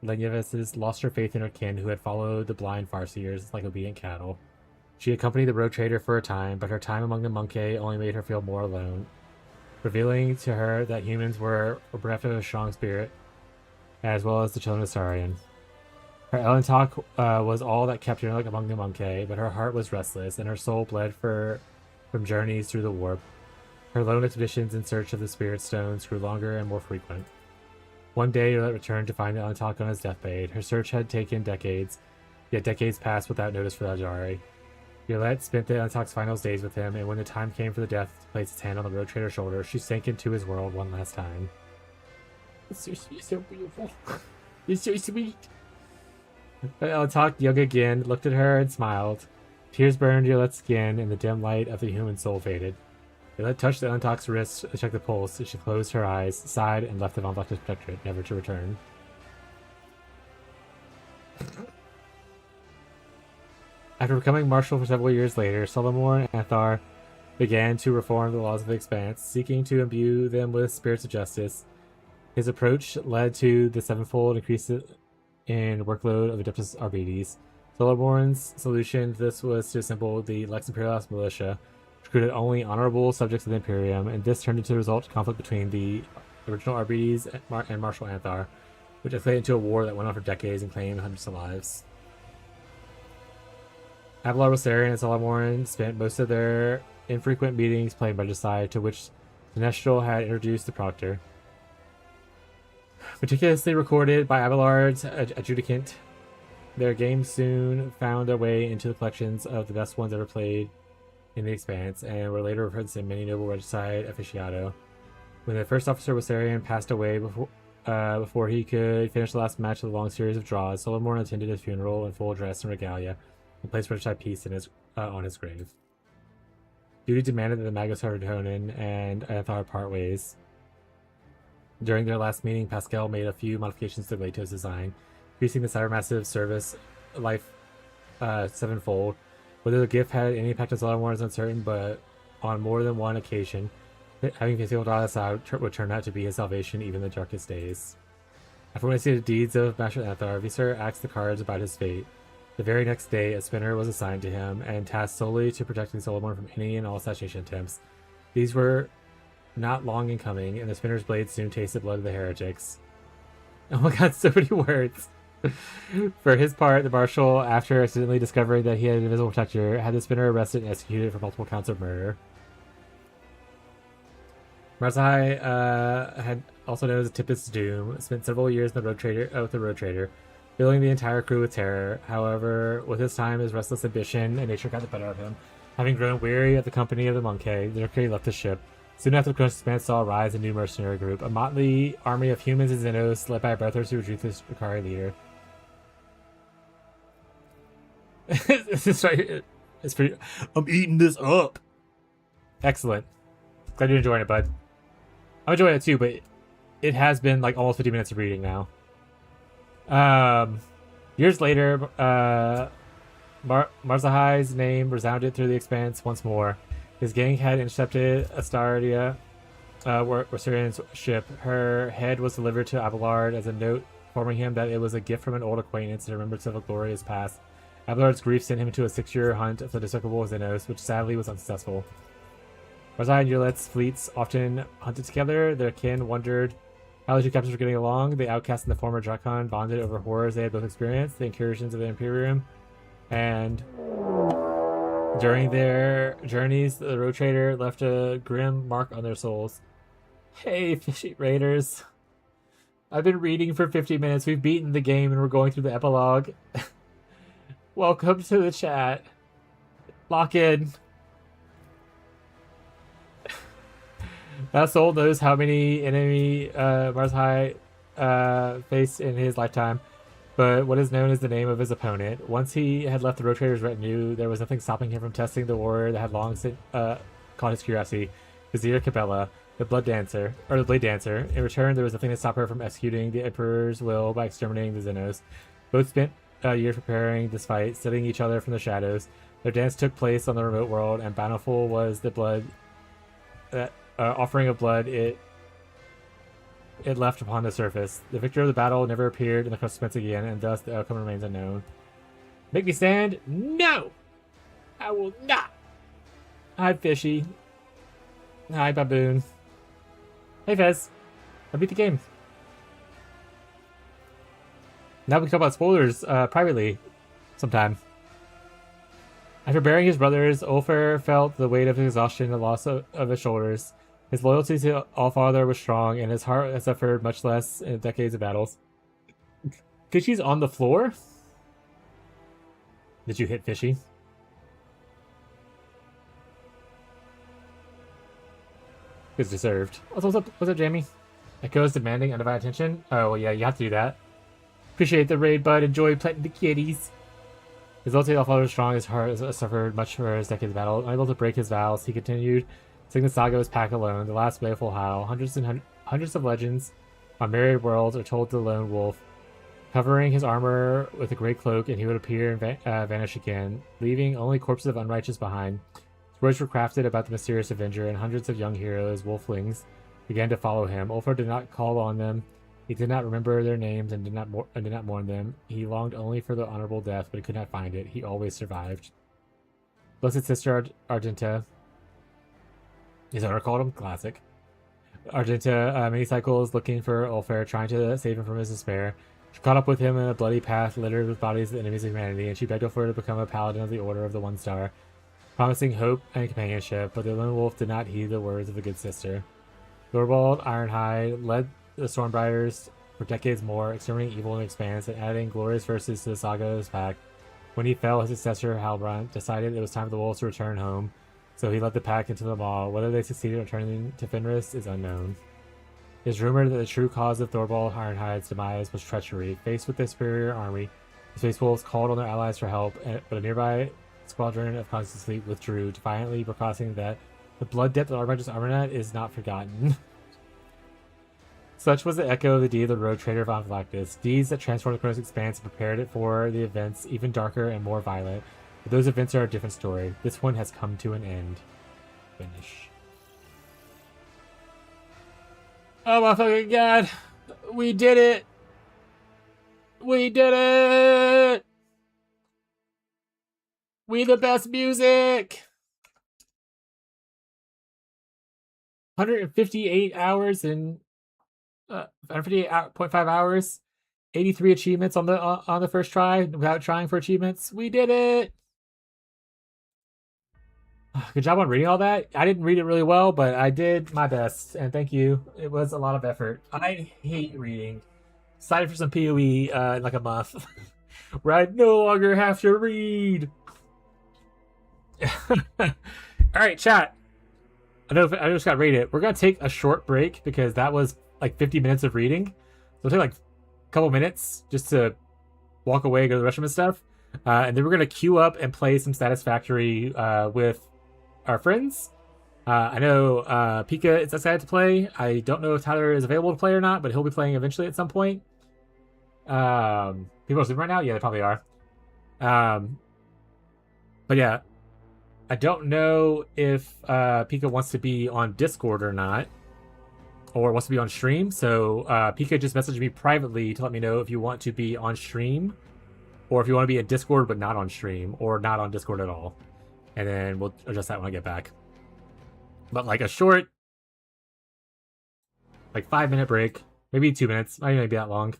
Lenyevis lost her faith in her kin, who had followed the blind farseers like obedient cattle. She accompanied the Road Trader for a time, but her time among the Monkey only made her feel more alone, revealing to her that humans were bereft of a strong spirit, as well as the children of Saurian. Her Elentok was all that kept her among the Monkey, but her heart was restless, and her soul bled from journeys through the warp. Her lone expeditions in search of the Spirit Stones grew longer and more frequent. One day, Irlet returned to find the Elentok on his deathbed. Her search had taken decades, yet decades passed without notice for the Ajari. Irlet spent the Elentok's final days with him, and when the time came for the death to place its hand on the Road Trader's shoulder, she sank into his world one last time. It's so sweet, so beautiful. It's so sweet. Elentok, young again, looked at her and smiled. Tears burned Irlet's skin, and the dim light of the human soul faded. Irlet touched Elentok's wrist to check the pulse, as she closed her eyes, sighed, and left the Von Doctor's protectorate, never to return. After becoming marshal for several years later, Solomor and Anthar began to reform the laws of the Expanse, seeking to imbue them with spirits of justice. His approach led to the sevenfold increase in workload of Adeptus Arbites. Solomor's solution to this was to assemble the Lex Imperialis militia, which recruited only honorable subjects of the Imperium, and this turned into a result conflict between the original Arbites and Marshal Anthar, which escalated into a war that went on for decades and claimed hundreds of lives. Avalar, Rosarian, and Salamoran spent most of their infrequent meetings playing Regicide, to which Sinestral had introduced the Proctor. Meticulously recorded by Avalar's adjudicant, their games soon found their way into the collections of the best ones ever played in the Expanse, and were later referenced in many noble Regicide aficionado. When the first officer Rosarian passed away before he could finish the last match of the long series of draws, Solomorn attended his funeral in full dress and regalia, and placed Regicide Peace on his grave. Duty demanded that the Magus Harkonnen and Athar part ways. During their last meeting, Pascal made a few modifications to Leto's design, increasing the Cybermassive service life sevenfold. Whether the gift had any impact on Solomorn is uncertain, but on more than one occasion, having Pascal Dallas out would turn out to be his salvation even in the darkest days. After witnessing the deeds of Master Athar, Visser asked the cards about his fate. The very next day, a spinner was assigned to him, and tasked solely to protecting Solomorn from any and all assassination attempts. These were not long in coming, and the spinner's blade soon tasted blood of the heretics. Oh my god, so many words! For his part, the Marshal, after accidentally discovering that he had an invisible protector, had the spinner arrested and executed for multiple counts of murder. Marzahai, had also known as Tippet's Doom, spent several years in the Road Trader, filling the entire crew with terror. However, with his time, his restless ambition and nature got the better of him. Having grown weary of the company of the Monkey, the Mercury left the ship. Soon after, the Cronos Expanse saw rise a new mercenary group, a motley army of humans and Xenos, led by a bloodthirsty, ruthless Rukari leader. This is right. It's pretty. I'm eating this up. Excellent. Glad you're enjoying it, bud. I'm enjoying it too, but it has been like almost 50 minutes of reading now. Years later, Marzahai's name resounded through the Expanse once more. His gang had intercepted Astaria, Rosarian's ship. Her head was delivered to Abelard as a note informing him that it was a gift from an old acquaintance and a remembrance of a glorious past. Abelard's grief sent him to a 6-year hunt of the despicable Xenos, which sadly was unsuccessful. Marzahai and Yulet's fleets often hunted together. Their kin wondered how the two captains were getting along. The outcast and the former Drakon bonded over horrors they had both experienced, the incursions of the Imperium, and during their journeys, the Road Trader left a grim mark on their souls. Hey, fishy raiders. I've been reading for 50 minutes. We've beaten the game and we're going through the epilogue. Welcome to the chat. Lock in. That soul knows how many enemy Marzahai faced in his lifetime, but what is known as the name of his opponent. Once he had left the Road Trader's retinue, there was nothing stopping him from testing the warrior that had long caught his curiosity, Vizier Cabela, the Blade Dancer. In return, there was nothing to stop her from executing the Emperor's will by exterminating the Xenos. Both spent years preparing this fight, studying each other from the shadows. Their dance took place on the remote world, and bountiful was the blood offering of blood it left upon the surface. The victor of the battle never appeared in the Expanse again, and thus the outcome remains unknown. Make me stand? No! I will not! Hi, Fishy. Hi, Baboon. Hey, Fez. I beat the game. Now we can talk about spoilers privately sometime. After burying his brothers, Ulfar felt the weight of exhaustion and the loss of his shoulders. His loyalty to Allfather was strong, and his heart has suffered much less in decades of battles. Fishy's on the floor? Did you hit Fishy? It's deserved. Also, what's up, Jamie? Echoes demanding undivided attention? Oh, well, yeah, you have to do that. Appreciate the raid, bud. Enjoy planting the kitties. His loyalty to Allfather was strong. His heart has suffered much for his decades of battle. Unable to break his vows, he continued sing the saga of his pack alone, the last baleful howl. Hundreds of legends on myriad worlds are told to the lone wolf, covering his armor with a great cloak, and he would appear and vanish again, leaving only corpses of unrighteous behind. Stories were crafted about the mysterious avenger, and hundreds of young heroes, wolflings, began to follow him. Ulfar did not call on them. He did not remember their names and did not mourn them. He longed only for the honorable death, but he could not find it. He always survived. Blessed Sister Argenta. His owner called him classic. Argenta mini-cycles looking for Ulfair, trying to save him from his despair. She caught up with him in a bloody path littered with bodies of enemies of humanity, and she begged Ulfair to become a paladin of the Order of the One Star, promising hope and companionship, but the lone wolf did not heed the words of the good sister. Thorvald Ironhide led the Stormbriders for decades more, exterminating evil in the Expanse and adding glorious verses to the saga of his pack. When he fell, his successor, Halbrand, decided it was time for the wolves to return home, so he led the pack into the maw. Whether they succeeded in returning to Fenris is unknown. It is rumored that the true cause of Thorvald Ironhide's demise was treachery. Faced with a superior army, the Space Wolves called on their allies for help, but a nearby squadron of Constant's fleet withdrew, defiantly proclaiming that the blood depth of Armiger's Armanet is not forgotten. Such was the echo of the deed of the road trader von Galactus, deeds that transformed the Chronos Expanse and prepared it for the events even darker and more violent. But those events are a different story. This one has come to an end. Finish. Oh my fucking god! We did it! We did it! We the best music! 158 hours and 158.5 hours, 83 achievements on the first try without trying for achievements. We did it. Good job on reading all that. I didn't read it really well, but I did my best, and thank you. It was a lot of effort. I hate reading. Excited for some PoE in like a month, where I no longer have to read. All right, chat. I just got to read it. We're gonna take a short break because that was like 50 minutes of reading. So we'll take like a couple minutes just to walk away, go to the restroom and stuff. And then we're gonna queue up and play some Satisfactory with our friends. I know Pika is excited to play. I don't know if Tyler is available to play or not, but he'll be playing eventually at some point. People are sleeping right now? Yeah, they probably are. But yeah, I don't know if Pika wants to be on Discord or not, or wants to be on stream. So Pika just messaged me privately to let me know if you want to be on stream, or if you want to be in Discord but not on stream, or not on Discord at all. And then we'll adjust that when I get back. But like a short, like 5-minute break, maybe 2 minutes, not even be that long.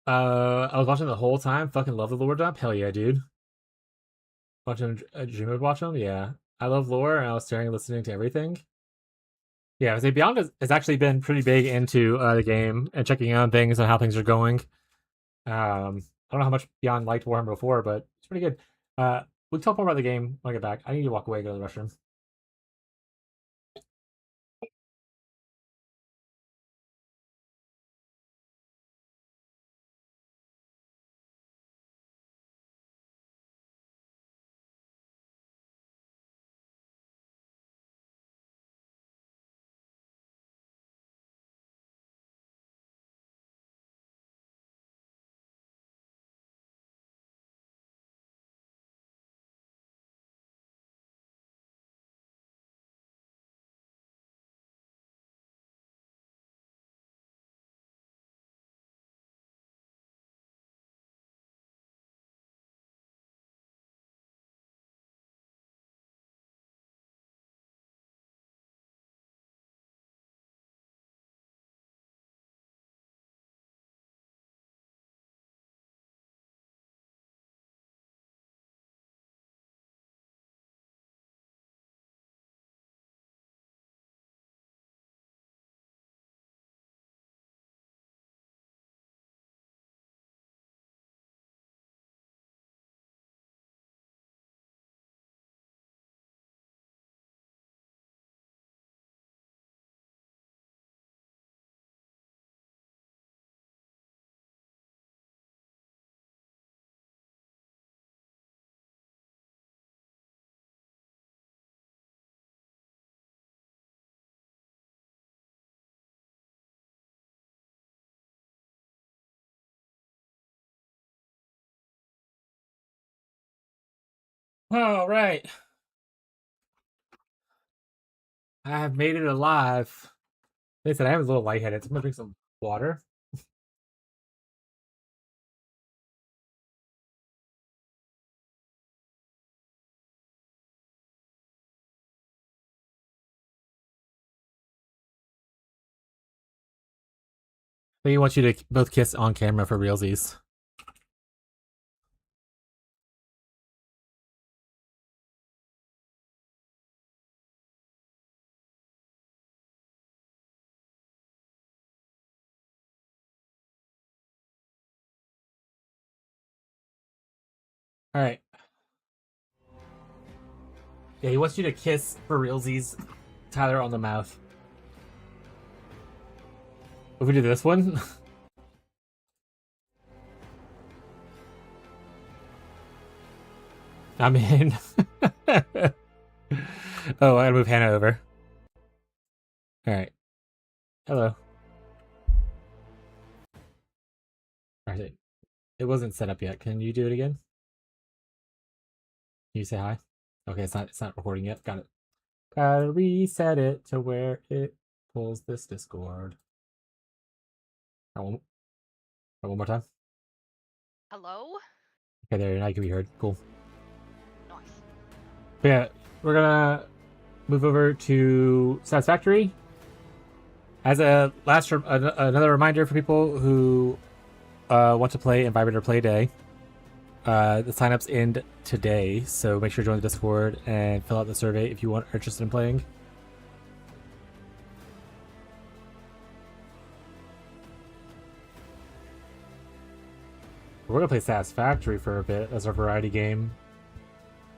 I was watching the whole time. Fucking love the lore dump. Hell yeah, dude. Watching Dream would watch them. Yeah, I love lore, and I was staring and listening to everything. Yeah, I say Beyond has actually been pretty big into the game and checking on things and how things are going. I don't know how much Beyond liked Warhammer before, but it's pretty good. We'll talk more about the game when I get back. I need to walk away, go to the restroom. All right. I have made it alive. Like I said, I am a little lightheaded, so I'm gonna drink some water. But he wants you to both kiss on camera for realsies. Alright. Yeah, he wants you to kiss for realsies Tyler on the mouth. If we do this one? I'm in. Oh, I gotta move Hannah over. Alright. Hello. Alright. It wasn't set up yet. Can you do it again? Can you say hi? Okay, it's not recording yet. Got it. Gotta reset it to where it pulls this Discord. Alright, one more time. Hello? Okay, there, now you can be heard. Cool. Nice. But yeah, we're gonna move over to Satisfactory. As a last, another reminder for people who want to play Environment Play Day, the signups end today, so make sure to join the Discord and fill out the survey if you are interested in playing. We're gonna play Satisfactory for a bit as our variety game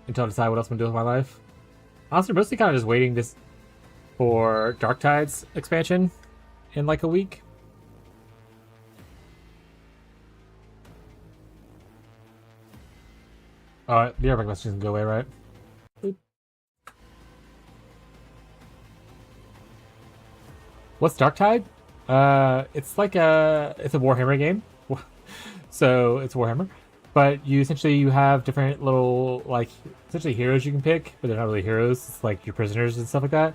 until I decide what else I'm gonna do with my life. Honestly, mostly kind of just waiting for Dark Tides expansion in like a week. The airbag message can go away, right? Boop. What's Dark Tide? It's like it's a Warhammer game. So it's Warhammer. But you have different little, like, essentially heroes you can pick, but they're not really heroes. It's like your prisoners and stuff like that.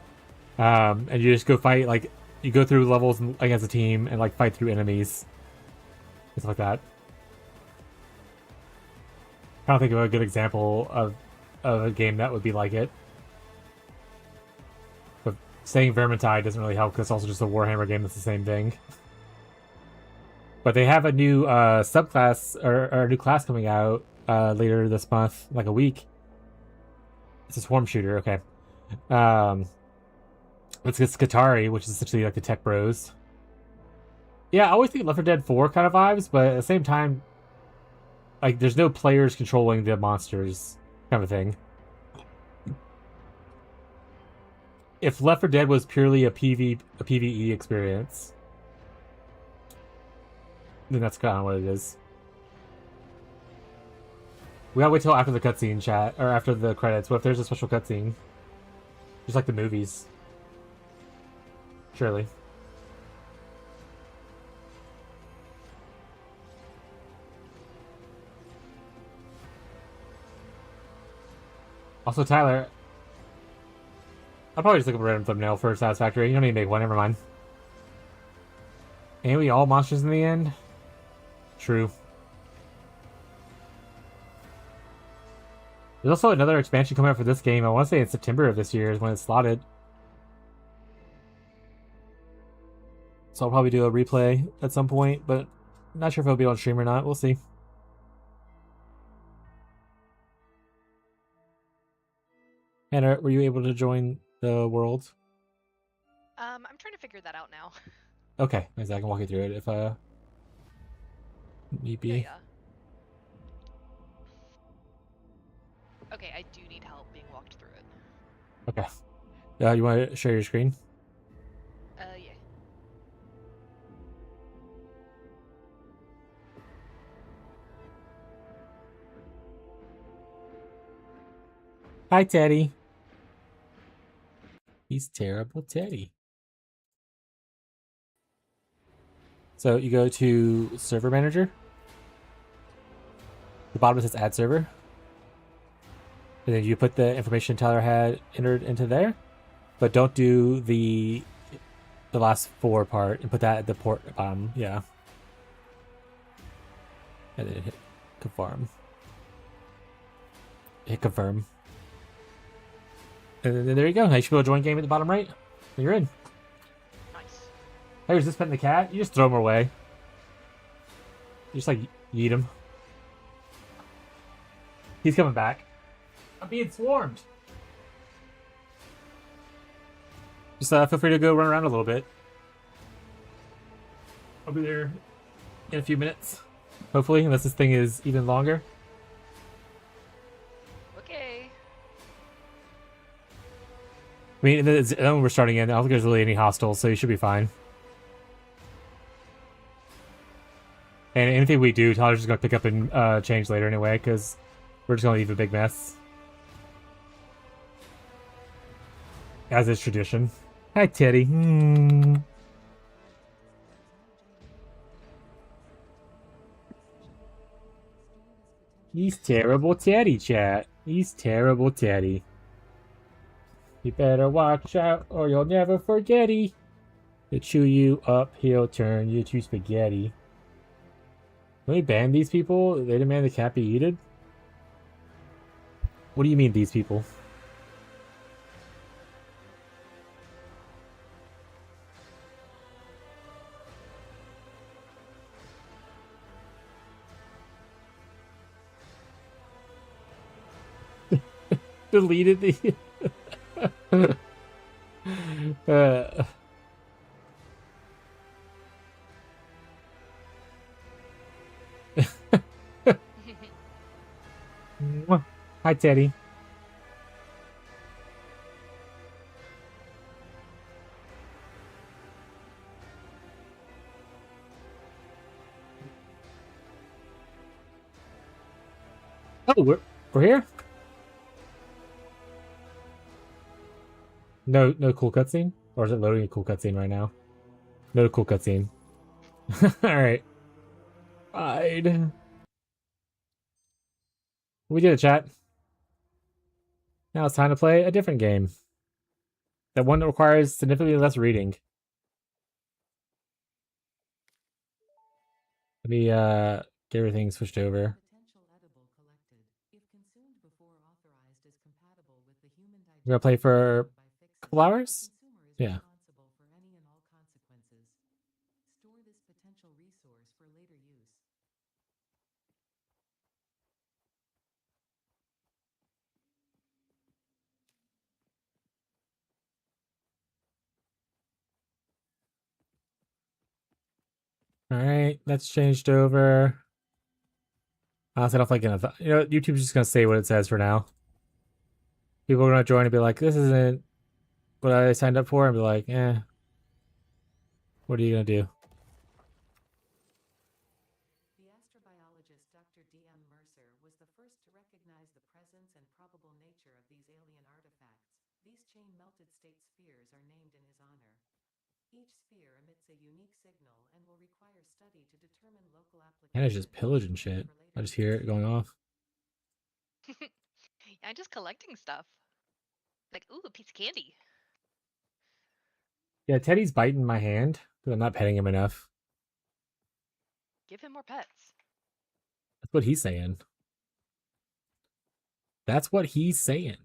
And you just go fight, like, you go through levels against a team and, like, fight through enemies. And stuff like that. I don't think of a good example of a game that would be like it. But saying Vermintide doesn't really help because it's also just a Warhammer game that's the same thing. But they have a new subclass or a new class coming out later this month, like a week. It's a swarm shooter, okay. It's Skatari, which is essentially like the tech bros. Yeah, I always think Left 4 Dead 4 kind of vibes, but at the same time, like, there's no players controlling the monsters kind of thing. If Left 4 Dead was purely a PvE experience, then that's kind of what it is. We gotta wait till after the cutscene chat, or after the credits. What if there's a special cutscene? Just like the movies. Surely. Also, Tyler, I'll probably just look up a random thumbnail for Satisfactory. You don't need to make one, never mind. Ain't we all monsters in the end? True. There's also another expansion coming out for this game. I want to say in September of this year is when it's slotted. So I'll probably do a replay at some point, but not sure if it'll be on stream or not. We'll see. Hannah, were you able to join the world? I'm trying to figure that out now. Okay, I can walk you through it if need be. Yeah. Okay, I do need help being walked through it. Okay. You want to share your screen? Yeah. Hi, Teddy. He's terrible Teddy. So you go to Server Manager. The bottom says Add Server. And then you put the information Tyler had entered into there. but don't do the last 4 part and put that at the port yeah. And then hit confirm. Hit confirm. And then there you go. Now you should be able to join game at the bottom right. And you're in. Nice. Hey, was this petting the cat? You just throw him away. You just like yeet him. He's coming back. I'm being swarmed. Just feel free to go run around a little bit. I'll be there in a few minutes. Hopefully, unless this thing is even longer. Okay. I mean, the zone we're starting in, I don't think there's really any hostiles, so you should be fine. And anything we do, Tyler's just going to pick up and change later anyway, because we're just going to leave a big mess. As is tradition. Hi, Teddy. He's terrible Teddy, chat. He's terrible Teddy. You better watch out or you'll never forget he. He'll chew you up, he'll turn you to spaghetti. Let me ban these people? They demand the cat be eaten? What do you mean, these people? Deleted the... Hi, Teddy. Oh, we're here? No cool cutscene? Or is it loading a cool cutscene right now? No cool cutscene. Alright. Fine. We did it, chat. Now it's time to play a different game. That one that requires significantly less reading. Let me get everything switched over. We're gonna play for a couple hours? Yeah. Alright, that's changed over. I'll set off like YouTube's just gonna say what it says for now. People are gonna join and be like, this isn't what I signed up for, and be like, what are you gonna do? The astrobiologist Dr. D.M. Mercer was the first to recognize the presence and probable nature of these alien artifacts. These chain-melted state spheres are named in his honor. Each sphere emits a unique signal and will require study to determine local applications. And it's just pillaging shit. I just hear it going off. I'm just collecting stuff. Like, ooh, a piece of candy. Yeah, Teddy's biting my hand because I'm not petting him enough. Give him more pets. That's what he's saying. That's what he's saying.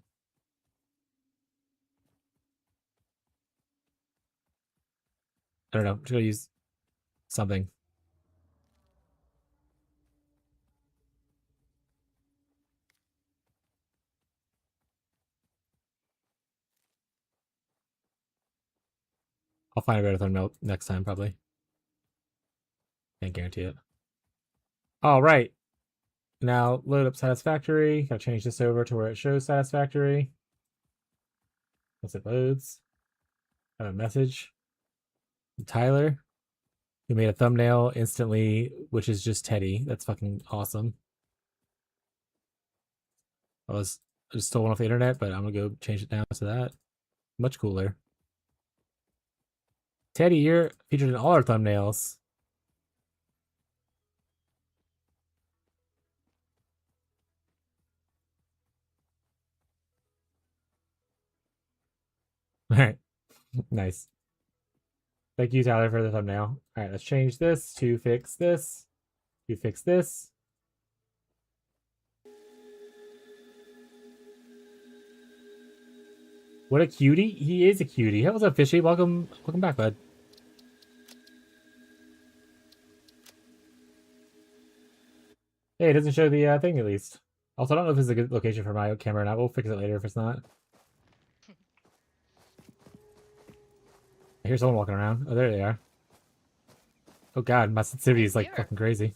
I don't know. I'm just gonna use something. I'll find a better thumbnail next time, probably. Can't guarantee it. All right. Now load up Satisfactory. Gotta change this over to where it shows Satisfactory. Once it loads, I have a message from Tyler, who made a thumbnail instantly, which is just Teddy. That's fucking awesome. I just stole off the internet, but I'm gonna go change it now to that. Much cooler. Teddy, you're featured in all our thumbnails. Alright. Nice. Thank you, Tyler, for the thumbnail. Alright, let's change this to fix this. To fix this. What a cutie. He is a cutie. Hey, what's up, Fishy? Welcome back, bud. Hey, it doesn't show the thing, at least. Also, I don't know if this is a good location for my camera or not. We'll fix it later if it's not. I hear someone walking around. Oh, there they are. Oh god, my sensitivity is like fucking crazy.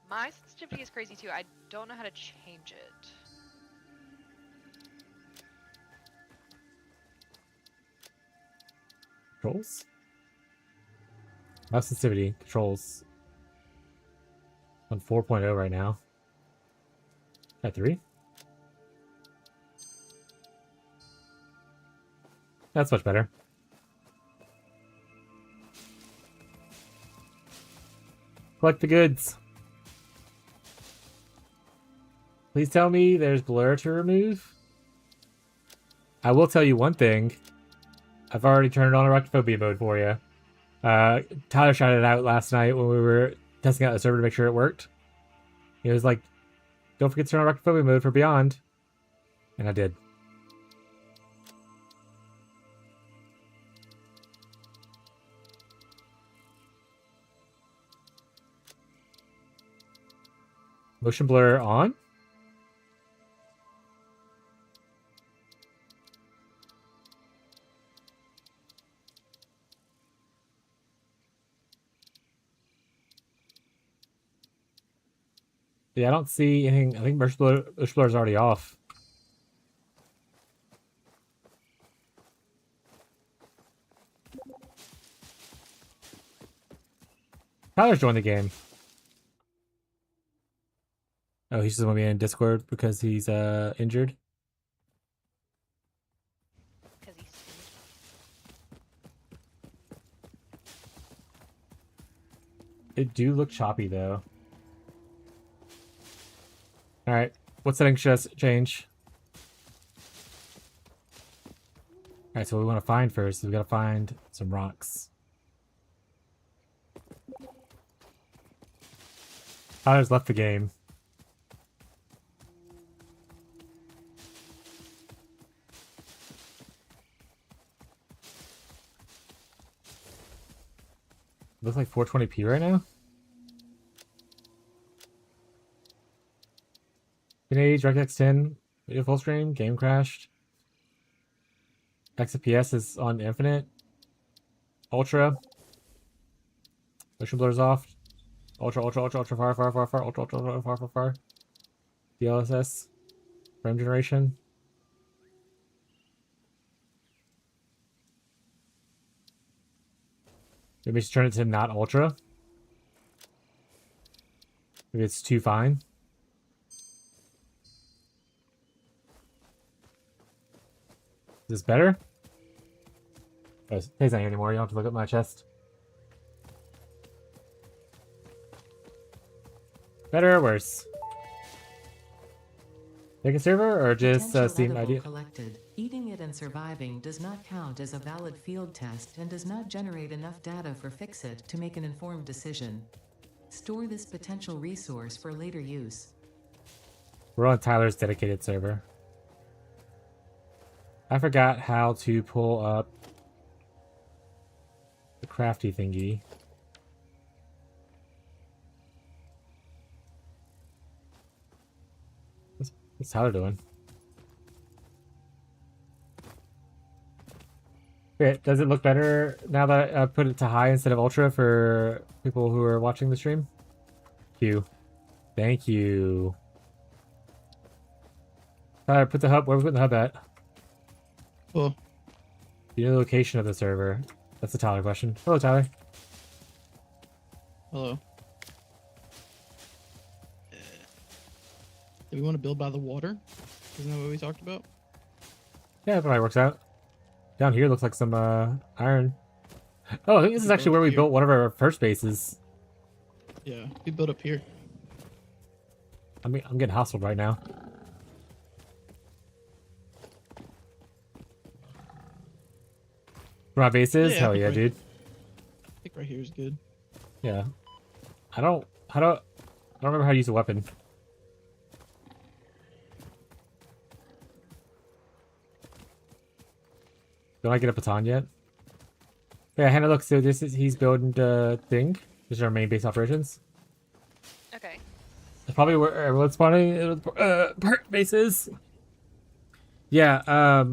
My sensitivity is crazy too. I don't know how to change it. Controls? Mouse sensitivity. Controls. On 4.0 right now. At 3? That's much better. Collect the goods. Please tell me there's blur to remove. I will tell you one thing. I've already turned on electrophobia mode for you. Tyler shouted it out last night when we were testing out the server to make sure it worked. He was like, don't forget to turn on electrophobia mode for Beyond. And I did. Motion blur on? Yeah, I don't see anything. I think motion blur is already off. Tyler's joined the game. Oh, he's just want to be in Discord because he's injured. Because he's It do look choppy though. Alright, what settings should I change? Alright, so what we want to find first is we gotta find some rocks. Tyler's left the game. Looks like 420p right now. Age, DirectX 10, video full stream, game crashed. XFPS is on infinite. Ultra. Motion blur's off. Ultra, far, ultra, far. DLSS. Frame generation. Maybe just turn it to not ultra. Maybe it's too fine. Is this better? Oh, it's not here anymore. You don't have to look at my chest. Better or worse? Take a server or just Steam ID? Collected. Eating it and surviving does not count as a valid field test and does not generate enough data for Fixit to make an informed decision. Store this potential resource for later use. We're on Tyler's dedicated server. I forgot how to pull up the crafty thingy. What's Tyler doing? Okay, does it look better now that I put it to high instead of ultra for people who are watching the stream? Thank you. Thank you. Tyler, put the hub. Where are we putting the hub at? Cool. You know the location of the server. That's the Tyler question. Hello, Tyler. Hello. Do we want to build by the water? Isn't that what we talked about? Yeah, that probably works out. Down here looks like some iron. Oh, I think this is actually where we built one of our first bases. Yeah, we built up here. I'm getting hustled right now. For my bases? Yeah, I Hell think yeah, right- dude. I think right here is good. Yeah. I don't remember how to use a weapon. Don't I get a baton yet? Yeah, Hannah, look, so he's building the thing. This is our main base operations. Okay. That's probably where everyone's spawning base is. Yeah,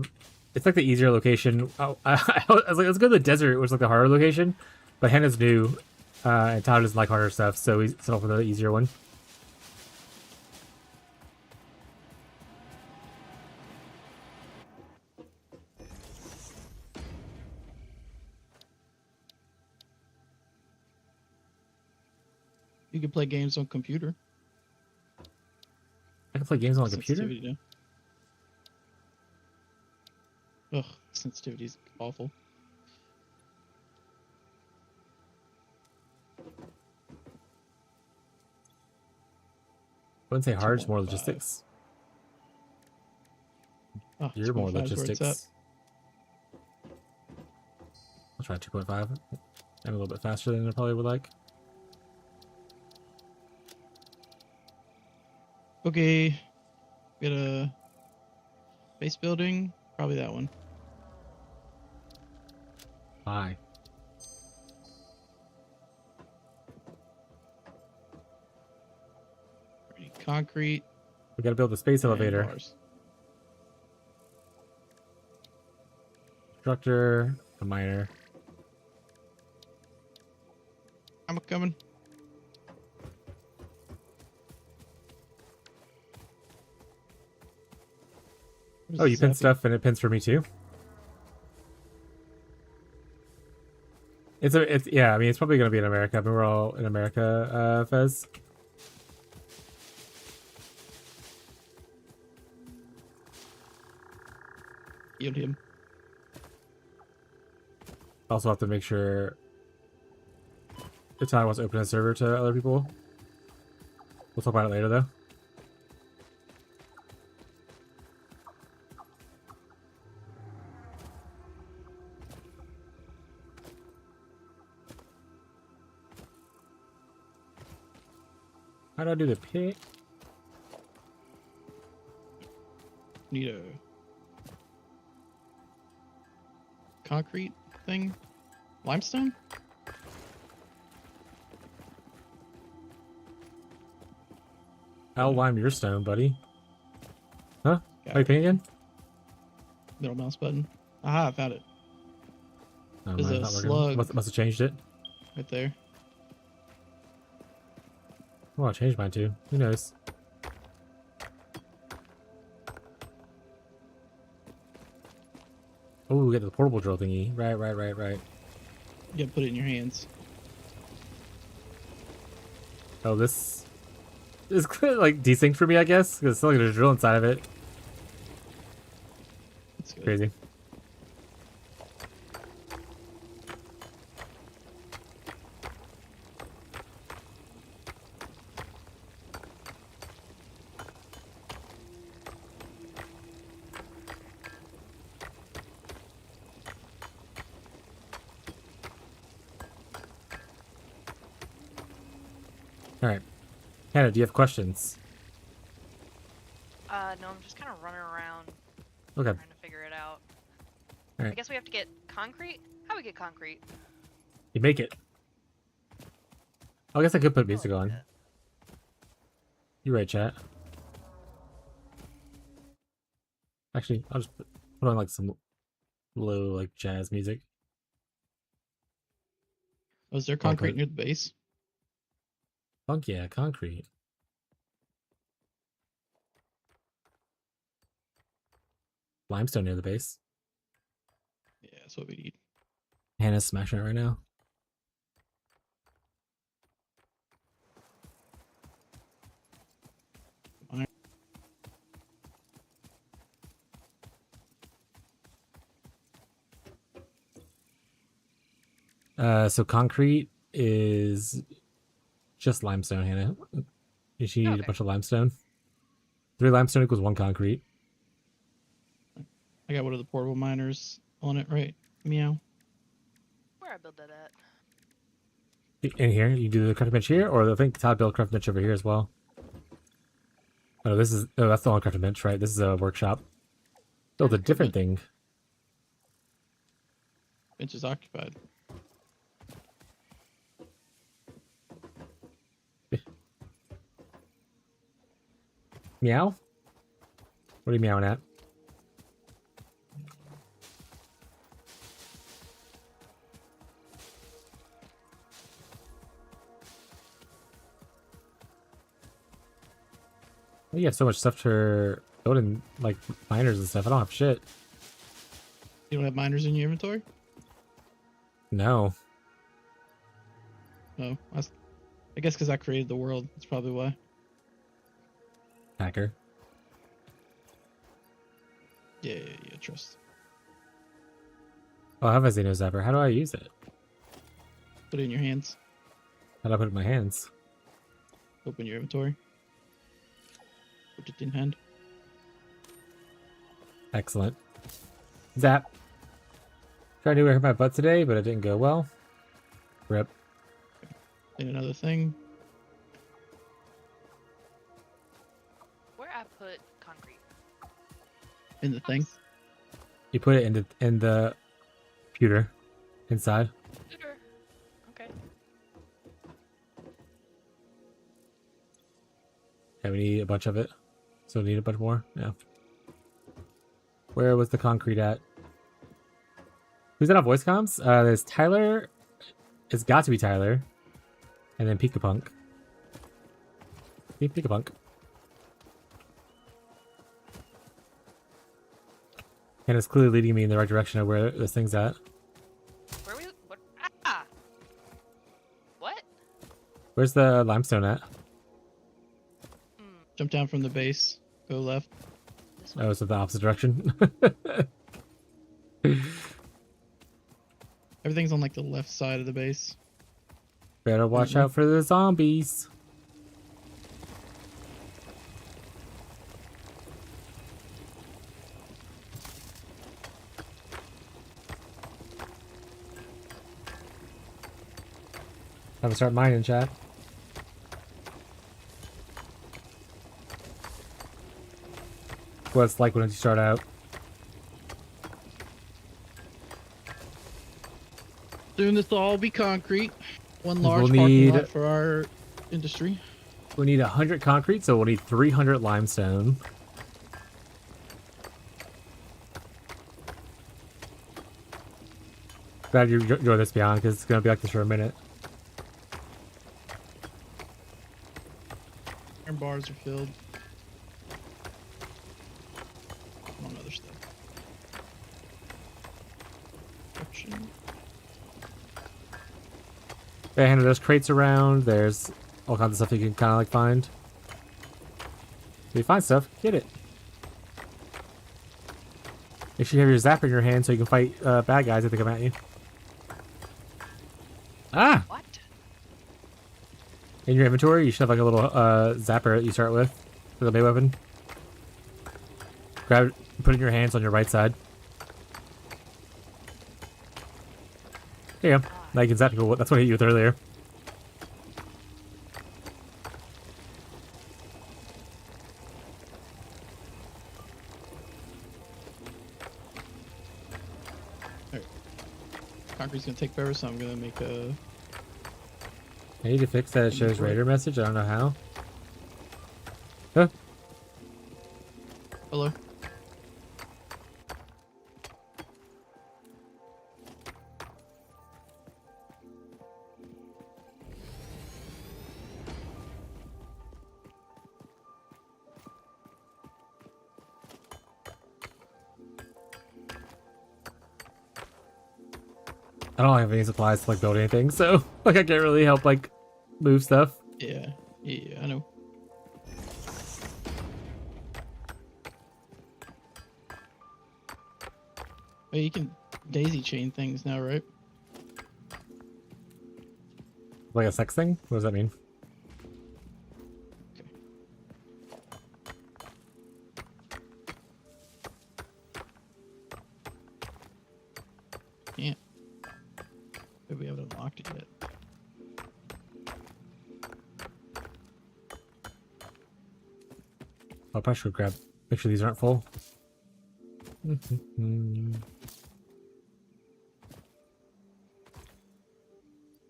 it's like the easier location. I was like, let's go to the desert, which was like the harder location. But Hannah's new, and Tyler doesn't like harder stuff, so he's set off with the easier one. You can play games on computer. I can play games on a computer? Sensitivity, no. Ugh, sensitivity's awful. I wouldn't say hard, it's more 2.5. logistics. Oh, You're more 2.5 is where it's logistics. I'll try 2.5. I'm a little bit faster than I probably would like. Okay, get a base building. Probably that one. Bye. Ready, concrete. We gotta build the space and elevator. bars. Constructor, a miner. I'm coming. Oh, you pin stuff and it pins for me too? It's yeah, I mean it's probably gonna be in America. I mean we're all in America, Fez. Yield him. Also have to make sure if Tyler wants to open a server to other people. We'll talk about it later though. How do I do the pit? Need a concrete thing. Limestone? I'll lime your stone, buddy. Huh? Got Are you it. painting again? Middle mouse button. Aha, I found it. Oh, There's mine's a not working. slug. Must have changed it. Right there. Oh, I changed mine too. Who knows? Oh, we got the portable drill thingy. Right. You gotta put it in your hands. Oh, this is like desynced for me, I guess, because it's still like there's a drill inside of it. That's good. Crazy. All right, Hannah, do you have questions? No, I'm just kind of running around Okay. trying to figure it out. Alright. I guess we have to get concrete? How do we get concrete? You make it. I guess I could put music on. yeah. You're right, chat. Actually, I'll just put on like some low like jazz music. Was there concrete near the base? Funk yeah, concrete. Limestone near the base. Yeah, that's what we need. Hannah's smashing it right now. So concrete is just limestone, Hannah. You should need a bunch of limestone. 3 limestone equals 1 concrete. I got one of the portable miners on it, right? Meow. Where I build that at? In here, you do the crafting bench here, or I think Todd built crafting bench over here as well. Oh, this is that's the only crafting bench, right? This is a workshop. Build a different thing. Bench is occupied. Meow? What are you meowing at? You have so much stuff for building, like, miners and stuff. I don't have shit. You don't have miners in your inventory? No. No. I guess because I created the world. That's probably why. Hacker. Yeah, trust. Oh, I have a Xeno Zapper. How do I use it? Put it in your hands. How do I put it in my hands? Open your inventory. Put it in hand. Excellent. Zap. Tried to hurt my butt today, but it didn't go well. Rip. And another thing. Where I put concrete? In the thing. You put it in the computer inside. Computer. Okay. Yeah, we need a bunch of it. So we need a bunch more. Yeah. Where was the concrete at? Who's that on voice comms? There's Tyler. It's got to be Tyler. And then Pikapunk. Pikapunk. And it's clearly leading me in the right direction of where this thing's at. Where we? What? Ah! What? Where's the limestone at? Jump down from the base. Go left. Oh, it's in the opposite direction. Everything's on like the left side of the base. Better watch out for the zombies. Time to start mining, chat. What it's like when you start out. Soon this will all be concrete. One We'll large parking need- lot for our industry. We need 100 concrete, so we'll need 300 limestone. Glad you're doing this, Beyond, because it's going to be like this for a minute. Iron bars are filled. On other stuff. Construction. Yeah, Hannah, there's crates around. There's all kinds of stuff you can kind of like find. If you find stuff, get it. Make sure you have your zapper in your hand so you can fight bad guys if they come at you. Ah! What? In your inventory, you should have like a little zapper that you start with for the Bay weapon. Grab it, put it in your hands on your right side. There you go. Now you can zap people. That's what I hit you with earlier. Concrete's gonna take forever, so I'm gonna make a. I need to fix that it shows Raider message. I don't know how. Huh? Hello. I don't have any supplies to like build anything, so like I can't really help like move stuff. Yeah, I know. Wait, you can daisy chain things now, right? Like a sex thing? What does that mean? Yeah. Maybe we haven't unlocked it yet. I'll pressure grab. Make sure these aren't full.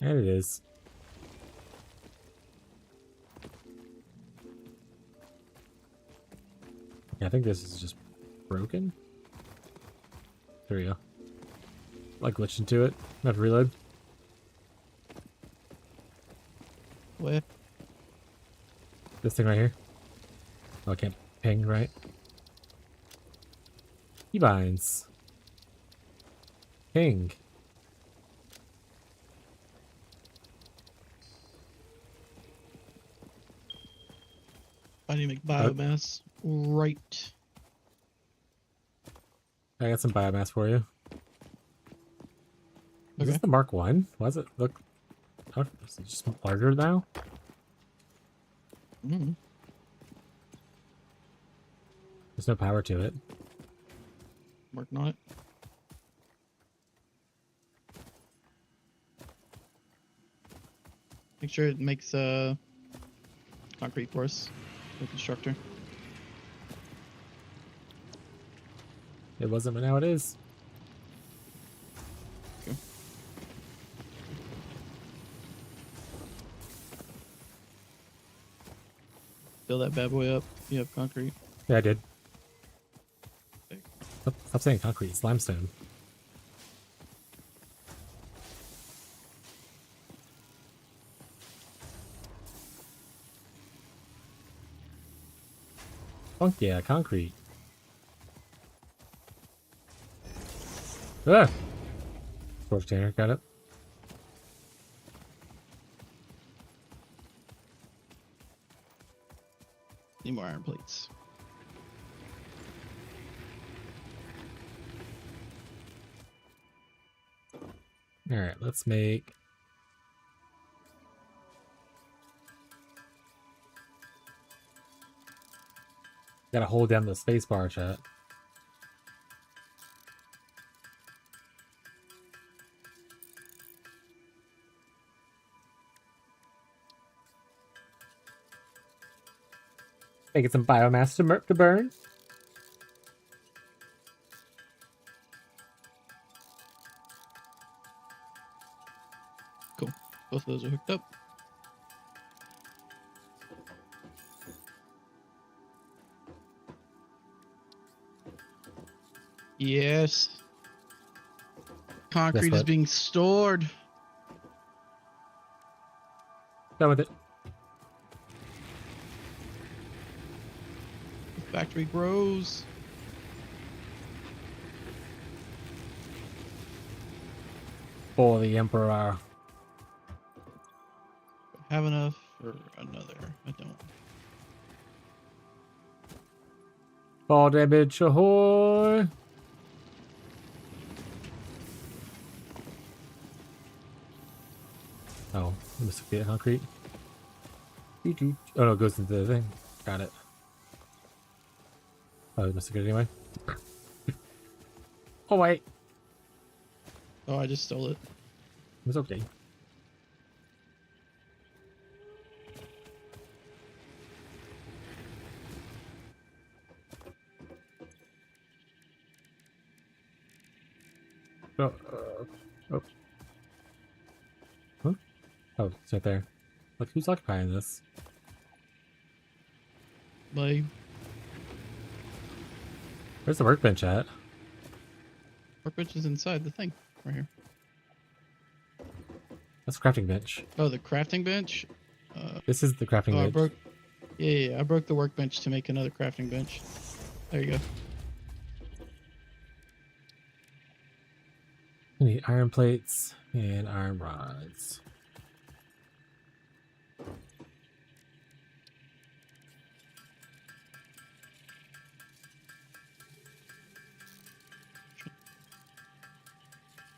There it is. Yeah, I think this is just broken. There we go. Like glitched into it. I have to reload. Where? This thing right here. Oh, I can't ping, right? Keybinds. Ping. I need to make biomass. Right. I got some biomass for you. Is Okay. this the Mark 1? Why does it look... How, is it just larger now? Mm. There's no power to it. Working on it. Make sure it makes concrete for us, the constructor. It wasn't, but now it is. Okay. Fill that bad boy up. You have concrete. Yeah, I did. Okay. Stop saying concrete. It's limestone. Funk yeah, concrete. Ah! Storage container, got it. Need more iron plates. Alright, let's make... Gotta hold down the space bar, chat. Making some biomass to burn. Cool. Both of those are hooked up. Yes. Concrete is being stored. Done with it. The factory grows. For the Emperor. Have enough for another. I don't. Ball damage, ahoy! Oh, I must have concrete. Oh no, it goes into the thing. Got it. Oh, I must have it anyway. Oh wait, Oh, I just stole it. it's okay. Oh, oh. Huh? Oh, it's right there. Look, who's occupying this? Like, Where's the workbench at? workbench is inside the thing. Right here. That's a crafting bench. Oh, the crafting bench? This is the crafting I bench. broke... Yeah, I broke the workbench to make another crafting bench. There you go. We need iron plates and iron rods.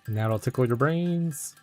And now it'll tickle your brains.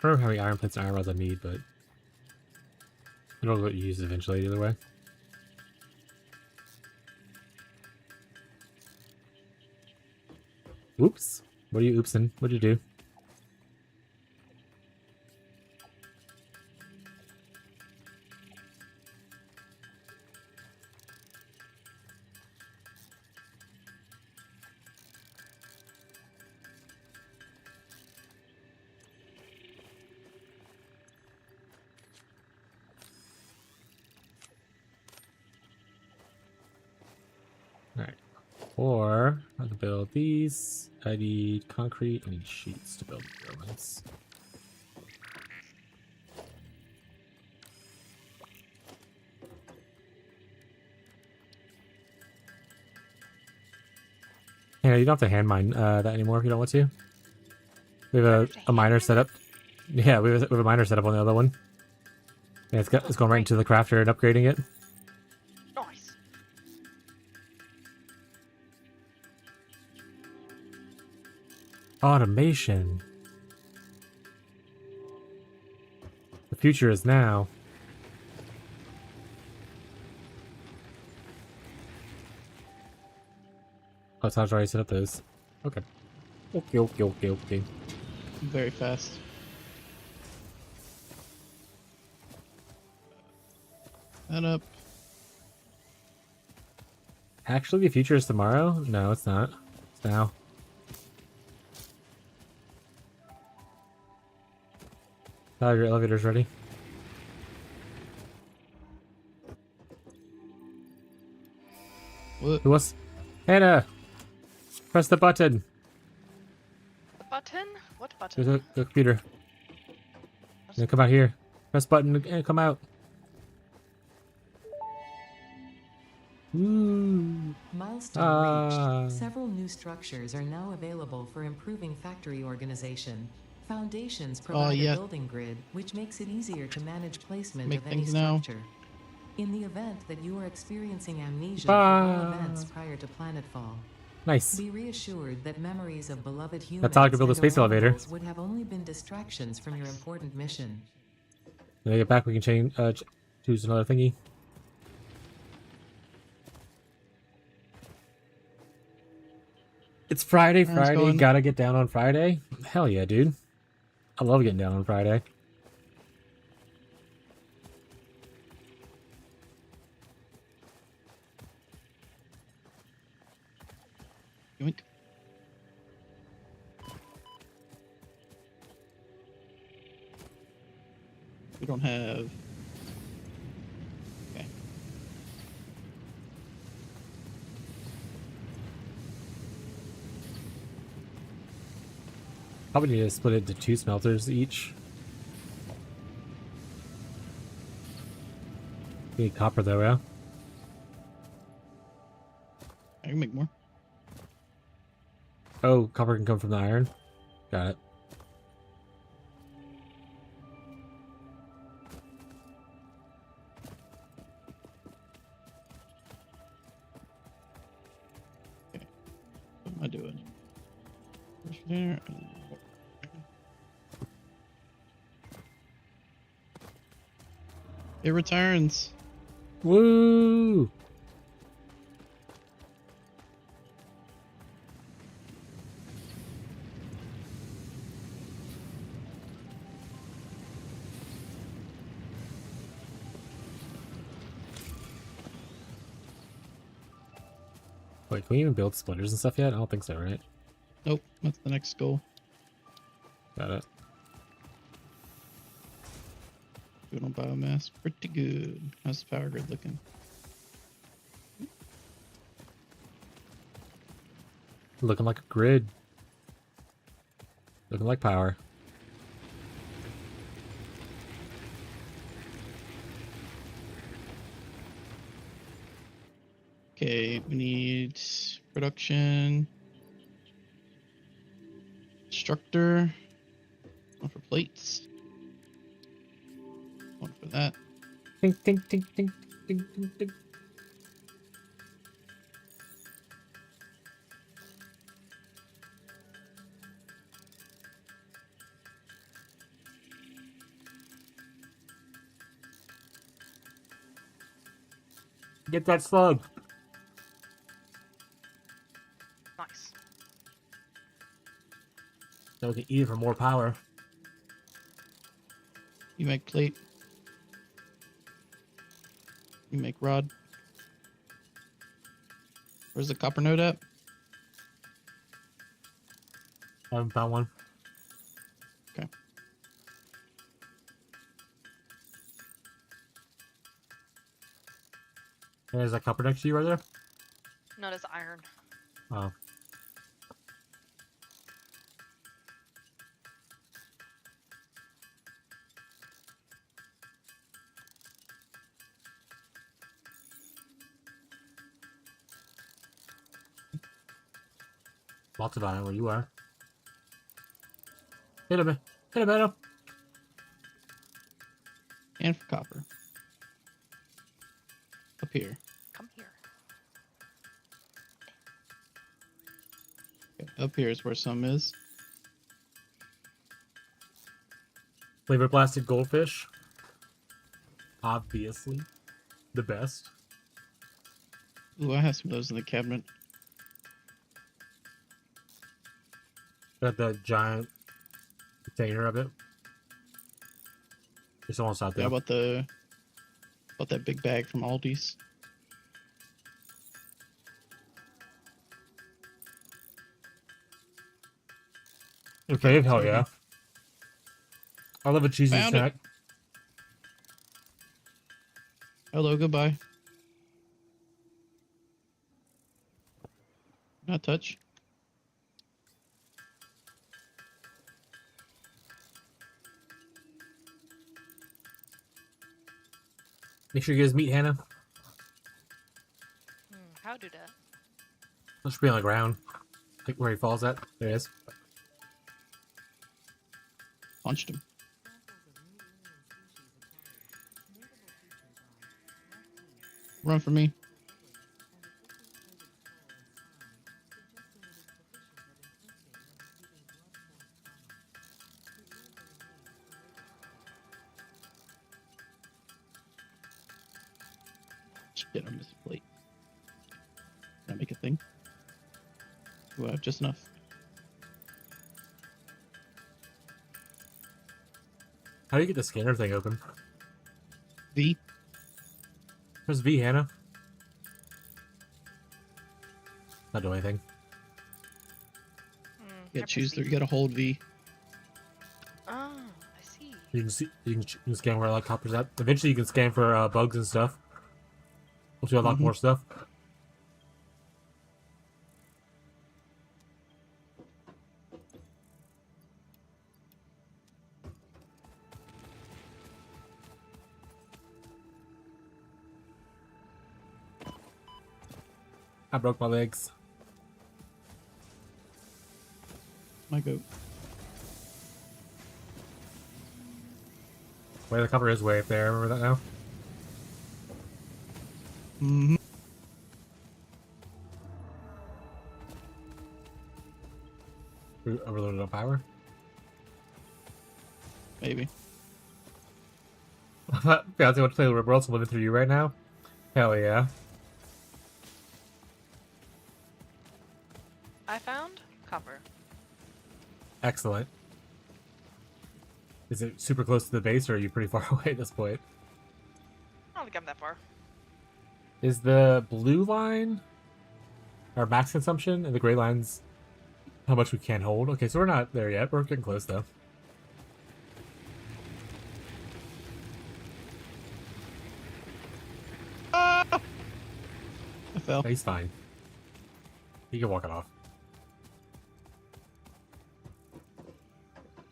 don't remember how many iron plates and iron rods I need, but it'll get used eventually either way. Oops. What are you oopsing? What'd you do? Alright. Or I can build these. I need concrete. I need sheets to build the buildings. Yeah, you don't have to hand mine that anymore if you don't want to. We have a miner set up. Yeah, we have a miner set up on the other one. Yeah, it's going right into the crafter and upgrading it. Nice. Automation. The future is now. Oh, Taj already set up those. Okay. Okay. Very fast. That up. Actually, the future is tomorrow? No, it's not. It's now. Oh, your elevator's ready. What? Who was? Hannah! Press the button! The button? What button? There's a computer. Then come out here. Press button and come out. Ooh. Milestone reached. Several new structures are now available for improving factory organization. Foundations provide a building grid, which makes it easier to manage placement of any structure. In the event that you are experiencing amnesia for all events prior to planetfall, nice. Be reassured that memories of beloved humans That's how I can build a space elevator. Would have only been distractions from your important mission. When I get back, we can change, choose another thingy. It's Friday. Gotta get down on Friday. Hell yeah, dude. I love getting down on Friday. Yoink. We don't have... Okay. Probably need to split it into 2 smelters each. We need copper though, yeah? I can make more. Oh, copper can come from the iron? Got it. Okay. What am I doing? Push there. It returns. Woo! Wait, can we even build splitters and stuff yet? I don't think so, right? Nope, that's the next goal. Got it. Doing on biomass. Pretty good. How's the power grid looking? Looking like a grid. Looking like power. Okay, we need production. Instructor. One for plates. One for that. Tink, tink, tink, tink, tink, tink, tink. Get that slug. Nice. So we can eat it for more power. You make plate. You make rod. Where's the copper node at? I haven't found one. Okay. And there's a copper next to you right there? Not as iron. Oh. Lots of iron where you are. Hit him. Hit him, Adam. And for copper. Up here. Come here. Okay, up here is where some is. Flavor blasted goldfish. Obviously. The best. Ooh, I have some of those in the cabinet. Got the giant container of it. It's almost out there. Yeah, bought that big bag from Aldi's. Okay, hell yeah. I love a cheesy Found snack. Hello, goodbye. Not touch. Make sure you guys meet Hannah. How do that? Let's be on the ground. Like where he falls at. There he is. Punched him. Run for me. Shit, I missed a plate. Can I make a thing? Ooh, I have just enough. How do you get the scanner thing open? V. There's V, Hannah. Not doing anything. You gotta choose. You gotta hold V. Oh, I see. You can scan where like copper's at. Eventually, you can scan for bugs and stuff. Once you unlock more stuff. I broke my legs. My goat. Where the copper is way up there. Remember that now? Mm-hmm. Overloaded on power. Maybe. Fancy want to play the Rip Worlds living through you right now? Hell yeah. I found copper. Excellent. Is it super close to the base, or are you pretty far away at this point? I don't think I'm that far. Is the blue line our max consumption, and the gray line's how much we can hold? Okay, so we're not there yet. We're getting close, though. I fell. He's fine. He can walk it off.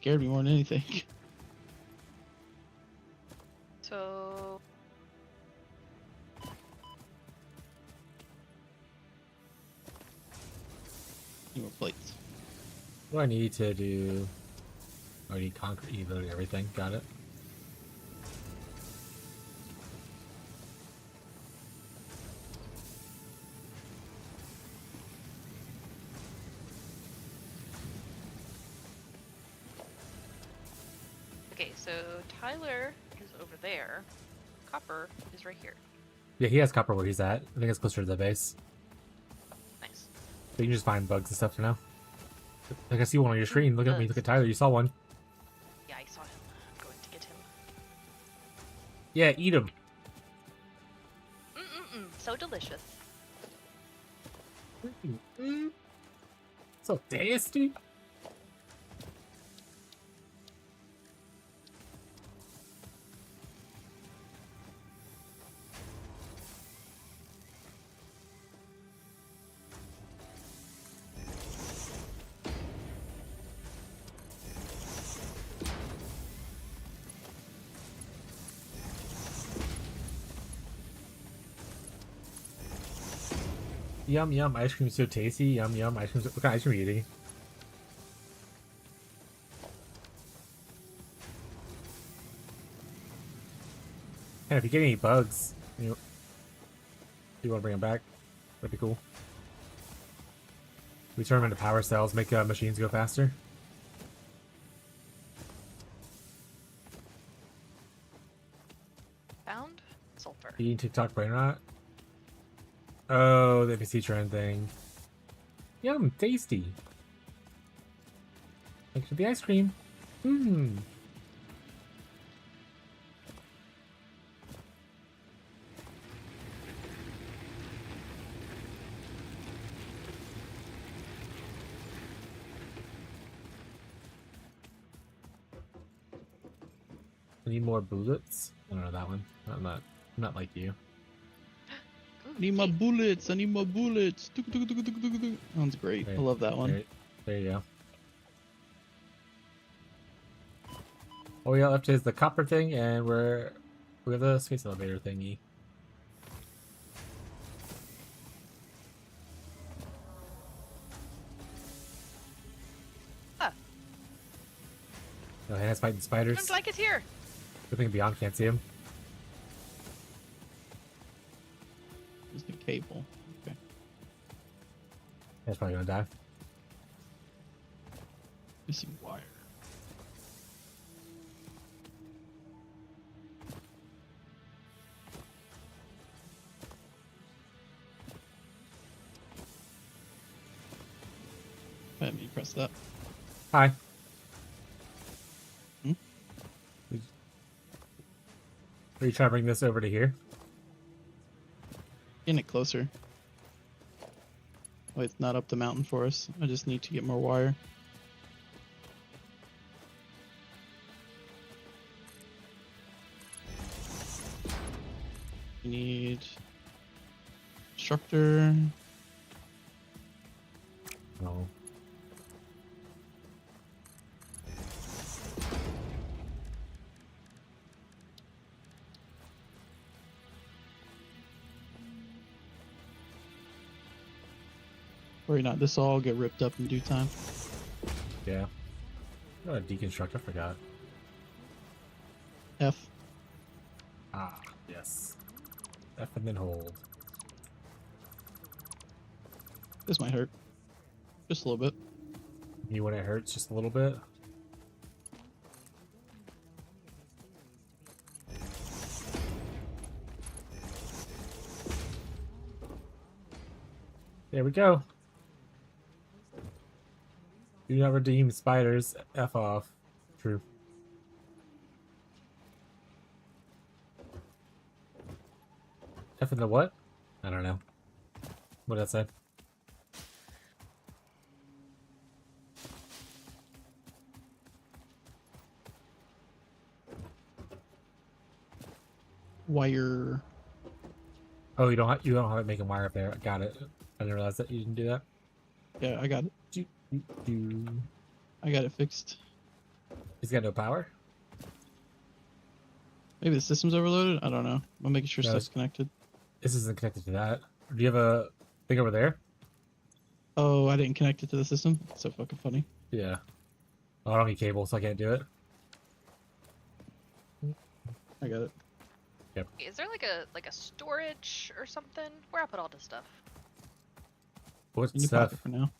Scared me more than anything. So Need more plates. What do I need to do? I need concrete, literally everything. Got it. okay, so Tyler is over there. Copper is right here. Yeah, he has copper where he's at. I think it's closer to the base. Nice. So you can just find bugs and stuff for now. Like I see one on your screen. Look at me. Look at Tyler. You saw one. Yeah, I saw him. I'm going to get him. Yeah, eat him. So delicious. So tasty. Yum yum, ice cream is so tasty. Yum yum, ice cream. What kind of ice cream are you eating? And if you get any bugs, you want to bring them back? That'd be cool. We turn them into power cells, make machines go faster. Found sulfur. Eating TikTok brain rot. Oh, the NPC trend thing. Yum, tasty. Thanks for the ice cream. Mmm. I need more bullets. I don't know that one. I'm not like you. I need my bullets. I need my bullets. That one's great. I love that one. There you go. All we got left is the copper thing, and we have the space elevator thingy. Ah. Oh, Hannah's fighting spiders. Sounds like it's here. Good thing Beyond can't see him. Just a cable. Okay. That's probably gonna die. Missing wire. Let me press that. Hi. Hmm? Are you trying to bring this over to here? Getting it closer. Oh, it's not up the mountain for us. I just need to get more wire. We need instructor. No. Worry not, this will all get ripped up in due time. Yeah. Oh, deconstruct, I forgot. F. Ah, yes. F and then hold. This might hurt. Just a little bit. You when it hurts just a little bit? There we go. Do not redeem spiders. F off. True. F in the what? I don't know. What did that say? Wire. Oh, you don't have it making wire up there. Got it. I didn't realize that you didn't do that. Yeah, I got it. I got it fixed. He's got no power? Maybe the system's overloaded? I don't know. I'm making sure No, stuff's connected. This isn't connected to that. Do you have a thing over there? Oh, I didn't connect it to the system? That's so fucking funny. Yeah. Oh, I don't need cable, so I can't do it. I got it. Yep. Is there like a storage or something? Where I put all this stuff? What In your stuff? pocket for now.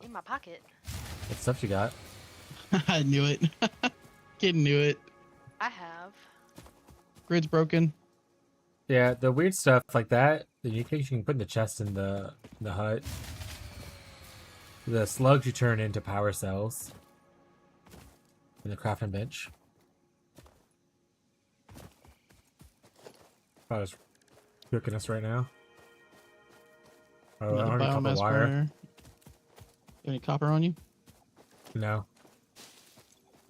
In my pocket. What stuff you got? I knew it. Kid knew it. I have. Grid's broken. Yeah, the weird stuff like that you can put in the chest in the hut. The slugs you turn into power cells in the crafting bench. Probably just cooking us right now. Oh, I Another don't have any copper biomass wire. burner. You have any copper on you? No.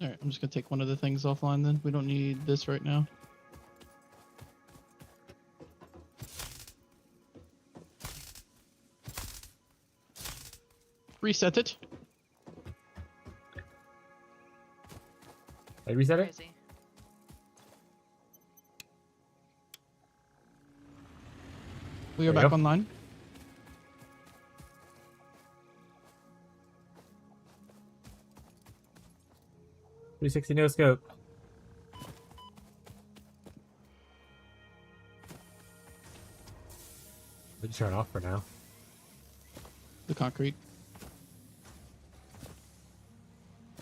Alright, I'm just gonna take one of the things offline then. We don't need this right now. Reset it. Did I reset it? Crazy. We are There you back go. online. .360 no scope. We can turn it off for now. The concrete.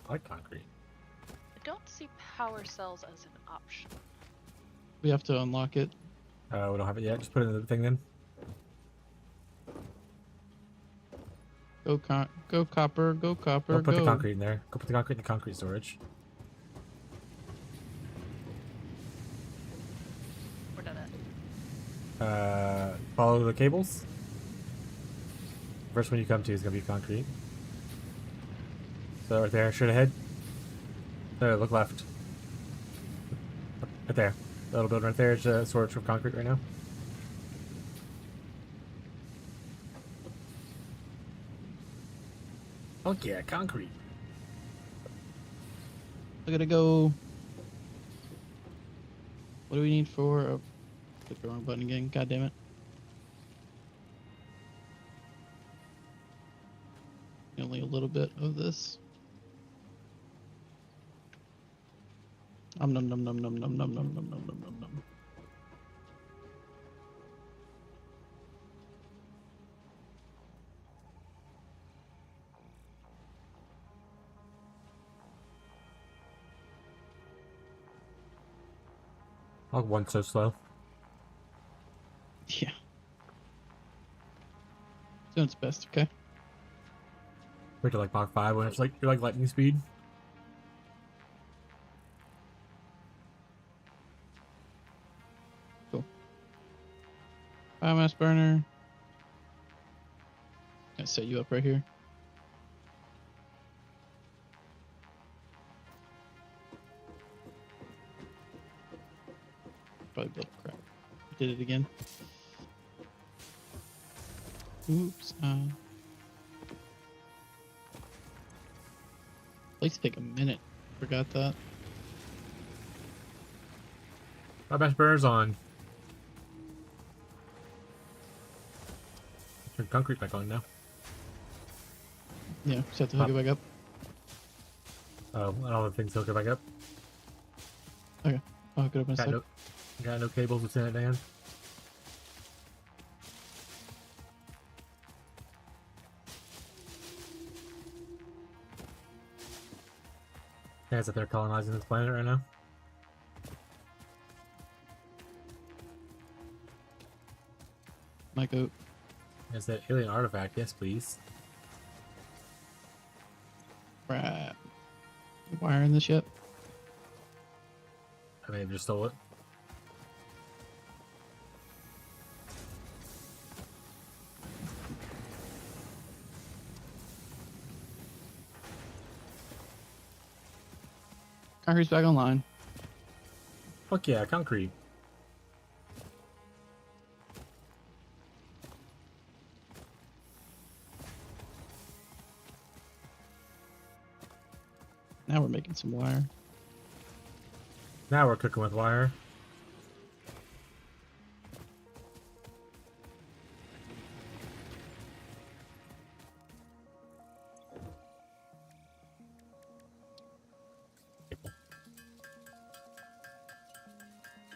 I like concrete. I don't see power cells as an option. We have to unlock it. We don't have it yet. Just put it in the thing then. Go copper, go copper, Don't put the go. concrete in there. Go put the concrete in the concrete storage. We're done it. Follow the cables. First one you come to is gonna be concrete. So right there, straight ahead. There, look left. Right there. That little building right there is a storage of concrete right now. Oh yeah, concrete. I gotta go. What do we need for? Oh, click the wrong button again. God damn it. Only a little bit of this. Num num num num num num num num num num num num. Oh, one so slow. Yeah. It's doing its best, okay? Wait to like Mach 5 when it's like you're like lightning speed. Cool. Biomass burner. Gonna set you up right here. Probably built crap. Did it again. Oops. Please take a minute. Forgot that. Biomass burner's on. Turn concrete back on now. Yeah, just have to hook it back up. Oh, and all the things hook it back up. Okay, I'll hook it up in a sec. Got no cables, Lieutenant Dan. Guys up there colonizing this planet right now. My goat. Is that alien artifact? Yes, please. Crap. You wiring this yet? I may have just stole it. Concrete's back online. Fuck yeah, concrete. Now we're making some wire. Now we're cooking with wire.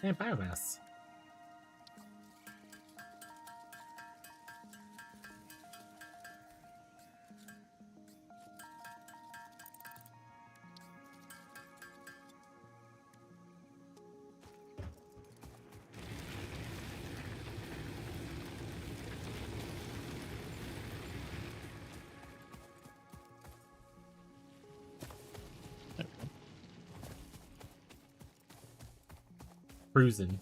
And biomass. cruising.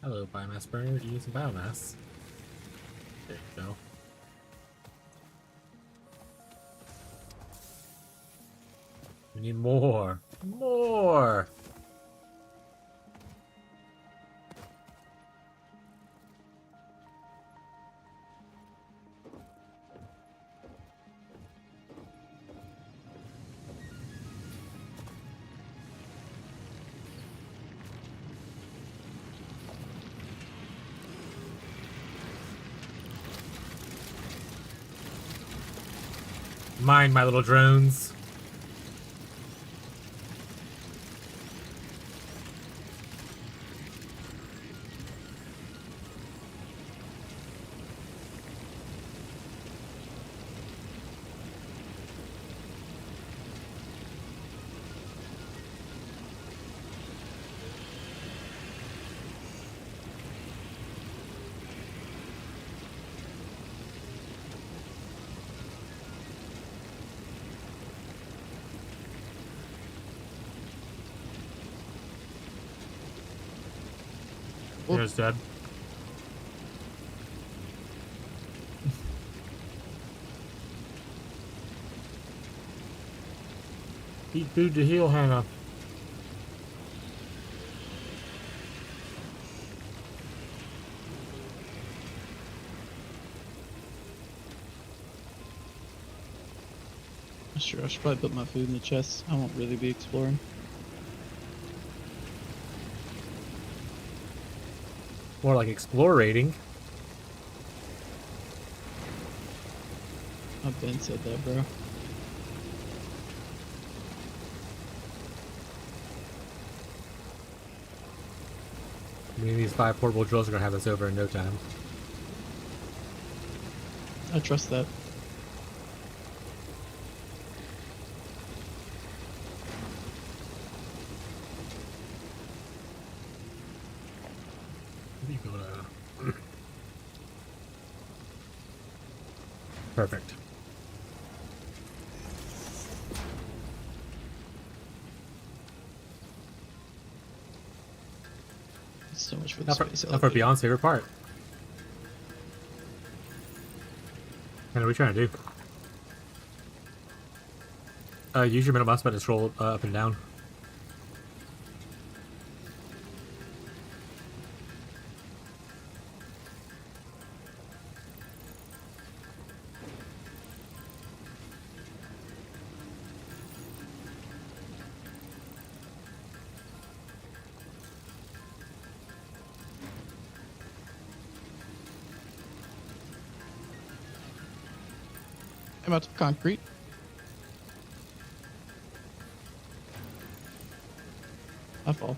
Hello, biomass burner. Do you need some biomass? There you go. We need more. More! Mind my little drones. Here's dead. Eat food to heal, Hannah. Sure, I should probably put my food in the chest. I won't really be exploring. More like explorating. I've been said that, bro. I mean, these 5 portable drills are gonna have us over in no time. I trust that. Perfect. So much for the Not space for elevator. Beyond's favorite part. What are we trying to do? Use your middle mouse button to scroll up and down. I'm out to concrete. I fall.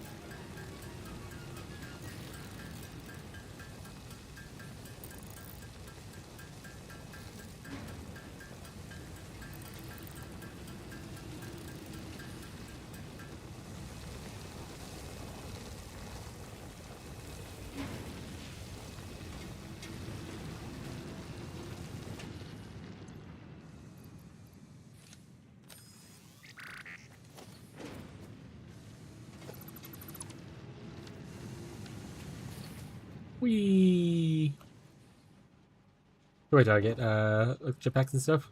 Whee! Wait, did I get like jetpacks and stuff?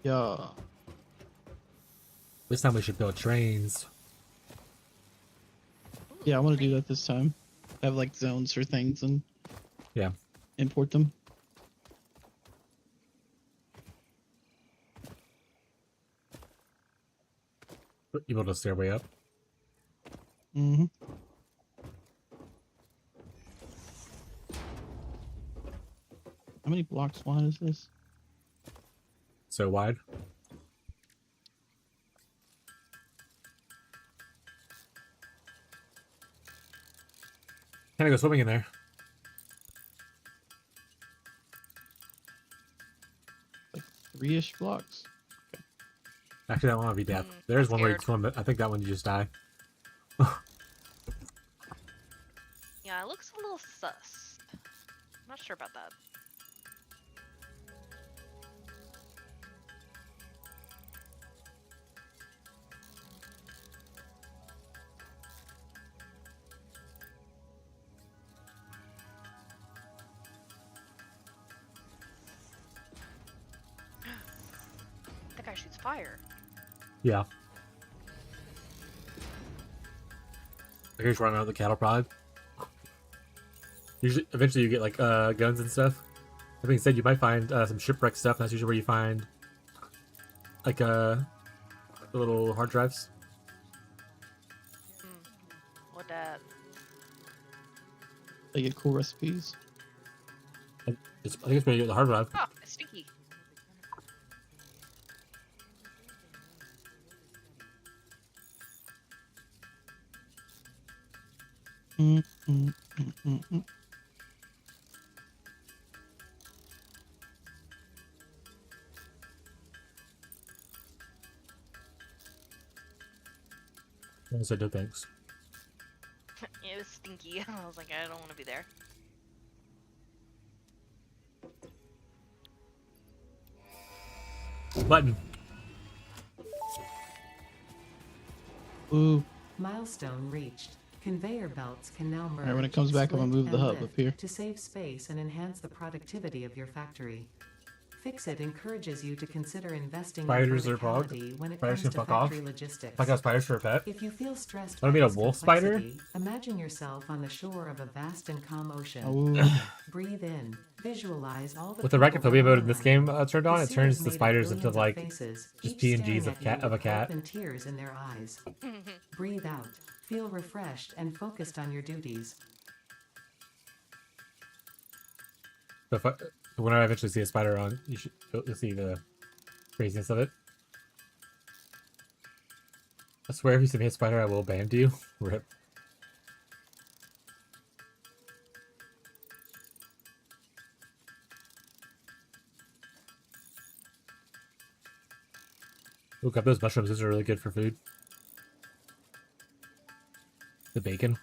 Yeah. This time we should build trains. Yeah, I want to do that this time. Have like zones for things and Yeah. import them. You build a stairway up. Mm-hmm. How many blocks wide is this? So wide. Can I go swimming in there? Like 3-ish blocks. Actually, that one might be death. There's one where you can swim, but I think that one you just die. Yeah, it looks a little sus. not sure about that. That guy shoots fire. Yeah. Here's running out the cattle prod. Usually, eventually you get like guns and stuff. That being said, you might find some shipwreck stuff. That's usually where you find like little hard drives. What that? They get cool recipes. I think it's where you get the hard drive. Oh, it's stinky. I said no thanks. It was stinky. I was like, I don't want to be there. Button. Ooh. Milestone reached. Conveyor belts can now merge. Alright, when it comes back, I'm gonna split, move the and hub up lift here. to save space and enhance the productivity of your factory. Fix-It encourages you to consider investing Spiders in are bug. verticality when it Spiders comes can to fuck off. factory logistics. If I got spiders for a pet. If you feel stressed Wanna by meet a this wolf spider? complexity, imagine yourself on the shore of a vast and calm ocean. Ooh. Breathe in. Visualize all the With the people arachnophobia on mode in this line. game turned on, The it suit turns is the made of spiders into billions of like faces, just each PNGs staring of at you cat of a with hope cat. and tears in their eyes. Breathe out. Feel refreshed and focused on your duties. So when I eventually see a spider on, you'll see the craziness of it. I swear, if you see me a spider, I will ban you. Rip. Look up those mushrooms. Those are really good for food. The bacon.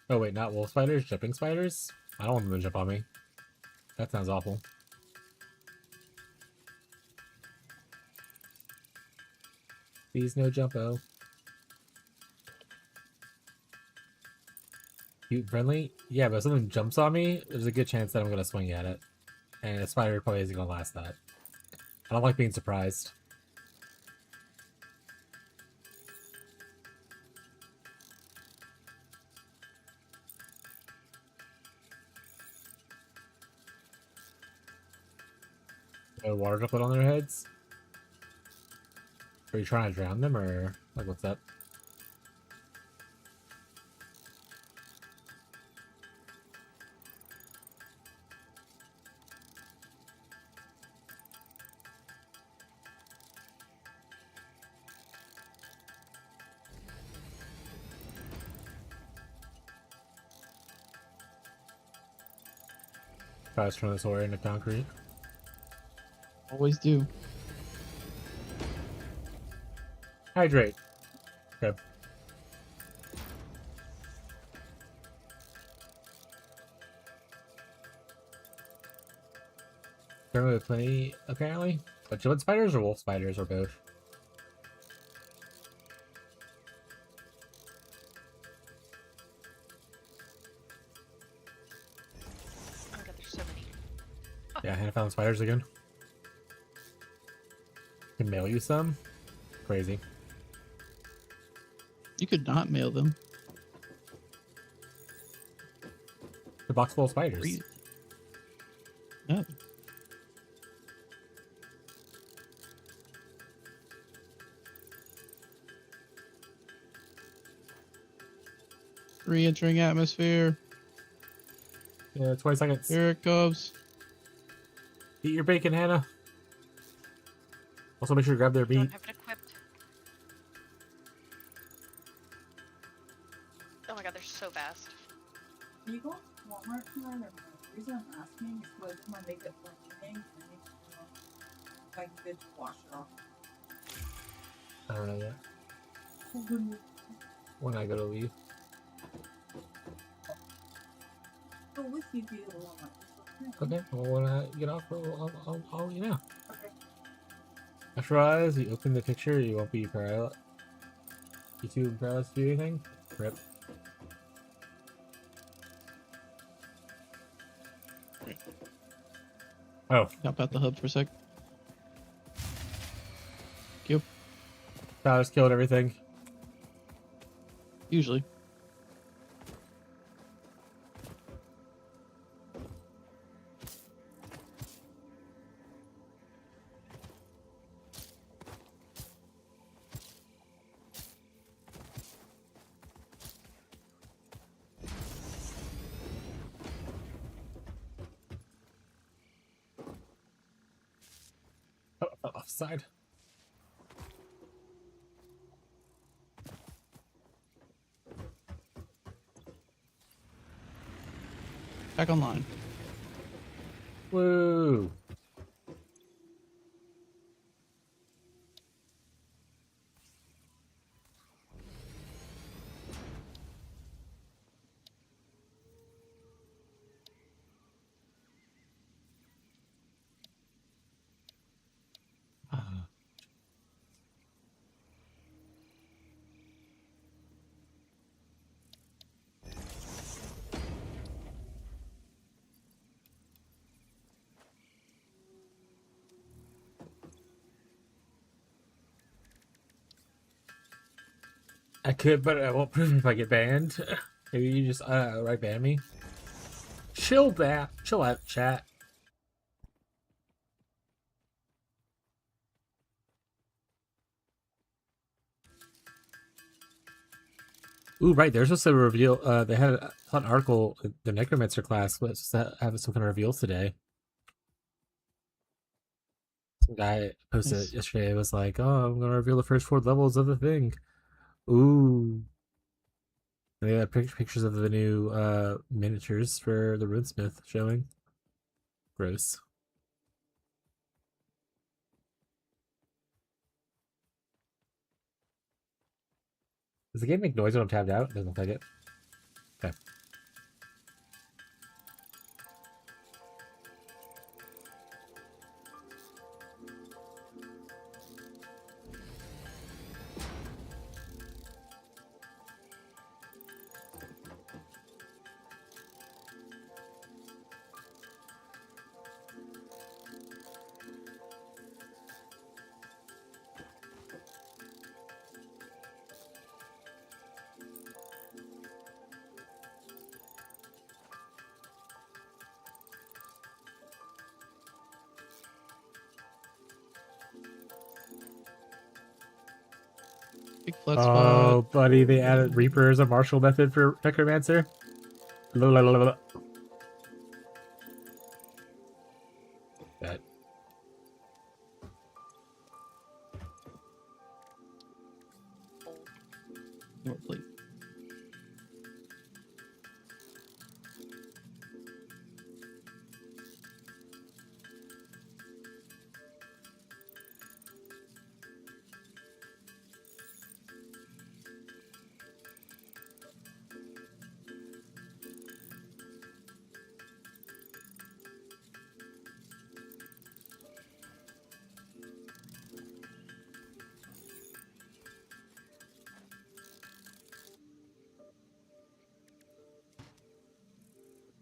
Oh wait, not wolf spiders, jumping spiders? I don't want them to jump on me. That sounds awful. Please no jumpo. Cute and friendly? Yeah, but if something jumps on me, there's a good chance that I'm gonna swing at it. And a spider probably isn't gonna last that. I don't like being surprised. Water droplet on their heads? Are you trying to drown them, or like what's up? Try to turn this ore into concrete. Always do. Hydrate. Okay. Apparently with plenty, apparently. But giant spiders or wolf spiders or both? Oh my god, there's so many. Yeah, and I found spiders again. Can mail you some? Crazy. You could not mail them. The box full of spiders. Crazy. No. Re-entering atmosphere. Yeah, 20 seconds. Here it comes. Eat your bacon, Hannah. Also, make sure to grab their Don't meat. have it equipped. Oh my god, they're so fast. Can you go to Walmart tonight or no? The reason I'm asking is because I want to make it for eating and I need to know if I could wash it off. I don't know yet. When I go to leave. Go with you to Walmart. Okay, well, when I get off, I'll let you know. Okay. After your eyes, you open the picture, you won't be paralyzed. You too paralyzed to do anything? Rip. Oh. Hop out the hub for a sec. Thank you. Tyler's killed everything. Usually. Oh, offside. Back online. Woo! I could, but I won't prove it if I get banned. Maybe you just outright ban me. Chill out, chat. Ooh, right. There's supposed to reveal. They had an article. The Necromancer class was supposed to have some kind of reveals today. Some guy posted it yesterday. It was like, "Oh, I'm gonna reveal the first 4 levels of the thing." Ooh. And they had pictures of the new miniatures for the Runesmith showing. Gross. Does the game make noise when I'm tabbed out? Doesn't look like it. Okay. Big flat Oh, spot. buddy, they added Reaper as a martial method for Necromancer. Bet. More plate.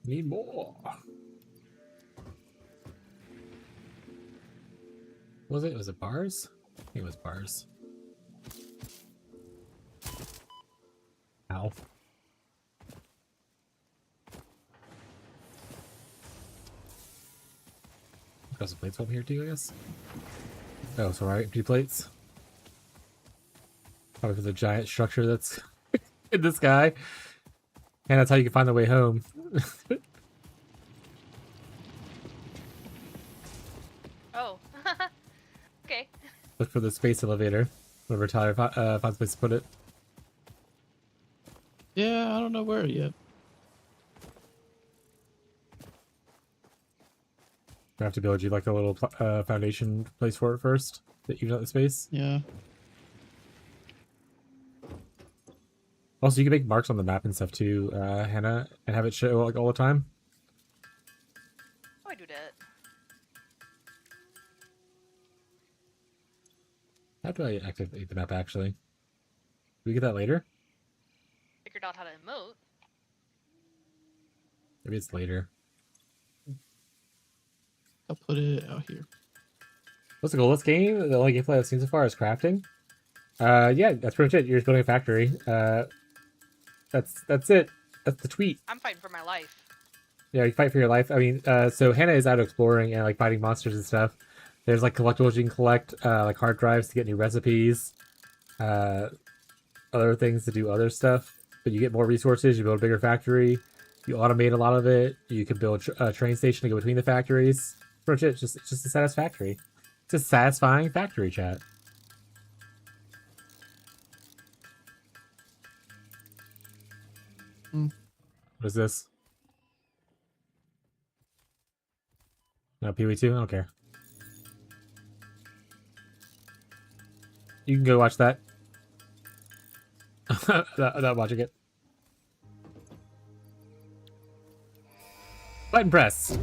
Need more. Was it? Was it bars? I think it was bars. Ow. Got some plates over here too, I guess. Oh, so alright, empty plates. Probably for the giant structure that's in the sky. And that's how you can find the way home. Look for the space elevator. Whenever Tyler finds a place to put it. Yeah, I don't know where yet. I have to build you like a little foundation place for it first to even out the space. Yeah. Also, you can make marks on the map and stuff too, Hannah, and have it show like all the time. Oh, I do that. How do I activate the map actually? Do we get that later? Figured out how to emote. Maybe it's later. I'll put it out here. What's the goal of this game? The only gameplay I've seen so far is crafting. Yeah, that's pretty much it. You're just building a factory. That's it. That's the tweet. I'm fighting for my life. Yeah, you fight for your life. I mean, so Hannah is out exploring and like fighting monsters and stuff. There's like collectibles you can collect, like hard drives to get new recipes, other things to do other stuff. But you get more resources. You build a bigger factory. You automate a lot of it. You can build a train station to go between the factories. Pretty much it. It's just a satisfactory. It's a satisfying factory chat. What is this? No, PW2? I don't care. You can go watch that. Not watching it. Button press.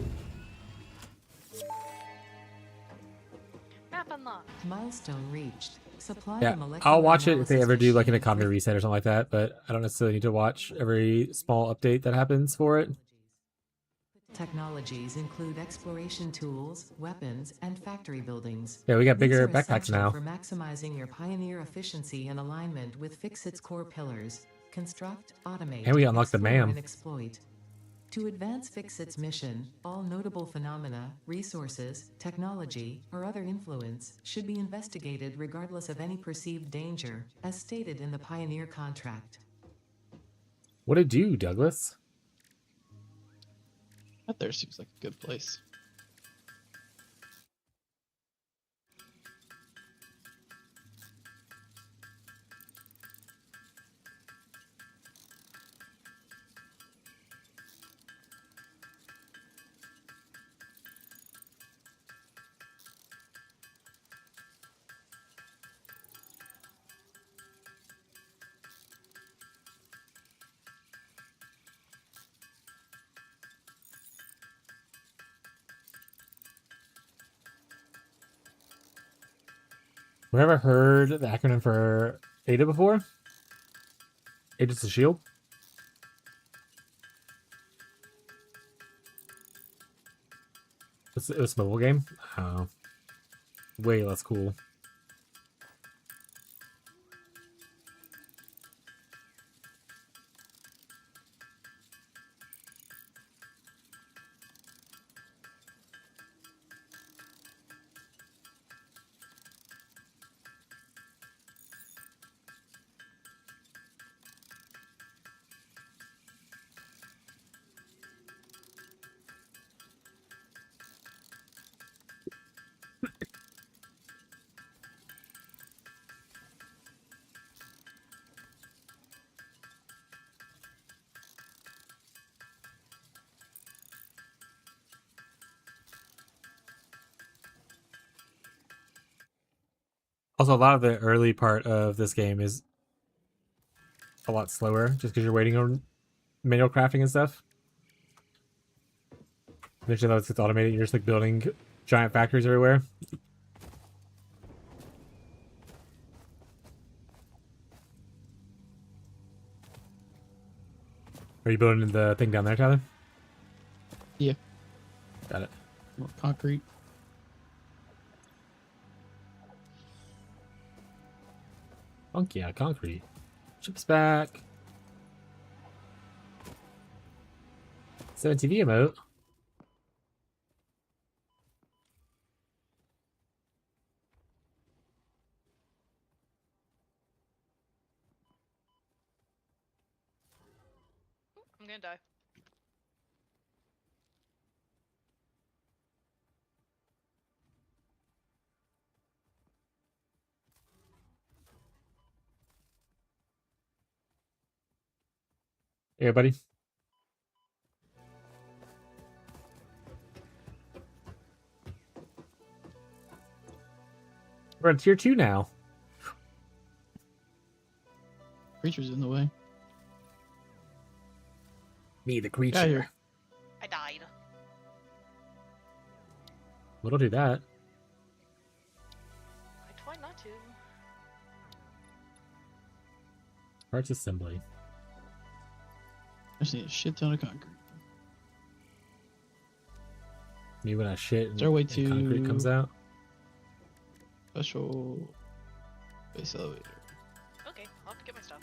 Map unlocked. Milestone reached. Supply Yeah, the molecular I'll watch it if they analysis ever do like an machine economy for- reset or something like that, but I don't necessarily need to watch every small update that happens for it. Technologies include exploration tools, weapons, and factory buildings. Yeah, we got These bigger are backpacks essential now. for maximizing your Pioneer efficiency and alignment with Fixit's core pillars: construct, automate, And we unlocked the explore, MAM. and exploit. To advance Fixit's mission, all notable phenomena, resources, technology, or other influence should be investigated regardless of any perceived danger, as stated in the Pioneer contract. What'd it do, Douglas? That there seems like a good place. Have you ever heard the acronym for ADA before? Agents of S.H.I.E.L.D.? It's a mobile game? Oh. Way less cool. Also, a lot of the early part of this game is a lot slower, just because you're waiting on manual crafting and stuff. Eventually, though, it's automated. You're just like building giant factories everywhere. Are you building the thing down there, Tyler? Yeah. Got it. More concrete. Funk yeah, concrete. Chips back. 7 TV emote. I'm gonna die. Hey, buddy. We're on tier 2 now. Creature's in the way. Me, the Get creature. out of here. I died. Well, don't do that. I tried not to. Parts assembly. I just need a shit ton of concrete. Me when I shit and, Is there a way and concrete comes to- out. Special base elevator. Okay, I'll have to get my stuff.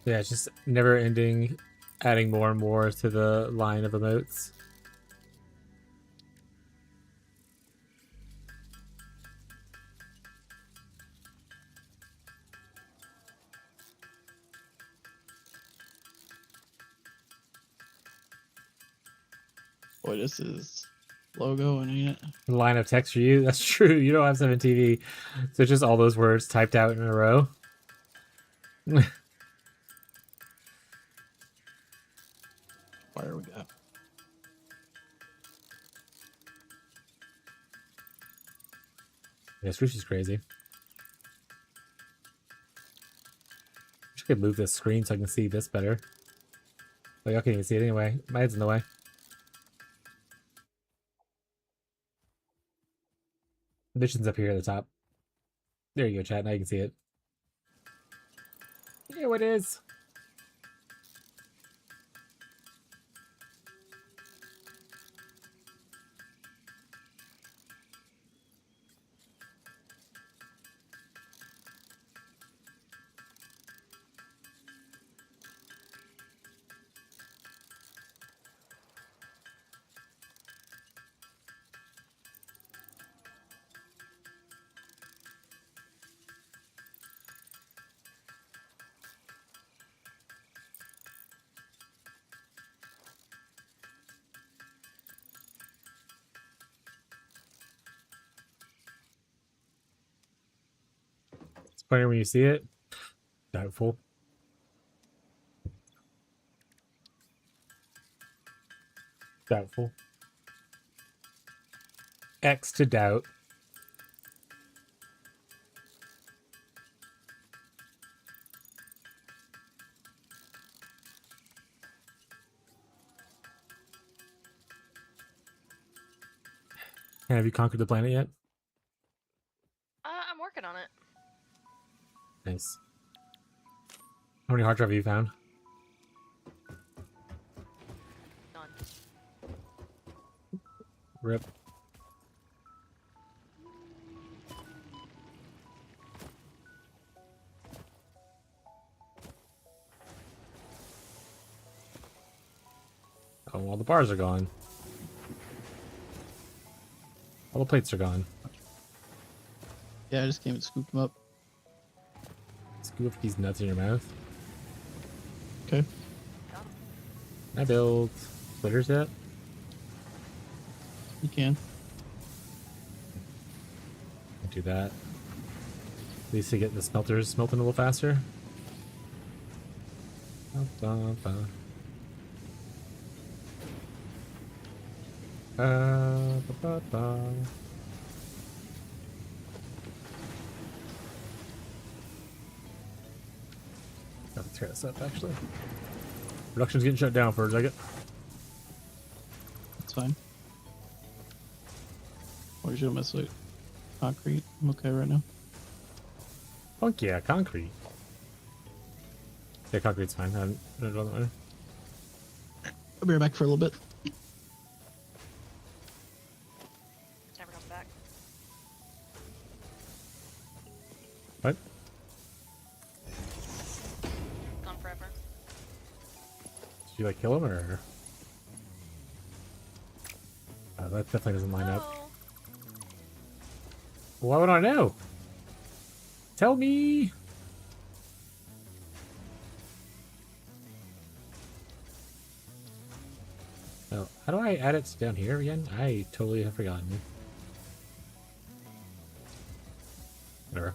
Yeah, it's just never ending, adding more and more to the line of emotes. Boy, this is logo and ain't it? Line of text for you. That's true. You don't have 7TV. So it's just all those words typed out in a row. Fire we got. Yeah, Swoosh is crazy. I could move this screen so I can see this better. Oh, y'all can't even see it anyway. My head's in the way. Mission's up here at the top. There you go, chat. Now you can see it. Here it is. It's funny when you see it. Doubtful. Doubtful. X to doubt. Have you conquered the planet yet? I'm working on it. Nice. How many hard drive have you found? None. Rip. Oh, all the bars are gone. All the plates are gone. Yeah, I just came and scooped them up. Scoop these nuts in your mouth. Okay. Can I build splitters yet? You can. I'll do that. At least to get the smelters smelting a little faster. Gotta tear this up actually. Production's getting shut down for a second. That's fine. Or should I mess with concrete? I'm okay right now. Fuck yeah, concrete. Yeah, concrete's fine. I don't know. I'll be right back for a little bit. Never comes back. What? Gone forever. Did you like kill him or? That definitely doesn't line up. Oh. Why would I know? Tell me. Oh, how do I add it down here again? I totally have forgotten. Whatever.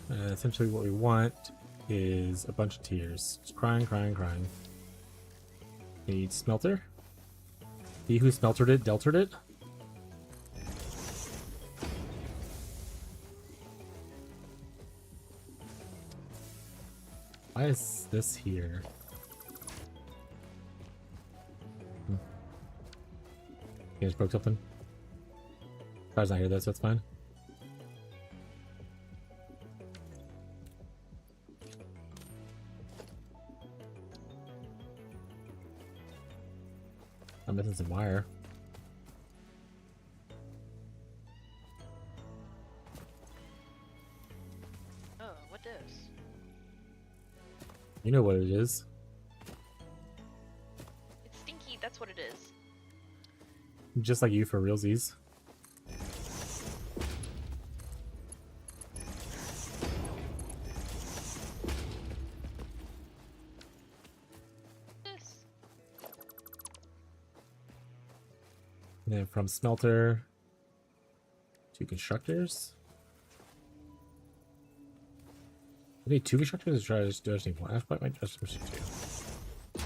Essentially what we want is a bunch of tears. Just crying, crying, crying. Need smelter. He who smeltered it, deltered it. Why is this here? You just broke something? Car's not here though, so that's fine. I'm missing some wire. Oh, what this? You know what it is. It's stinky, that's what it is. Just like you for realsies. This. And then from smelter to constructors. I need 2 constructors, or should I just need 1? I might just push it 2.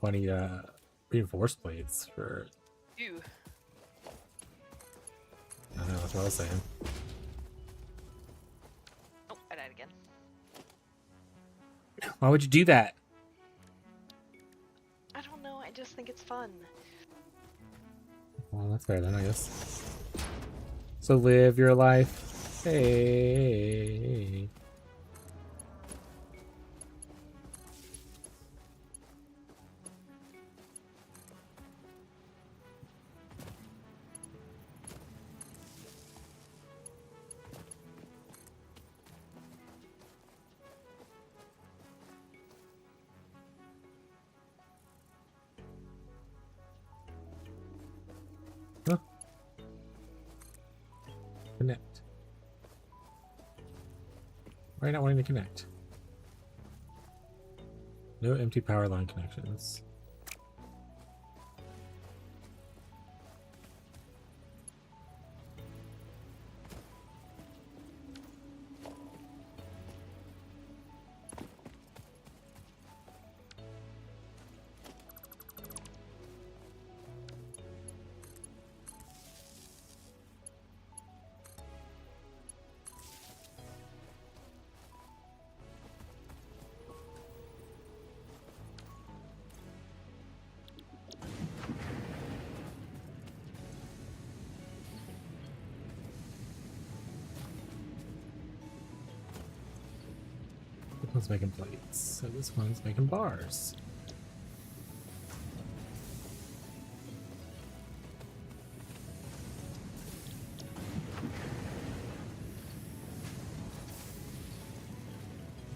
Oh, I need reinforced plates for. Ew. I know, that's what I was saying. Oh, I died again. Why would you do that? I don't know, I just think it's fun. Well, that's fair then, I guess. So live your life. Hey. Huh. Connect. Why are you not wanting to connect? No empty power line connections. This one's making plates, so this one's making bars.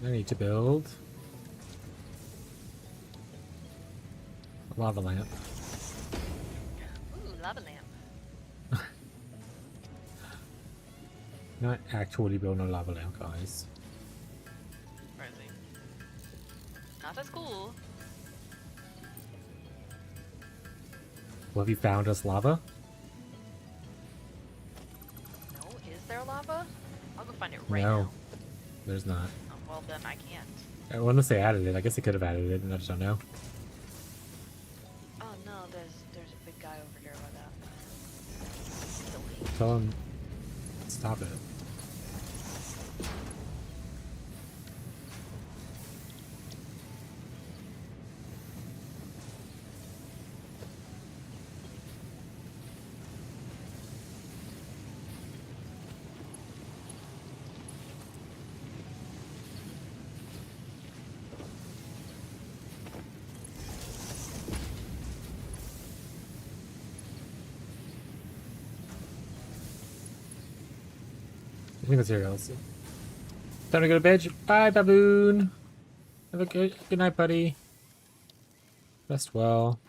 I need to build a lava lamp. Ooh, lava lamp. Not actually building a lava lamp, guys. Where is he? Not as cool. Well, have you found us lava? No, is there lava? I'll go find it right No, now. there's not. Oh, well then I can't. Unless they added it. I guess they could have added it, and I just don't know. Oh no, there's a big guy over here by that. Kill me. Tell them, stop it. I think that's cereals. Time to go to bed. Bye, baboon. Have a good night, buddy. Rest well.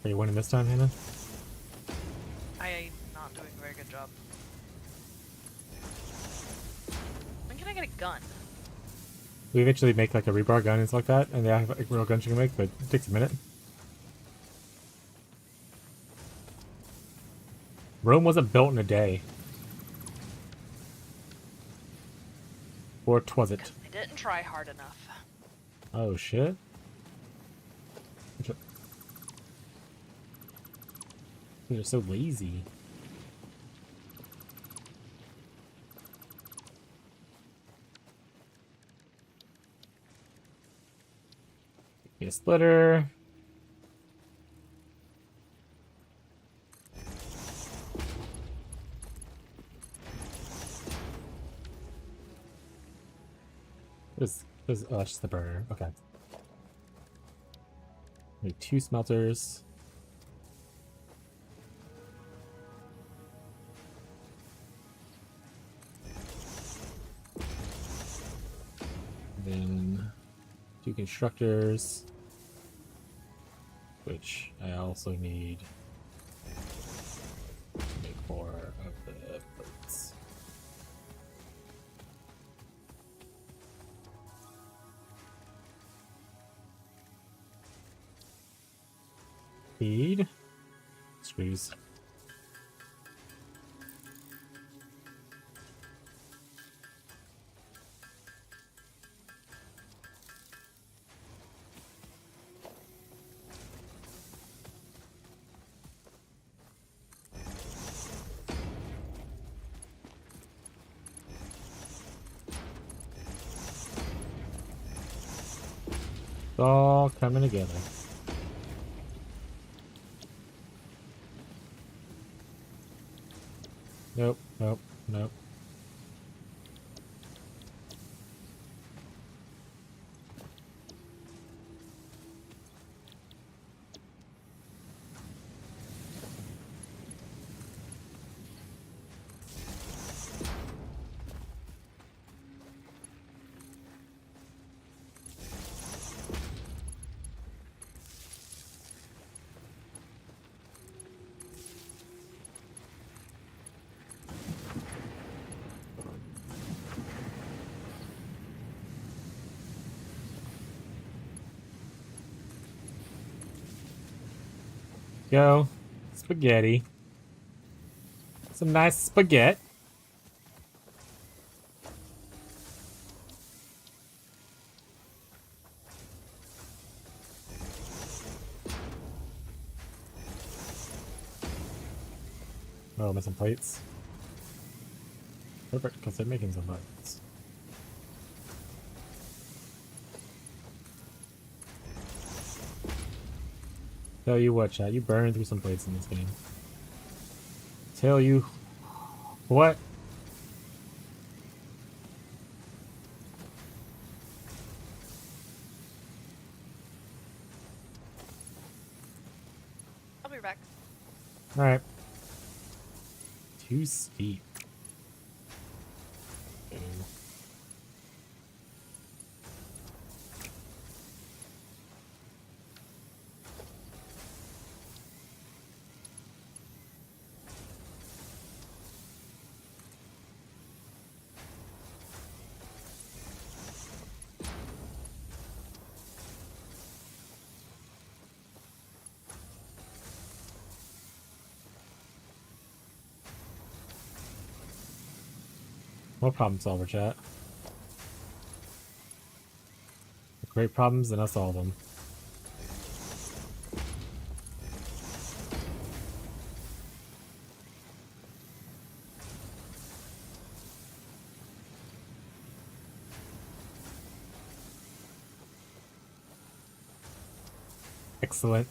Are you winning this time, Hannah? I'm not doing a very good job. When can I get a gun? We eventually make like a rebar gun and stuff like that, and they have like, real guns you can make, but it takes a minute. Rome wasn't built in a day. Or twas it? I didn't try hard enough. Oh shit. You're so lazy. Be a splitter. Oh, that's just the burner. Okay. Need 2 smelters. Then 2 constructors, which I also need to make more of the plates. Feed. Squeeze. It's all coming together. Nope, nope, nope. Go. Spaghetti. Some nice spaghetti. Oh, missing plates. Perfect, because they're making some plates. Tell you what, chat, you burn through some plates in this game. Tell you what. I'll be back. Alright. Too steep. Boom. More problem solver, chat. Great problems, and I solve them. Excellent.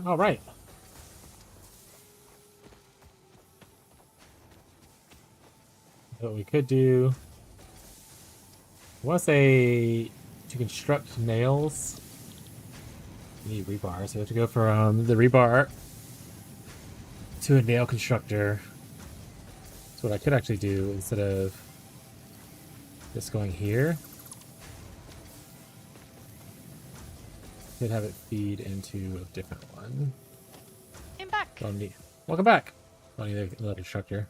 All right. What we could do, I want to say, to construct nails, you need rebar, so we have to go from the rebar to a nail constructor. So what I could actually do, instead of just going here, Could have it feed into a different one. Came back. Don't need. Welcome back. Don't need another instructor.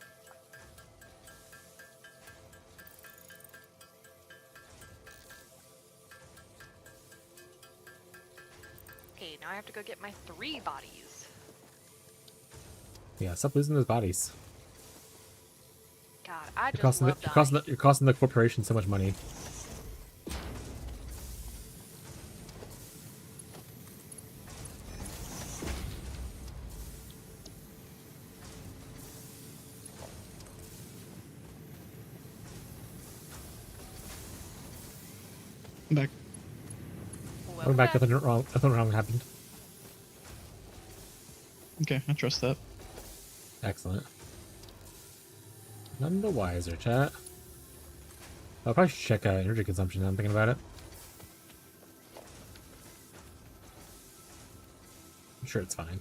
Okay, now I have to go get my 3 bodies. Yeah, stop losing those bodies. God, I You're just costing, love you're costing the corporation so much money. I'm back. Welcome back. Nothing wrong happened. Okay, I trust that. Excellent. None the wiser, chat. I'll probably should check energy consumption now I'm thinking about it. I'm sure it's fine.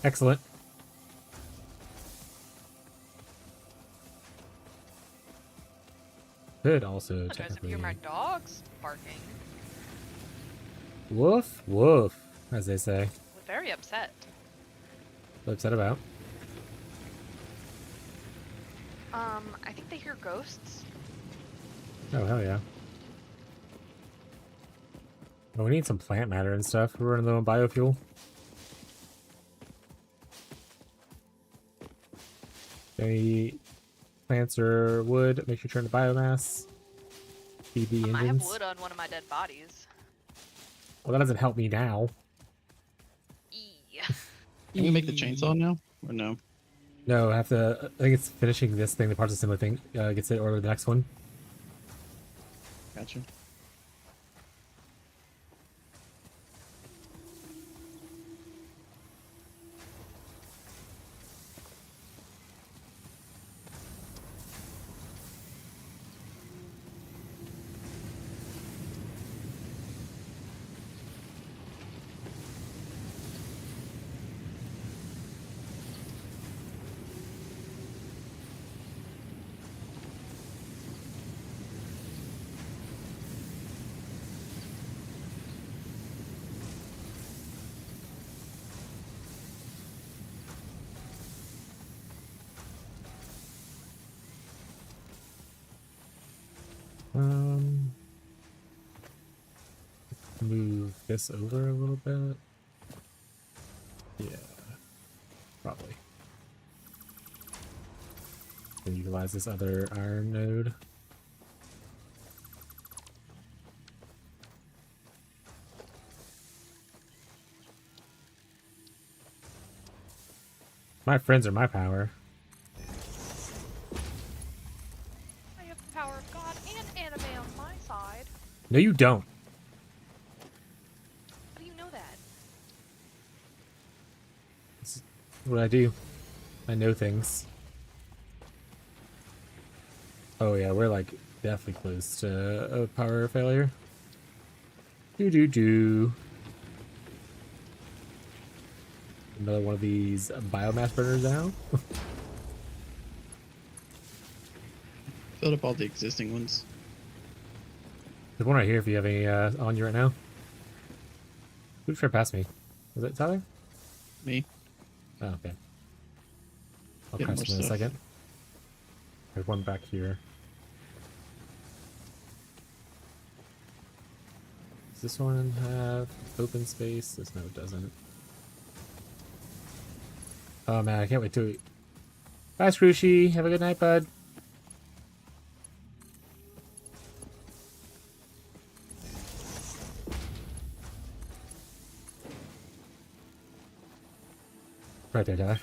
Excellent. Could also Guys, if technically. you hear my dogs barking, Woof, woof, as they say. I'm very upset. What upset about? I think they hear ghosts. Oh, hell yeah. Well, we need some plant matter and stuff. We're running low on biofuel. Any plants or wood, make sure you turn to biomass. Feed the engines. I have wood on one of my dead bodies. Well, that doesn't help me now. Can we make the chainsaw now? Or no? No, I have to. I think it's finishing this thing, the parts assembly thing. Gets it order the next one. Gotcha. Move this over a little bit. Yeah, probably. And utilize this other iron node. My friends are my power. I have the power of God and anime on my side. No, you don't. How do you know that? This is what I do. I know things. Oh yeah, we're like definitely close to a power failure. Do. Another one of these biomass burners now. Filled up all the existing ones. There's one right here if you have any on you right now. Who's right past me? Was it Tyler? Me. Oh, okay. I'll Get crash more in a stuff. second. There's one back here. Does this one have open space? No, it doesn't. Oh man, I can't wait to. Bye, Scrooshy. Have a good night, bud. Right there, Tyler.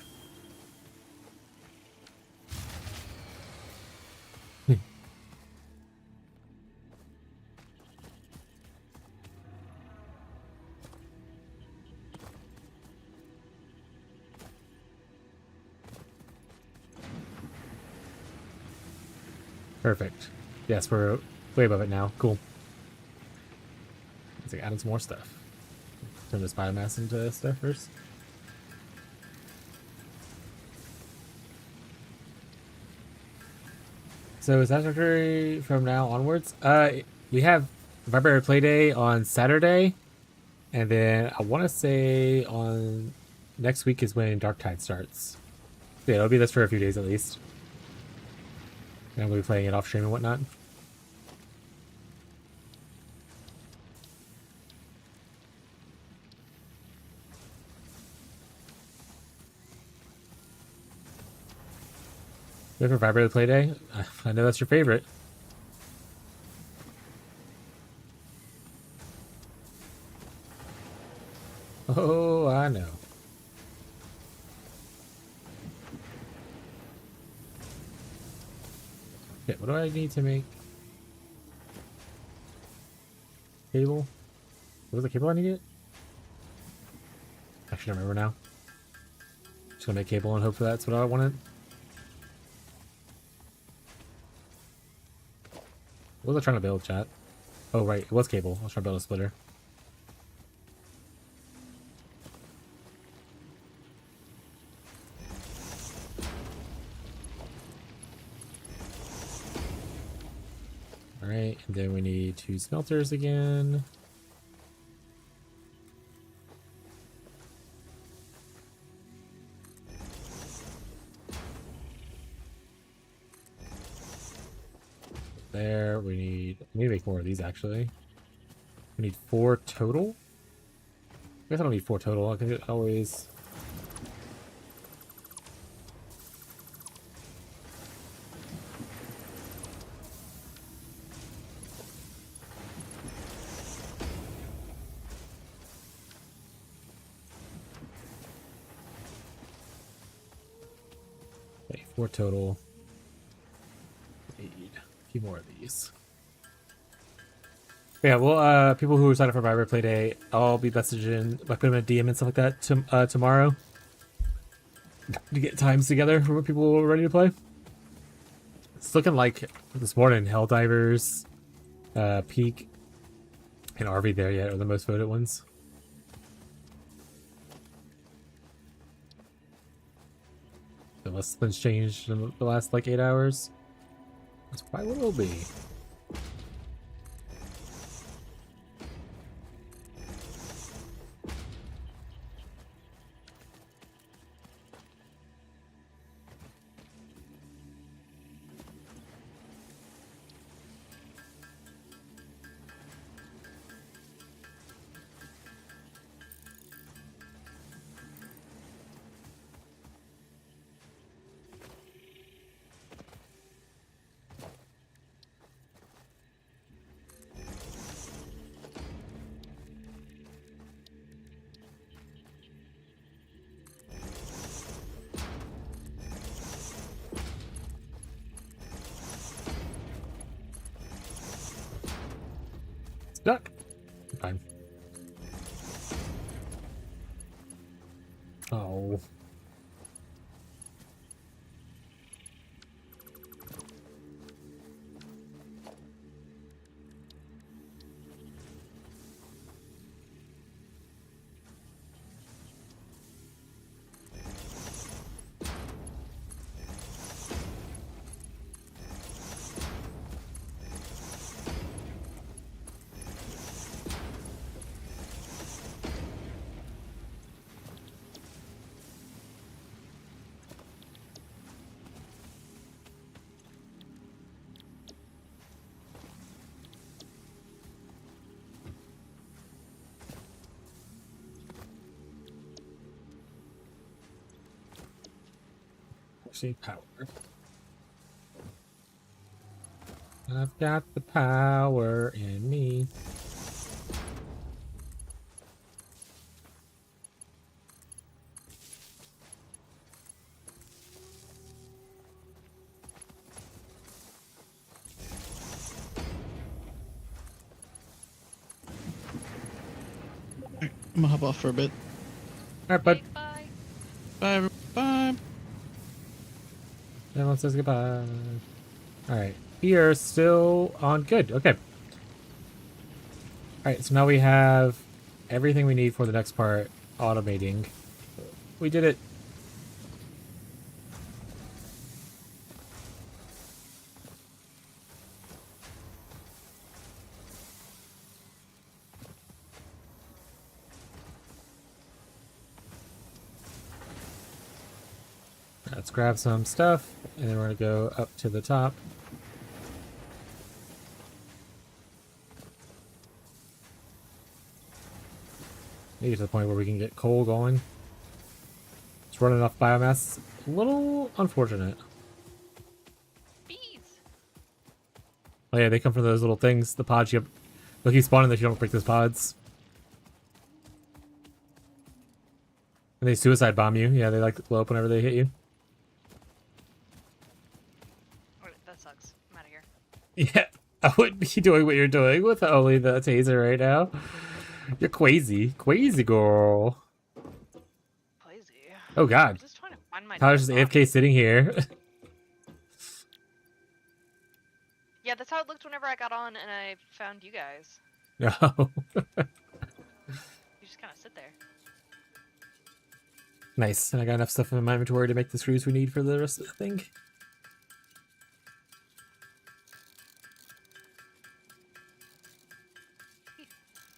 Perfect. Yes, we're way above it now. Cool. Let's like adding some more stuff. Turn this biomass into stuff first. So is Satisfactory from now onwards? We have Vibrary Play Day on Saturday, and then I want to say on next week is when Dark Tide starts. Yeah, it'll be this for a few days at least. And we'll be playing it off stream and whatnot. Good for Vibrary Play Day. I know that's your favorite. Oh, I know. Okay, what do I need to make? Cable? What was the cable I needed? Actually, I don't remember now. Just gonna make cable and hope for that's what I wanted. What was I trying to build, chat? Oh, right, it was cable. I was trying to build a splitter. Alright, and then we need 2 smelters again. There, we need to make more of these actually. We need 4 total? I guess I don't need 4 total, I can always... Okay, 4 total. Need a few more of these. Yeah, well, people who signed up for Vibrary Play Day, I'll be messaging, like putting a DM and stuff like that tomorrow to get times together for people who are ready to play. It's looking like this morning, Helldivers, Peak, and RV there yet are the most voted ones. Unless something's changed in the last like 8 hours. That's probably what it'll be. Stuck. Fine. Oh. See power. I've got the power in me. I'm gonna hop off for a bit. Alright, bud. Bye. Bye, everyone. Bye. Everyone says goodbye. Alright. We are still on good. Okay. Alright, so now we have everything we need for the next part automating. We did it. Let's grab some stuff, and then we're going to go up to the top. Maybe to the point where we can get coal going. It's running off biomass. A little unfortunate. Bees. Oh yeah, they come from those little things, the pods you have. They'll keep spawning if you don't break those pods. And they suicide bomb you. Yeah, they like to blow up whenever they hit you. That sucks. I'm out of here. Yeah, I wouldn't be doing what you're doing with only the taser right now. You're crazy. Crazy girl. Crazy. Oh I'm god. just trying to find my Tyler's just AFK sitting here. Yeah, that's how it looked whenever I got on and I found you guys. No. You just kind of sit there. Nice. And I got enough stuff in my inventory to make the screws we need for the rest of the thing.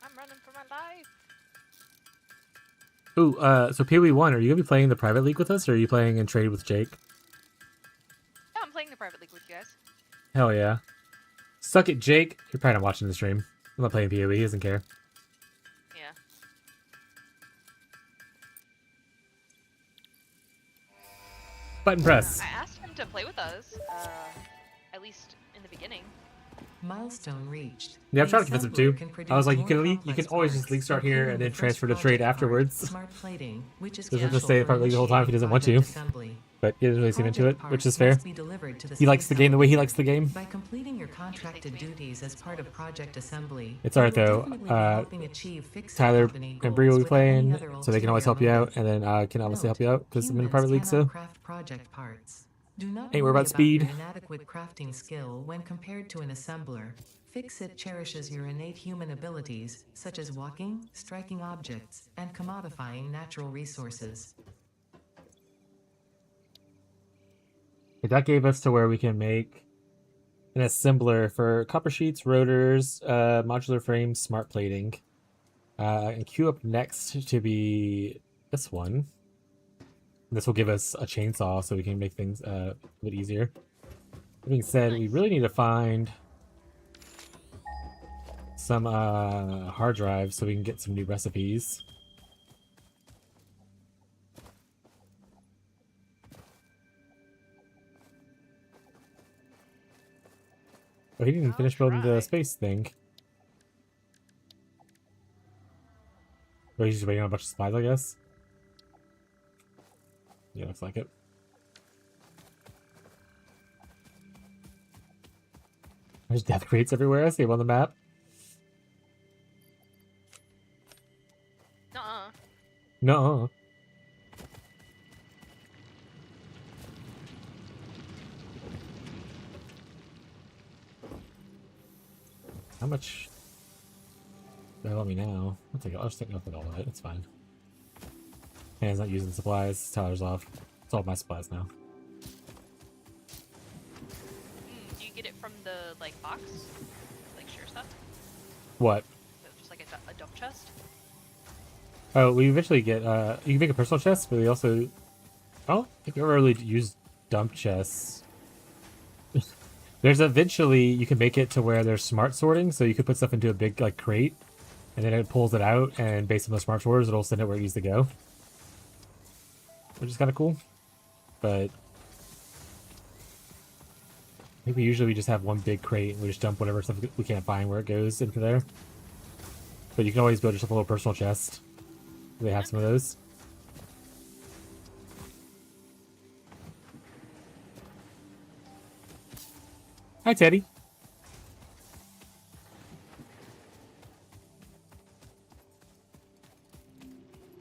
I'm running for my life. Ooh, so PoE1, are you gonna be playing the private league with us, or are you playing in trade with Jake? Yeah, I'm playing the private league with you guys. Hell yeah. Suck it, Jake. You're probably not watching the stream. I'm not playing PoE, he doesn't care. Yeah. Button press. I asked him to play with us, at least in the beginning. Milestone reached. Yeah, I'm The trying to convince him assembler too. can I was like, you produce can more complex always just parts, league start here and including then the transfer to first trade project part, afterwards. Smart plating, which is So he'll just crucial stay for private league the whole time if he doesn't want to. initiating project assembly. But he doesn't really seem into it, Project which is parts fair. must be delivered to the He likes the space game the way he elevator. likes the game. By completing your contracted duties as part of project assembly, It's alright you will though. definitely be helping achieve fixed Tyler company and Bree will goals be without any playing, other so they can always help you ulterior out, and then I can obviously help you out because I'm in a Humans private league, cannot so. craft project parts. Do not Ain't worried worry about speed. your inadequate crafting skill when compared to an assembler. Fix-It cherishes your innate human abilities, such as walking, striking objects, and commodifying natural resources. That gave us to where we can make an assembler for copper sheets, rotors, modular frames, smart plating. And queue up next to be this one. This will give us a chainsaw so we can make things a bit easier. That being said, we really need to find some hard drives so we can get some new recipes. Oh, he didn't finish building the space thing. Oh, he's just waiting on a bunch of supplies, I guess. Yeah, looks like it. There's death crates everywhere. I see them on the map. Nuh-uh. No. How much? They'll let me know. I'll just take note of all of it. It's fine. Hands not using supplies. Tyler's off. It's all my supplies now. Do you get it from the, like, box? Like, share stuff? What? So just like a dump chest? Oh, we eventually get, you can make a personal chest, but we also, I don't think we ever really used dump chests. There's eventually, you can make it to where there's smart sorting, so you could put stuff into a big, like, crate, and then it pulls it out, and based on the smart sorters, it'll send it where it needs to go. Which is kind of cool. But I think usually we just have one big crate, and we just dump whatever stuff we can't find where it goes into there. But you can always build yourself a little personal chest. They have some of those. Hi, Teddy.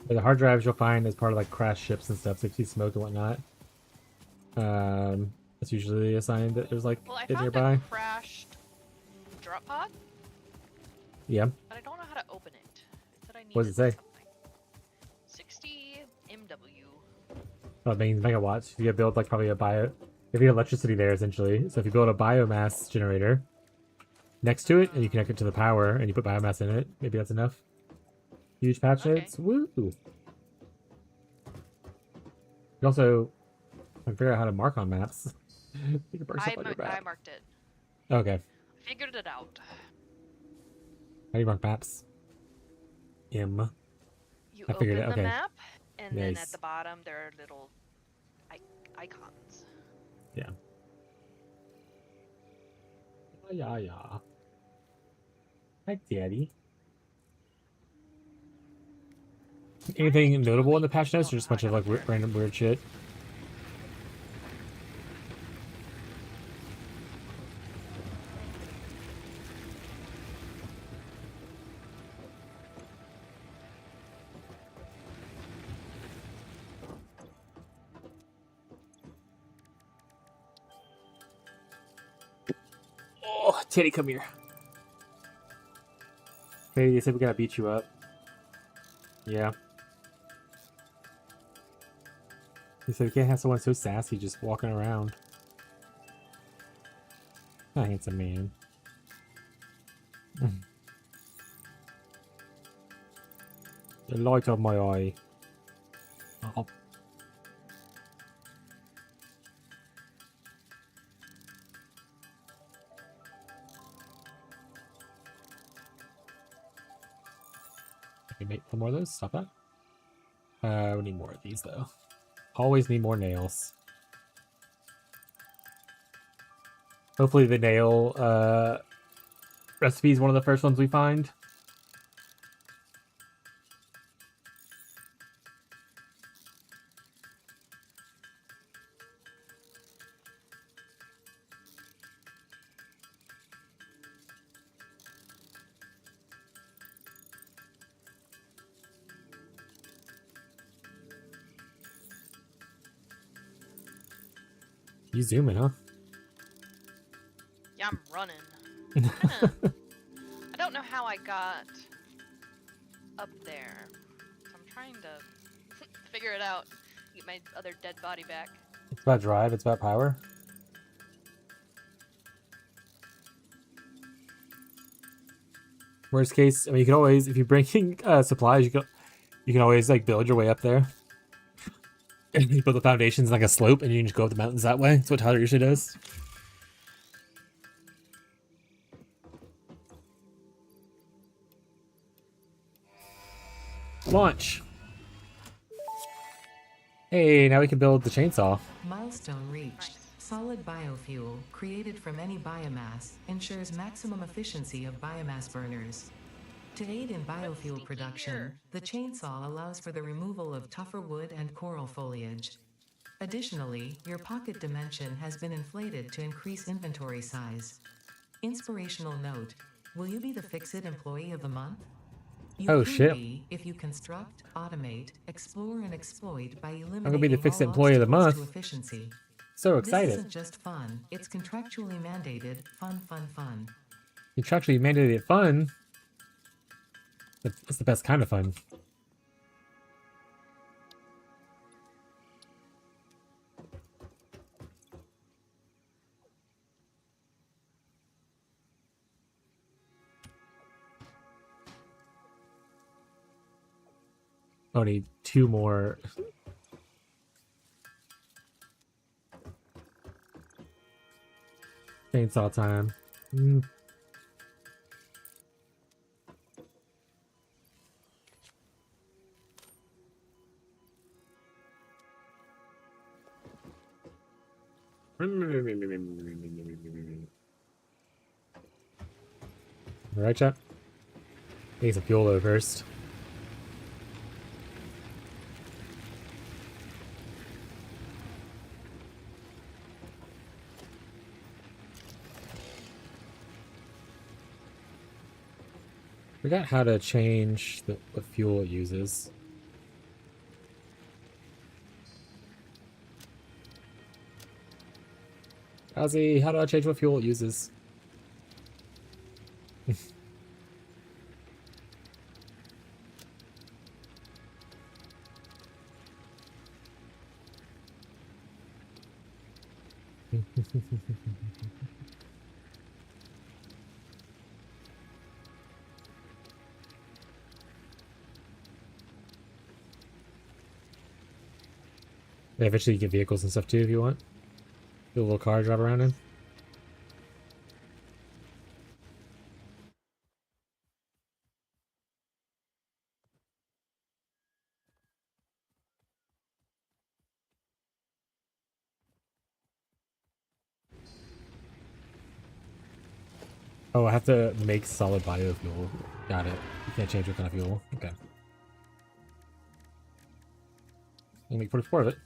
But the hard drives you'll find as part of like crash ships and stuff, so you see smoke and whatnot. That's usually a sign that there's like Well, I it found nearby. a crashed drop pod, Yeah. but I don't know how to open it. It said I needed What does it say? something. 60 MW. Oh, it means megawatts. You gotta build like probably a bio. If you have electricity there, essentially. So if you build a biomass generator next to it, and you connect it to the power, and you put biomass in it, maybe that's enough. Huge patch Okay. notes. Woo! You also can figure out how to mark on maps. You can mark stuff on your I map. marked it. Okay. Figured it out. How do you mark maps? M. You I figured open it. the Okay. map, and then Nice. at the bottom there are little icons. Yeah. Yeah, yeah. Hi, Daddy. Anything notable in the patch notes, or just a bunch of like random weird shit? Oh, Teddy, come here. Hey, they said we gotta beat you up. Yeah. He said we can't have someone so sassy just walking around. Not a handsome man. The light of my eye. Oh. Okay, make one more of those. Stop that. We need more of these though. Always need more nails. Hopefully the nail recipe is one of the first ones we find. You zooming, huh? Yeah, I'm running. I don't know how I got up there. So I'm trying to figure it out. Get my other dead body back. It's about drive, it's about power. Worst case, I mean, you can always, if you're bringing supplies, you can always like build your way up there. You build the foundations like a slope, and you can just go up the mountains that way. That's what Tyler usually does. Launch. Hey, now we can build the chainsaw. Milestone reached. Solid biofuel, created from any biomass, ensures maximum efficiency of biomass burners. To aid in biofuel production, the chainsaw allows for the removal of tougher wood and coral foliage. Additionally, your pocket dimension has been inflated to increase inventory size. Inspirational note: will you be the Fix-It Employee of the Month? You Oh, could shit. be if you construct, automate, explore, and exploit by eliminating I'm gonna be the Fix-It all Employee of the obstacles Month. to efficiency. So This excited. isn't just fun, it's contractually mandated fun. Contractually mandated fun. It's the best kind of fun. I need 2 more. Chainsaw time. Alright, chat. Need some fuel though first. Forgot how to change the fuel it uses. Ozzy, how do I change what fuel it uses? Yeah, eventually you get vehicles and stuff too if you want. Do a little car drive around in. Oh, I have to make solid biofuel. Got it. You can't change what kind of fuel. Okay. You make 44 of it.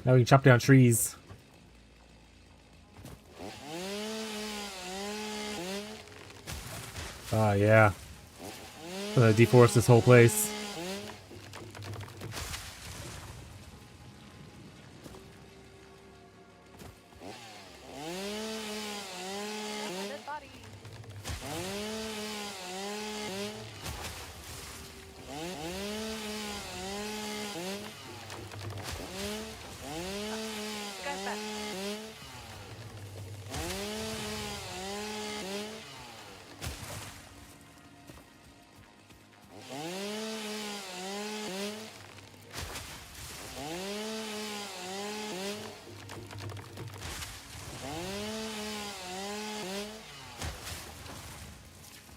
Now we can chop down trees. Ah, yeah. Deforest this whole place. Dead body. The guy's back.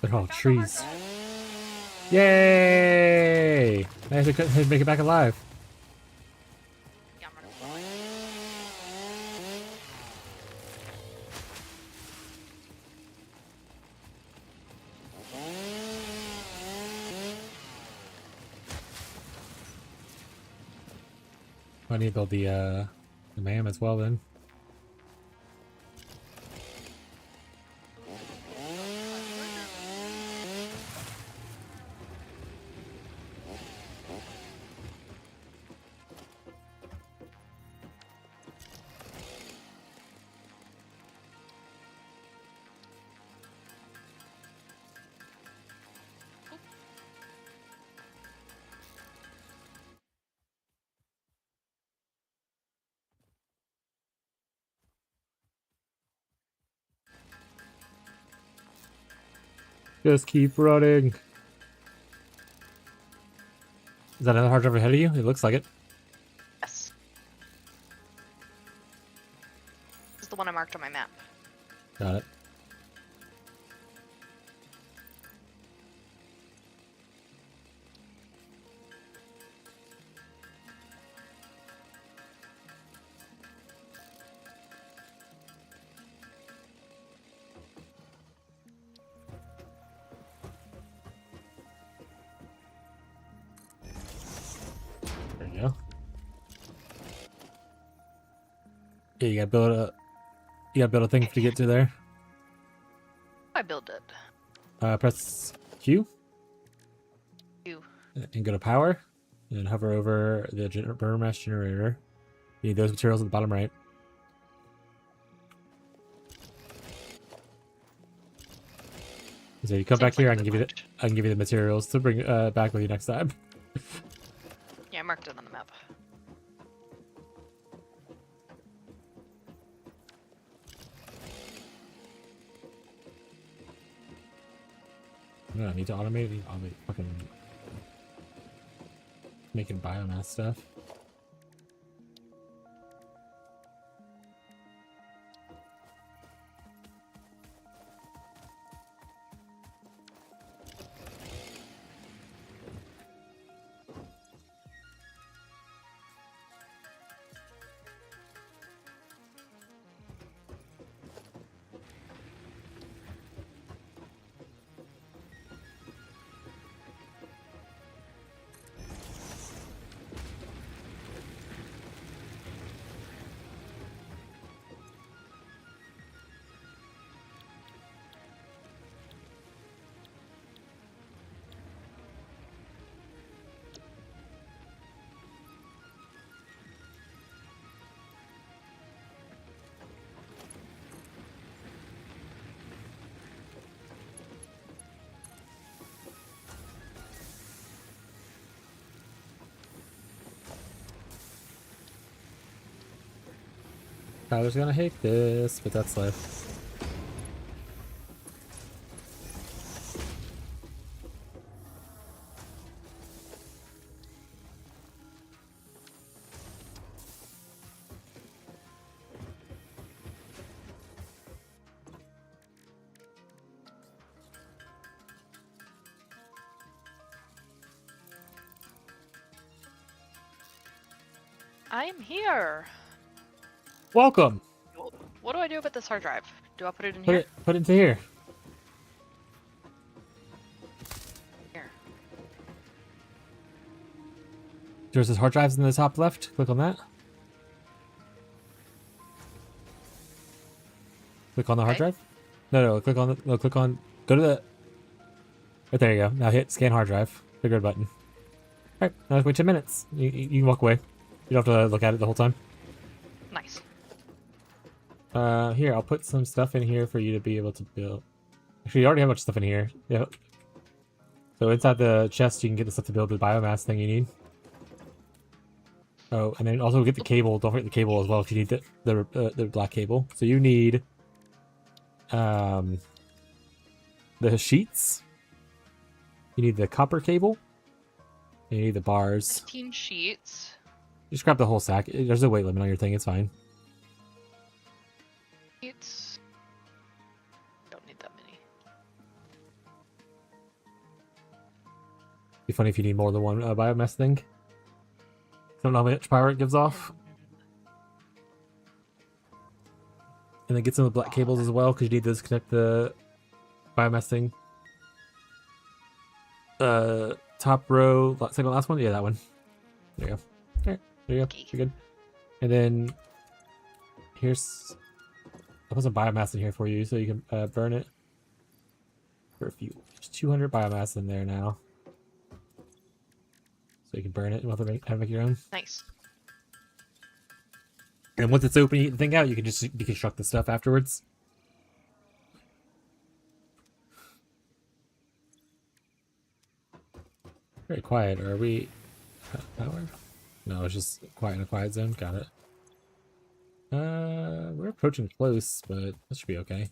They're all trees. Yay! I have to make it back alive. Yeah, I'm running for it. I need to build the MAM as well then. Just keep running. Is that another hard drive ahead of you? It looks like it. Yes. This is the one I marked on my map. Got it. There you go. Yeah, you gotta build a thing to get to there. I built it. Press Q You. and go to power and hover over the burner mass generator. You need those materials at the bottom right. So you come back Seems here, like I can give you the materials to bring back with you next time. Yeah, I marked it on the map. No, I need to automate fucking making biomass stuff. Tyler's gonna hate this, but that's life. I'm here. Welcome. What do I do about this hard drive? Do I put it in here? Put it into here. Here. There's this hard drives in the top left. Click on that. Click on the hard Okay. drive. No, click on the. No, click on. Go to the. Right there you go. Now hit scan hard drive. The red button. All right. Now wait 10 minutes. You can walk away. You don't have to look at it the whole time. Nice. Here, I'll put some stuff in here for you to be able to build. Actually, you already have much stuff in here. Yep. So inside the chest, you can get the stuff to build the biomass thing you need. Oh, and then also get the cable. Don't forget the cable as well if you need the black cable. So you need the sheets. You need the copper cable. And you need the bars. 15 sheets. Just grab the whole sack. There's a weight limit on your thing. It's fine. Sheets. Don't need that many. Be funny if you need more than one biomass thing. Don't know how much power it gives off. And then get some of the black cables as well, because you need those to connect the biomass thing. Top row, second last one? Yeah, that one. There you go. Alright, there you go. You're good. And then here's... I'll put some biomass in here for you so you can burn it. For a few. There's 200 biomass in there now. So you can burn it and have to make your own. Nice. And once it's open, you get the thing out, you can just deconstruct the stuff afterwards. Very quiet. Are we... Power? No, it's just quiet in a quiet zone. Got it. We're approaching close, but this should be okay.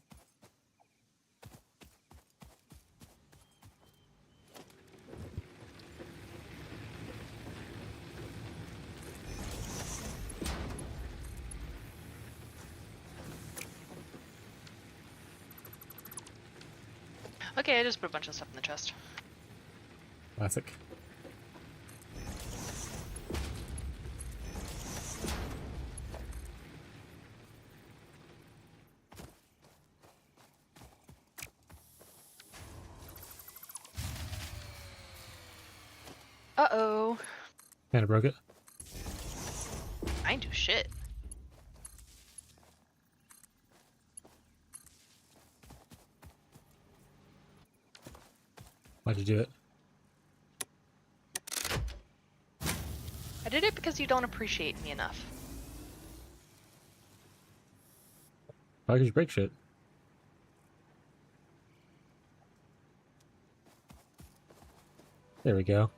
Okay, I just put a bunch of stuff in the chest. Classic. Uh-oh. Kinda broke it. I ain't do shit. Why'd you do it? I did it because you don't appreciate me enough. Why could you break shit? There we go.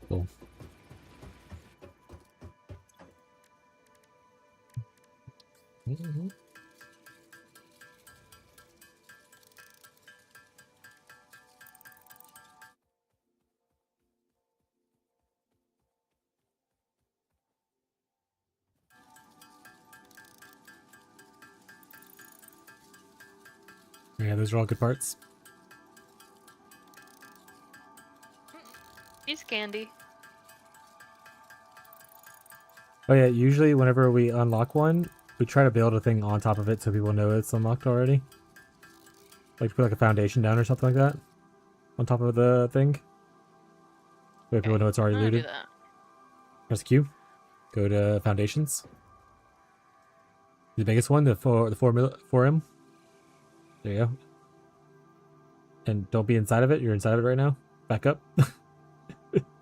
Cool. Mm-hmm. Yeah, those are all good parts. He's candy. Oh yeah, usually whenever we unlock one, we try to build a thing on top of it so people know it's unlocked already. Like to put like a foundation down or something like that on top of the thing. So people know it's already I'm gonna do looted. that. Press Q. Go to foundations. The biggest one, the 4M. There you go. And don't be inside of it. You're inside of it right now. Back up.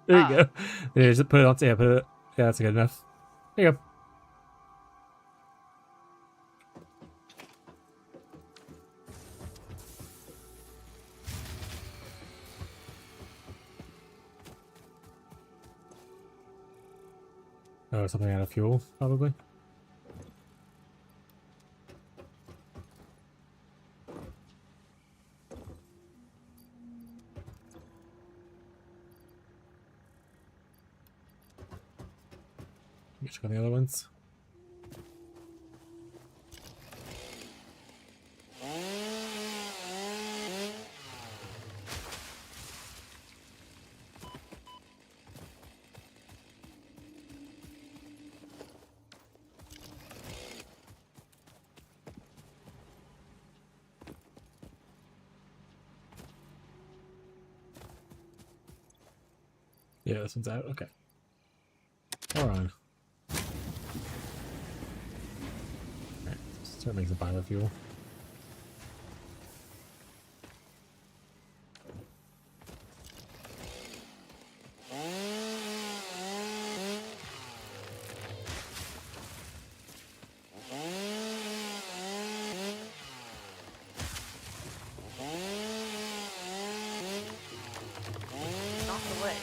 There you go. Yeah, just put it on. Yeah, put it. Yeah, that's good enough. There you go. Oh, something out of fuel, probably. Check on the other ones. Yeah, this one's out. Okay. Hold on. Alright, start making some biofuel. Not the way.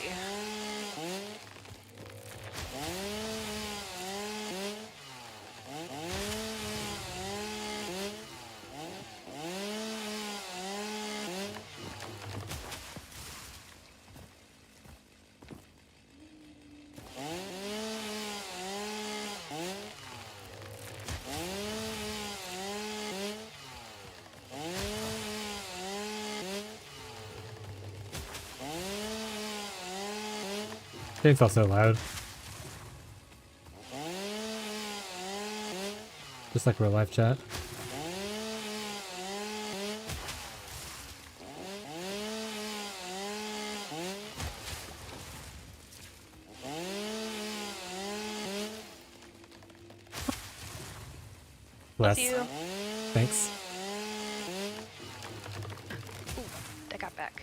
Chainsaw's so loud. Just like real life chat. Bless Bless. you. Thanks. Ooh, that got back.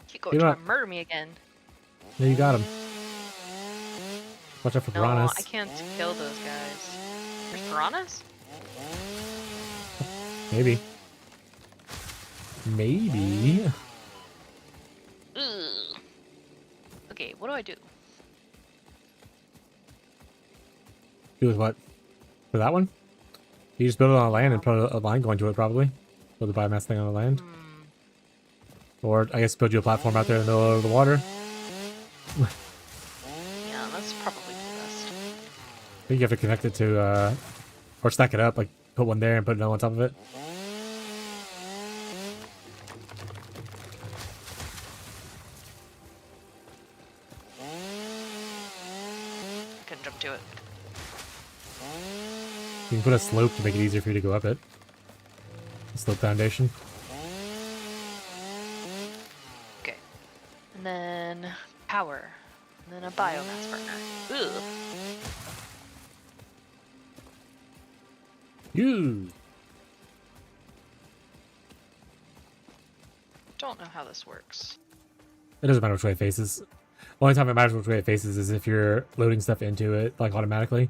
Keep going Give trying up. to murder me again. Yeah, you got him. Watch out for No, piranhas. I can't kill those guys. There's piranhas? Maybe. Maybe. Ugh. Okay, what do I do? Do with what? For that one? You just build it on land and put a line going to it, probably. Build a biomass thing on the land. Or, I guess, build you a platform out there in the middle of the water. Yeah, that's probably the best. I think you have to connect it to, or stack it up, like, put one there and put another on top of it. I couldn't jump to it. You can put a slope to make it easier for you to go up it. A slope foundation. Okay. And then power. And then a biomass burner. Ugh. You. Don't know how this works. It doesn't matter which way it faces. Only time it matters which way it faces is if you're loading stuff into it, like, automatically.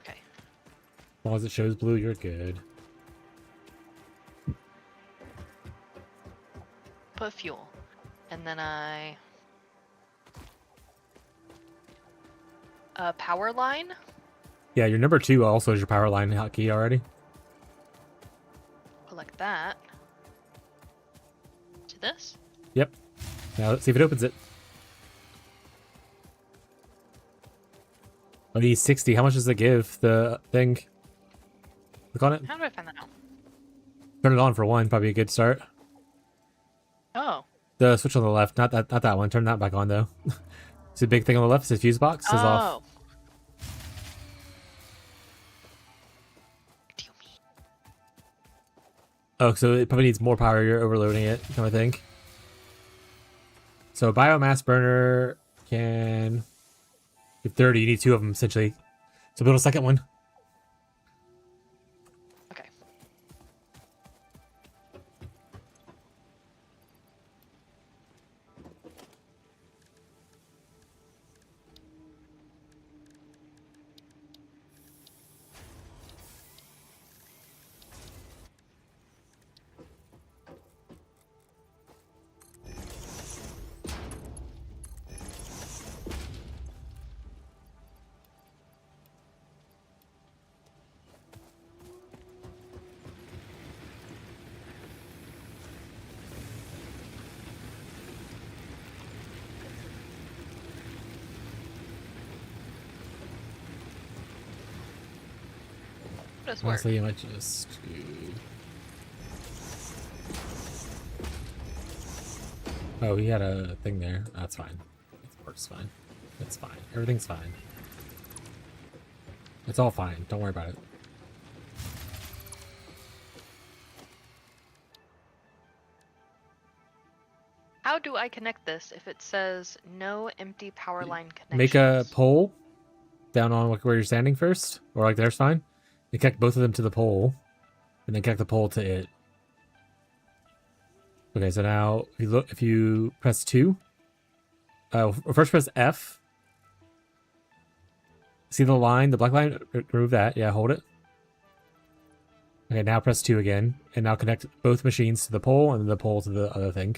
Okay. As long as it shows blue, you're good. Put fuel. And then I... power line? Yeah, your number 2 also is your power line hotkey already. Put like that. To this? Yep. Now let's see if it opens it. Oh, these 60. How much does it give the thing? Click on it. How do I find that out? Turn it on for one. Probably a good start. Oh. The switch on the left. Not that one. Turn that back on though. It's a big thing on the left. It says fuse box. It says off. Oh, so it probably needs more power. You're overloading it, kind of thing. So biomass burner can give 30. You need 2 of them essentially. So build a second one. this work? Honestly, you might just... Oh, he had a thing there. That's fine. It works fine. It's fine. Everything's fine. It's all fine. Don't worry about it. How do I connect this if it says no empty power line connections? Make a pole down on like where you're standing first, or like there's fine. You connect both of them to the pole, and then connect the pole to it. Okay, so now if you press 2, first press F. See the line, the black line? Remove that. Yeah, hold it. Okay, now press 2 again, and now connect both machines to the pole and the pole to the other thing.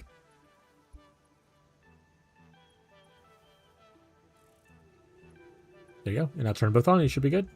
There you go. And now turn both on, and you should be good.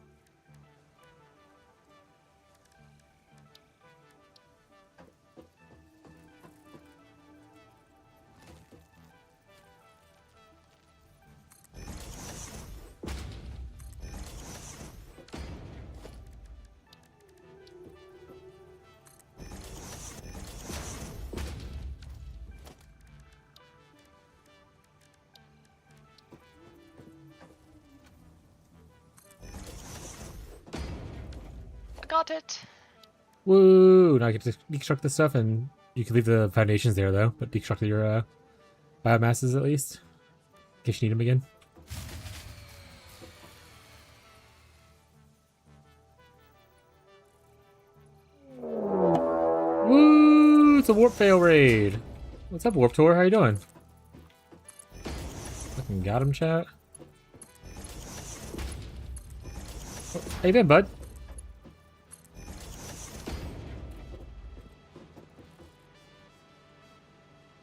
Got it. Woo! Now I get to deconstruct this stuff, and you can leave the foundations there, though, but deconstruct your biomasses at least, in case you need them again. Woo! It's a warp fail raid. What's up, Warp Tour? How you doing? Fucking got him, chat. Oh, how you been, bud?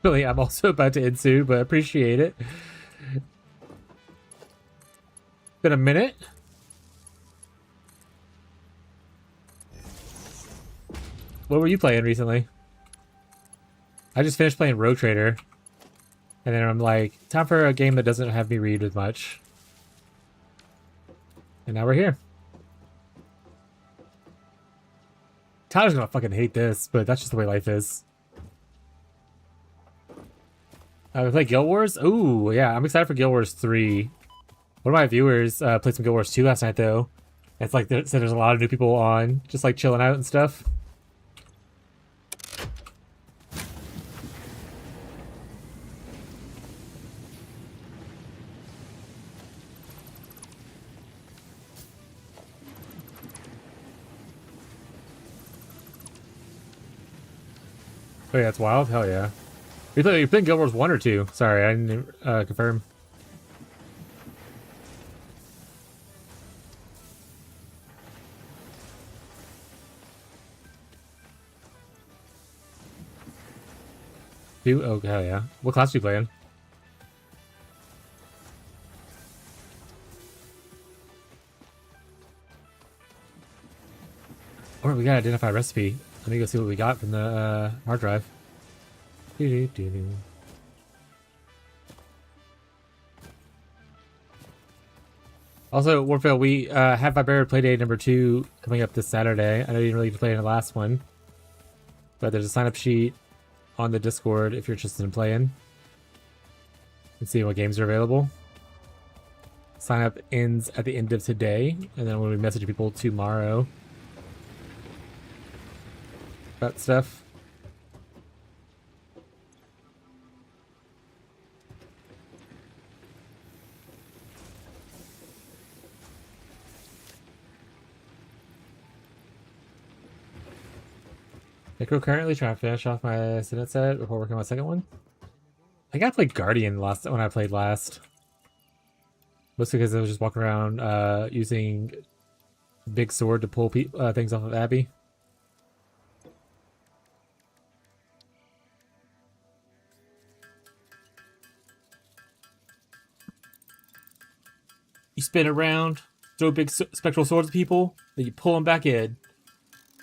Really, I'm also about to ensue, but appreciate it. Been a minute. What were you playing recently? I just finished playing Road Trader. And then I'm like, time for a game that doesn't have me read as much. And now we're here. Tyler's gonna fucking hate this, but that's just the way life is. We play Guild Wars? Ooh, yeah, I'm excited for Guild Wars 3. One of my viewers played some Guild Wars 2 last night, though. It's like, so there's a lot of new people on, just like chilling out and stuff. Oh yeah, it's wild? Hell yeah. You played Guild Wars 1 or 2? Sorry, I didn't confirm. Oh, hell yeah. What class do you play in? Alright, we gotta identify a recipe. Let me go see what we got from the hard drive. Also, Warfail, we have Vibera Playday number 2 coming up this Saturday. I know you didn't really play in the last one, but there's a sign-up sheet on the Discord if you're interested in playing and seeing what games are available. Sign-up ends at the end of today, and then when we message people tomorrow about stuff. Necro currently trying to finish off my Senate set before working on my second one. I gotta play Guardian when I played last. Mostly because I was just walking around using big sword to pull things off of Abby. You spin around, throw big spectral swords at people, then you pull them back in.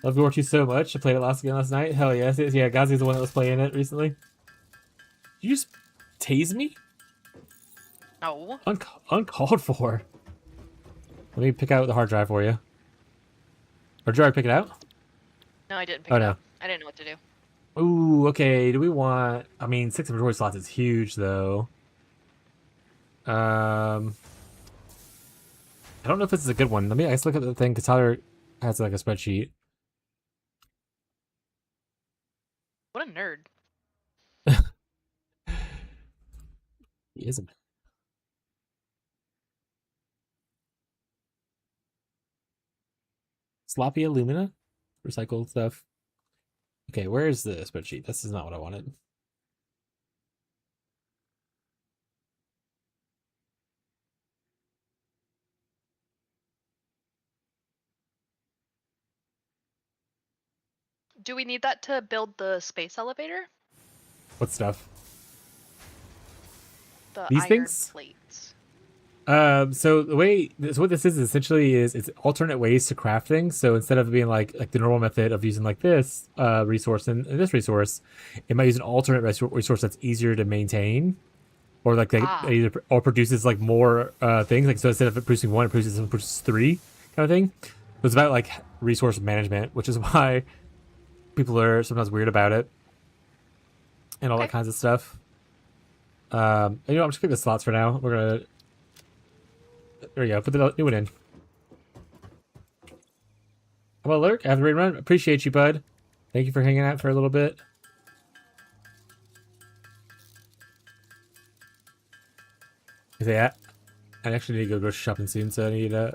Love War 2 so much. I played it last night. Hell yes. Yeah, Gazi's the one that was playing it recently. You just tase me? No. Uncalled for. Let me pick out the hard drive for you. Or did you already pick it out? No, I didn't pick Oh it no. up. I didn't know what to do. Ooh, okay. Do we want? I mean, 6 inventory slots is huge, though. I don't know if this is a good one. Let me. I just look at the thing because Tyler has like a spreadsheet. What a nerd. He isn't. Sloppy alumina, recycled stuff. Okay, where is the spreadsheet? This is not what I wanted. Do we need that to build the space elevator? What stuff? The These iron things? plates. So the way, so what this is essentially is it's alternate ways to craft things. So instead of being like the normal method of using like this resource and this resource, it might use an alternate resource that's easier to maintain, or like they either or produces like more things. Like so instead of producing one, it produces three kind of thing. So it's about like resource management, which is why people are sometimes weird about it and all that kinds of stuff. And, you know, I'm just picking the slots for now. We're gonna. There we go. Put the new one in. How about Lurk? After the raid run, appreciate you, bud. Thank you for hanging out for a little bit. Yeah, I actually need to go grocery shopping soon, so I need to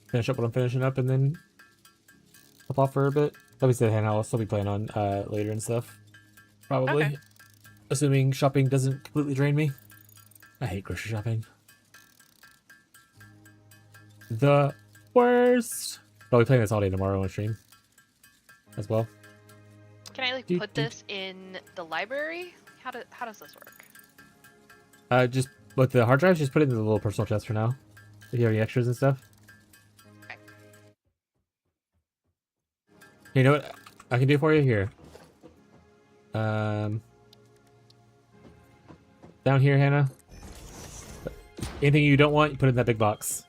finish up what I'm finishing up and then hop off for a bit. Obviously, I'll still be playing on later and stuff. Probably. Okay. Assuming shopping doesn't completely drain me. I hate grocery shopping. The worst. But I'll be playing this all day tomorrow on stream as well. Can I like put this in the library? How does this work? Just with the hard drives, just put it in the little personal chest for now. If you have any extras and stuff. Okay. You know what I can do for you here? Down here, Hannah. Anything you don't want, you put it in that big box.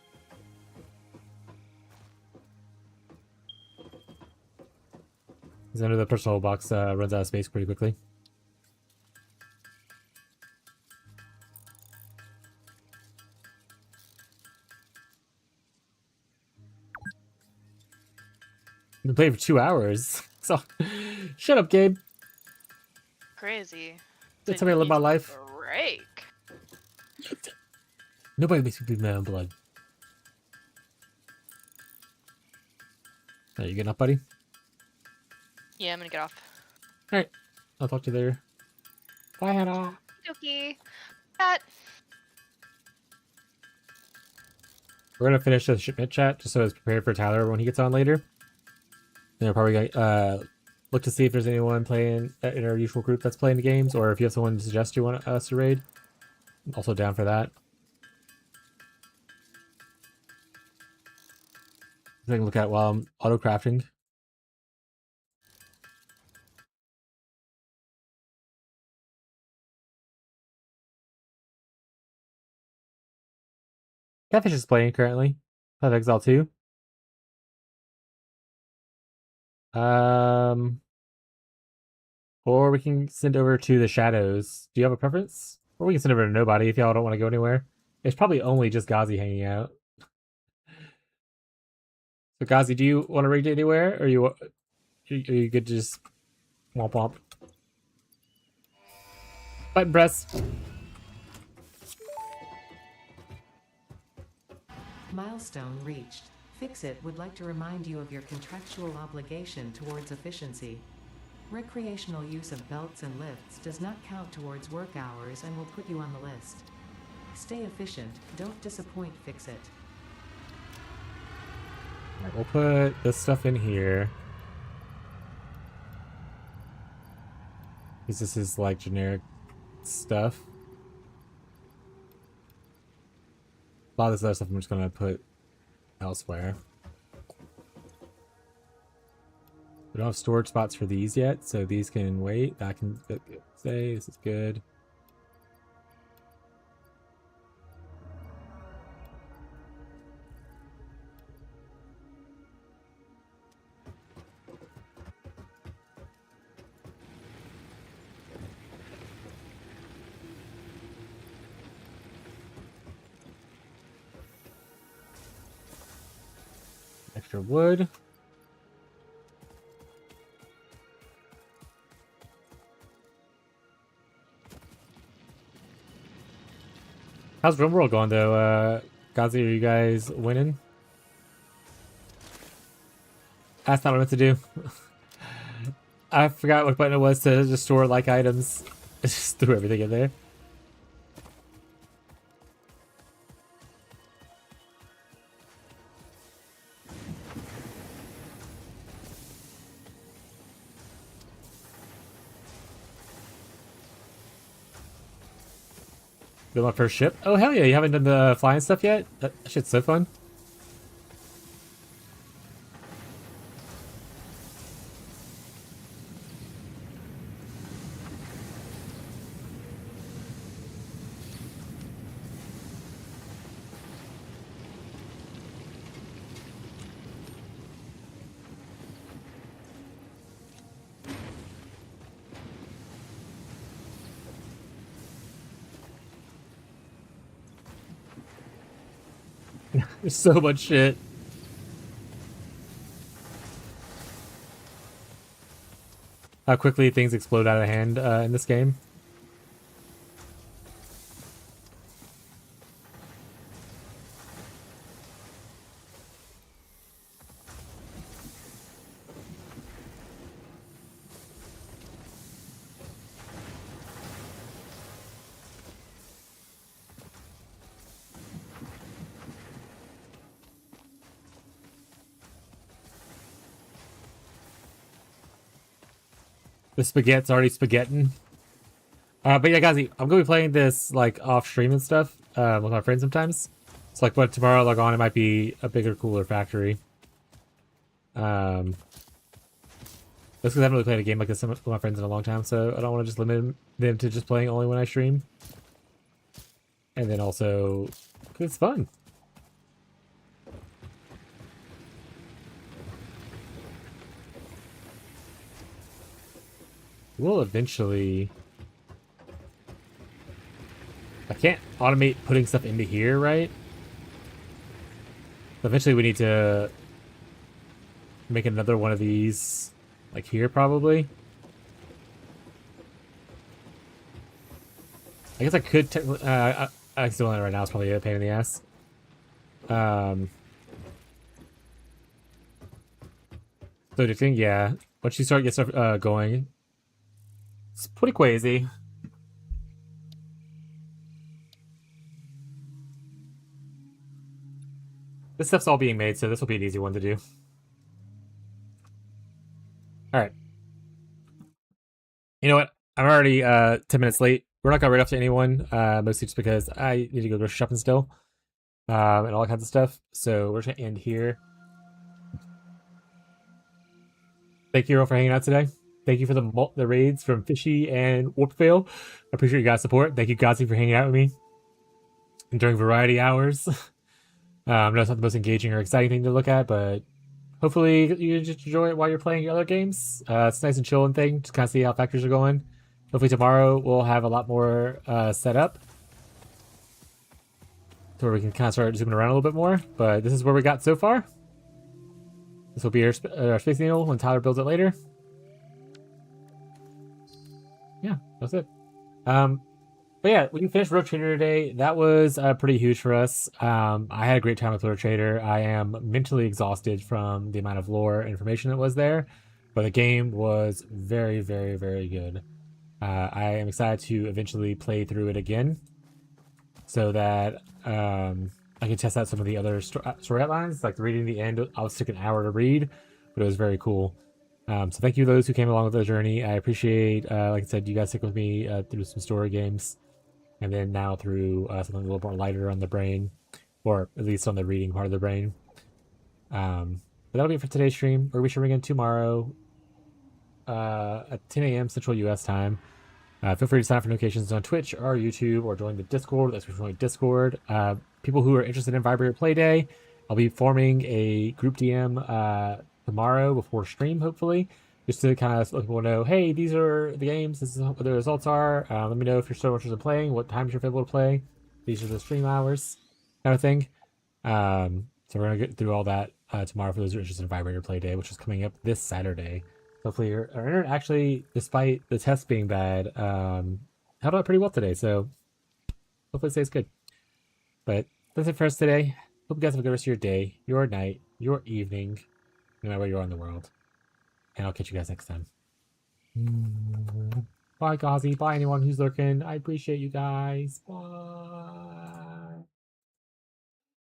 Because I know the personal box runs out of space pretty quickly. I've been playing for 2 hours. So, shut up, Gabe. Crazy. That's how I live my life. Break. Nobody makes me bleed my own blood. Are you getting up, buddy? Yeah, I'm gonna get off. Alright. I'll talk to you later. Bye, Hannah. Okay. Cat. We're gonna finish the shipment chat just so it's prepared for Tyler when he gets on later. And I'll probably look to see if there's anyone playing in our usual group that's playing the games, or if you have someone to suggest you want us to raid. I'm also down for that. I can look at while I'm auto crafting. Catfish is playing currently. Path of Exile 2. Or we can send over to the Shadows. Do you have a preference? Or we can send over to nobody if y'all don't want to go anywhere. It's probably only just Ghazi hanging out. So Ghazi, do you want to raid anywhere, or are you good to just womp womp? Button press. Milestone reached. Fixit would like to remind you of your contractual obligation towards efficiency. Recreational use of belts and lifts does not count towards work hours and will put you on the list. Stay efficient, don't disappoint Fixit. Alright, we'll put this stuff in here. Because this is like generic stuff. A lot of this other stuff I'm just gonna put elsewhere. We don't have storage spots for these yet, so these can wait. That can say this is good. Extra wood. How's RimWorld going though? Gazi, are you guys winning? That's not what I meant to do. I forgot what button it was to just store like items. I just threw everything in there. Build my first ship. Oh hell yeah! You haven't done the flying stuff yet? That shit's so fun. There's so much shit. How quickly things explode out of hand in this game. The spaghetti's already spaghetting. But yeah, guys, I'm gonna be playing this like off stream and stuff with my friends sometimes. It's like, but tomorrow I log on, it might be a bigger, cooler factory. That's because I haven't really played a game like this with my friends in a long time, so I don't want to just limit them to just playing only when I stream. And then also, because it's fun. We'll eventually... I can't automate putting stuff into here, right? Eventually we need to make another one of these, like here probably. I guess I could technically... I still on it right now, it's probably a pain in the ass. So the thing, yeah. Once you get stuff going, it's pretty crazy. This stuff's all being made, so this will be an easy one to do. Alright. You know what? I'm already 10 minutes late. We're not gonna write off to anyone, mostly just because I need to go grocery shopping still. And all that kinds of stuff. So we're just gonna end here. Thank you all for hanging out today. Thank you for the raids from Fishy and Warpvale. I appreciate you guys' support. Thank you, Gazi, for hanging out with me during variety hours. I know it's not the most engaging or exciting thing to look at, but hopefully you just enjoy it while you're playing your other games. It's a nice and chilling thing. Just kind of see how factories are going. Hopefully tomorrow we'll have a lot more set up, so where we can kind of start zooming around a little bit more. But this is where we got so far. This will be our Space Needle when Tyler builds it later. Yeah, that's it. But yeah, we finished Road Trader today. That was pretty huge for us. I had a great time with Road Trader. I am mentally exhausted from the amount of lore information that was there, but the game was very, very, very good. I am excited to eventually play through it again, so that I can test out some of the other story outlines. Like reading the end, I was took an hour to read, but it was very cool. So thank you to those who came along with the journey. I appreciate, like I said, you guys stick with me through some story games. And then now through something a little more lighter on the brain, or at least on the reading part of the brain. But that'll be it for today's stream. We're streaming again tomorrow at 10 a.m. Central U.S. time. Feel free to sign up for notifications on Twitch or YouTube, or join the Discord. That's join Discord. People who are interested in Vibrator Play Day, I'll be forming a group DM tomorrow before stream, hopefully. Just to kind of let people know, hey, these are the games, this is what the results are. Let me know if you're still interested in playing, what times you're able to play. These are the stream hours, kind of thing. So we're going to get through all that tomorrow for those who are interested in Vibrator Play Day, which is coming up this Saturday. Hopefully our internet actually, despite the test being bad, held up pretty well today, so hopefully it stays good. But that's it for us today. Hope you guys have a good rest of your day, your night, your evening, no matter where you are in the world. And I'll catch you guys next time. Bye, Gazi. Bye, anyone who's lurking. I appreciate you guys. Bye.